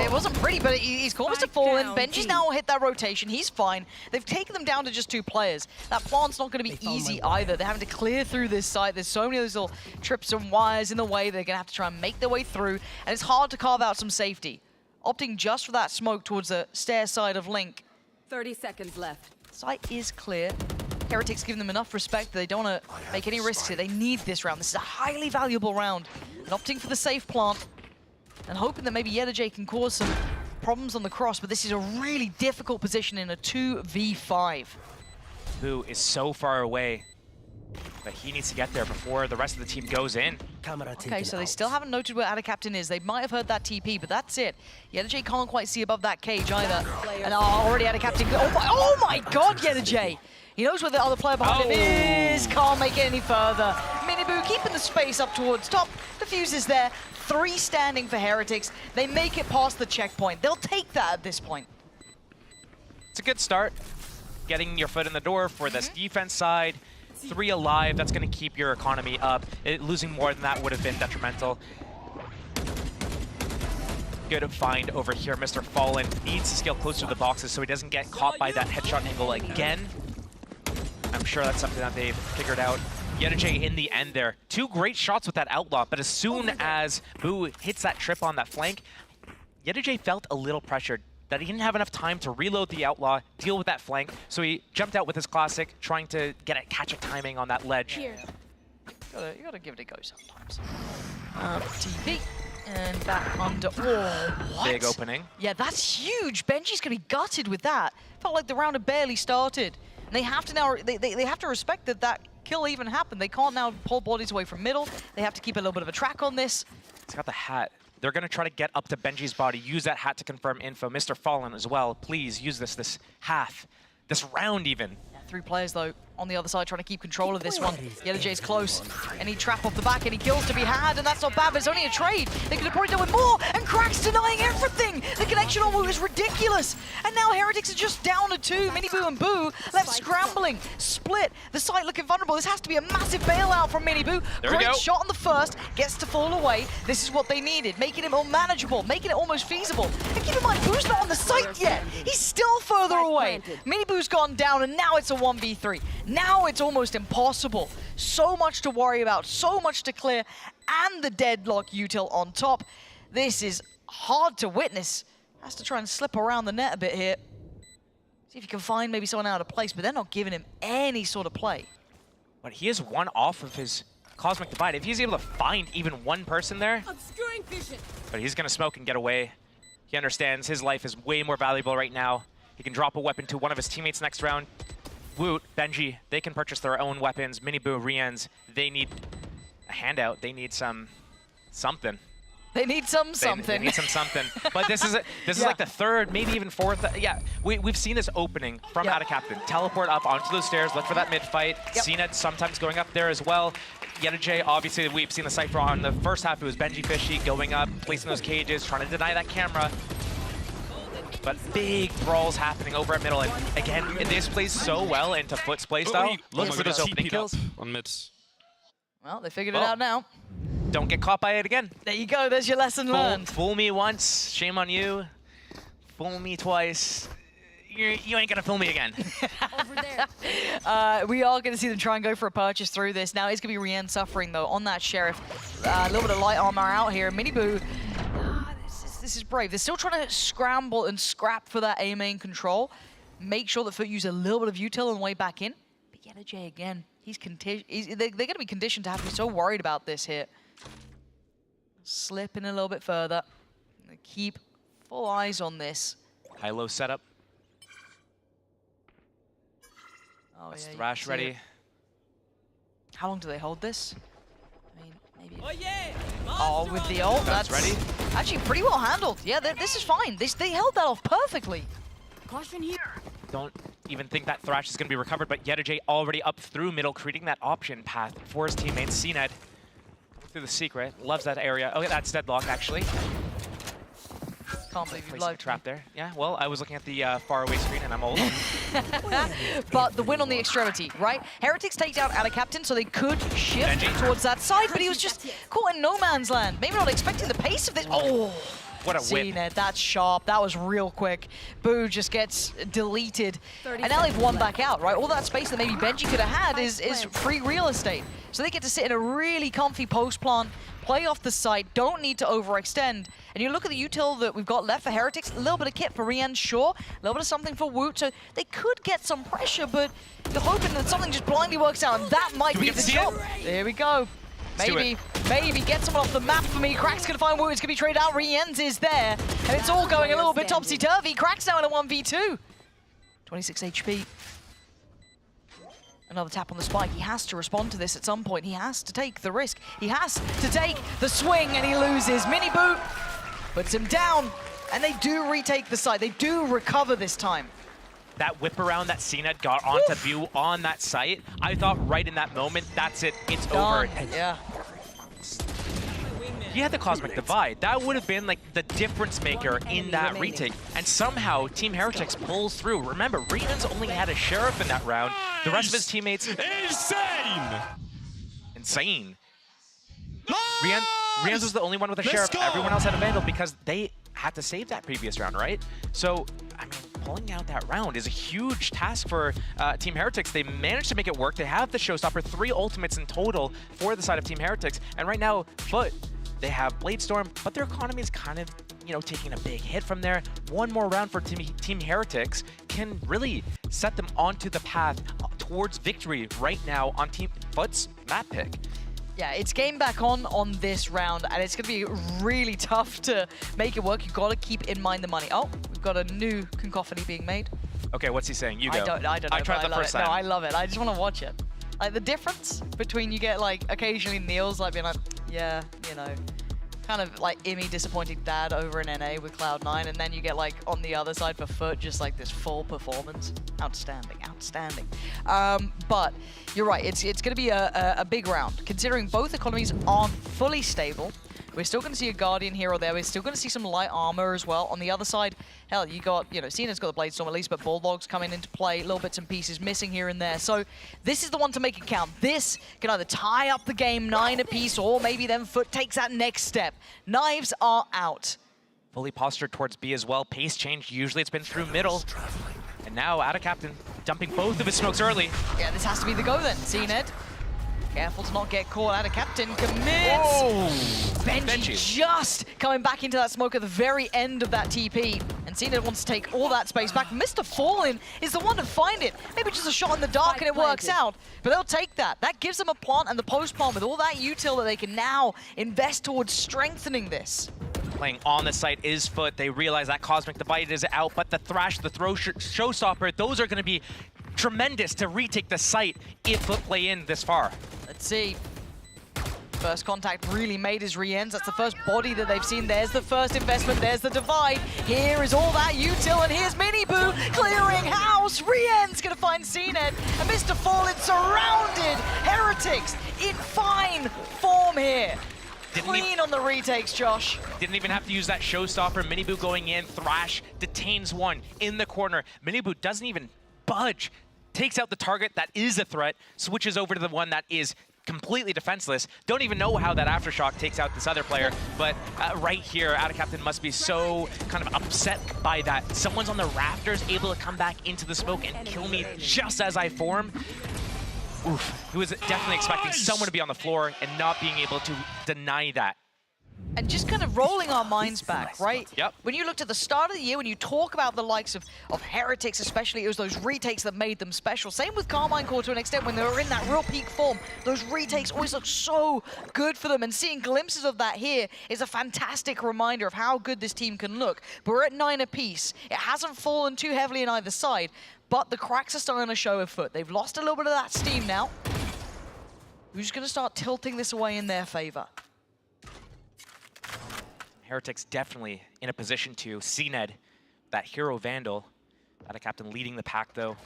it wasn't pretty, but he's called Mr. Fallen. Benji's now hit that rotation. He's fine. They've taken them down to just 2 players. That plant's not going to be easy either. They're having to clear through this site. There's so many of those little trips and wires in the way. They're going to have to try and make their way through. And it's hard to carve out some safety. Opting just for that smoke towards the stair side of Link. 30 seconds left. Site is clear. Heretics giving them enough respect that they don't want to make any risks here. They need this round. This is a highly valuable round. And opting for the safe plant. And hoping that maybe Yedajay can cause some problems on the cross, but this is a really difficult position in a 2v5. Boo is so far away, but he needs to get there before the rest of the team goes in. Okay, so they still haven't noted where Adacaptain is. They might have heard that TP, but that's it. Yedajay can't quite see above that cage either. And already Adacaptain. Oh my God, Yedajay! He knows where the other player behind him is. Can't make it any further. Miniboo keeping the space up towards top. The fuse is there. 3 standing for Heretics. They make it past the checkpoint. They'll take that at this point. It's a good start. Getting your foot in the door for this defense side. 3 alive, that's going to keep your economy up. Losing more than that would have been detrimental. Good find over here. Mr. Fallen needs to scale closer to the boxes so he doesn't get caught by that headshot angle again. I'm sure that's something that they've figured out. Yetajay in the end there. 2 great shots with that Outlaw, but as soon as Boo hits that trip on that flank, Yetajay felt a little pressured that he didn't have enough time to reload the Outlaw, deal with that flank, so he jumped out with his classic, trying to catch a timing on that ledge. You gotta give it a go sometimes. TV. And back under. Oh, what? Big opening. Yeah, that's huge. Benji's gonna be gutted with that. Felt like the round had barely started. And they have to now. They have to respect that kill even happened. They can't now pull bodies away from middle. They have to keep a little bit of a track on this. It's got the hat. They're gonna try to get up to Benji's body. Use that hat to confirm info. Mr. Fallen as well. Please use this half, this round even. 3 players though on the other side trying to keep control of this one. Yetajay's close. Any trap off the back, any kills to be had, and that's not bad, but it's only a trade. They could have probably done with more, and Crack's denying everything. The connection on Wu is ridiculous. And now Heretics are just down to 2. Miniboo and Boo left scrambling. Split. The site looking vulnerable. This has to be a massive bailout from Miniboo. Great shot on the first. Gets to fall away. This is what they needed. Making it more manageable. Making it almost feasible. And keep in mind, Boo's not on the site yet. He's still further away. Miniboo's gone down, and now it's a 1v3. Now it's almost impossible. So much to worry about, so much to clear, and the deadlock util on top. This is hard to witness. Has to try and slip around the net a bit here. See if you can find maybe someone out of place, but they're not giving him any sort of play. But he is 1 off of his Cosmic Divide. If he's able to find even 1 person there, but he's gonna smoke and get away. He understands his life is way more valuable right now. He can drop a weapon to one of his teammates next round. Woot, Benji, they can purchase their own weapons. Miniboo, Riens, they need a handout. They need something. They need something. They need something. But this is like the 3rd, maybe even 4th. Yeah, we've seen this opening from Ada Captain. Teleport up onto those stairs, look for that mid fight. CNET sometimes going up there as well. Yetajay, obviously, we've seen the Cypher on the first half. It was Benji Fishy going up, placing those cages, trying to deny that camera. But big brawls happening over at middle, and again, this plays so well into Foot's playstyle. Look for those opening kills. On mids. Well, they figured it out now. Don't get caught by it again. There you go, there's your lesson learned. Fool me once, shame on you. Fool me twice, you ain't gonna fool me again. Over there. We are gonna see them try and go for a purchase through this. Now it's gonna be Rien suffering though on that Sheriff. A little bit of light armor out here. Miniboo. This is brave. They're still trying to scramble and scrap for that A main control. Make sure that Foot use a little bit of util on the way back in. But Yetajay again, they're going to be conditioned to have to be so worried about this here. Slip in a little bit further. Keep full eyes on this. High-low setup. Oh, That's Thrash ready. How long do they hold this? I mean, maybe. Oh, with the ult. That's ready. Actually, pretty well handled. Yeah, this is fine. They held that off perfectly. Caution here. Don't even think that Thrash is going to be recovered, but Yetajay already up through middle, creating that option path for his teammates. CNET through the secret. Loves that area. Oh, that's deadlock, actually. Can't believe you've Placing a trap there. Yeah, well, I was looking at the faraway screen and I'm old. But the win on the extremity, right? Heretics take down Ada Captain, so they could shift towards that side, but he was just caught in no man's land. Maybe not expecting the pace of this. Oh, what a whip. CNET, that's sharp. That was real quick. Boo just gets deleted. And now they've won back out, right? All that space that maybe Benji could have had is free real estate. So they get to sit in a really comfy post plant, play off the site, don't need to overextend. And you look at the util that we've got left for Heretics, a little bit of kit for Rien, sure, a little bit of something for Woot, so they could get some pressure, but you're hoping that something just blindly works out, and that might be the job. There we go. Maybe get someone off the map for me. Crack's gonna find Woot, it's gonna be traded out, Rien's is there, and it's all going a little bit topsy-turvy. Crack's now in a 1v2. 26 HP. Another tap on the spike. He has to respond to this at some point. He has to take the risk. He has to take the swing, and he loses. Miniboo puts him down, and they do retake the site. They do recover this time. that whip around that CNED got onto View on that site, I thought right in that moment, that's it, it's over. Yeah. He had the Cosmic Divide. That would have been like the difference maker in that retake. And somehow Team Heretics pulls through. Remember, Rian's only had a Sheriff in that round. The rest of his teammates... Insane. Rian's was the only one with a Sheriff. Everyone else had a Vandal because they had to save that previous round, right? So, I mean, pulling out that round is a huge task for Team Heretics. They managed to make it work. They have the Showstopper, 3 ultimates in total for the side of Team Heretics. And right now, Foot, they have Bladestorm, but their economy is kind of, you know, taking a big hit from there. One more round for Team Heretics can really set them onto the path towards victory right now on Team Foot's map pick. Yeah, it's game back on this round, and it's going to be really tough to make it work. You've got to keep in mind the money. Oh, we've got a new cacophony being made. Okay, what's he saying? You go. I don't know. I tried the first time. No, I love it. I just want to watch it. Like, the difference between you get, like, occasionally Neil's, like, being like, yeah, you know, kind of like Imi disappointing dad over in NA with Cloud9, and then you get, like, on the other side for Foot, just like this full performance. Outstanding, outstanding. But you're right, it's going to be a big round. Considering both economies aren't fully stable, we're still going to see a Guardian here or there. We're still going to see some light armor as well. On the other side, hell, you got, you know, Cena's got the Bladestorm at least, but Bulldog's coming into play, little bits and pieces missing here and there. So this is the one to make it count. This can either tie up the game 9 apiece, or maybe then Foot takes that next step. Knives are out. Fully postured towards B as well. Pace change, usually it's been through middle. And now, Ada Captain dumping both of his smokes early. Yeah, this has to be the go then. CNED, careful to not get caught. Ada Captain commits. Oh, Benji just coming back into that smoke at the very end of that TP. And CNED wants to take all that space back. Mr. Fallen is the one to find it. Maybe just a shot in the dark and it works out. But they'll take that. That gives them a plant and the post plant with all that util that they can now invest towards strengthening this. Playing on the site is Foot. They realize that Cosmic Divide is out, but the Thrash, the Throw, Showstopper, those are going to be tremendous to retake the site if Foot play in this far. Let's see. First contact really made his re-ends. That's the first body that they've seen. There's the first investment. There's the divide. Here is all that util, and here's Miniboo clearing house. Re-ends going to find CNED, and Mr. Fallen surrounded. Heretics in fine form here. Clean on the retakes, Josh. Didn't even have to use that Showstopper. Miniboo going in. Thrash detains one in the corner. Miniboo doesn't even budge. Takes out the target that is a threat. Switches over to the one that is completely defenseless. Don't even know how that Aftershock takes out this other player. But right here, Ada Captain must be so kind of upset by that. Someone's on the rafters, able to come back into the smoke and kill me just as I form. Oof, he was definitely expecting someone to be on the floor and not being able to deny that. And just kind of rolling our minds back, right? Yep. When you looked at the start of the year, when you talk about the likes of Heretics especially, it was those retakes that made them special. Same with Carmine Core to an extent when they were in that real peak form. Those retakes always look so good for them, and seeing glimpses of that here is a fantastic reminder of how good this team can look. But we're at 9 apiece. It hasn't fallen too heavily on either side, but the cracks are starting to show a Foot. They've lost a little bit of that steam now. Who's going to start tilting this away in their favor? Heretics definitely in a position to CNED, that hero Vandal. Ada Captain leading the pack though.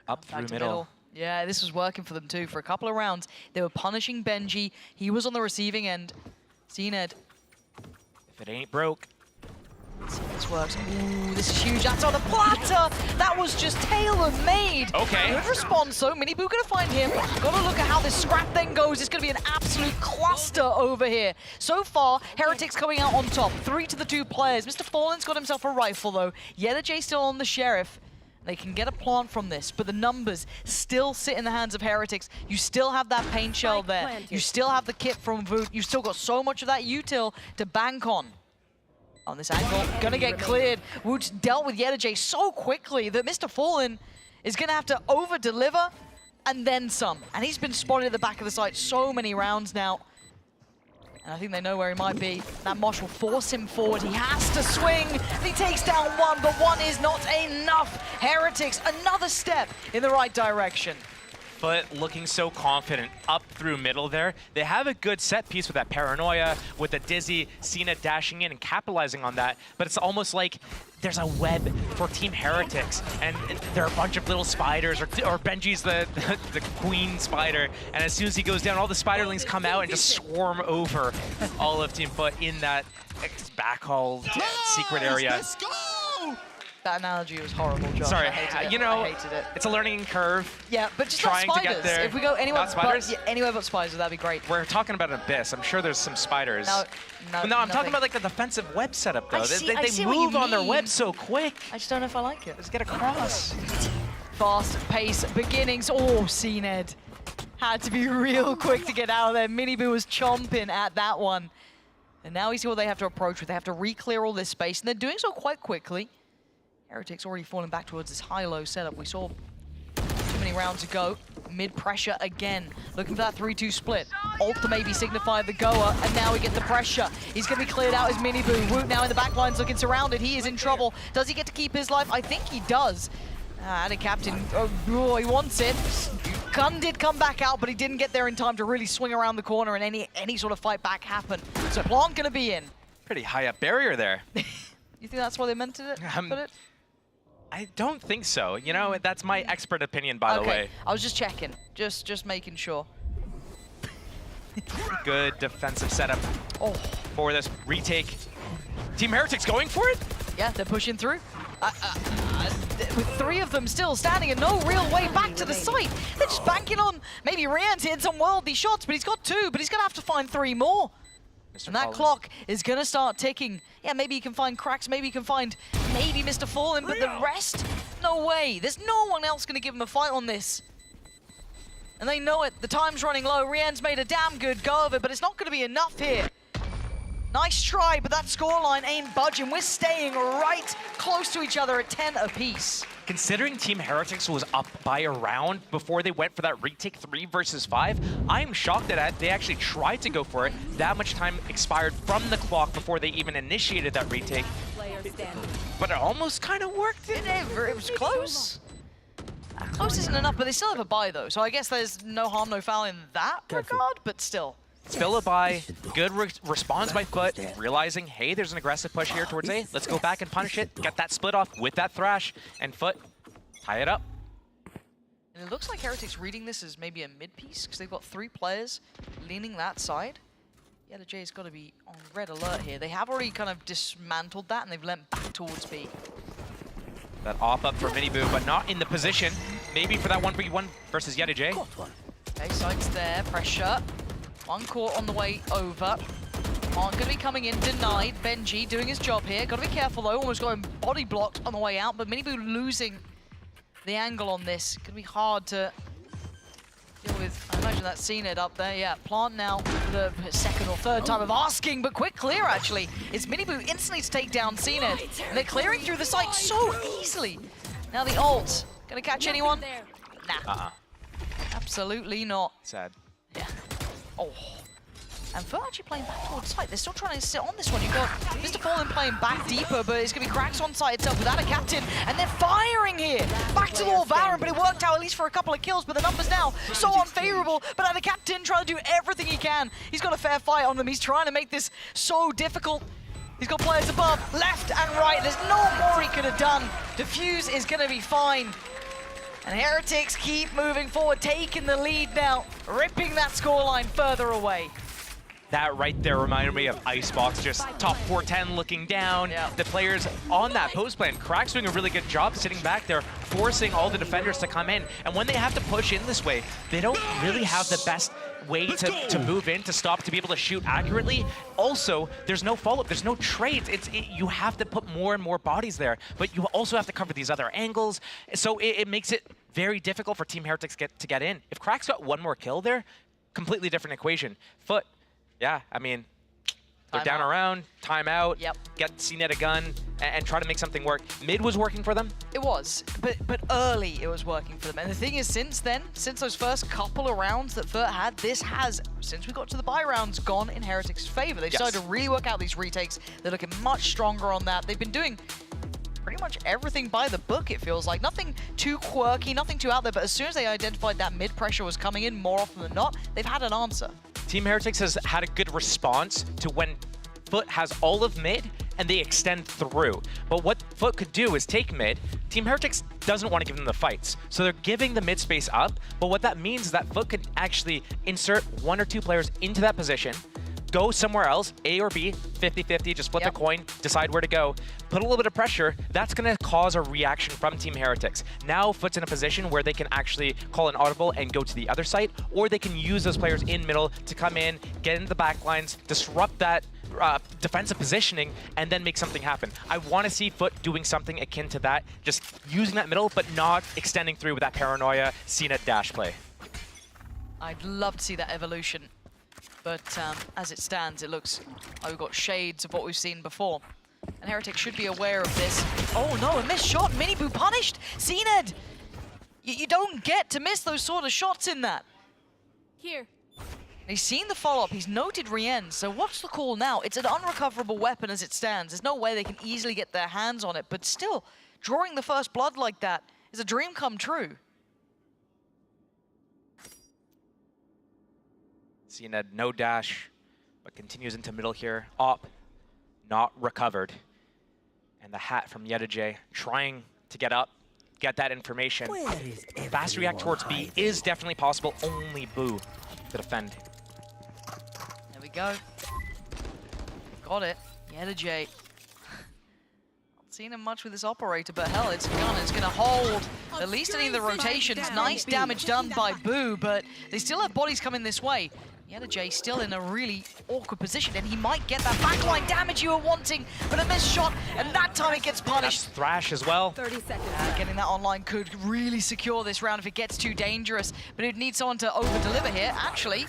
Up through middle. Yeah, this was working for them too. For a couple of rounds, they were punishing Benji. He was on the receiving end. CNED. If it ain't broke. This works. Ooh, this is huge. That's on the platter. That was just tailor-made. Okay. Good response, so Miniboo gonna find him. Gotta look at how this scrap then goes. It's gonna be an absolute cluster over here. So far, Heretics coming out on top. 3 to the 2 players. Mr. Fallen's got himself a rifle though. Yeta still on the Sheriff. They can get a plant from this, but the numbers still sit in the hands of Heretics. You still have that paint shell there. You still have the kit from Voot. You've still got so much of that util to bank on. On this angle, gonna get cleared. Woot's dealt with Yeta so quickly that Mr. Fallen is gonna have to over-deliver and then some. And he's been spotted at the back of the site so many rounds now. And I think they know where he might be. That mosh will force him forward. He has to swing. He takes down one, but one is not enough. Heretics, another step in the right direction. Foot looking so confident up through middle there. They have a good set piece with that paranoia, with the dizzy, Cena dashing in and capitalizing on that, but it's almost like there's a web for Team Heretics, and there are a bunch of little spiders, or Benji's the queen spider, and as soon as he goes down, all the spiderlings come out and just swarm over all of Team Foot in that backhaul secret area. Let's go! That analogy was horrible, Josh. Sorry, I hated it. you know, I hated it. it's a learning curve. Yeah, but just trying not to spiders. get there. If we go anywhere Not spiders? but, yeah, anywhere but spiders, that'd be great. We're talking about an abyss. I'm sure there's some spiders. No, I'm nothing. talking about like the defensive web setup though. I see They what you move on their mean. web so quick. I just don't know if I like it. Let's get across. Fast pace beginnings. Oh, CNED had to be real quick to get out of there. Miniboo was chomping at that one. And now we see what they have to approach with. They have to re-clear all this space, and they're doing so quite quickly. Heretics already falling back towards this high-low setup we saw too many rounds ago. Mid-pressure again, looking for that 3-2 split. Ult to maybe signify the goer, and now we get the pressure. He's going to be cleared out as Miniboo. Woot now in the back lines looking surrounded. He is in trouble. Does he get to keep his life? I think he does. And a captain, oh, he wants it. Gun did come back out, but he didn't get there in time to really swing around the corner and any sort of fight back happen. So Plant going to be in. Pretty high up barrier there. You think that's why they meant it? Put it? I don't think so. You know, that's my expert opinion, by the way. I was just checking, just making sure. Good defensive setup for this retake. Team Heretics going for it? Yeah, they're pushing through. With 3 of them still standing and no real way back to the site. They're just banking on maybe Rian to hit some worldly shots, but he's got 2, but he's going to have to find 3 more. And that clock is going to start ticking. Yeah, maybe you can find cracks, maybe you can find maybe Mr. Fallen, but the rest, no way. There's no one else going to give him a fight on this. And they know it. The time's running low. Rian's made a damn good go of it, but it's not going to be enough here. Nice try, but that scoreline ain't budging. We're staying right close to each other at 10 apiece. Considering Team Heretics was up by a round before they went for that retake 3 versus 5, I'm shocked that they actually tried to go for it. That much time expired from the clock before they even initiated that retake. But it almost kind of worked. It was close. Close isn't enough, but they still have a buy though. So I guess there's no harm, no foul in that regard, but still. Still a buy, good response by Foot, realizing, hey, there's an aggressive push here towards A. Let's go back and punish it, get that split off with that Thrash, and Foot, tie it up. And it looks like Heretics reading this as maybe a mid-piece, because they've got 3 players leaning that side. Yeah, the J's got to be on red alert here. They have already kind of dismantled that, and they've leant back towards B. That off up for Miniboo, but not in the position. Maybe for that 1v1 versus Yeti J. Okay, sights there, pressure. One caught on the way over. Aren't going to be coming in, denied. Benji doing his job here. Got to be careful though, almost got him body blocked on the way out, but Miniboo losing the angle on this. Going to be hard to deal with. I imagine that CNED up there. Yeah, Plant now for the 2nd or 3rd time of asking, but quick clear actually. It's Miniboo instantly to take down CNED. And they're clearing through the site so easily. Now the ult. Going to catch anyone? Nah. Absolutely not. Sad. Yeah. Oh. And Foot actually playing back towards site. They're still trying to sit on this one. You've got Mr. Fallen playing back deeper, but it's going to be cracks on site itself without a captain. And they're firing here. Back to Lord VALORANT, but it worked out at least for a couple of kills. But the numbers now so unfavorable. But now the captain trying to do everything he can. He's got a fair fight on them. He's trying to make this so difficult. He's got players above, left and right. There's no more he could have done. Diffuse is going to be fine. And Heretics keep moving forward, taking the lead now, ripping that scoreline further away. That right there reminded me of Icebox, just top 410 looking down. Yeah. The players on that post plan, Crack's doing a really good job sitting back there, forcing all the defenders to come in. And when they have to push in this way, they don't really have the best way to move in, to stop, to be able to shoot accurately. Also, there's no follow-up, there's no trades. You have to put more and more bodies there, but you also have to cover these other angles. So it makes it very difficult for Team Heretics to get in. If Crack's got 1 more kill there, completely different equation. Foot, yeah, I mean, they're down around, timeout, get CNED a gun, and try to make something work. Mid was working for them. It was, but early it was working for them. And the thing is, since then, since those first couple of rounds that Furt had, this has, since we got to the bye rounds, gone in Heretics' favor. They've started to really work out these retakes. They're looking much stronger on that. They've been doing pretty much everything by the book, it feels like. Nothing too quirky, nothing too out there, but as soon as they identified that mid pressure was coming in more often than not, they've had an answer. Team Heretics has had a good response to when Foot has all of mid and they extend through. But what Foot could do is take mid. Team Heretics doesn't want to give them the fights, so they're giving the mid space up. But what that means is that Foot could actually insert 1 or 2 players into that position, go somewhere else, A or B, 50-50, just flip the coin, decide where to go, put a little bit of pressure. That's going to cause a reaction from Team Heretics. Now Foot's in a position where they can actually call an audible and go to the other site, or they can use those players in middle to come in, get into the back lines, disrupt that defensive positioning, and then make something happen. I want to see Foot doing something akin to that, just using that middle, but not extending through with that paranoia CNET dash play. I'd love to see that evolution. But as it stands, it looks like we've got shades of what we've seen before. And Heretic should be aware of this. Oh no, a missed shot. Miniboo punished. CNED! You don't get to miss those sort of shots in that. Here. He's seen the follow-up. He's noted Rien. So what's the call now? It's an unrecoverable weapon as it stands. There's no way they can easily get their hands on it. But still, drawing the first blood like that is a dream come true. CNED, no dash, but continues into middle here. Op, not recovered. And the hat from Yedajay trying to get up, get that information. Fast react towards B is definitely possible. Only Boo to defend. There we go. Got it. Yedajay. Not seen him much with this operator, but hell, it's gun. It's going to hold at least any of the rotations. Nice damage done by Boo, but they still have bodies coming this way. Yedajay still in a really awkward position, and he might get that backline damage you were wanting, but a missed shot, and that time it gets punished. That's Thrash as well. 30 seconds. Getting that online could really secure this round if it gets too dangerous, but it needs someone to over-deliver here. Actually,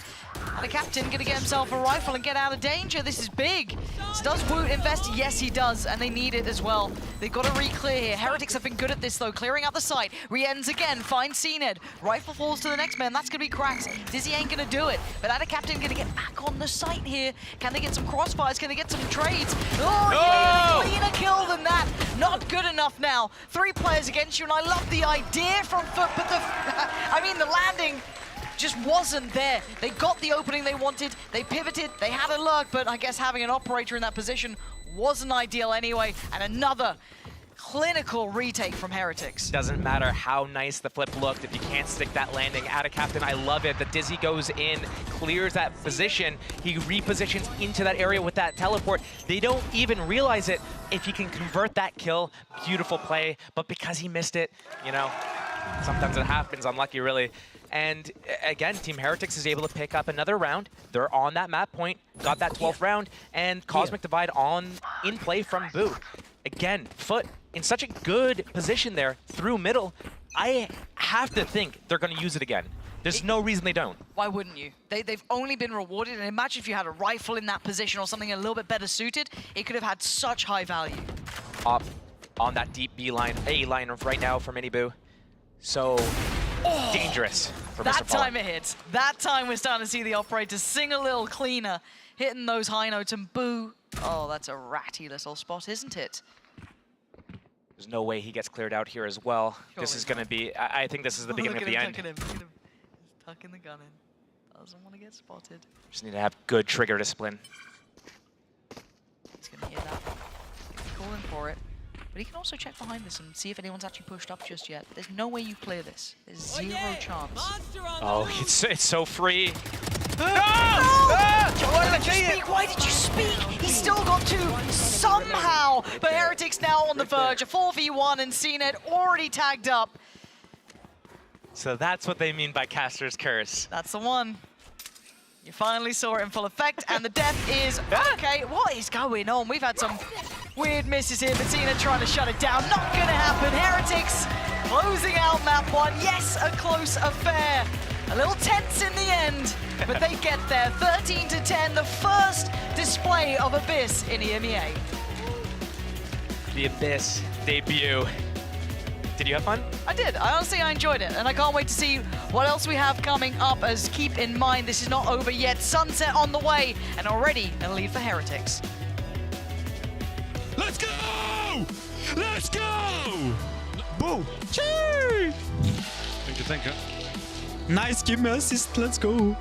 and a captain gonna get himself a rifle and get out of danger. This is big. So does Woot invest? Yes, he does, and they need it as well. They've got to re-clear here. Heretics have been good at this, though, clearing out the site. Rien's again, finds CNED. Rifle falls to the next man. That's gonna be cracked. Dizzy ain't gonna do it, but Ada Captain gonna get back on the site here. Can they get some crossfires? Can they get some trades? Oh, yeah, a cleaner kill than that. Not good enough now. 3 players against you, and I love the idea from Foot, but the landing just wasn't there. They got the opening they wanted, they pivoted, they had a lurk, but I guess having an operator in that position wasn't ideal anyway, and another clinical retake from Heretics. Doesn't matter how nice the flip looked if you can't stick that landing. Ada Captain, I love it. The Dizzy goes in, clears that position. He repositions into that area with that teleport. They don't even realize it. If he can convert that kill, beautiful play. But because he missed it, you know, sometimes it happens. Unlucky, really. And again, Team Heretics is able to pick up another round. They're on that map point, got that 12th round, and Cosmic Divide in play from Boo. Again, Foot in such a good position there through middle. I have to think they're going to use it again. There's no reason they don't. Why wouldn't you? They've only been rewarded, and imagine if you had a rifle in that position or something a little bit better suited, it could have had such high value. Up on that deep B line, A line right now for Miniboo. So dangerous for That Mr. Fallen. time it hits. That time we're starting to see the operator sing a little cleaner, hitting those high notes, and Boo. Oh, that's a ratty little spot, isn't it? There's no way he gets cleared out here as well. This is going to be, I think this is the beginning of the end. Look at him. He's tucking the gun in. Doesn't want to get spotted. Just need to have good trigger discipline. He's going to hear that. He's calling for it. But he can also check behind this and see if anyone's actually pushed up just yet. There's no way you clear this. There's zero chance. Oh, it's so free. No! Why did you speak? Why did you speak? He's still got to somehow. But Heretics now on the verge. A 4v1 and CNED already tagged up. So that's what they mean by Caster's Curse. That's the one. You finally saw it in full effect, and the death is okay. What is going on? We've had some weird misses here, but CNED trying to shut it down. Not gonna happen. Heretics closing out map 1. Yes, a close affair. A little tense in the end, but they get there. 13-10, the first display of Abyss in EMEA. The Abyss debut. Did you have fun? I did. Honestly, I enjoyed it, and I can't wait to see what else we have coming up, as keep in mind, this is not over yet. Sunset on the way, and already a lead for Heretics. Let's go! Let's go! Boom! Cheers! Thank you. Nice, give me assist. Let's go.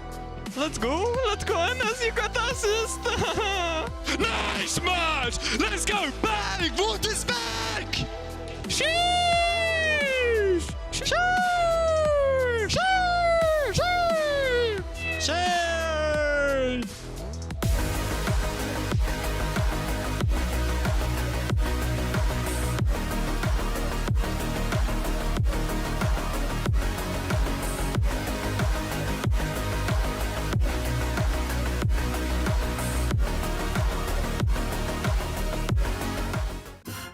Let's go, Anas, you got the assist! Nice match! Let's go! Back! What is back? Sheesh! Cheers! Cheers! Cheers!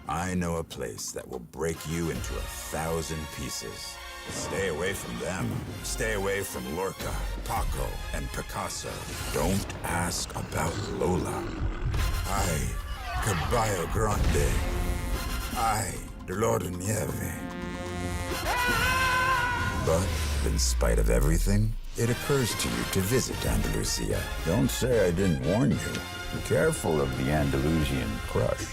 I know a place that will break you into 1,000 pieces. Stay away from them. Stay away from Lorca, Paco, and Picasso. Don't ask about Lola. Ay, Caballo Grande. Ay, Dolor de Nieve. But in spite of everything, it occurs to you to visit Andalusia. Don't say I didn't warn you. Be careful of the Andalusian crush.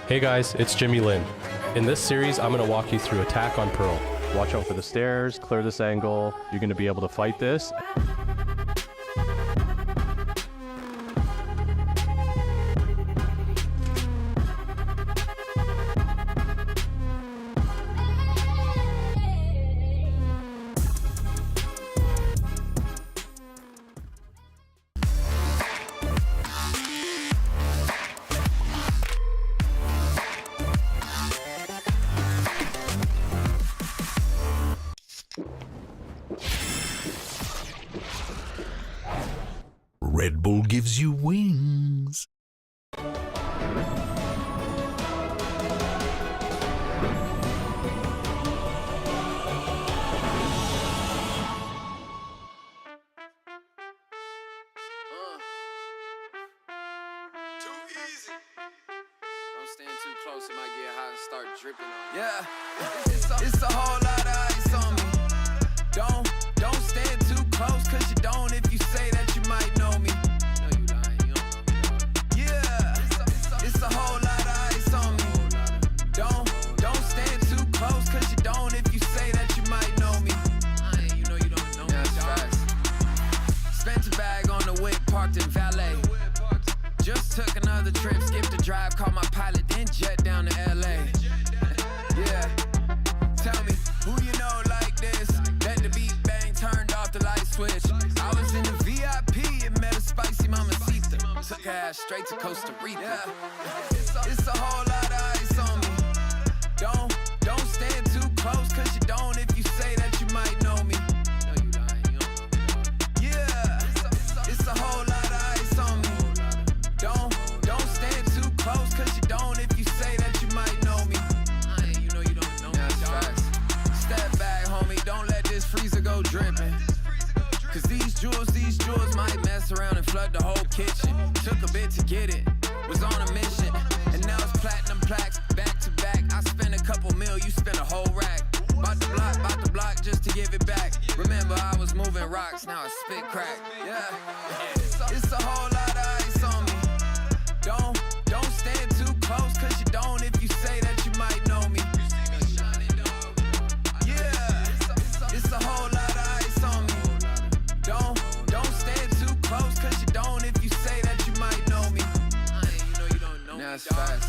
Hey guys, it's Jimmy Lin. In this series, I'm going to walk you through attack on Pearl. Watch out for the stairs, clear this angle. You're going to be able to fight this. Red Bull gives you wings. Stand too close, it might get hot and start dripping on you. Yeah, it's a whole lot of ice on me. Don't stand too close, cause you don't if you say that you might know me. No, you lying, you don't know me, dog. Yeah, it's a whole lot of ice on me. Don't stand too close, cause you don't if you say that you might know me. You know you don't know me, dog. Spent a bag on the whip, parked in valet. Just took another trip, skipped a drive, called my pilot, then jet down to LA. Yeah, tell me, who you know like this? Let the beat bang, turned off the light switch. I was in the VIP and met a spicy mamacita. Took her ass straight to Costa Rica. Yeah. It's a whole lot of ice on me. Don't stand too close, cause you don't if you say that you might know me. No, you lying, you don't know me, dog. Yeah, it's a whole lot of ice on me. Don't stand too close, cause you don't if you say that you might know me. You know you don't know me, dog. Step back, homie, don't let this freezer go dripping. Cause these jewels might mess around and flood the whole kitchen. Took a bit to get it, was on a mission. And now it's platinum plaques, back to back. I spent a couple mil, you spent a whole rack. Bought the block just to give it back. Remember I was moving rocks, now I spit crack. Yeah, it's a whole lot of ice on me. Don't stand too close, cause you don't if you say that you might know me. Yeah, it's a whole lot of ice on me. Don't stand too close, cause you don't if you say that you might know me. You know you don't know me, dog.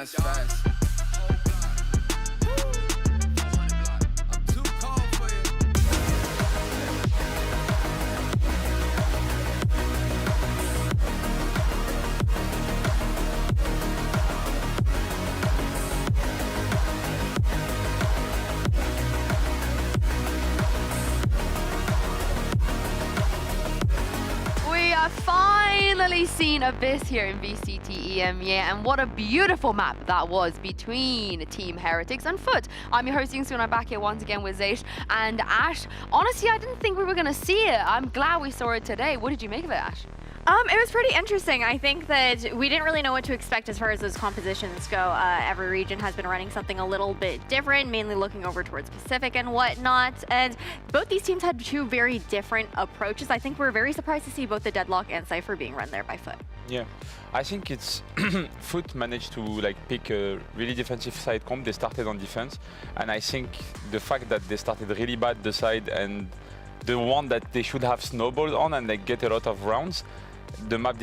times fast. I'm too cold for you. We have finally seen Abyss here in VCT EMEA, and what a beautiful map that was between Team Heretics and Foot. I'm your host, Yingsu, and I'm back here once again with Zaysh and Ash. Honestly, I didn't think we were going to see it. I'm glad we saw it today. What did you make of it, Ash? It was pretty interesting. I think that we didn't really know what to expect as far as those compositions go. Every region has been running something a little bit different, mainly looking over towards Pacific and whatnot. And both these teams had two very different approaches. I think we're very surprised to see both the Deadlock and Cypher being run there by Foot. Yeah, I think it's Foot managed to like pick a really defensive side comp. They started on defense, and I think the fact that they started really bad the side and the one that they should have snowballed on and like get a lot of rounds, the map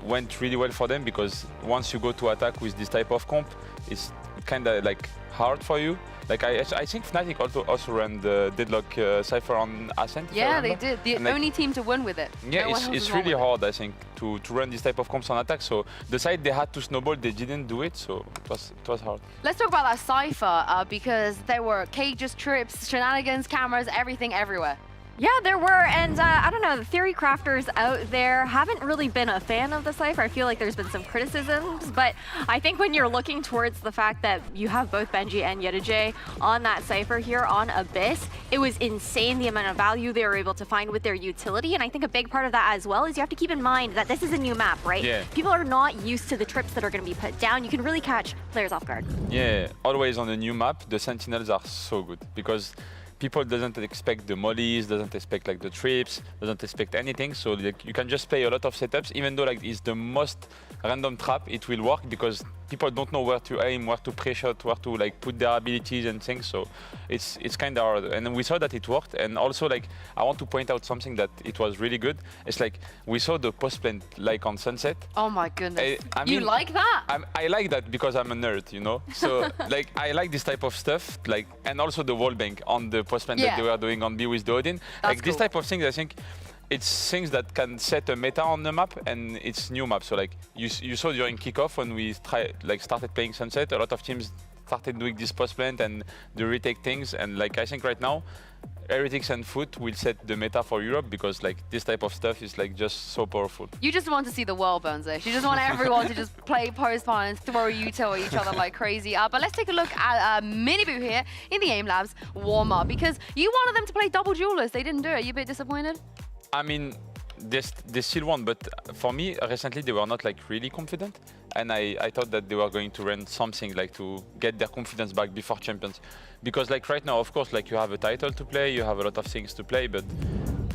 went really well for them, because once you go to attack with this type of comp, it's kind of like hard for you. Like I think Fnatic also ran the Deadlock Cypher on Ascent. Yeah, they did. The only team to win with it. Yeah, it's really hard, I think, to run this type of comps on attack. So the side they had to snowball, they didn't do it, so it was hard. Let's talk about that Cypher, because there were cages, trips, shenanigans, cameras, everything everywhere. Yeah, there were, and I don't know, the theory crafters out there haven't really been a fan of the Cypher. I feel like there's been some criticisms, but I think when you're looking towards the fact that you have both Benji and Yedijay on that Cypher here on Abyss, it was insane the amount of value they were able to find with their utility, and I think a big part of that as well is you have to keep in mind that this is a new map, right? Yeah. People are not used to the trips that are going to be put down. You can really catch players off guard. Yeah, always on a new map, the Sentinels are so good, because people doesn't expect the mollies, doesn't expect like the trips, doesn't expect anything. So like, you can just play a lot of setups, even though like it's the most random trap, it will work because people don't know where to aim, where to pre-shot, where to like put their abilities and things. So it's kind of hard. And we saw that it worked. And also like I want to point out something that it was really good. It's like we saw the post plant like on Sunset. Oh my goodness! I mean, you like that? I like that because I'm a nerd, you know. So like I like this type of stuff, like, and also the wall bank on the post plant that they were doing on B with the Odin. That's like this type of things, I think. It's things that can set a meta on the map, and it's new map. So like you saw during kickoff when we started playing Sunset, a lot of teams started doing this post plant and the retake things. And like I think right now, Heretics and Foot will set the meta for Europe, because like this type of stuff is like just so powerful. You just want to see the world burn, Zaysh. You just want everyone to just play post-plant and throw util at each other like crazy. But let's take a look at Miniboo here in the AIM Labs warm-up, because you wanted them to play double duelist. They didn't do it. You a bit disappointed? I mean, they still won, but for me, recently they were not like really confident, and I thought that they were going to run something like to get their confidence back before Champions, because like right now, of course, like you have a title to play, you have a lot of things to play, but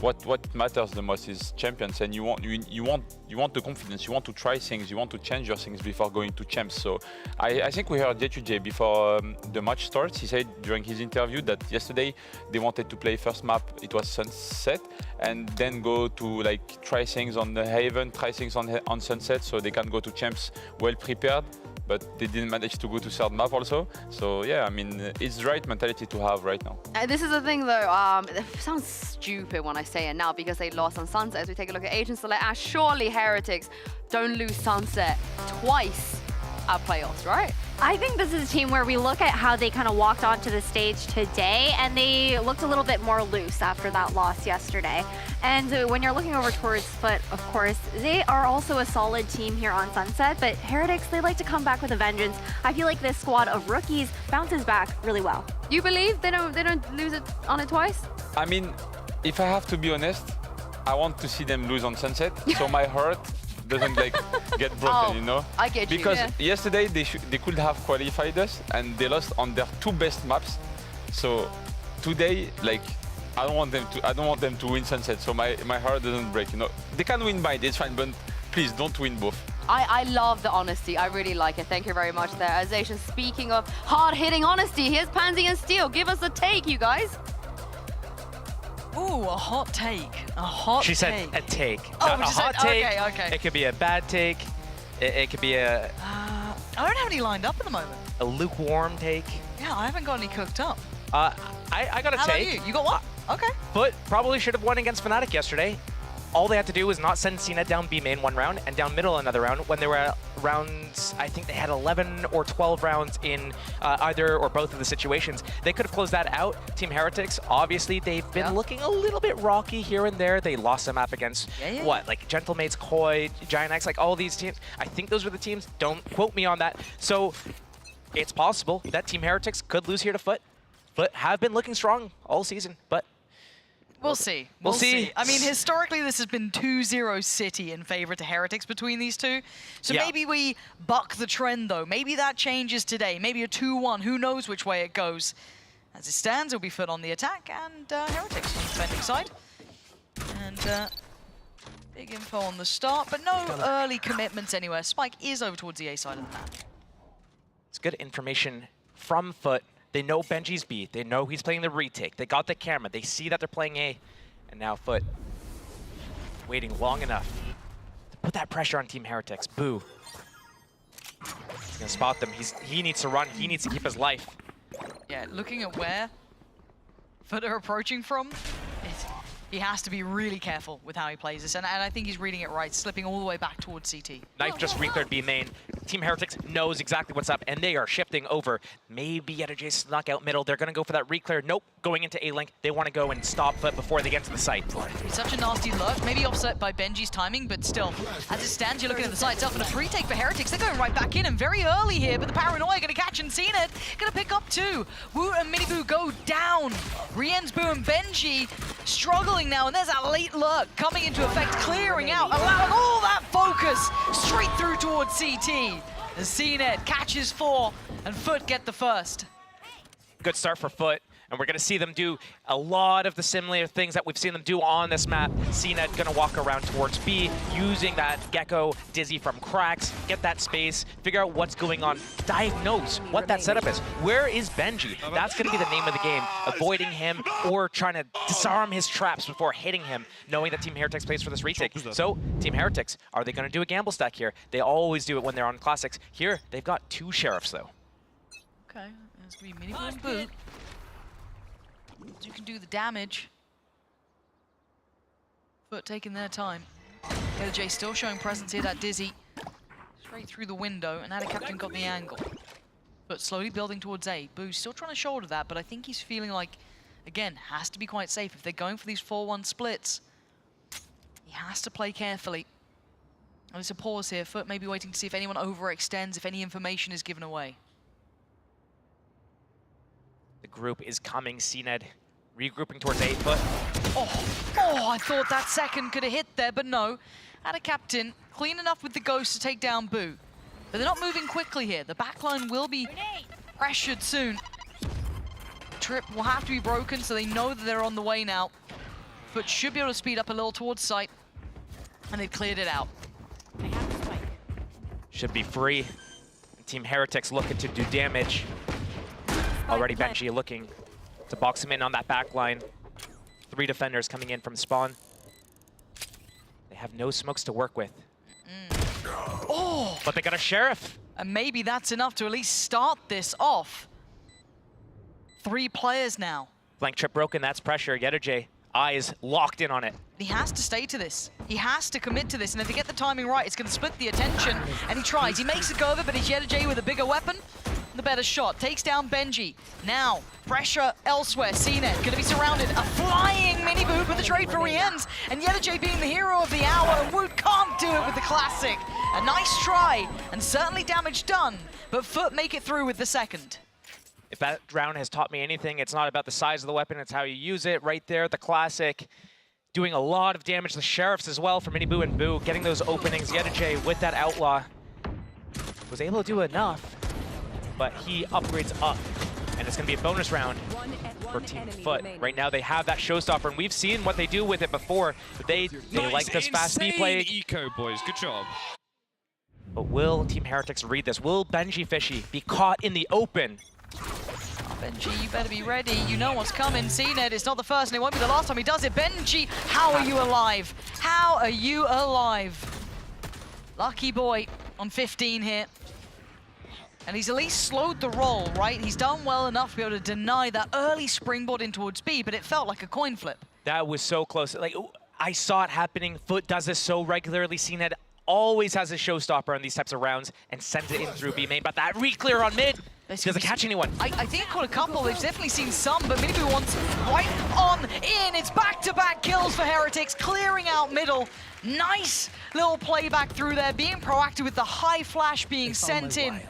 what matters the most is Champions, and you want the confidence, you want to try things, you want to change your things before going to Champs. So I think we heard J2J before the match starts. He said during his interview that yesterday they wanted to play first map, it was Sunset, and then go to like try things on the Haven, try things on Sunset, so they can go to Champs well prepared. But they didn't manage to go to third map also. So yeah, I mean, it's the right mentality to have right now. This is the thing though, it sounds stupid when I say it now because they lost on Sunset. As we take a look at Agent Select, surely Heretics don't lose Sunset twice at playoffs, right? I think this is a team where we look at how they kind of walked onto the stage today, and they looked a little bit more loose after that loss yesterday. And when you're looking over towards Foot, of course, they are also a solid team here on Sunset, but Heretics, they like to come back with a vengeance. I feel like this squad of rookies bounces back really well. You believe they don't lose it on it twice? I mean, if I have to be honest, I want to see them lose on Sunset, so my heart doesn't like get broken, you know? I get you. Because yesterday they could have qualified us, and they lost on their two best maps. So today, like, I don't want them to win Sunset, so my heart doesn't break, you know? They can win by it, it's fine, but please don't win both. I love the honesty. I really like it. Thank you very much there. Azation, speaking of hard-hitting honesty, here's Pansy and Steel. Give us a take, you guys. Ooh, a hot take. A hot take. She said a take. Oh, a hot take. Okay. It could be a bad take. It could be a I don't have any lined up at the moment. A lukewarm take. Yeah, I haven't got any cooked up. I got a How take. about you? You got one? Okay. Foot probably should have won against Fnatic yesterday. All they had to do was not send CNET down B main one round and down middle another round when they were at rounds, I think they had 11 or 12 rounds in either or both of the situations. They could have closed that out. Team Heretics, obviously, they've been looking a little bit rocky here and there. They lost a map against, like Gentlemates, Koi, Giant X, like all these teams. I think those were the teams. Don't quote me on that. So it's possible that Team Heretics could lose here to Foot. Foot have been looking strong all season, but we'll see. We'll see. I mean, historically, this has been 2-0 City in favor to Heretics between these two. So maybe we buck the trend, though. Maybe that changes today. Maybe a 2-1. Who knows which way it goes? As it stands, it'll be Foot on the attack and Heretics on the defending side. And big info on the start, but no early commitments anywhere. Spike is over towards the A side of the map. It's good information from Foot. They know Benji's B. They know he's playing the retake. They got the camera. They see that they're playing A. And now Foot waiting long enough to put that pressure on Team Heretics. Boo. He's going to spot them. He needs to run. He needs to keep his life. Yeah, looking at where Foot are approaching from, he has to be really careful with how he plays this. And I think he's reading it right, slipping all the way back towards CT. Knife just recleared B main. Team Heretics knows exactly what's up, and they are shifting over. Maybe Yetterjay snuck out middle. They're going to go for that reclear. Nope, going into A-Link. They want to go and stop Foot before they get to the site. It's such a nasty lurk, maybe offset by Benji's timing, but still, as it stands, you're looking at the site itself, and a free take for Heretics. They're going right back in, and very early here, but the Paranoia going to catch and seen it. Going to pick up two. Wu and Miniboo go down. Rien's Boo and Benji struggling now, and there's that late lurk coming into effect, clearing out, allowing all that focus straight through towards CT. The CNET catches 4, and Foot get the first. Good start for Foot, and we're going to see them do a lot of the similar things that we've seen them do on this map. CNET going to walk around towards B, using that Gecko Dizzy from cracks, get that space, figure out what's going on, diagnose what that setup is. Where is Benji? That's going to be the name of the game, avoiding him or trying to disarm his traps before hitting him, knowing that Team Heretics plays for this retake. So, Team Heretics, are they going to do a gamble stack here? They always do it when they're on Classics. Here, they've got 2 Sheriffs, though. Okay, that's going to be Miniboo and Boo. You can do the damage. Foot taking their time. Yetterjay still showing presence here, that Dizzy. Straight through the window, and now the captain got the angle. Foot slowly building towards A. Boo still trying to shoulder that, but I think he's feeling like, again, has to be quite safe. If they're going for these 4-1 splits, he has to play carefully. And there's a pause here. Foot maybe waiting to see if anyone overextends, if any information is given away. The group is coming. CNED regrouping towards A. Foot. Oh, I thought that second could have hit there, but no. Had a captain clean enough with the ghost to take down Boo. But they're not moving quickly here. The backline will be pressured soon. Trip will have to be broken, so they know that they're on the way now. Foot should be able to speed up a little towards site. And they've cleared it out. Should be free. And Team Heretics looking to do damage. Already Benji looking to box him in on that back line. 3 defenders coming in from spawn. They have no smokes to work with. Oh! But they got a Sheriff. And maybe that's enough to at least start this off. 3 players now. Flank trip broken, that's pressure. Yetterjay, eyes locked in on it. He has to stay to this. He has to commit to this, and if they get the timing right, it's going to split the attention. And he tries. He makes it go over, but it's Yetterjay with a bigger weapon. The better shot. Takes down Benji. Now, pressure elsewhere. CNET going to be surrounded. A flying Miniboo with the trade for Rien's. And Yetterjay being the hero of the hour. And Wood can't do it with the classic. A nice try, and certainly damage done. But Foot make it through with the second. If that round has taught me anything, it's not about the size of the weapon, it's how you use it. Right there, the classic. Doing a lot of damage to the Sheriffs as well for Miniboo and Boo. Getting those openings. Yetterjay with that Outlaw was able to do enough. But he upgrades up, and it's going to be a bonus round for Team Foot. Right now, they have that showstopper, and we've seen what they do with it before. They like this fast speed play. Eco, boys. Good job. But will Team Heretics read this? Will Benji Fishy be caught in the open? Benji, you better be ready. You know what's coming. CNET, it's not the first, and it won't be the last time he does it. Benji, how are you alive? How are you alive? Lucky boy on 15 here. And he's at least slowed the roll, right? He's done well enough to be able to deny that early springboard in towards B, but it felt like a coin flip. That was so close. Like, I saw it happening. Foot does this so regularly. CNED always has a showstopper on these types of rounds and sends it in through B main, but that re-clear on mid doesn't catch anyone. I think he caught a couple. They've definitely seen some, but Minibu wants right on in. It's back-to-back kills for Heretics, clearing out middle. Nice little playback through there, being proactive with the high flash being sent in.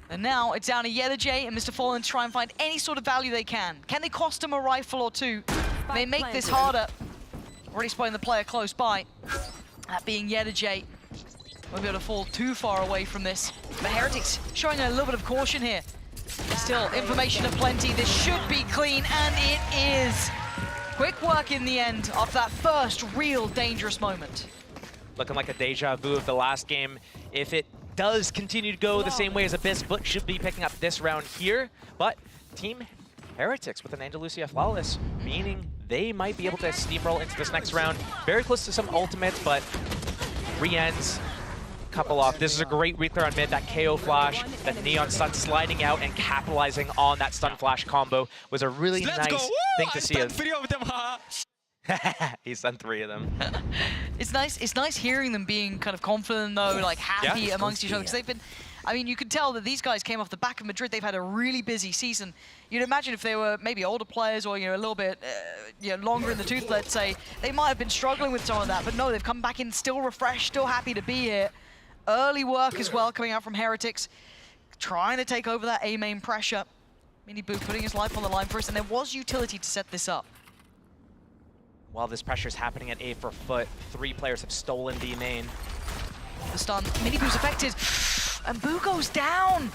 And now it's down to Yellow and Mr. Fallen to try and find any sort of value they can. Can they cost him a rifle or two? They make this harder. Already spotting the player close by. That being Yellow won't be able to fall too far away from this. But Heretics showing a little bit of caution here. Still, information aplenty. This should be clean, and it is. Quick work in the end of that first real dangerous moment. Looking like a deja vu of the last game. If it does continue to go the same way as Abyss, Foot should be picking up this round here. But Team Heretics with an Andalusia flawless, meaning they might be able to steamroll into this next round. Very close to some ultimates, but re-ends. Couple off. This is a great re-clear on mid. That KO flash, that Neon stun sliding out and capitalizing on that stun flash combo was a really nice thing to see. He's done 3 of them. It's nice hearing them being kind of confident though, like happy amongst each other, because they've been, I mean, you can tell that these guys came off the back of Madrid. They've had a really busy season. You'd imagine if they were maybe older players or, you know, a little bit longer in the tooth, let's say, they might have been struggling with some of that, but no, they've come back in still refreshed, still happy to be here. Early work as well coming out from Heretics, trying to take over that A main pressure. Minibu putting his life on the line first, and there was utility to set this up. While this pressure is happening at A for Foot, 3 players have stolen B main. The stun, Minibu's affected, and Boo goes down.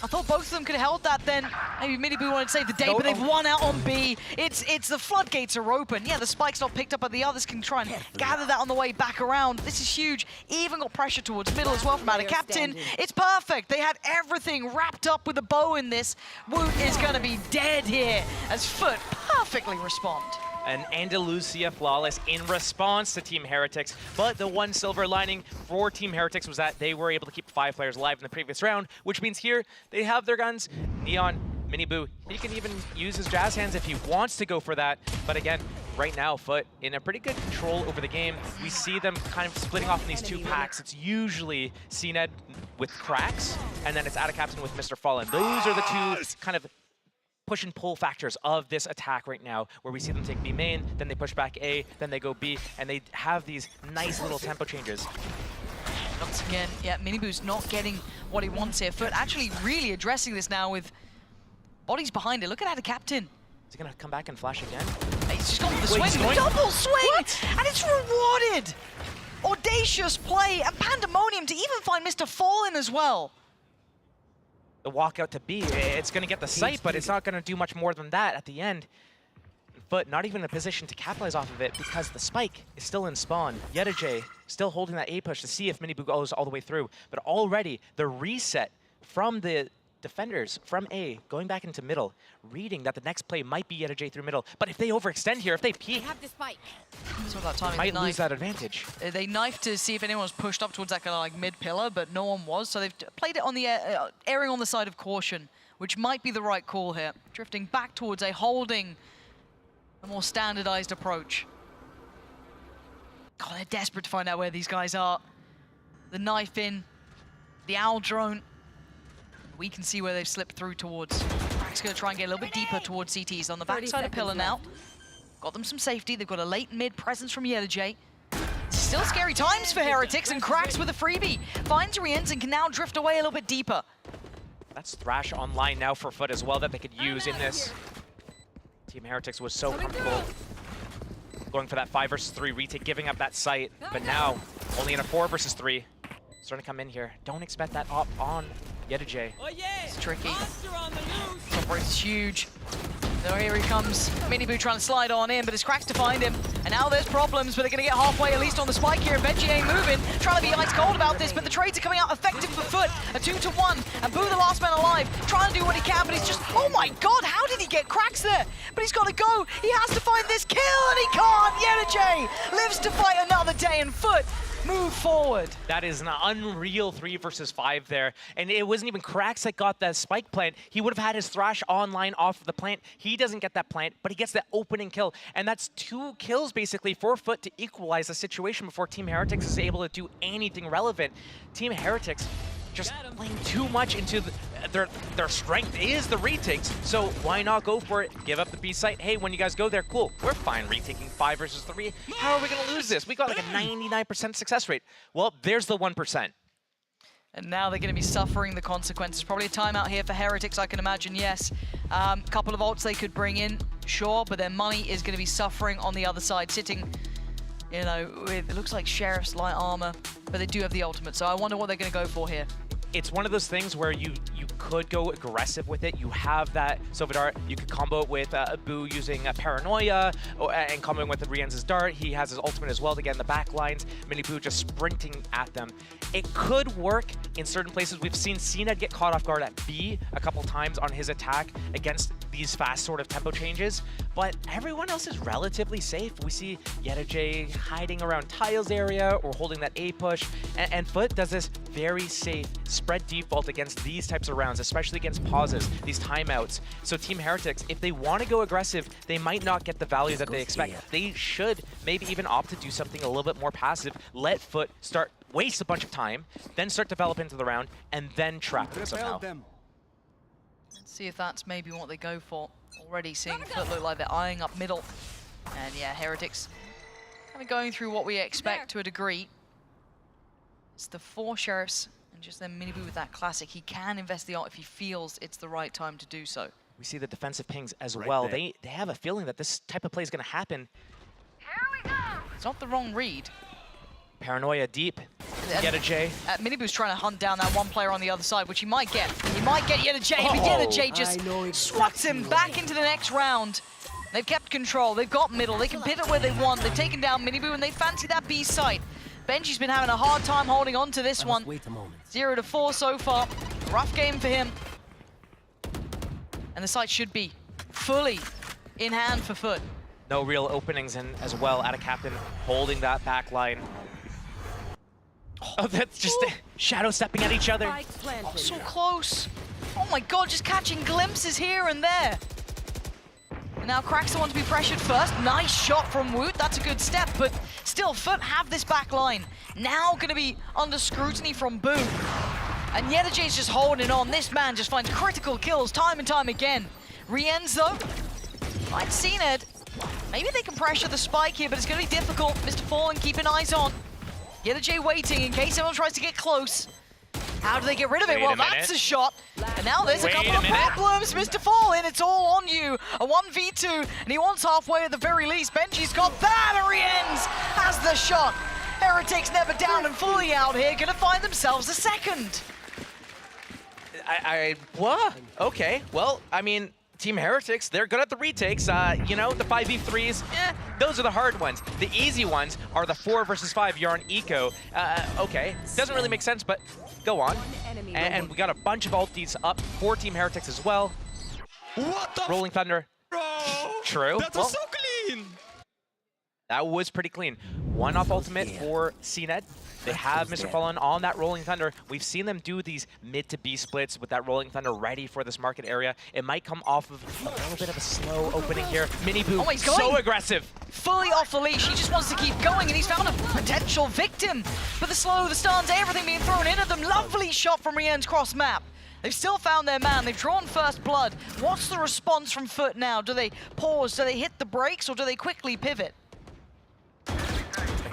I thought both of them could have held that then. Maybe Minibu wanted to save the day, but they've won out on B. It's the floodgates are open. Yeah, the spike's not picked up, but the others can try and gather that on the way back around. This is huge. Even got pressure towards middle as well from Ada Captain. It's perfect. They had everything wrapped up with a bow in this. Woot is going to be dead here as Foot perfectly respond. An Andalusia flawless in response to Team Heretics, but the one silver lining for Team Heretics was that they were able to keep 5 players alive in the previous round, which means here they have their guns. Neon, Minibu, he can even use his jazz hands if he wants to go for that, but again, right now, Foot in a pretty good control over the game. We see them kind of splitting off in these 2 packs. It's usually CNED with Cracks, and then it's Ada Captain with Mr. Fallen. Those are the 2 kind of push and pull factors of this attack right now, where we see them take B main, then they push back A, then they go B, and they have these nice little tempo changes. Once again, yeah, Minibu's not getting what he wants here. Foot actually really addressing this now with bodies behind it. Look at Ada Captain. Is he gonna come back and flash again? He's just gone for the swing. Double swing! What? And it's rewarded! Audacious play and pandemonium to even find Mr. Fallen as well. The walk out to B, it's going to get the sight, but it's not going to do much more than that at the end. Foot not even in a position to capitalize off of it because the spike is still in spawn. Yedajay still holding that A push to see if Minibu goes all the way through. But already the reset from the defenders from A going back into middle, reading that the next play might be Yedajay through middle. But if they overextend here, if they peek, Have the spike. So that timing might lose that advantage. They knifed to see if anyone was pushed up towards that kind of like mid pillar, but no one was. So they've played it on the erring on the side of caution, which might be the right call here. Drifting back towards A, holding a more standardized approach. God, they're desperate to find out where these guys are. The knife in, the owl drone. We can see where they've slipped through towards. Crack's going to try and get a little bit deeper towards CTs. On the backside of pillar now. Got them some safety. They've got a late mid presence from Yelajay. Still scary times for Heretics, and Cracks with a freebie. Finds Rienz and can now drift away a little bit deeper. That's Thrash online now for Foot as well that they could use in this. Team Heretics was so comfortable going for that 5 versus 3 retake, giving up that sight. But now, only in a 4 versus 3. Starting to come in here. Don't expect that op on Yedajay. It's tricky. It's huge. So here he comes. Minibu trying to slide on in, but it's Cracks to find him. And now there's problems, but they're going to get halfway, at least on the spike here. Veggie ain't moving. Trying to be ice cold about this, but the trades are coming out effective for Foot. A 2-1. And Boo, the last man alive, trying to do what he can, but he's just, oh my god, how did he get Cracks there? But he's got to go. He has to find this kill, and he can't. Yedajay lives to fight another day, and Foot move forward. That is an unreal 3 versus 5 there. And it wasn't even Krax that got that spike plant. He would have had his Thrash online off of the plant. He doesn't get that plant, but he gets that opening kill. And that's 2 kills basically for Foot to equalize the situation before Team Heretics is able to do anything relevant. Team Heretics just playing too much into their strength is the retakes, so why not go for it? Give up the B site. Hey, when you guys go there, cool. We're fine retaking 5 versus 3. How are we gonna lose this? We got like a 99% success rate. Well, there's the 1%. And now they're going to be suffering the consequences. Probably a timeout here for Heretics, I can imagine, yes. Couple of ults they could bring in, sure, but their money is going to be suffering on the other side, sitting, you know, with, it looks like Sheriff's light armor, but they do have the ultimate, so I wonder what they're going to go for here. It's one of those things where you could go aggressive with it. You have that Sylva Dart. You could combo it with Boo using a Paranoia and comboing with Rienz's Dart. He has his ultimate as well to get in the back lines. Mini Boo just sprinting at them. It could work in certain places. We've seen CNED get caught off guard at B a couple times on his attack against these fast sort of tempo changes, but everyone else is relatively safe. We see Yedajay hiding around Tiles area or holding that A push, and Foot does this very safe spread default against these types of rounds, especially against pauses, these timeouts. So Team Heretics, if they want to go aggressive, they might not get the value that they expect. They should maybe even opt to do something a little bit more passive, let Foot waste a bunch of time, then start develop into the round, and then trap them somehow. Let's see if that's maybe what they go for. Already seeing Foot look like they're eyeing up middle. And yeah, Heretics kind of going through what we expect to a degree. It's the 4 Sheriffs and just then Mini Boo with that classic. He can invest the ult if he feels it's the right time to do so. We see the defensive pings as well. They have a feeling that this type of play is going to happen. It's not the wrong read. Paranoia deep. Yedajay. Miniboo's trying to hunt down that one player on the other side, which he might get. He might get Yedajay, but Yedajay just swats him back into the next round. They've kept control. They've got middle. They can pivot where they want. They've taken down Miniboo, and they fancy that B site. Benji's been having a hard time holding on to this one. 0-4 so far. Rough game for him. And the site should be fully in hand for Foot. No real openings in as well. Out of Captain holding that back line. Oh, that's just shadow stepping at each other. Oh, so close. Oh my god, just catching glimpses here and there. And now Krax the one to be pressured first. Nice shot from Woot. That's a good step, but still, Foot have this back line. Now going to be under scrutiny from Boo. And Yedajay's just holding on. This man just finds critical kills time and time again. Rienz, though, I'd seen it. Maybe they can pressure the spike here, but it's going to be difficult. Mr. Fallen keeping eyes on. Yedajay waiting in case someone tries to get close. How do they get rid of it? Well, that's a shot. And now there's a couple of problems. Mr. Fallen, it's all on you. A 1v2, and he wants halfway at the very least. Benji's got that, and Rienz has the shot. Heretics never down and fully out here, gonna find themselves a second. What? Okay, well, I mean, Team Heretics, they're good at the retakes. You know, the 5v3s, those are the hard ones. The easy ones are the 4 versus 5 Yarn Eco. Okay, doesn't really make sense, but go on. And we got a bunch of ultis up for Team Heretics as well. What the Rolling Thunder. Bro! True. That was so clean! That was pretty clean. One off ultimate for CNED. They have Mr. Fallen on that Rolling Thunder. We've seen them do these mid to B splits with that Rolling Thunder ready for this market area. It might come off of a little bit of a slow opening here. Mini Boo, so aggressive. Fully off the leash. He just wants to keep going, and he's found a potential victim. But the slow, the stuns, everything being thrown in at them. Lovely shot from Rienz cross map. They've still found their man. They've drawn first blood. What's the response from Foot now? Do they pause? Do they hit the brakes, or do they quickly pivot?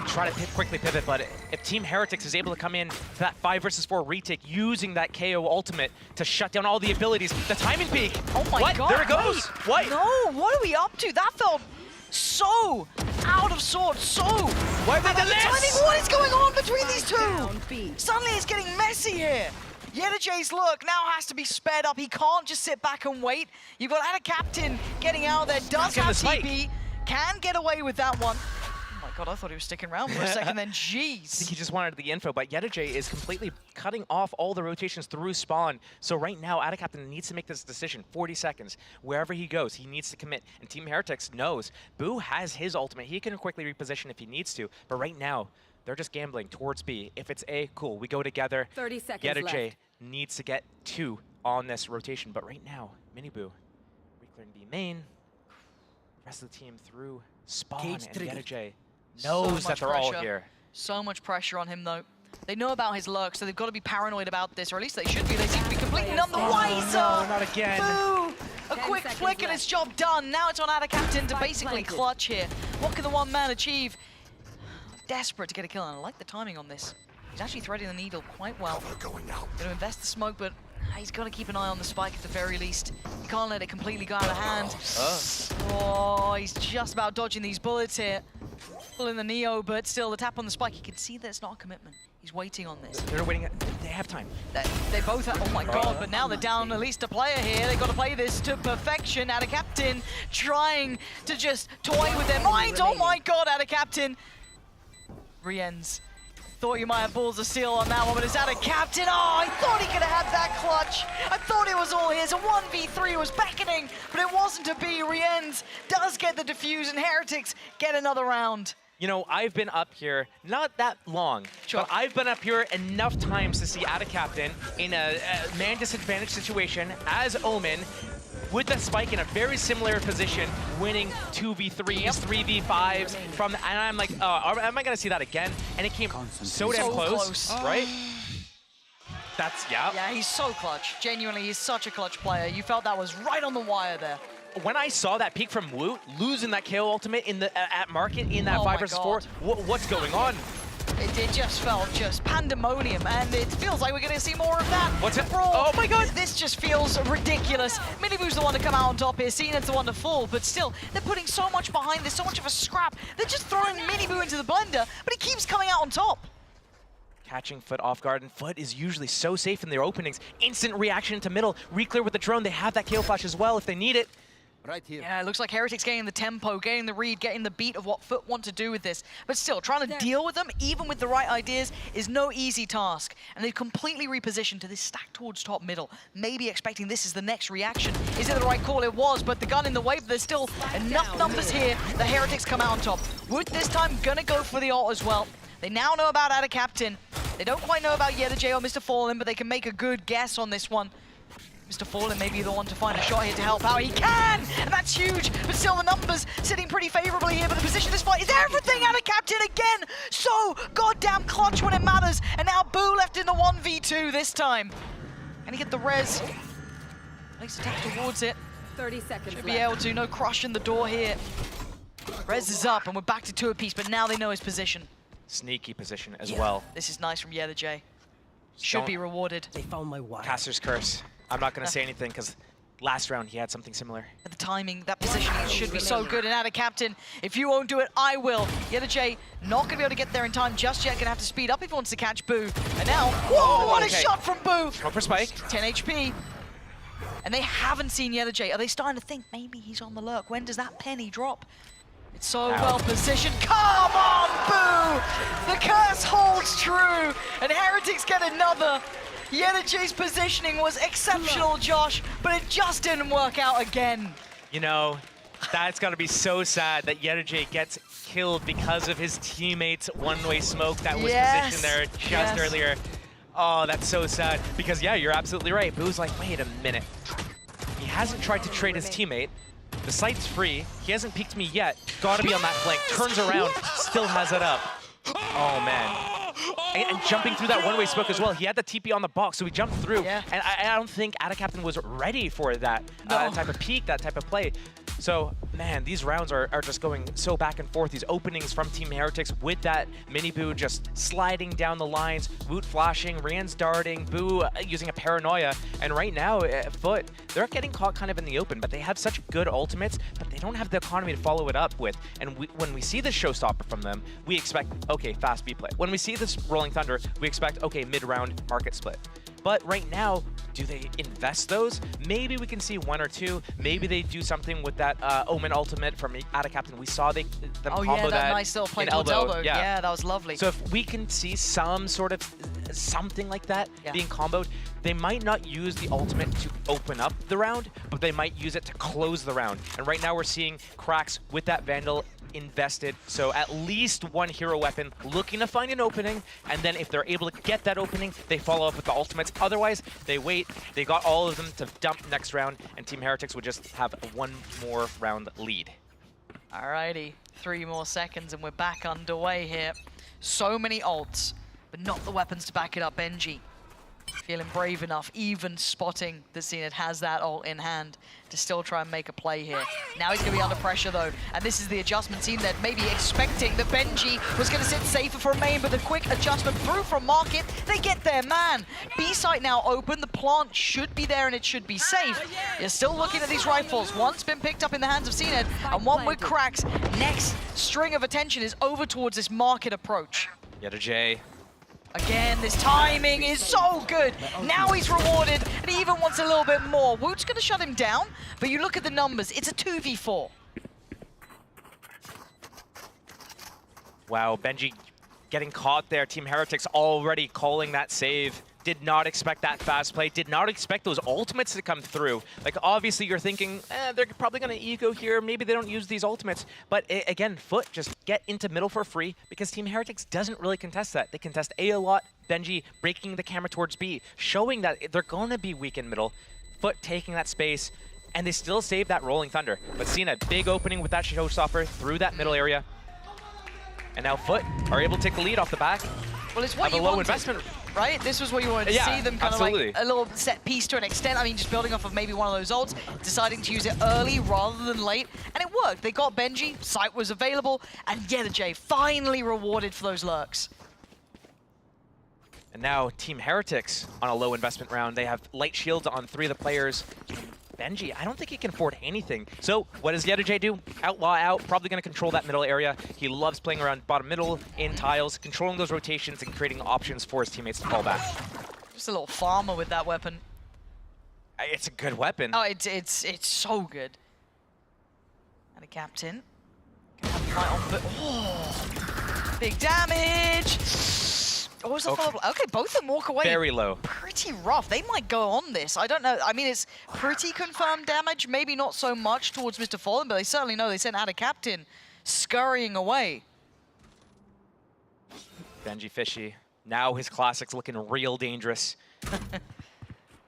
Try to quickly pivot, but if Team Heretics is able to come in to that 5 versus 4 retake using that KO ultimate to shut down all the abilities, the timing peak. Oh my god. There it goes. What? No, what are we up to? That felt so out of sorts, so... Why did the timing? What is going on between these two? Suddenly it's getting messy here. Yedajay's look now has to be sped up. He can't just sit back and wait. You've got Ada Captain getting out there, does have TP, can get away with that one. God, I thought he was sticking around for a second then, jeez. I think he just wanted the info, but Yedajay is completely cutting off all the rotations through spawn. So right now, Ada Captain needs to make this decision. 40 seconds. Wherever he goes, he needs to commit. And Team Heretics knows Boo has his ultimate. He can quickly reposition if he needs to. But right now, They're just gambling towards B. If it's A, cool, we go together. 30 seconds Yeta J left. needs to get 2 on this rotation, but right now, Miniboo, reclearing B main, rest of the team through Spawn, and Yeta J knows that they're all here. So much pressure on him, though. They know about his lurk, so they've got to be paranoid about this, or at least they should be. They seem to be completely none the wiser. No, not again. Boo! A quick flick and it's job done. Now it's on AdaCaptain to basically clutch here. What can the one man achieve? Desperate to get a kill, and I like the timing on this. He's actually threading the needle quite well. Going to invest the smoke, but he's got to keep an eye on the spike at the very least. He can't let it completely go out of hand. Oh, he's just about dodging these bullets here. Pulling the Neo, but still the tap on the spike. You can see that it's not a commitment. He's waiting on this. They're waiting. They have time. They both have. Oh my god! But now they're down at least a player here. They've got to play this to perfection. AdaCaptain trying to just toy with their minds. Oh my god! AdaCaptain. Riens. Thought you might have balls of steel on that one, but it's AdaCaptain. Oh, I thought he could have had that clutch. I thought it was all his. A 1v3 was beckoning, but it wasn't to be. Riens does get the defuse, and Heretics get another round. You know, I've been up here, not that long, but I've been up here enough times to see AdaCaptain in a man disadvantage situation as Omen, with the spike in a very similar position, winning 2v3s, 3v5s from, and I'm like, am I gonna see that again? And it came so damn close, right? That's, yeah. Yeah, he's so clutch. Genuinely, he's such a clutch player. You felt that was right on the wire there. When I saw that peak from Woot, losing that KO ultimate in the at market in that 5 vs 4, what's going on? It just felt just pandemonium, and it feels like we're going to see more of that. What's it? Oh my god! This just feels ridiculous. Miniboo's the one to come out on top here, Cenat's the one to fall, but still, they're putting so much behind this, so much of a scrap. They're just throwing Miniboo into the blender, but he keeps coming out on top. Catching Foot off guard, and Foot is usually so safe in their openings. Instant reaction into middle, reclear with the drone. They have that KO flash as well if they need it. Right here. Yeah, it looks like Heretics getting the tempo, getting the read, getting the beat of what Foot want to do with this. But still, trying to deal with them, even with the right ideas, is no easy task. And they've completely repositioned to this stack towards top middle, maybe expecting this is the next reaction. Is it the right call? It was, but the gun in the way, but there's still enough numbers here. The Heretics come out on top. Wood this time gonna go for the ult as well. They now know about AdaCaptain. They don't quite know about Yeta J or Mr. Fallen, but they can make a good guess on this one. Mr. Fallen may be the one to find a shot here to help out. He can! And that's huge, but still the numbers sitting pretty favorably here, but the position of this fight is everything. AdaCaptain again! So goddamn clutch when it matters. And now Boo left in the 1v2 this time. Can he get the res? Place attack towards it. 30 seconds Should be able to, no crush in the door here. Res is up, and we're back to 2 apiece, but now they know his position. Sneaky position as well. This is nice from Yeta J. Should be rewarded. They found my wife. Caster's Curse. I'm not going to say anything because last round he had something similar. At the timing, that position should be so good. And AdaCaptain, if you won't do it, I will. Yeta J not going to be able to get there in time just yet. Going to have to speed up if he wants to catch Boo. And now, whoa, what a shot from Boo! Go for spike. 10 HP. And they haven't seen Yeta J. Are they starting to think maybe he's on the lurk? When does that penny drop? It's so well positioned. Come on, Boo! The curse holds true. And Heretics get another. Yeta J's positioning was exceptional, Josh, but it just didn't work out again. You know, that's got to be so sad that Yeta J gets killed because of his teammates' one-way smoke that was positioned there just earlier. Oh, that's so sad. Because, yeah, you're absolutely right. Boo's like, wait a minute. He hasn't tried to trade his teammate. The site's free. He hasn't peeked me yet. Gotta be on that flank. Turns around, still has it up. Oh, man. And jumping through that one-way smoke as well. He had the TP on the box, so he jumped through. And I don't think AdaCaptain was ready for that type of peek, that type of play. So, man, these rounds are just going so back and forth. These openings from Team Heretics with that Miniboo just sliding down the lines, Woot flashing, Rien's darting, Boo using a paranoia. And right now, Foot, they're getting caught kind of in the open, but they have such good ultimates, but they don't have the economy to follow it up with. And when we see this showstopper from them, we expect, okay, fast B play. When we see this Rolling Thunder, we expect, okay, mid-round market split. But right now, do they invest those? Maybe we can see 1 or 2. Maybe they do something with that Omen ultimate from AdaCaptain. We saw them combo that nice little play towards elbow. Yeah, that was lovely. So if we can see some sort of something like that being comboed, they might not use the ultimate to open up the round, but they might use it to close the round. And right now we're seeing cracks with that Vandal invested. So at least one hero weapon looking to find an opening, and then if they're able to get that opening, they follow up with the ultimates. Otherwise, they wait. They got all of them to dump next round, and Team Heretics would just have one more round lead. Alrighty, 3 more seconds and we're back underway here. So many ults, but not the weapons to back it up. Benji feeling brave enough, even spotting that Zenith has that ult in hand to still try and make a play here. Now he's going to be under pressure though, and this is the adjustment scene that maybe expecting that Benji was going to sit safer for a main, but the quick adjustment through from Market, they get their man. B site now open, the plant should be there and it should be safe. You're still looking at these rifles. One's been picked up in the hands of Zenith, and one with cracks. Next string of attention is over towards this Market approach. J. Again, this timing is so good. Now he's rewarded, and he even wants a little bit more. Woot's going to shut him down, but you look at the numbers. It's a 2v4. Wow, Benji getting caught there. Team Heretics already calling that save. Did not expect that fast play. Did not expect those ultimates to come through. Like, obviously, you're thinking, they're probably going to ego here. Maybe they don't use these ultimates. But again, Foot just get into middle for free because Team Heretics doesn't really contest that. They contest A lot. Benji breaking the camera towards B, showing that they're going to be weak in middle. Foot taking that space, and they still save that Rolling Thunder. But Cena, big opening with that showstopper through that middle area. And now Foot are able to take the lead off the back. Well, it's what you wanted, low investment. Right? This was what you wanted to see them kind of like a little set piece to an extent. I mean, just building off of maybe one of those ults, deciding to use it early rather than late, and it worked. They got Benji, sight was available, and J finally rewarded for those lurks. And now Team Heretics on a low investment round. They have light shields on 3 of the players. Benji, I don't think he can afford anything. So what does J do? Outlaw out, probably going to control that middle area. He loves playing around bottom middle, in tiles, controlling those rotations and creating options for his teammates to fall back. Just a little farmer with that weapon. It's a good weapon. Oh, it's so good. And a captain. Gonna have the fight on, but oh, big damage. Oh, was the follow-up? Okay, both of them walk away. Very low. Pretty rough. They might go on this. I don't know. I mean, it's pretty confirmed damage. Maybe not so much towards Mr. Fallen, but they certainly know they sent out a captain scurrying away. Benji Fishy. Now his classics looking real dangerous.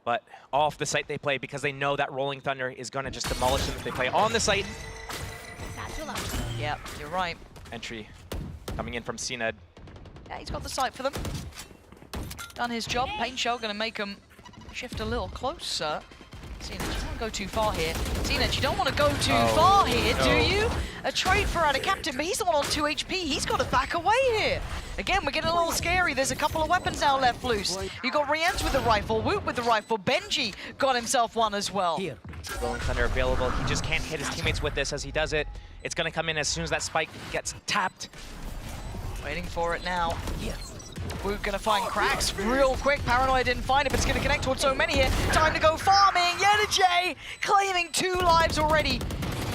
But off the site they play because they know that Rolling Thunder is going to just demolish them if they play on the site. Yep, you're right. Entry coming in from CNED. Yeah, he's got the sight for them. Done his job. Pain Shell going to make him shift a little closer. Zenith, you don't want to go too far here. Zenith, you don't want to go too far here, do you? A trade for out a captain, but he's the one on 2 HP. He's got to back away here. Again, we're getting a little scary. There's a couple of weapons now left loose. You got Rienz with the rifle, Woot with the rifle. Benji got himself one as well. Rolling Thunder available. He just can't hit his teammates with this as he does it. It's going to come in as soon as that spike gets tapped. Waiting for it now. Woot gonna find cracks real quick. Paranoia didn't find it, but it's gonna connect towards so many here. Time to go farming. J claiming 2 lives already.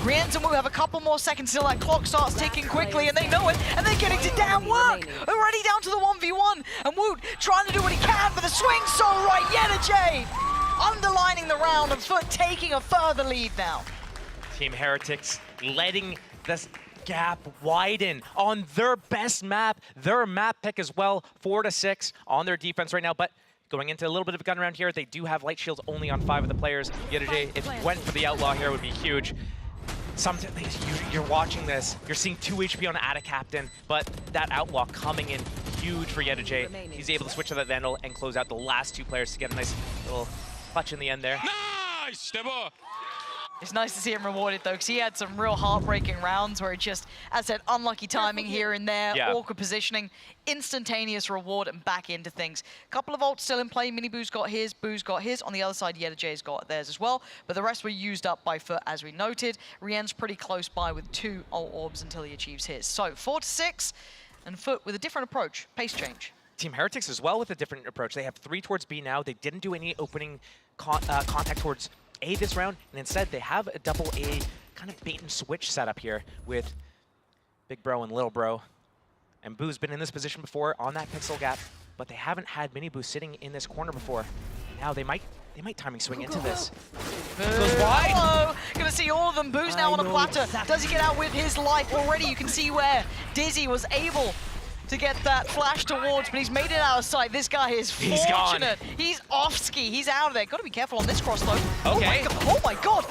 Rienz and Woot have a couple more seconds till that clock starts ticking quickly, and they know it, and they're getting to damn work. Already down to the 1v1, and Woot trying to do what he can, but the swing's so right. J underlining the round, and Foot taking a further lead now. Team Heretics letting this gap widen on their best map, their map pick as well, 4-6 on their defense right now, but going into a little bit of a gun round here, they do have light shields only on 5 of the players. J, if you went for the outlaw here, it would be huge. Sometimes you're watching this, you're seeing 2 HP on Ada Captain, but that outlaw coming in huge for J. He's able to switch to that Vandal and close out the last 2 players to get a nice little clutch in the end there. Nice, Debo. It's nice to see him rewarded, though, because he had some real heartbreaking rounds where it just, as I said, unlucky timing here and there, awkward positioning, instantaneous reward, and back into things. Couple of ults still in play. Mini Boo's got his, Boo's got his. On the other side, J's got theirs as well, but the rest were used up by Foot, as we noted. Rien's pretty close by with 2 ult orbs until he achieves his. So 4-6, and Foot with a different approach, pace change. Team Heretics as well with a different approach. They have 3 towards B now. They didn't do any opening contact towards A this round, and instead they have a double A kind of bait and switch setup here with Big Bro and Little Bro. And Boo's been in this position before on that pixel gap, but they haven't had Mini Boo sitting in this corner before. Now they They might timing swing into this. Goes wide. Hello. Gonna see all of them. Boo's now on a platter. Does he get out with his life? Already you can see where Dizzy was able to get that flash towards, but he's made it out of sight. This guy is He's gone. fortunate. He's off ski. He's out of there. Got to be careful on this cross though. Okay. Oh my god.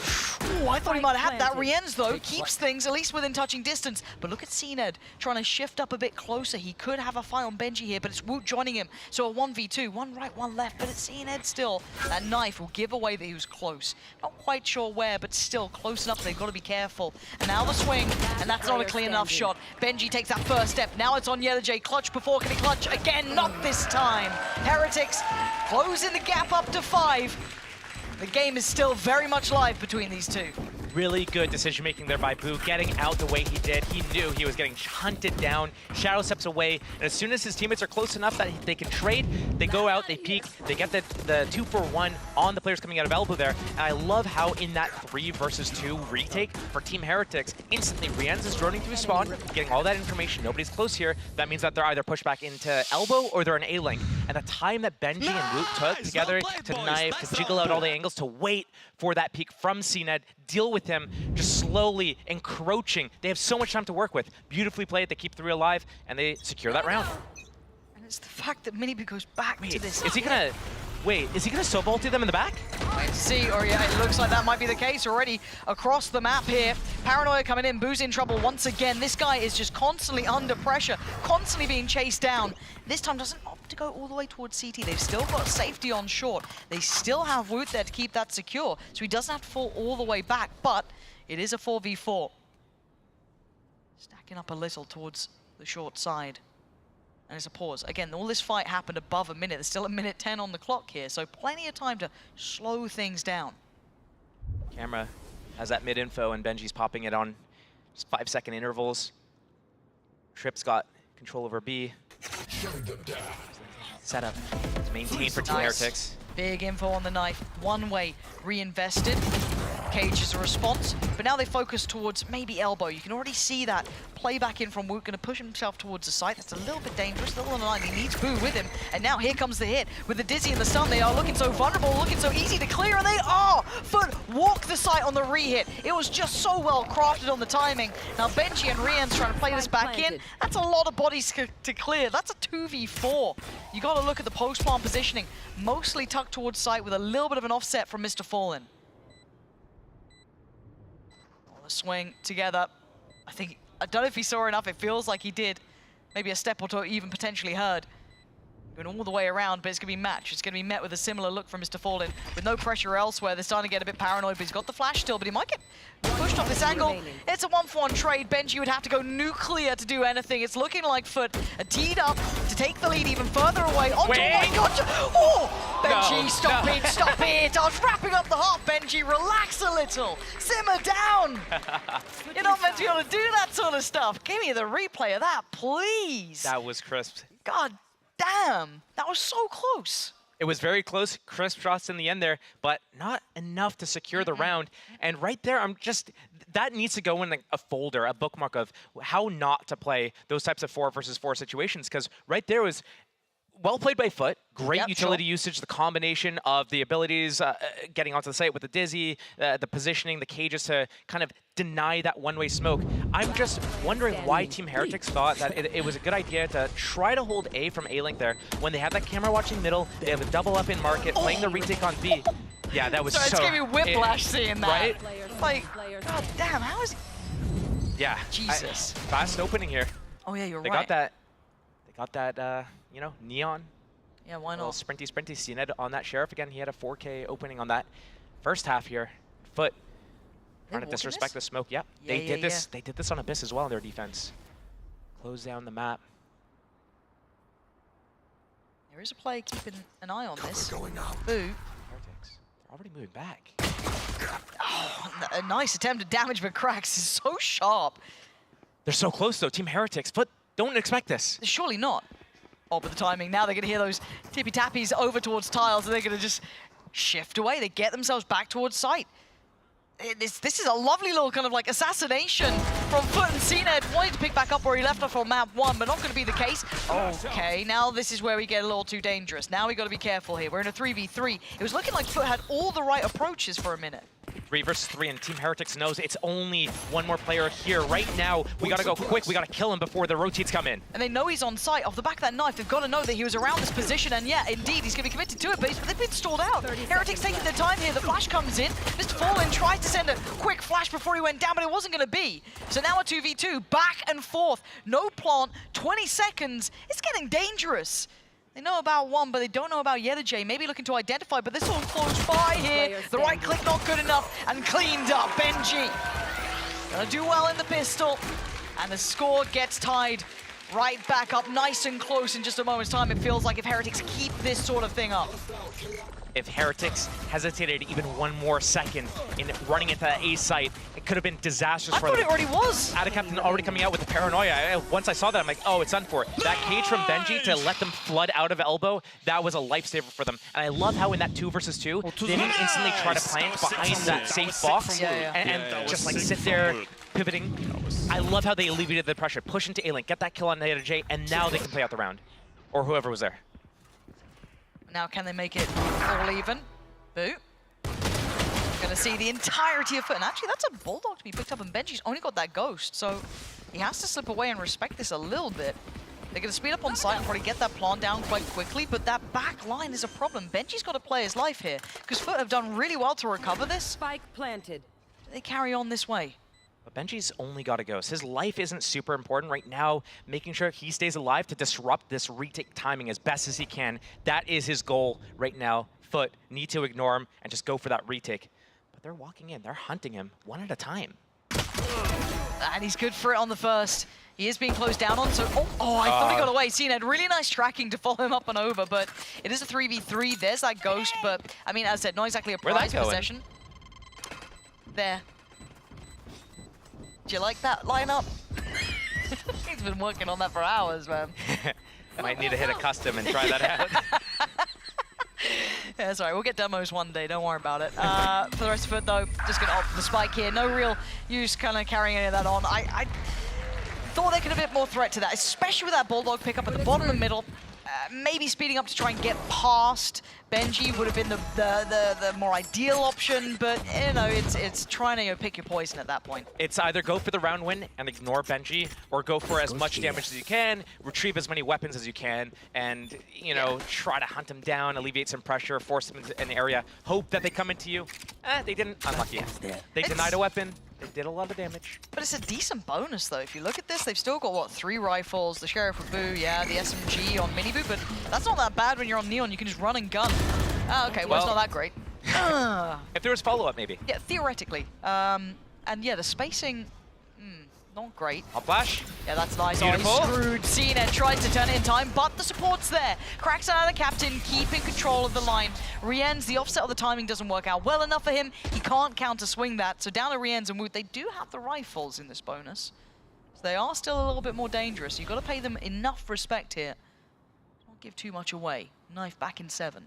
Oh, I thought he might have had that. Rienz though keeps things at least within touching distance. But look at CNED trying to shift up a bit closer. He could have a fight on Benji here, but it's Woot joining him. So a 1v2, one right, one left, but it's CNED still. That knife will give away that he was close. Not quite sure where, but still close enough. They've got to be careful. And now the swing, and that's not a clean enough shot. Benji takes that first step. Now it's on Yellow J. Clutch before. Can he clutch again? Not this time. Heretics closing the gap up to 5. The game is still very much live between these two. Really good decision making there by Boo, getting out the way he did. He knew he was getting hunted down. Shadow steps away, and as soon as his teammates are close enough that they can trade, they go out, they peek, they get the 2-for-1 on the players coming out of elbow there. And I love how in that 3 versus 2 retake for Team Heretics, instantly Rienz is droning through his spawn, getting all that information. Nobody's close here. That means that they're either pushed back into elbow or they're in A-link. And the time that Benji and Woot took together to knife, to jiggle out all the angles, to wait for that peek from CNED, deal with him, just slowly encroaching. They have so much time to work with. Beautifully played, they keep 3 alive, and they secure that round. And it's the fact that Minibu goes back to this. Is he gonna, wait, is he gonna so ulti them in the back? Wait to see, or yeah, it looks like that might be the case already across the map here. Paranoia coming in, Boo's in trouble once again. This guy is just constantly under pressure, constantly being chased down. This time doesn't opt to go all the way towards CT. They've still got safety on short. They still have Woot there to keep that secure, so he doesn't have to fall all the way back, but it is a 4v4. Stacking up a little towards the short side. And it's a pause. Again, all this fight happened above a minute. There's still a minute 10 on the clock here, so plenty of time to slow things down. Camera has that mid info, and Benji's popping it on just 5-second intervals. Trip's got control over B. Setup to maintain for Team Heretics. Big info on the knife. One way reinvested. Cage is a response, but now they focus towards maybe elbow. You can already see that play back in from Woot, going to push himself towards the site. That's a little bit dangerous, a little on the line. He needs Boo with him, and now here comes the hit. With the Dizzy and the stun, they are looking so vulnerable, looking so easy to clear, and they are! Foot walk the site on the re-hit. It was just so well crafted on the timing. Now Benji and Rienz trying to play this back in. That's a lot of bodies to clear. That's a 2v4. You got to look at the post-plant positioning. Mostly tucked towards site with a little bit of an offset from Mr. Fallen. Swing together. I don't know if he saw enough. It feels like he did. Maybe a step or two even potentially heard. Going all the way around, but it's going to be matched. It's going to be met with a similar look from Mr. Fallen. With no pressure elsewhere, they're starting to get a bit paranoid, but he's got the flash still, but he might get pushed off this angle. It's a 1-for-1 trade. Benji would have to go nuclear to do anything. It's looking like Foot teed up to take the lead even further away. Oh my god! Oh! Benji, No, stop no. it, stop it! I was wrapping up the half, Benji. Relax a little. Simmer down. You're not meant to be able to do that sort of stuff. Give me the replay of that, please. That was crisp. God damn, that was so close. It was very close, crisp shots in the end there, but not enough to secure the round. And right there, that needs to go in a folder, a bookmark of how not to play those types of 4 versus 4 situations, because right there was well played by Foot, great utility usage, the combination of the abilities, getting onto the site with the Dizzy, the positioning, the cages to kind of deny that one-way smoke. I'm just wondering why Team Heretics thought that it was a good idea to try to hold A from A-Link there when they have that camera watching middle, they have a double up in market, playing the retake on B. Yeah, that was so... It's giving me whiplash seeing that. Right? Like, god damn, how is... Yeah. Jesus. Fast opening here. Oh yeah, you're They right. got that, you know, neon. Yeah, why A little not? sprinty CNED on that Sheriff again. He had a 4K opening on that first half here. Foot trying to disrespect the smoke. Yep, they did this. They did this on Abyss as well in their defense. Close down the map. There is a play keeping an eye on this. Boo. Heretics. They're already moving back. Oh, a nice attempt at damage, but Cracks is so sharp. They're so close though. Team Heretics. Foot, don't expect this. Surely not. Oh, but the timing. Now they're going to hear those tippy-tappies over towards tiles, and they're going to just shift away. They get themselves back towards site. This is a lovely little kind of like assassination from Foot and CNED. Wanted to pick back up where he left off on map 1, but not going to be the case. Okay, now this is where we get a little too dangerous. Now we got to be careful here. We're in a 3v3. It was looking like Foot had all the right approaches for a minute. 3 versus 3, and Team Heretics knows it's only one more player here. Right now, we gotta go quick. We gotta kill him before the rotates come in. And they know he's on site. Off the back of that knife, they've got to know that he was around this position, and yeah, indeed, he's gonna be committed to it, but they've been stalled out. Heretics taking their time here. The flash comes in. Mr. Fallen tried to send a quick flash before he went down, but it wasn't gonna be. So now a 2v2, back and forth. No plant, 20 seconds. It's getting dangerous. They know about one, but they don't know about Yedajay. Maybe looking to identify, but this one's close by here. The right click not good enough, and cleaned up. Benji gonna do well in the pistol, and the score gets tied right back up, nice and close in just a moment's time. It feels like if Heretics keep this sort of thing up. If Heretics hesitated even one more second in running into that A site, it could have been disastrous for them. I thought it already was. Ada Captain already coming out with the paranoia. Once I saw that, I'm like, oh, it's done for. That cage from Benji to let them flood out of elbow, that was a lifesaver for them. And I love how in that 2 versus 2, they didn't instantly try to plant behind that safe box and just like sit there pivoting. I love how they alleviated the pressure. Push into A-Link, get that kill on Yedajay, and now they can play out the round. Or whoever was there. Now can they make it all even? Boo. Gonna see the entirety of Foot. And actually that's a Bulldog to be picked up, and Benji's only got that Ghost, so he has to slip away and respect this a little bit. They're gonna speed up on site and probably get that plant down quite quickly, but that back line is a problem. Benji's got to play his life here, because Foot have done really well to recover this. Spike planted. Do they carry on this way? But Benji's only got a Ghost. His life isn't super important right now, making sure he stays alive to disrupt this retake timing as best as he can. That is his goal right now. Foot need to ignore him and just go for that retake. But they're walking in, they're hunting him one at a time. And he's good for it on the first. He is being closed down on, so... I thought he got away. CNED, really nice tracking to follow him up and over, but it is a 3v3. There's that Ghost, but, I mean, as I said, not exactly a prize possession. There. Do you like that lineup? He's been working on that for hours, man. Might need to hit a custom and try that out. Yeah, sorry, we'll get demos one day, don't worry about it. For the rest of it, though, just going to opt for the spike here. No real use kind of carrying any of that on. I thought there could have been a bit more threat to that, especially with that Bulldog pickup at the bottom and middle. Maybe speeding up to try and get past Benji would have been the more ideal option, but you know, it's trying to pick your poison at that point. It's either go for the round win and ignore Benji, or go for as much damage as you can, retrieve as many weapons as you can, and you know, try to hunt him down, alleviate some pressure, force them into an area, hope that they come into you. They didn't. Unlucky. They denied a weapon. They did a lot of damage. But it's a decent bonus, though. If you look at this, they've still got, what, 3 rifles, the Sheriff with Boo, yeah, the SMG on Miniboo, but that's not that bad when you're on Neon. You can just run and gun. Okay, well, it's not that great. If there was follow-up, maybe. Yeah, theoretically. And yeah, the spacing, not great. I'll flash. Yeah, that's nice. Beautiful. Oh, he's screwed. CNED tried to turn it in time, but the support's there. Cracks out of the captain, keeping control of the line. Rien's, the offset of the timing doesn't work out well enough for him. He can't counter-swing that. So down to Rien's and Woot, they do have the rifles in this bonus. So they are still a little bit more dangerous. You've got to pay them enough respect here. Don't give too much away. Knife back in 7.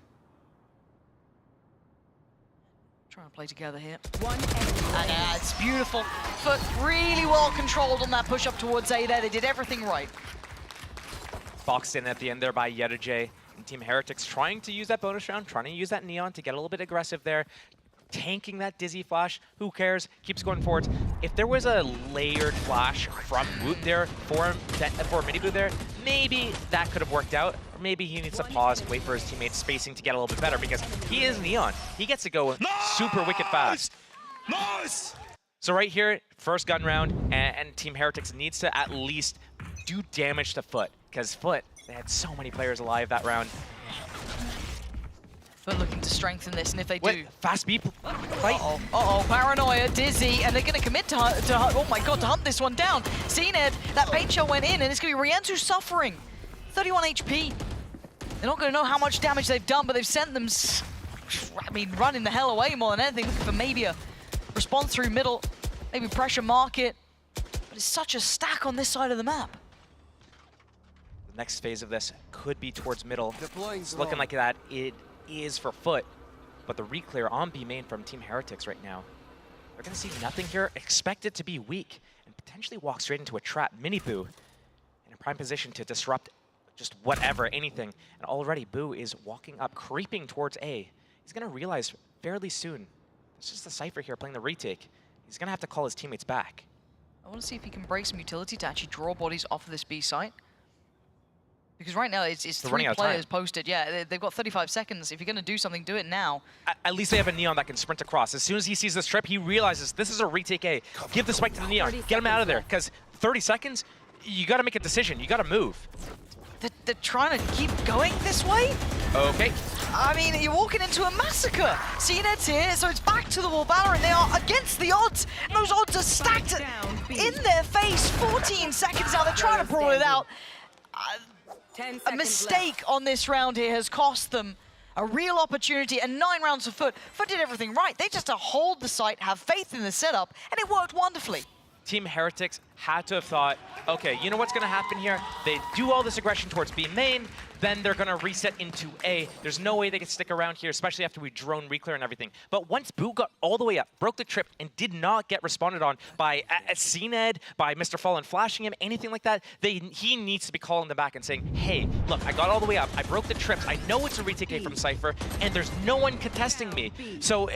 Trying to play together here. And it's beautiful. Foot really well controlled on that push up towards A there. They did everything right. Boxed in at the end there by Yedajay. And Team Heretics trying to use that bonus round, trying to use that Neon to get a little bit aggressive there. Tanking that Dizzy flash, who cares? Keeps going forward. If there was a layered flash from Woot there for Miniboo there, maybe that could have worked out. Or maybe he needs to pause, wait for his teammates' spacing to get a little bit better, because he is Neon. He gets to go super wicked fast. Nice! So right here, first gun round, and Team Heretics needs to at least do damage to Foot, because Foot, they had so many players alive that round. Foot looking to strengthen this, and if they do... Fast beep, right? Uh-oh, paranoia, Dizzy, and they're going to commit to oh my god, to hunt this one down. CNED, that paint shell went in, and it's going to be Rienzu suffering. 31 HP. They're not going to know how much damage they've done, but they've sent them, I mean, running the hell away more than anything, looking for maybe a response through middle, maybe pressure market. But it's such a stack on this side of the map. The next phase of this could be towards middle. It's looking like that. It is for Foot, but the reclear on B main from Team Heretics right now. They're going to see nothing here, expect it to be weak, and potentially walk straight into a trap. Mini-Boo in a prime position to disrupt just whatever, anything. And already Boo is walking up, creeping towards A. He's going to realize fairly soon, it's just the Cypher here playing the retake. He's going to have to call his teammates back. I want to see if he can break some utility to actually draw bodies off of this B site. Because right now it's 3 players posted. Yeah, they've got 35 seconds. If you're going to do something, do it now. At least they have a Neon that can sprint across. As soon as he sees this trip, he realizes this is a retake A. Give the spike to the Neon. Get him out of there. Because 30 seconds, you got to make a decision. You got to move. They're trying to keep going this way? Okay. I mean, you're walking into a massacre. CNED's here, so it's back to the wall. VALORANT, they are against the odds. And those odds are stacked in their face. 14 seconds now. They're trying to brawl it out. A mistake on this round here has cost them a real opportunity, and 9 rounds of Foot. Foot did everything right. They just hold the site, have faith in the setup, and it worked wonderfully. Team Heretics had to have thought, okay, you know what's going to happen here? They do all this aggression towards B main, then they're going to reset into A. There's no way they can stick around here, especially after we drone reclear and everything. But once Boo got all the way up, broke the trip, and did not get responded on by CNED, by Mr. Fallen flashing him, anything like that, he needs to be calling them back and saying, hey, look, I got all the way up, I broke the trips, I know it's a retake A from Cypher, and there's no one contesting me. So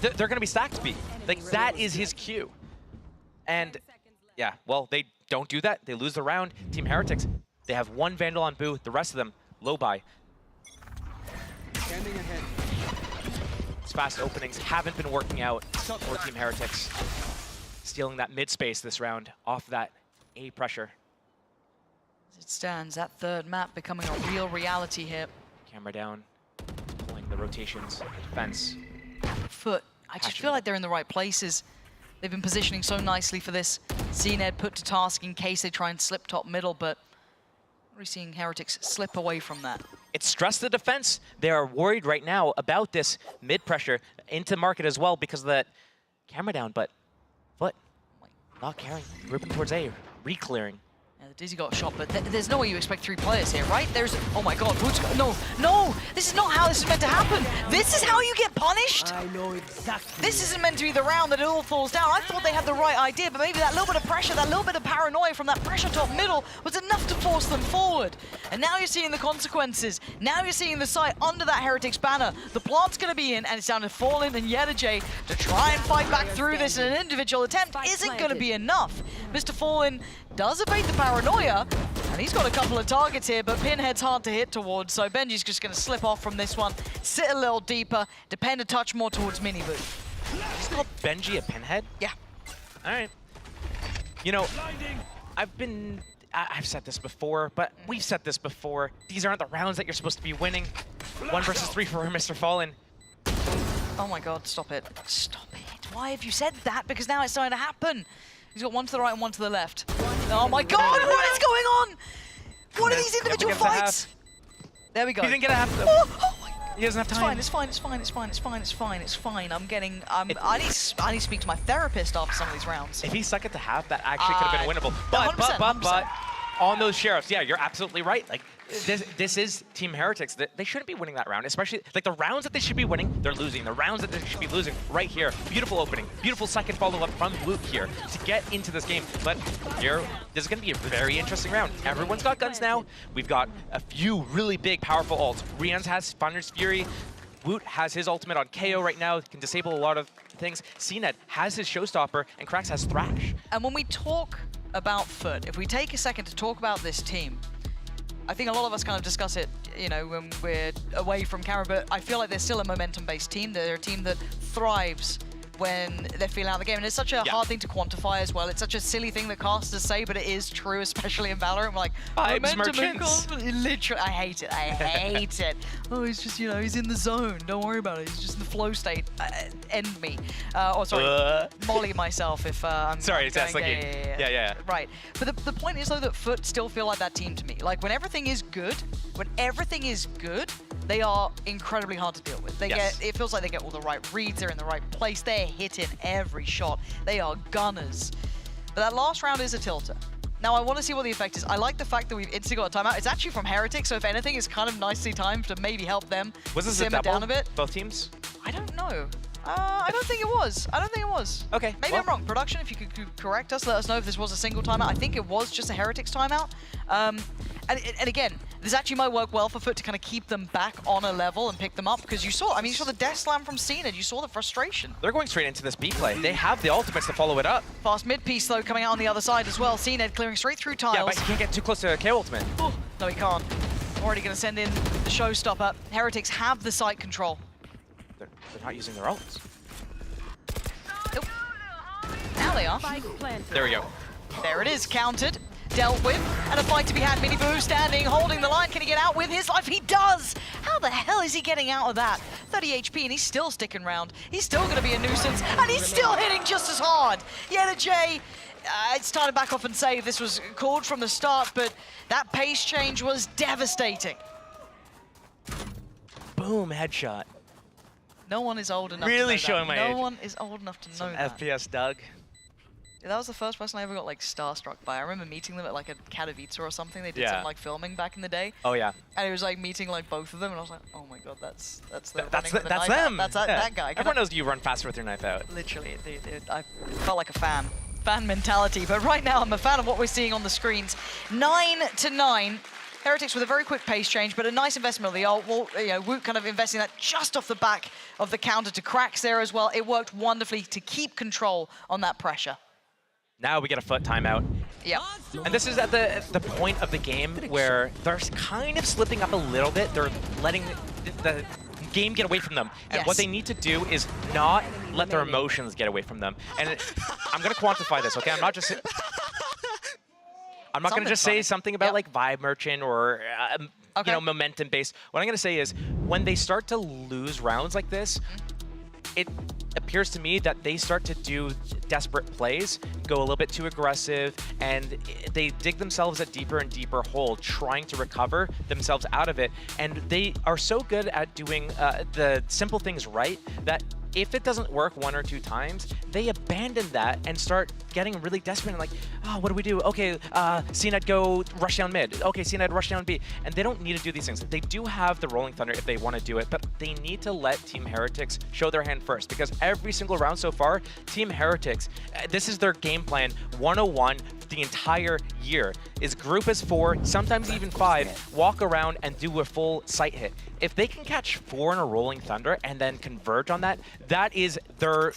they're going to be stacked B. Like, that is his cue. And yeah, well, they don't do that. They lose the round. Team Heretics, they have 1 Vandal on Boo. The rest of them, low buy. Standing ahead. These fast openings haven't been working out for Team Heretics. Stealing that mid space this round off that A pressure. As it stands, that third map becoming a real reality here. Camera down, pulling the rotations, defense. Foot, I just feel like they're in the right places. They've been positioning so nicely for this. CNED put to task in case they try and slip top middle, but we're seeing Heretics slip away from that. It stressed the defense. They are worried right now about this mid pressure into market as well because of that camera down, but Foot not caring. Ripping towards A, re-clearing. Yeah, the Dizzy got a shot, but there's no way you expect 3 players here, right? There's, oh my god, no, this is not how this is meant to happen. This is how you get punished? I know exactly. This isn't meant to be the round that it all falls down. I thought they had the right idea, but maybe that little bit of pressure, that little bit of paranoia from that pressure top middle was enough to force them forward. And now you're seeing the consequences. Now you're seeing the site under that Heretics banner. The plant's gonna be in, and it's down to Fallen and Yedajay to try and fight back through this, and an individual attempt isn't gonna be enough. Mr. Fallen does evade the paranoia, and he's got a couple of targets here, but Pinhead's hard to hit towards, so Benji's just going to slip off from this one, sit a little deeper, depend a touch more towards Mini-Boo. He's called Benji a Pinhead? Yeah. All right. You know, I've said this before, but we've said this before. These aren't the rounds that you're supposed to be winning. 1 versus 3 for Mr. Fallen. Oh my god, stop it. Stop it. Why have you said that? Because now it's starting to happen. He's got 1 to the right and 1 to the left. Oh my god, what is going on? What are these individual fights? There we go. He didn't get a half. He doesn't have time. It's fine. I need to speak to my therapist after some of these rounds. If he stuck it to half, that actually could have been winnable. But on those sheriffs, yeah, you're absolutely right. Like this is Team Heretics. They shouldn't be winning that round, especially like the rounds that they should be winning, they're losing. The rounds that they should be losing right here. Beautiful opening, beautiful second follow-up from Luke here to get into this game. But here, this is going to be a very interesting round. Everyone's got guns now. We've got a few really big, powerful ults. Rian's has Thunder's Fury. Woot has his ultimate on KO right now, can disable a lot of things. CNED has his Showstopper, and Krax has Thrash. And when we talk about Foot, if we take a second to talk about this team, I think a lot of us kind of discuss it, you know, when we're away from camera, but I feel like they're still a momentum-based team. They're a team that thrives when they're feeling out of the game. And it's such a hard thing to quantify as well. It's such a silly thing that casters say, but it is true, especially in VALORANT. We're like, vibes merchants. Literally, I hate it. I hate it. Oh, he's just, you know, he's in the zone. Don't worry about it. He's just in the flow state. End me. Oh, sorry. Molly myself if I'm sorry, I'm that's going, like yeah. Right. But the point is, though, that Foot still feel like that team to me. Like, when everything is good, they are incredibly hard to deal with. It feels like they get all the right reads, they're in the right place, they're hitting every shot. They are gunners. But that last round is a tilter. Now, I want to see what the effect is. I like the fact that we've instantly got a timeout. It's actually from Heretics, so if anything, it's kind of nicely timed to maybe help them Was this simmer a double, down a bit. both teams? I don't know. I don't think it was. I don't think it was. Okay. Maybe I'm wrong. Production, if you could correct us, let us know if this was a single timeout. I think it was just a Heretics timeout. And again, this actually might work well for Foot to kind of keep them back on a level and pick them up, because you saw, I mean, you saw the death slam from Cena, you saw the frustration. They're going straight into this B play. They have the ultimates to follow it up. Fast mid piece though coming out on the other side as well. Cena clearing straight through tiles. Yeah, but he can't get too close to K ultimate. Oh, no, he can't. Already going to send in the showstopper. Heretics have the site control. They're not using their ults. Nope. Now they are. There we go. There it is, countered, dealt with, and a fight to be had. Mini Boo standing, holding the line. Can he get out with his life? He does! How the hell is he getting out of that? 30 HP, and he's still sticking around. He's still going to be a nuisance, and he's still hitting just as hard. Yeah, Jay, it's time to back off and say this was called from the start, but that pace change was devastating. Boom, headshot. No one is old enough really to know showing that. my age. No one is old enough to know that. FPS Doug. Yeah, that was the first person I ever got like starstruck by. I remember meeting them at like a Katowice or something. They did some like filming back in the day. Oh yeah. And it was like meeting like both of them, and I was like, oh my god, that's them. That's them. That's that guy. Everyone knows you run faster with your knife out. Literally, I felt like a fan. Fan mentality, but right now I'm a fan of what we're seeing on the screens. 9-9. Heretics with a very quick pace change, but a nice investment of the ult. Well, you know, Woot kind of investing that just off the back of the counter to cracks there as well. It worked wonderfully to keep control on that pressure. Now we get a Foot timeout. Yep. And this is at the point of the game where they're kind of slipping up a little bit. They're letting the game get away from them. And what they need to do is not let their emotions get away from them. And I'm going to quantify this, okay? I'm not going to just say something about like Vibe Merchant or you know, momentum based. What I'm going to say is when they start to lose rounds like this, it appears to me that they start to do desperate plays, go a little bit too aggressive, and they dig themselves a deeper and deeper hole, trying to recover themselves out of it. And they are so good at doing the simple things right that if it doesn't work 1 or 2 times, they abandon that and start getting really desperate and like, oh, what do we do? Okay, CNED go rush down mid. Okay, CNED rush down B. And they don't need to do these things. They do have the Rolling Thunder if they want to do it, but they need to let Team Heretics show their hand first, because every single round so far, Team Heretics, this is their game plan 101 the entire year, is group as 4, sometimes even 5, walk around and do a full sight hit. If they can catch 4 in a Rolling Thunder and then converge on that, that is their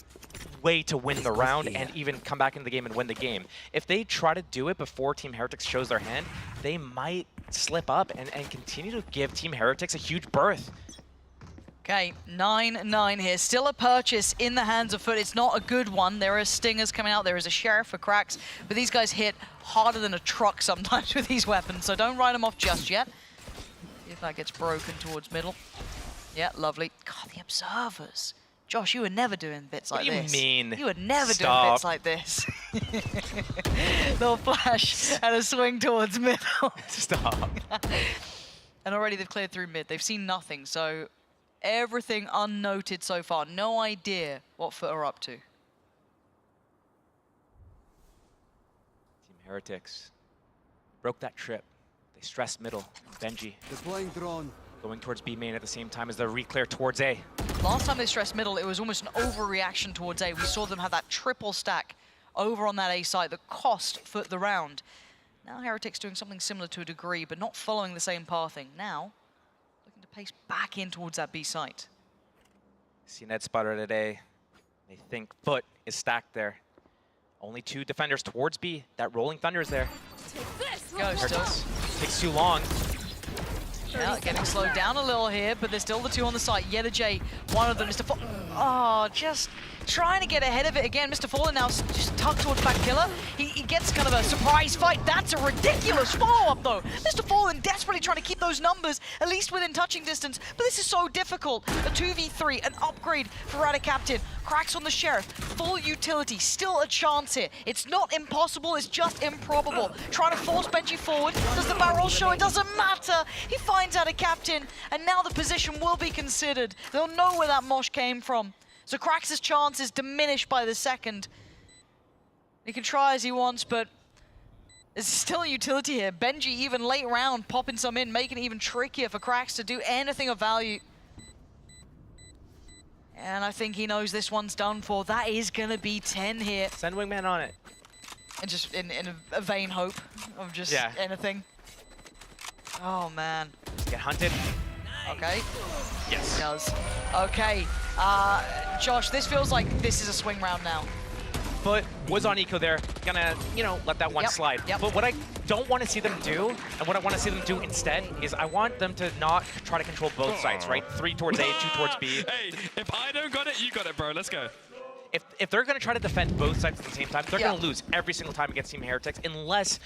way to win the round and even come back into the game and win the game. If they try to do it before Team Heretics shows their hand, they might slip up and continue to give Team Heretics a huge berth. Okay, 9-9 here. Still a purchase in the hands of Foot. It's not a good one. There are stingers coming out. There is a sheriff for cracks, but these guys hit harder than a truck sometimes with these weapons, so don't write them off just yet. If that gets broken towards middle. Yeah, lovely. God, the observers. Josh, you were never doing bits like this. What do you mean? You were never doing bits like this. Little flash and a swing towards middle. Stop. And already they've cleared through mid. They've seen nothing, so everything unnoted so far. No idea what Foot are up to. Team Heretics broke that trip. They stressed middle. Benji deploying drone. Going towards B main at the same time as the reclear towards A. Last time they stressed middle, it was almost an overreaction towards A. We saw them have that triple stack over on that A side that cost Foot the round. Now Heretics doing something similar to a degree, but not following the same pathing. Now, looking to pace back in towards that B site. CNED spotted at A. They think Foot is stacked there. Only 2 defenders towards B. That Rolling Thunder is there. Go still. Takes too long. Yeah, getting slowed down a little here, but there's still the 2 on the site. Yeta J, one of them, Mr. Fallen. Oh, just trying to get ahead of it again. Mr. Fallen now just tucked towards back killer. He gets kind of a surprise fight. That's a ridiculous follow-up, though. Mr. Fallen desperately trying to keep those numbers at least within touching distance, but this is so difficult. A 2v3, an upgrade for Rada Captain. Cracks on the Sheriff, full utility, still a chance here. It's not impossible, it's just improbable. Trying to force Benji forward. Does the barrel show? It doesn't matter. He finds out a captain, and now the position will be considered. They'll know where that mosh came from. So Cracks' chances diminish by the second. He can try as he wants, but there's still a utility here. Benji, even late round, popping some in, making it even trickier for Cracks to do anything of value. And I think he knows this one's done for. That is going to be 10 here. Send Wingman on it. And just in a vain hope of just anything. Oh, man. Just get hunted. Okay. Yes. He does. Okay. Josh, this feels like this is a swing round now. But was on eco there. Gonna, let that one slide. But what I don't want to see them do, and what I want to see them do instead, is I want them to not try to control both sides, right? 3 towards A, 2 towards B. Hey, if I don't got it, you got it, bro. Let's go. If they're going to try to defend both sides at the same time, they're going to lose every single time against Team Heretics, unless,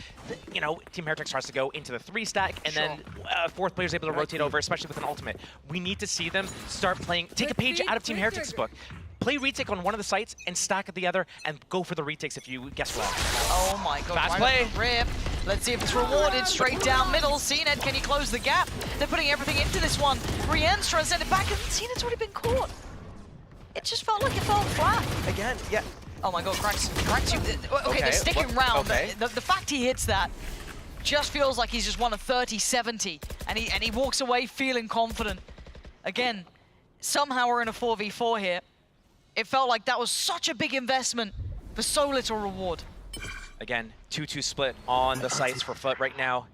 Team Heretics tries to go into the 3 stack, and then fourth player is able to rotate over, especially with an ultimate. We need to see them start playing, take a page out of Team Heretics' book. Play retake on one of the sites and stack at the other, and go for the retakes if you guess wrong. Oh my god. Fast play. Rip. Let's see if it's rewarded. Straight down middle. CNED, can he close the gap? They're putting everything into this one. Rien's trying to send it back, and CNED's already been caught. It just felt like it fell flat. Again, yeah. Oh my god, Cracks, okay, they're sticking round. Okay. The fact he hits that just feels like he's just won a 30-70, and he walks away feeling confident. Again, somehow we're in a 4v4 here. It felt like that was such a big investment for so little reward. Again, 2-2 split on the sites for Foot right now.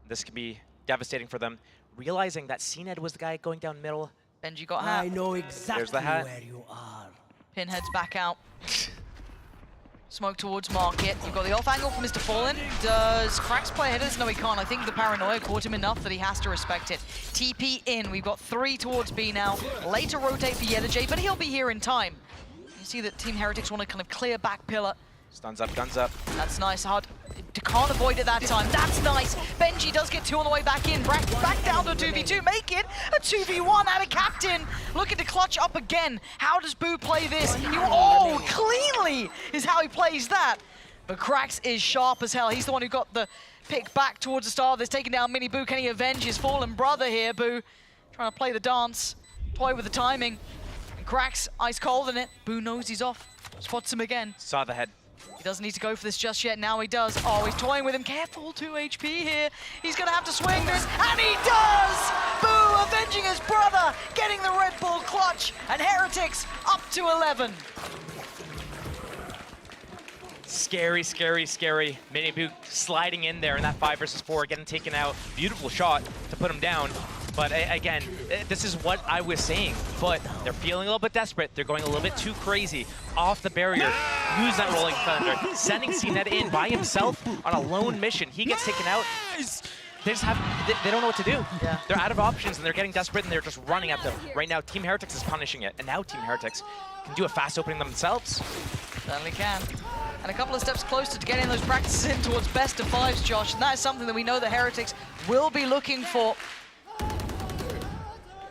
This could be devastating for them. Realizing that CNED was the guy going down middle. Benji got hat. I know exactly There's the hat. where you are. Pinhead's back out. Smoke towards Market. You've got the off angle from Mr. Fallen. Does Cracks play ahead of this? No, he can't. I think the paranoia caught him enough that he has to respect it. TP in. We've got 3 towards B now. Later rotate for YellowJ, but he'll be here in time. You see that Team Heretics want to kind of clear back pillar. Stuns up, guns up. That's nice. Hard. Can't avoid it that time. That's nice. Benji does get 2 on the way back in. Back down to 2v2. Make it a 2v1 out of Captain. Looking to clutch up again. How does Boo play this? Oh, cleanly is how he plays that. But Cracks is sharp as hell. He's the one who got the pick back towards the star. That's taking down Mini Boo. Can he avenge his fallen brother here, Boo? Trying to play the dance. Toy with the timing. And Cracks ice cold in it. Boo knows he's off. Spots him again. Saw the head. He doesn't need to go for this just yet. Now he does. Oh, he's toying with him. Careful, 2 HP here. He's going to have to swing this, and he does! Boo avenging his brother, getting the Red Bull clutch, and Heretics up to 11. Scary, scary, scary. Mini Boo sliding in there in that 5 versus 4, getting taken out. Beautiful shot to put him down. But again, this is what I was saying. But they're feeling a little bit desperate. They're going a little bit too crazy. Off the barrier, use that Rolling Thunder. Sending CNED in by himself on a lone mission. He gets taken out. They just they don't know what to do. Yeah. They're out of options and they're getting desperate and they're just running at them. Right now, Team Heretics is punishing it. And now Team Heretics can do a fast opening themselves. Certainly can. And a couple of steps closer to getting those practices in towards best of 5s, Josh. And that is something that we know the Heretics will be looking for.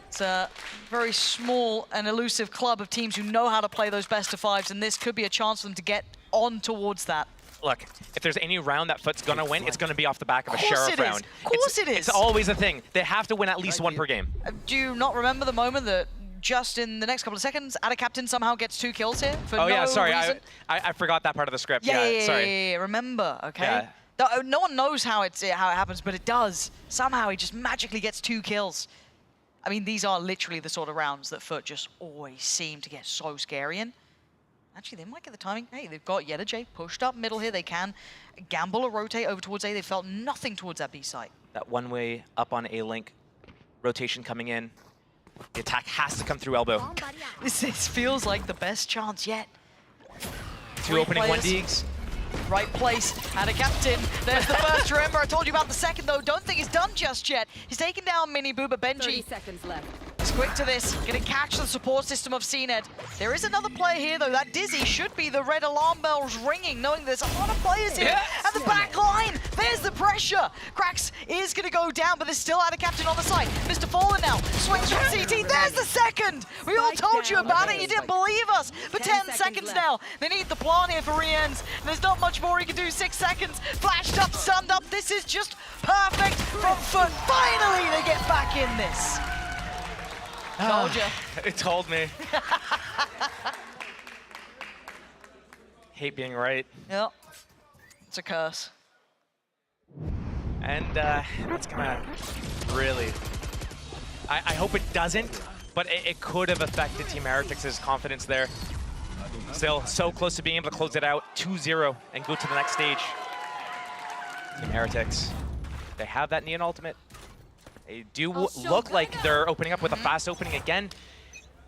It's a very small and elusive club of teams who know how to play those best of 5s, and this could be a chance for them to get on towards that. Look, if there's any round that Foot's gonna win, it's gonna be off the back of a Sheriff round. Of course it is. It's always a thing. They have to win at least 1 per game. Do you not remember the moment that just in the next couple of seconds, Ada Captain somehow gets 2 kills here? For Oh no yeah, sorry, I forgot that part of the script. Yeah, remember, okay? Yeah. No one knows how it happens, but it does. Somehow he just magically gets 2 kills. I mean, these are literally the sort of rounds that Foot just always seem to get so scary in. Actually, they might get the timing. Hey, they've got YellowJ pushed up middle here. They can gamble or rotate over towards A. They felt nothing towards that B site. That one-way up on A-Link, rotation coming in. The attack has to come through elbow. This feels like the best chance yet. 2 opening 1 digs. Right place, and a Captain. There's the first. Remember, I told you about the second, though. Don't think he's done just yet. He's taken down Mini Boo, but Benji 30 seconds left. is quick to this. Gonna catch the support system of CNED. There is another player here, though. That Dizzy should be the red alarm bells ringing, knowing there's a lot of players here. Yes. And the back line, there's the pressure. Cracks is gonna go down, but there's still out a Captain on the side. Mr. Fallen now swings from CT. There's the second. We all told you about it. You didn't believe us. For 10 seconds now. They need the plan here for Rien's. There's not much more he can do. 6 seconds. Flashed up, stunned up. This is just perfect from Foot. Finally, they get back in this. Told you. It told me. Hate being right. Yep. It's a curse. And that's gonna really... I hope it doesn't, but it could have affected Team Heretics' confidence there. Still so close to being able to close it out 2-0 and go to the next stage. Team Heretics, they have that Neon ultimate. They do look like they're opening up with a fast opening again.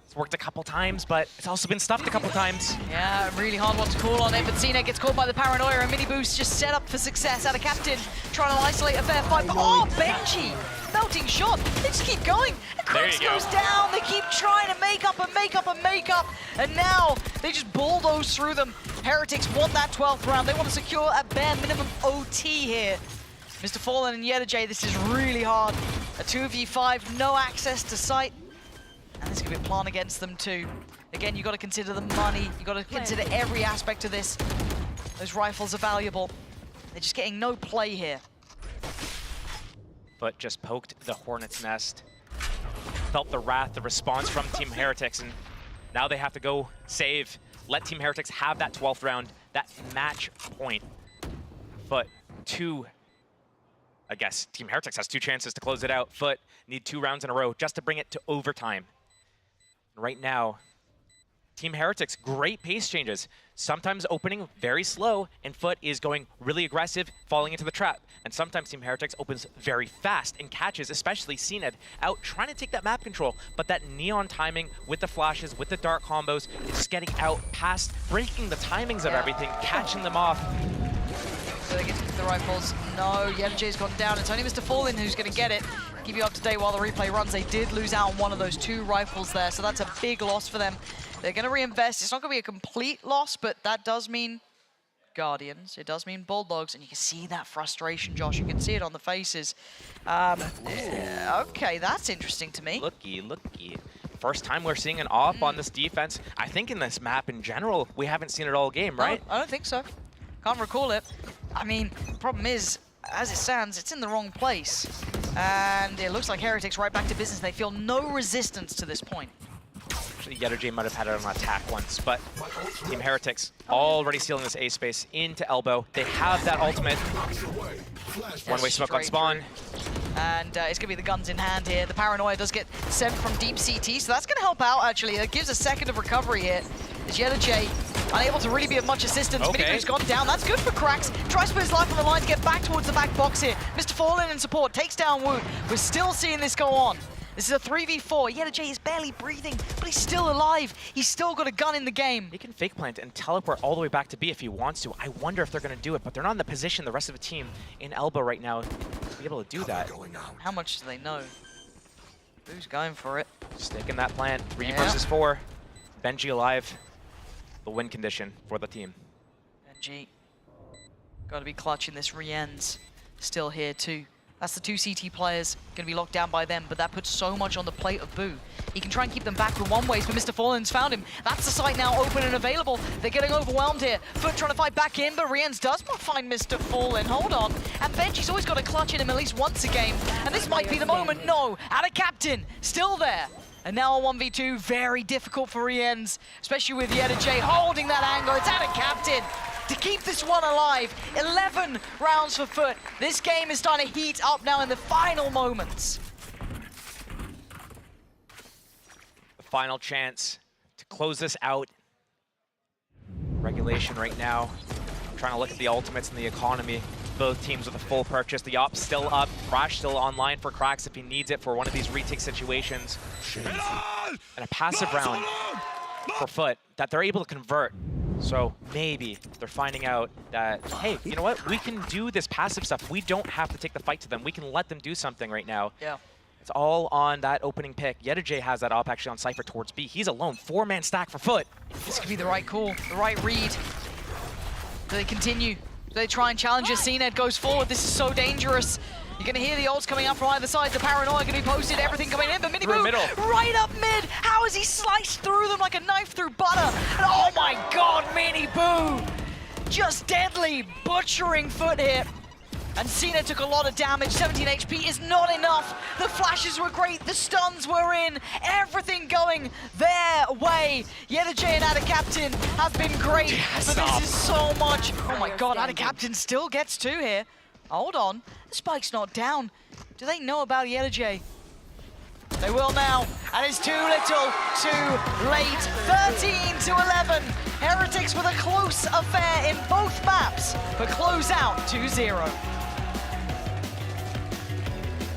It's worked a couple times, but it's also been stuffed a couple times. Yeah, really hard one to call on it, but Cena gets caught by the paranoia, and Mini Boost just set up for success. Out of Captain, trying to isolate a fair fight, but oh, Benji! Melting shot, they just keep going. And Crux goes down, they keep trying to make up and make up and make up, and now they just bulldoze through them. Heretics want that 12th round. They want to secure a bare minimum OT here. Mr. Fallen and Yedajay, this is really hard. A 2v5, no access to sight. And there's going to be a plan against them too. Again, you've got to consider the money. You've got to consider every aspect of this. Those rifles are valuable. They're just getting no play here. But just poked the Hornet's nest. Felt the wrath, the response from Team Heretics, and now they have to go save. Let Team Heretics have that 12th round, that match point. But I guess Team Heretics has 2 chances to close it out. Foot need 2 rounds in a row just to bring it to overtime. Right now, Team Heretics, great pace changes. Sometimes opening very slow, and Foot is going really aggressive, falling into the trap. And sometimes Team Heretics opens very fast and catches, especially CNED, out trying to take that map control. But that Neon timing with the flashes, with the dark combos, is just getting out past, breaking the timings of everything, catching them off. So they get to the rifles. No, Yedajay's gone down. It's only Mr. Fallen who's going to get it. Keep you up to date while the replay runs. They did lose out on one of those 2 rifles there, so that's a big loss for them. They're going to reinvest. It's not going to be a complete loss, but that does mean Guardians. It does mean Bulldogs, and you can see that frustration, Josh. You can see it on the faces. Okay, that's interesting to me. Looky. First time we're seeing an AWP on this defense. I think in this map in general, we haven't seen it all game, right? No, I don't think so. Can't recall it. I mean, the problem is, as it stands, it's in the wrong place. And it looks like Heretics right back to business. They feel no resistance to this point. Actually, Yedajay might have had it on attack once, but Team Heretics already sealing this A space into elbow. They have that ultimate. One-way smoke on spawn. And it's going to be the guns in hand here. The paranoia does get sent from deep CT, so that's going to help out, actually. It gives a second of recovery here. As Yedajay unable to really be of much assistance. Minigu's gone down. That's good for Cracks. Tries to put his life on the line to get back towards the back box here. Mr. Fallen in support takes down Woot. We're still seeing this go on. This is a 3v4. Yedajay is barely breathing, but he's still alive. He's still got a gun in the game. He can fake plant and teleport all the way back to B if he wants to. I wonder if they're going to do it, but they're not in the position, the rest of the team, in elbow right now, to be able to do that. How much do they know? Who's going for it? Sticking that plant. 3 versus 4. Benji alive. The win condition for the team. Benji. Got to be clutching this. Rien's still here too. That's the 2 CT players, going to be locked down by them, but that puts so much on the plate of Boo. He can try and keep them back with one ways, but Mr. Fallen's found him. That's the site now open and available. They're getting overwhelmed here. Foot trying to fight back in, but Rien's does not find Mr. Fallen. Hold on. And Benji's always got to clutch in him at least once a game. And this might be the moment. No, out of Captain, still there. And now a 1v2, very difficult for Rien's, especially with Yedajay holding that angle. It's out of Captain to keep this one alive. 11 rounds for Foot. This game is starting to heat up now in the final moments. The final chance to close this out. Regulation right now. I'm trying to look at the ultimates and the economy. Both teams with a full purchase. The op's still up. Thrash still online for Cracks if he needs it for one of these retake situations. And a passive round for Foot that they're able to convert. So maybe they're finding out that, hey, you know what? We can do this passive stuff. We don't have to take the fight to them. We can let them do something right now. Yeah. It's all on that opening pick. Yedajay has that op actually on Cypher towards B. He's alone. 4-man stack for Foot. This could be the right call, the right read. Do they continue? Do they try and challenge us? CNED goes forward. This is so dangerous. You're going to hear the ults coming up from either side. The paranoia going to be posted. Everything coming in. But Miniboo right up mid. How has he sliced through them like a knife through butter? And oh my God, Miniboo. Just deadly. Butchering Foot here. And Cena took a lot of damage. 17 HP is not enough. The flashes were great. The stuns were in. Everything going their way. Yedajay and Ada Captain have been great. But this is so much. Oh my God, Ada Captain still gets 2 here. Hold on. The spike's not down. Do they know about Yedajay? They will now, and it's too little, too late. 13-11. Heretics with a close affair in both maps, but close out 2-0.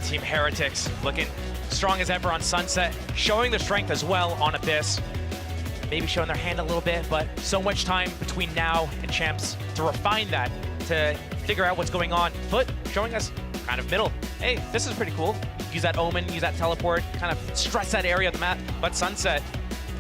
Team Heretics looking strong as ever on Sunset, showing their strength as well on Abyss. Maybe showing their hand a little bit, but so much time between now and Champs to refine that, to figure out what's going on. Foot showing us kind of middle. Hey, this is pretty cool. Use that Omen, use that teleport, kind of stress that area of the map. But Sunset,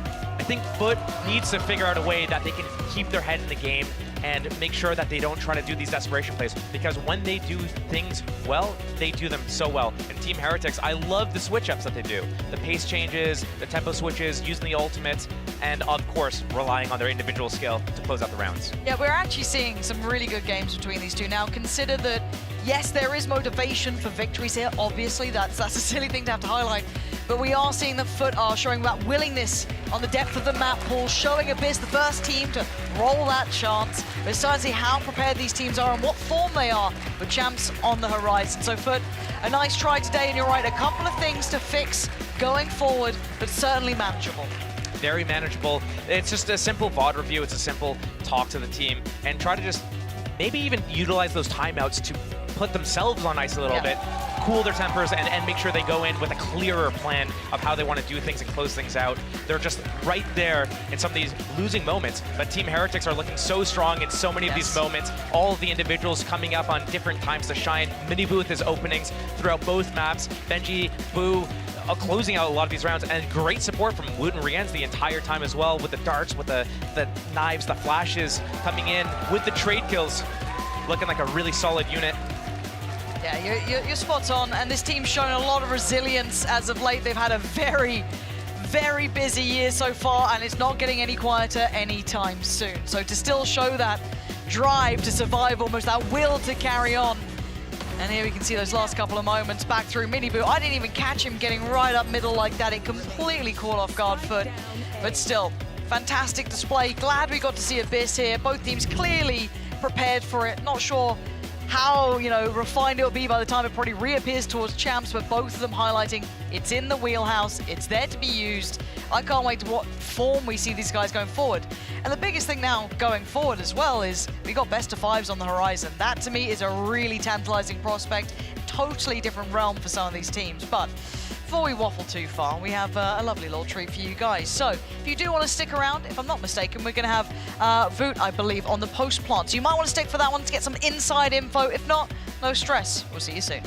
I think Foot needs to figure out a way that they can keep their head in the game and make sure that they don't try to do these desperation plays, because when they do things well, they do them so well. And Team Heretics, I love the switch-ups that they do. The pace changes, the tempo switches, using the ultimates, and of course, relying on their individual skill to close out the rounds. Yeah, we're actually seeing some really good games between these two. Now, consider that, yes, there is motivation for victories here. Obviously, that's a silly thing to have to highlight. But we are seeing that Foot are showing that willingness on the depth of the map pool, showing Abyss the first team to roll that chance. We're starting to see how prepared these teams are and what form they are with Champs on the horizon. So Foot, a nice try today, and you're right, a couple of things to fix going forward, but certainly manageable. Very manageable. It's just a simple VOD review. It's a simple talk to the team and try to just maybe even utilize those timeouts to put themselves on ice a little bit, cool their tempers, and make sure they go in with a clearer plan of how they want to do things and close things out. They're just right there in some of these losing moments, but Team Heretics are looking so strong in so many of these moments. All of the individuals coming up on different times to shine. Mini Booth is openings throughout both maps. Benji, Boo, closing out a lot of these rounds, and great support from Woot and Rienz the entire time as well, with the darts, with the knives, the flashes coming in, with the trade kills. Looking like a really solid unit. Yeah, you're spot on, and this team's shown a lot of resilience as of late. They've had a very, very busy year so far, and it's not getting any quieter anytime soon. So to still show that drive to survive, almost that will to carry on. And here we can see those last couple of moments back through Miniboo. I didn't even catch him getting right up middle like that. It completely caught off guard Foot, but still, fantastic display. Glad we got to see Abyss here. Both teams clearly prepared for it. Not sure how, refined it'll be by the time it probably reappears towards Champs, but both of them highlighting it's in the wheelhouse, it's there to be used. I can't wait to what form we see these guys going forward. And the biggest thing now going forward as well is we got best of fives on the horizon. That to me is a really tantalizing prospect, totally different realm for some of these teams. But before we waffle too far, we have a lovely little treat for you guys. So if you do want to stick around, if I'm not mistaken, we're going to have Voot, I believe, on the post plant. So you might want to stick for that one to get some inside info. If not, no stress. We'll see you soon.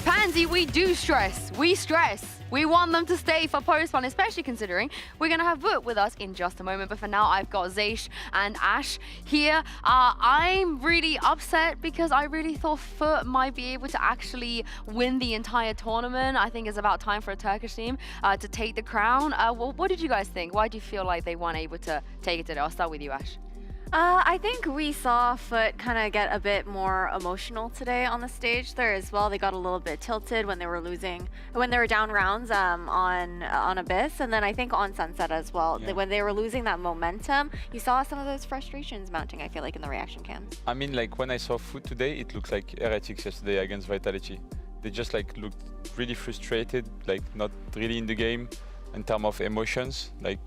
Pansy, we do stress. We stress. We want them to stay for post-spawn, especially considering we're going to have Voot with us in just a moment. But for now, I've got Zaysh and Ash here. I'm really upset because I really thought Foot might be able to actually win the entire tournament. I think it's about time for a Turkish team to take the crown. What did you guys think? Why do you feel like they weren't able to take it today? I'll start with you, Ash. I think we saw Foot kind of get a bit more emotional today on the stage there as well. They got a little bit tilted when they were down rounds on Abyss, and then I think on Sunset as well. Yeah. When they were losing that momentum, you saw some of those frustrations mounting, I feel like, in the reaction cams. I mean, like when I saw Foot today, it looked like Heretics yesterday against Vitality. They just like looked really frustrated, like not really in the game in terms of emotions. Like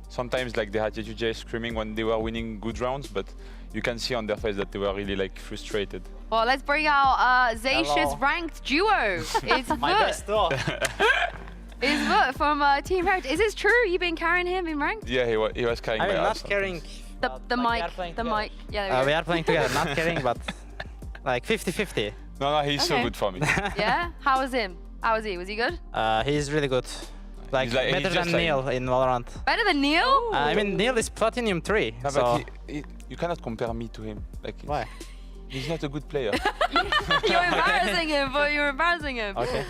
sometimes like they had JJ screaming when they were winning good rounds, but you can see on their face that they were really like frustrated. Well, let's bring out Zaysh's ranked duo. It's My best though. It's Voot from Team Heritage. Is this true? You've been carrying him in ranked? Yeah, he was carrying I mean, my not ass carrying. The mic. Yeah, we are playing together, not carrying, but like 50-50. No, he's so Okay. good for me. Yeah? How was him? How was he? Was he good? He's really good. Like, He's better just than like- Neil in Valorant. Better than Neil? I mean, Neil is Platinum 3. No, so but you cannot compare me to him. Like, why? He's not a good player. You're embarrassing him, but you're embarrassing him. Okay.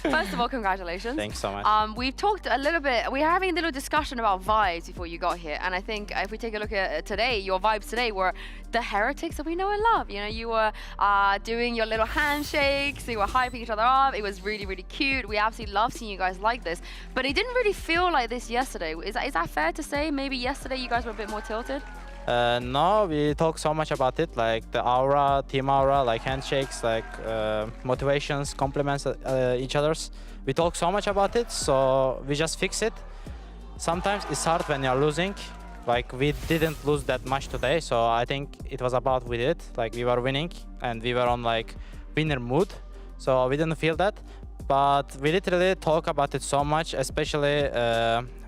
First of all, congratulations. Thanks so much. We've talked a little bit, we're having a little discussion about vibes before you got here. And I think if we take a look at today, your vibes today were the Heretics that we know and love. You know, you were doing your little handshakes, you were hyping each other up. It was really, really cute. We absolutely love seeing you guys like this. But it didn't really feel like this yesterday. Is that fair to say? Maybe yesterday you guys were a bit more tilted? No, we talk so much about it, like the aura, team aura, like handshakes, like motivations, compliments each other's. We talk so much about it, so we just fix it. Sometimes it's hard when you're losing. Like we didn't lose that much today, so I think it was about we did. Like we were winning and we were on like winner mood, so we didn't feel that. But we literally talk about it so much, especially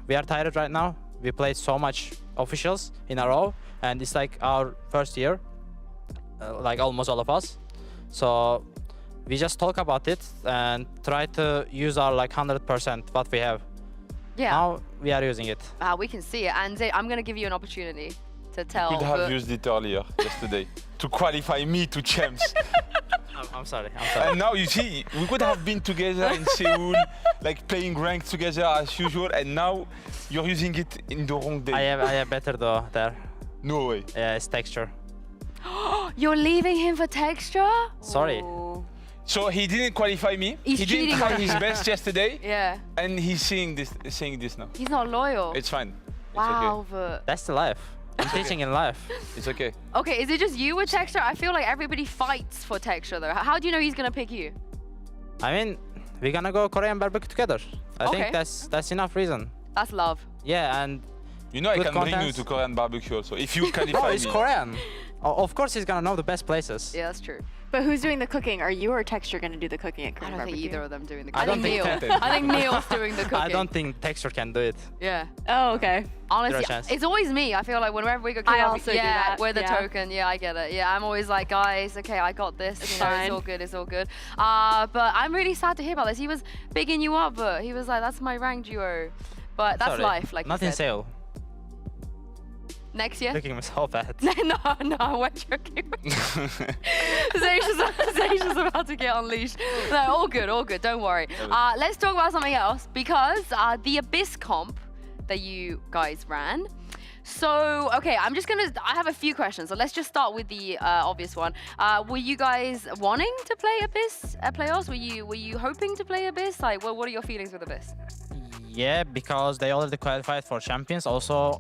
we are tired right now. We played so much officials in a row, and it's like our first year, like almost all of us. So we just talk about it and try to use our like 100% what we have. Yeah. Now we are using it. We can see it, and I'm going to give you an opportunity to tell. Could have used it earlier, yesterday, to qualify me to champs. I'm sorry. And now you see, we could have been together in Seoul, like playing ranked together as usual, and now you're using it in the wrong day. I have better though there. No way. Yeah, it's texture. You're leaving him for texture? Sorry. Ooh. So he didn't qualify me. He's he didn't cheating try on his you. best yesterday. Yeah. And he's saying this now. He's not loyal. It's fine. Wow, It's but... That's the life. I'm teaching in life. It's okay. Okay, is it just you with texture? I feel like everybody fights for texture though. How do you know he's gonna pick you? I mean, we're gonna go Korean barbecue together. I Okay. think that's enough reason. That's love. Yeah, and You know I good can bring you contents. to Korean barbecue also, if you qualify Bro, me. it's Korean. Of course he's gonna know the best places. Yeah, that's true. But who's doing the cooking? Are you or Texture going to do the cooking at I Korean don't think barbecue? either of them doing the I cooking. don't think Neil. Texture- I think Neil's doing the cooking. I don't think texture can do it. Yeah. Oh, okay. Honestly, chance. it's always me. I feel like whenever we go I karaoke, also do yeah, that, we're the yeah. token. Yeah, I get it. Yeah, I'm always like, guys, okay, I got this. It's You know, it's fine. all good. It's all good. But I'm really sad to hear about this. He was bigging you up, but he was like, that's my rank duo. But that's Sorry. life, like Not you in said. Seoul. Next year? Looking so bad. no, we're joking. Zaysha's about to get unleashed. No, all good, don't worry. Let's talk about something else, because the Abyss comp that you guys ran. So, okay, I have a few questions, so let's just start with the obvious one. Were you guys wanting to play Abyss at playoffs? Were you hoping to play Abyss? Like, what are your feelings with Abyss? Yeah, because they already qualified for champions. Also,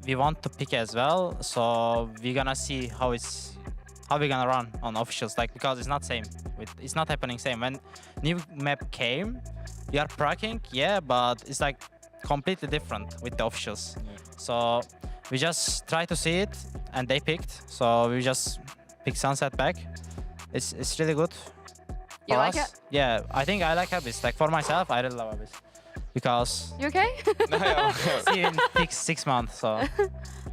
we want to pick as well, so we're gonna see how we're gonna run on officials, like, because it's not same. It's not happening same. When new map came, we are proccing, yeah, but it's like completely different with the officials. Yeah. So we just try to see it, and they picked, so we just pick Sunset back. It's really good. You for like us. it? Yeah, I think I like Abyss. Like for myself, I really love Abyss. Because You okay? see in 6 months, so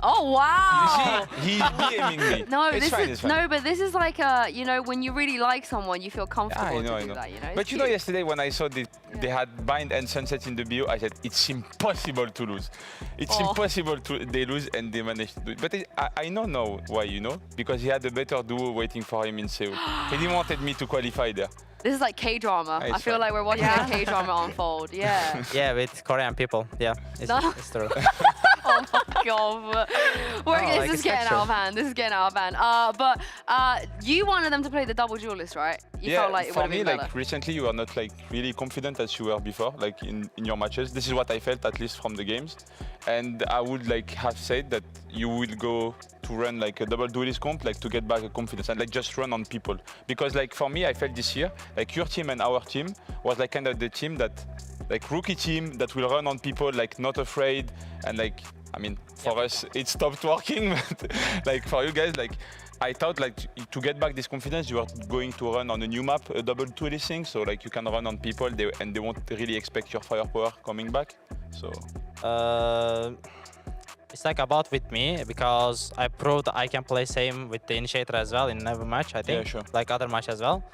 Oh wow! You see, he's DMing me. No, it's this fine, is it's fine. no, but this is like you know, when you really like someone, you feel comfortable I know. to do that. You know. But It's you know, cute. yesterday when I saw they had Bind and Sunset in the bio, I said it's impossible to lose. It's impossible they lose, and they managed to do it. But I know now why, you know, because he had a better duo waiting for him in Seoul. He didn't wanted me to qualify there. This is like K-drama. It's I feel fine. like we're watching a K-drama unfold. Yeah. yeah, with Korean people, yeah, No. it's true. Oh my god. like This is it's getting texture. out of hand. This is getting out of hand. But you wanted them to play the double duelist, right? You Yeah, felt like it for would have me, been like better. recently, you are not like really confident as you were before, like in your matches. This is what I felt, at least from the games. And I would like have said that you will go to run like a double duelist comp, like to get back a confidence and like just run on people. Because like for me, I felt this year, like your team and our team was like kind of the team that, like rookie team that will run on people, like not afraid. And like, I mean, for us, it stopped working. But like for you guys, like I thought like to get back this confidence, you are going to run on a new map, a double duelist thing. So like you can run on people and they won't really expect your firepower coming back. So. It's like about with me, because I proved I can play same with the initiator as well in every match, I think. Yeah, sure. Like other match as well.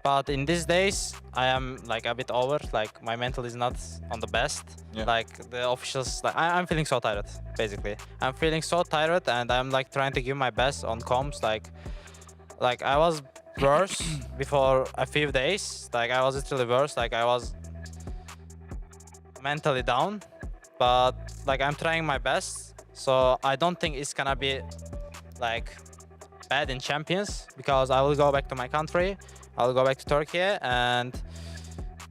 But in these days, I am like a bit over. Like my mental is not on the best. Yeah. Like the officials, like I'm feeling so tired, basically. I'm feeling so tired, and I'm like trying to give my best on comms. Like I was worse before a few days. Like I was literally worse. Like I was mentally down. But like I'm trying my best. So I don't think it's gonna be like bad in champions, because I will go back to my country. I'll go back to Turkey and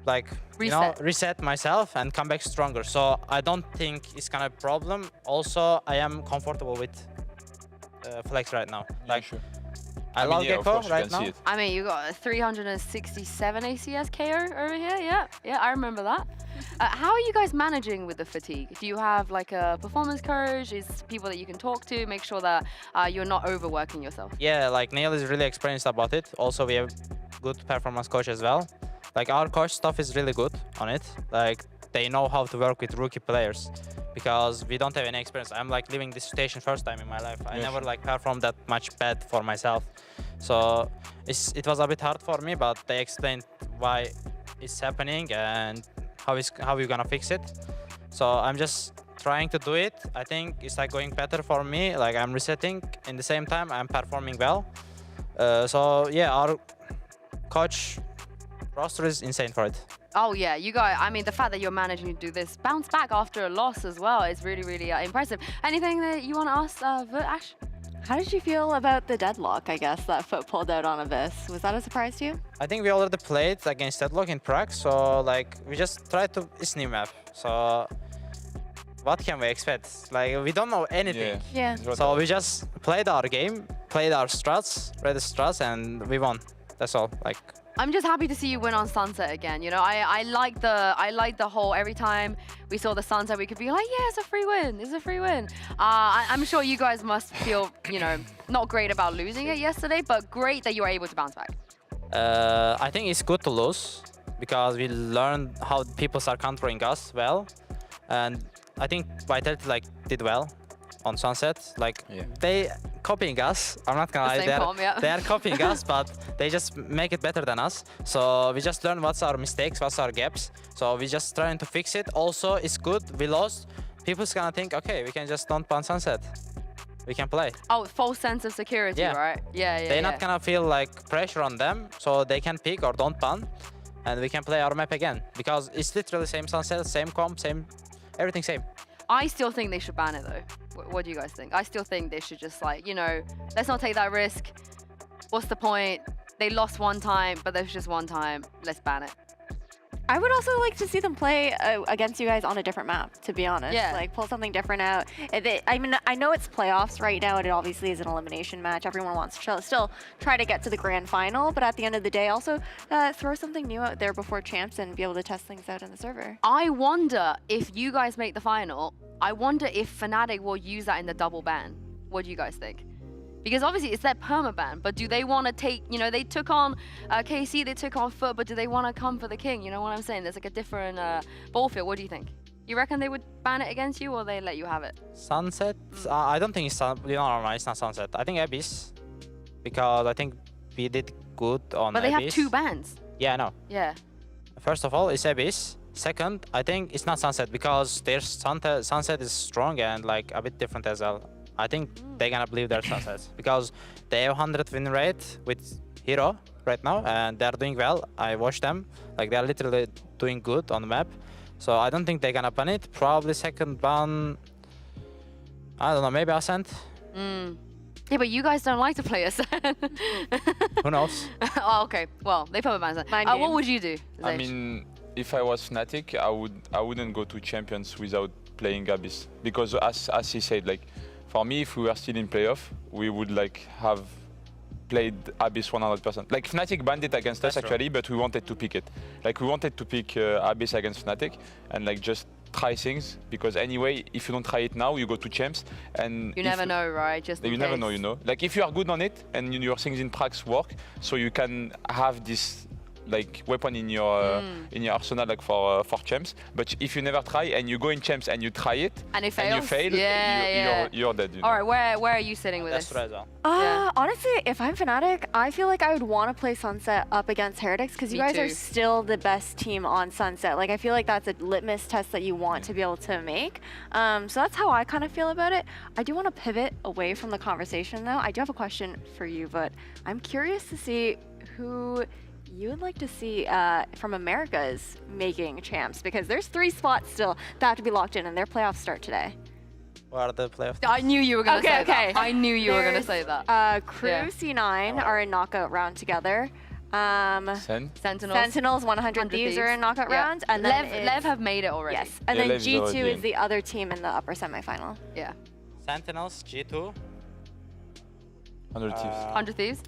like reset myself and come back stronger. So I don't think it's gonna be a problem. Also, I am comfortable with flex right now. Like, sure. I love yeah, of Gecko course you right can now. see it. I mean, you got a 367 ACS KO over here. Yeah, I remember that. How are you guys managing with the fatigue? Do you have like a performance coach? Is people that you can talk to, make sure that you're not overworking yourself? Yeah, like Neil is really experienced about it. Also, we have good performance coach as well. Like our coach stuff is really good on it. Like they know how to work with rookie players because we don't have any experience. I'm like living this situation first time in my life. I never like performed that much bad for myself. So it was a bit hard for me, but they explained why it's happening and how we're gonna fix it. So I'm just trying to do it. I think it's like going better for me. Like I'm resetting. In the same time, I'm performing well. So yeah, our coach roster is insane for it. Oh yeah, you guys, I mean, the fact that you're managing to do this, bounce back after a loss as well is really, really impressive. Anything that you want to ask Vert, Ash? How did you feel about the deadlock, I guess, that Foot pulled out on Abyss? Was that a surprise to you? I think we already played against Deadlock in Prague, so like we just tried to. It's new map, so what can we expect? Like we don't know anything. Yeah. So we just played our game, played our strats, read the strats, and we won. That's all. Like. I'm just happy to see you win on Sunset again. You know, I like the whole, every time we saw the Sunset, we could be like, yeah, it's a free win. It's a free win. I'm sure you guys must feel, you know, not great about losing it yesterday, but great that you were able to bounce back. I think it's good to lose because we learned how people are countering us well, and I think Vitality like did well on Sunset. Like they copying us. I'm not gonna lie, they are copying us, but they just make it better than us. So we just learn what's our mistakes, what's our gaps. So we just trying to fix it. Also, it's good. We lost. People's gonna think, okay, we can just don't ban Sunset. We can play. Oh, false sense of security, right? Yeah. They're not gonna feel like pressure on them, so they can pick or don't ban, and we can play our map again because it's literally same Sunset, same comp, same everything same. I still think they should ban it though. What do you guys think? I still think they should just like, you know, let's not take that risk. What's the point? They lost one time, but there's just one time. Let's ban it. I would also like to see them play against you guys on a different map, to be honest. Yeah. Like, pull something different out. I mean, I know it's playoffs right now, and it obviously is an elimination match. Everyone wants to still try to get to the grand final, but at the end of the day, also throw something new out there before champs and be able to test things out in the server. I wonder if you guys make the final, I wonder if Fnatic will use that in the double ban. What do you guys think? Because obviously it's their permaban, but do they want to take, you know, they took on KC, they took on Foot, but do they want to come for the king? You know what I'm saying? There's like a different ball field. What do you think? You reckon they would ban it against you or they let you have it? Sunset? I don't think it's it's not Sunset. I think Abyss, because I think we did good on But they Abyss. have 2 bans. Yeah, I know. Yeah. First of all, it's Abyss. Second, I think it's not Sunset because their Sunset is strong and like a bit different as well. I think they're gonna believe their Sunsets because they have 100 win rate with Hero right now and they're doing well. I watched them, like they're literally doing good on the map. So I don't think they're gonna ban it. Probably second ban, I don't know, maybe Ascent. Yeah, but you guys don't like to play Ascent. Who knows? Oh, okay. Well, they put a ban. What would you do? I mean, if I was Fnatic, I wouldn't go to Champions without playing Abyss because as he said, like for me, if we were still in playoff, we would like have played Abyss 100%. Like Fnatic banned it against us actually, but we wanted to pick it. Like we wanted to pick Abyss against Fnatic and like just try things because anyway, if you don't try it now, you go to champs and you never know, right? Just you never know, you know. Like if you are good on it and your things in tracks work, so you can have this like weapon in your arsenal like for champs. But if you never try and you go in champs and you try it and it fails, and you fail, you're dead. You know? All right, where are you sitting with this? Honestly, if I'm Fnatic, I feel like I would want to play Sunset up against Heretics because you guys are still the best team on Sunset. Like I feel like that's a litmus test that you want to be able to make. So that's how I kind of feel about it. I do want to pivot away from the conversation though. I do have a question for you, but I'm curious to see who you would like to see from America's making champs because there's 3 spots still that have to be locked in and their playoffs start today. What are the playoffs? I knew you were going to say that. I knew you were going to say that. Crew C9 are in knockout round together. Sentinels 100 Thieves are in knockout round. And then Lev have made it already. Yes. And then G2 is the other team in the upper semifinal. Yeah. Sentinels, G2. 100 Thieves. 100 Thieves?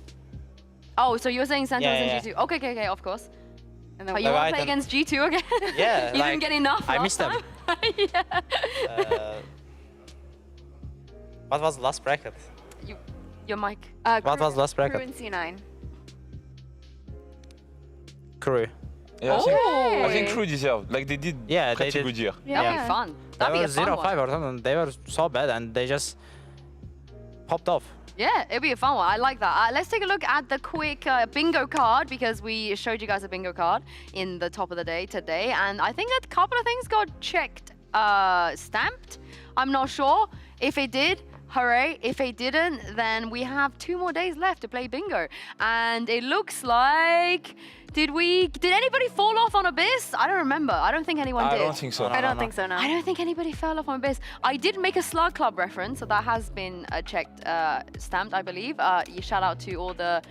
Oh, so you're saying Sentinels Yeah, and G2. Okay, of course. And then Oh, you want to play against G2 again? Yeah, You didn't get enough I last missed them. time? Yeah. What was the last bracket? Your mic. What was last bracket? Crew and C9. Crew. Yeah, Oh. I think Crew deserved. Like they did Yeah, they pretty did. good year. That'd be fun. That'd They be were a fun 0-5 one. or something. They were so bad and they just popped off. Yeah, it'd be a fun one. I like that. Let's take a look at the quick bingo card because we showed you guys a bingo card in the top of the day today. And I think a couple of things got checked, stamped. I'm not sure. If it did, hooray. If it didn't, then we have 2 more days left to play bingo. And it looks like... Did anybody fall off on Abyss? I don't remember. I don't think anyone did. I don't think so. I don't think so, no. I don't think anybody fell off on Abyss. I did make a Slug Club reference, so that has been checked, stamped, I believe. You shout out to all the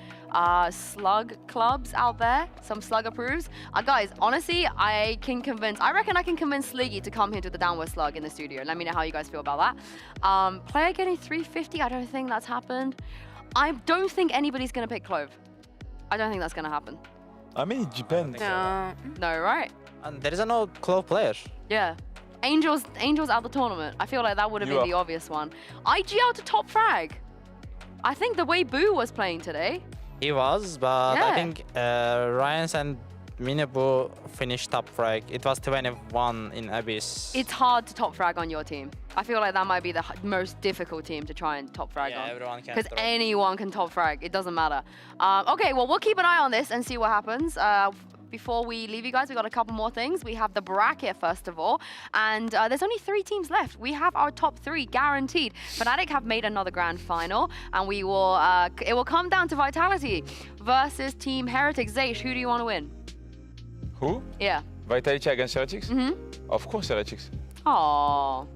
Slug clubs out there. Some Slug approves. Guys, honestly, I reckon I can convince Sliggy to come here to the Downward Slug in the studio. Let me know how you guys feel about that. Player getting 350, I don't think that's happened. I don't think anybody's going to pick Clove. I don't think that's going to happen. I mean, it depends. No, right? And there is no Clove player. Yeah. Angels out the tournament. I feel like that would have been the obvious one. IG out to top frag. I think the way Boo was playing today. He was, but Yeah. I think Ryans and Minibu finished top frag. It was 21 in Abyss. It's hard to top frag on your team. I feel like that might be the most difficult team to try and top frag on. Everyone can. Because anyone can top frag. It doesn't matter. Okay, well, we'll keep an eye on this and see what happens. Before we leave you guys, we got a couple more things. We have the bracket, first of all. And there's only 3 teams left. We have our top 3 guaranteed. Fnatic have made another grand final. And we will, it will come down to Vitality versus Team Heretics. Zaysh, who do you want to win? Who? Yeah. Vitality against Heretics? Of course, Heretics. Aww.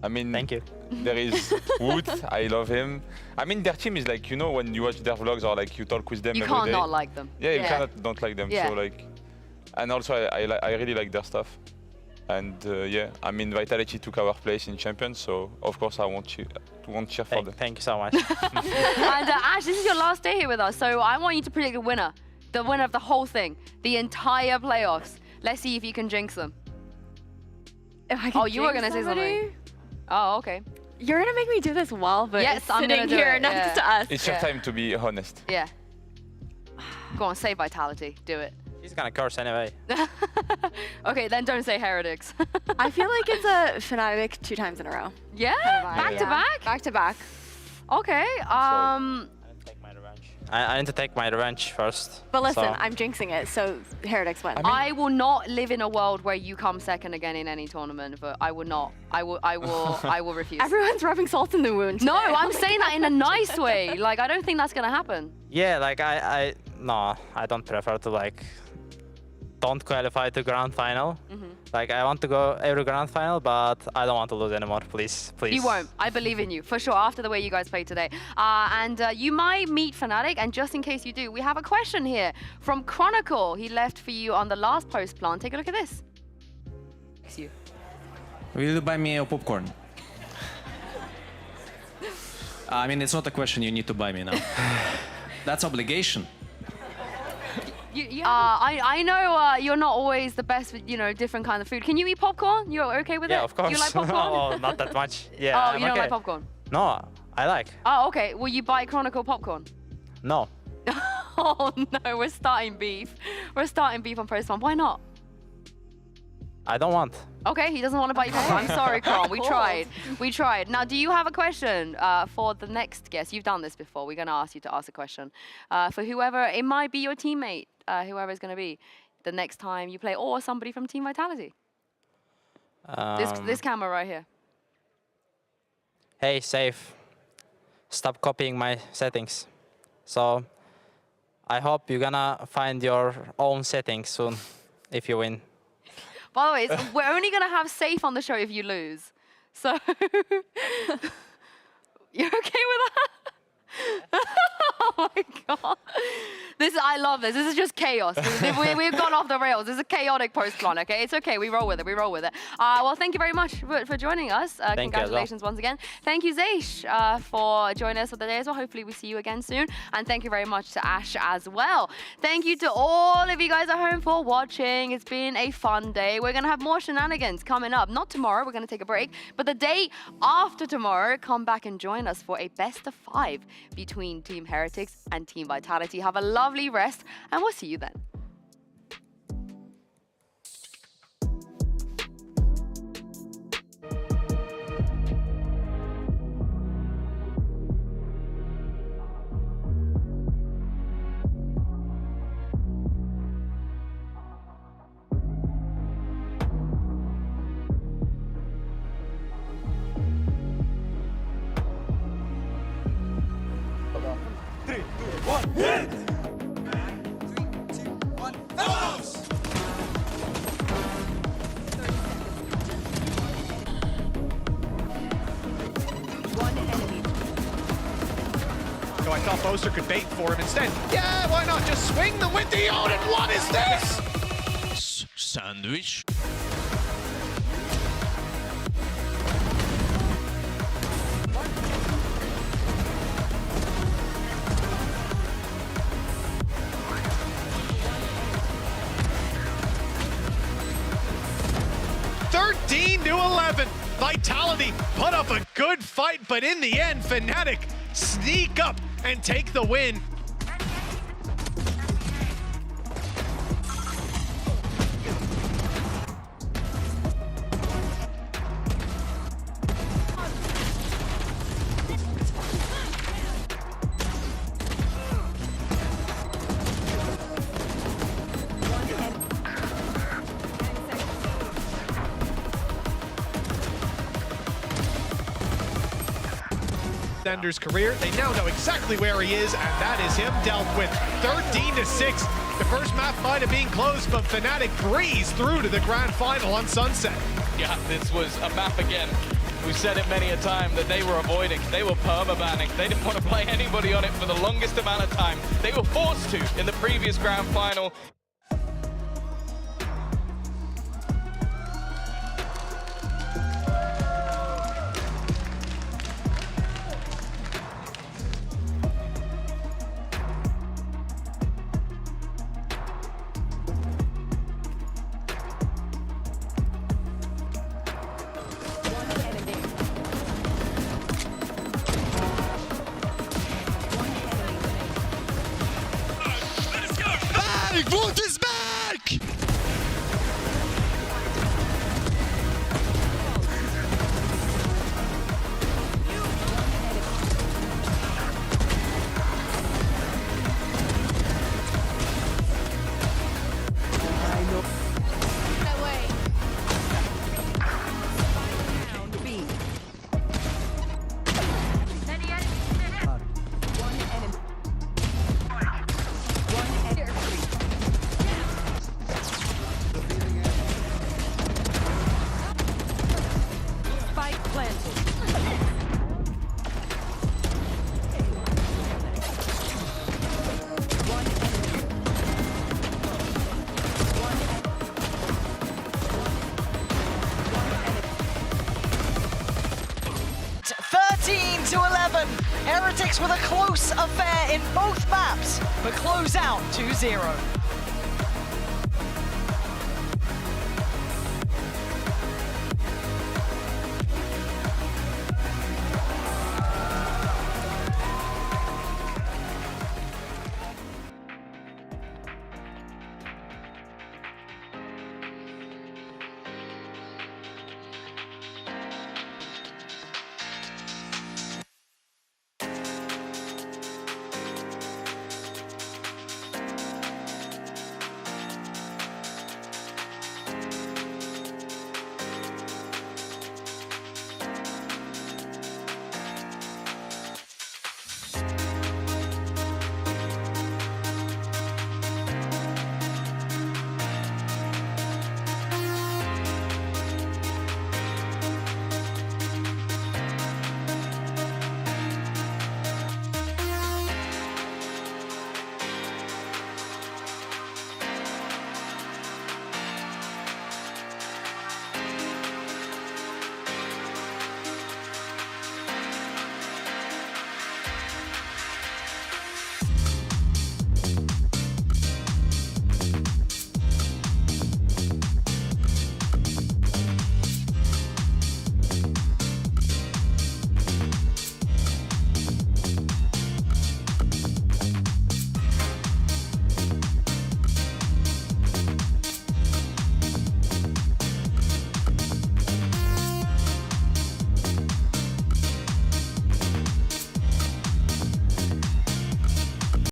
I mean, thank you. There is Wood. I love him. I mean, their team is like, you know, when you watch their vlogs or like you talk with them You every can't day. not like them. Yeah, you cannot don't like them. Yeah. So like, and also I really like their stuff. And yeah, I mean, Vitality took our place in Champions, so of course I won't cheer for them. Thank you so much. And Ash, this is your last day here with us, so I want you to predict a winner. The winner of the whole thing. The entire playoffs. Let's see if you can jinx them. If I can Oh, you were jinx going to say somebody? something. Oh, okay. You're going to make me do this while, but yes, I'm sitting gonna do here it, next to us. It's your time to be honest. Yeah. Go on, say Vitality. Do it. He's gonna curse anyway. Okay, then don't say Heretics. I feel like it's a Fnatic 2 times in a row. Yeah? Kind of vibe. Back to back? Back to back. Okay. I need to take my revenge first. But listen, so. I'm jinxing it, so Heretics win. I will not live in a world where you come second again in any tournament, but I will not. I will refuse. Everyone's rubbing salt in the wound. No, I'm saying that in a nice way. Like, I don't think that's gonna happen. Yeah, like no, I don't prefer to like don't qualify to grand final. Like I want to go every grand final, but I don't want to lose anymore. Please. You won't. I believe in you for sure. After the way you guys played today, and you might meet Fnatic. And just in case you do, we have a question here from Chronicle. He left for you on the last post plan. Take a look at this. It's you. Will you buy me a popcorn? I mean, it's not a question you need to buy me now. That's obligation. I know you're not always the best with, you know, different kind of food. Can you eat popcorn? You're okay with it? Yeah, of course. You like popcorn? Oh, not that much. Yeah. Oh, I'm you don't okay. like popcorn? No, I like. Oh, okay. Will you buy Chronicle popcorn? No. Oh no, we're starting beef. We're starting beef on post one. Why not? I don't want. Okay, he doesn't want to buy you popcorn. I'm sorry, Kron. We tried. We tried. Now, do you have a question for the next guest? You've done this before. We're going to ask you to ask a question for whoever. It might be your teammate, whoever it's going to be, the next time you play, or somebody from Team Vitality. This camera right here. Hey, Safe. Stop copying my settings. So, I hope you're gonna find your own settings soon, if you win. By the way, we're only going to have Safe on the show if you lose. So, you're okay with that? Oh my god. I love this. This is just chaos. We've gone off the rails. This is a chaotic post-clon, okay? It's okay. We roll with it. We roll with it. Well, thank you very much for joining us. Congratulations once again. Thank you, Zaish, for joining us for the day as well. Hopefully we see you again soon. And thank you very much to Ash as well. Thank you to all of you guys at home for watching. It's been a fun day. We're going to have more shenanigans coming up. Not tomorrow. We're going to take a break. But the day after tomorrow, come back and join us for a best of 5 between Team Heretics and Team Vitality. Have a lovely rest, and we'll see you then. So I thought Boaster could bait for him instead. Yeah, why not just swing them with the Odin? What is this? Sandwich. To 11. Vitality put up a good fight, but in the end, Fnatic sneak up and take the win. Ender's career. They now know exactly where he is, and that is him dealt with. 13-6. The first map might have been close, but Fnatic breezed through to the grand final on Sunset. Yeah, this was a map again. We've said it many a time that they were avoiding. They were perma-banning. They didn't want to play anybody on it for the longest amount of time. They were forced to in the previous grand final. What is back? To 11. Heretics with a close affair in both maps, but close out 2-0.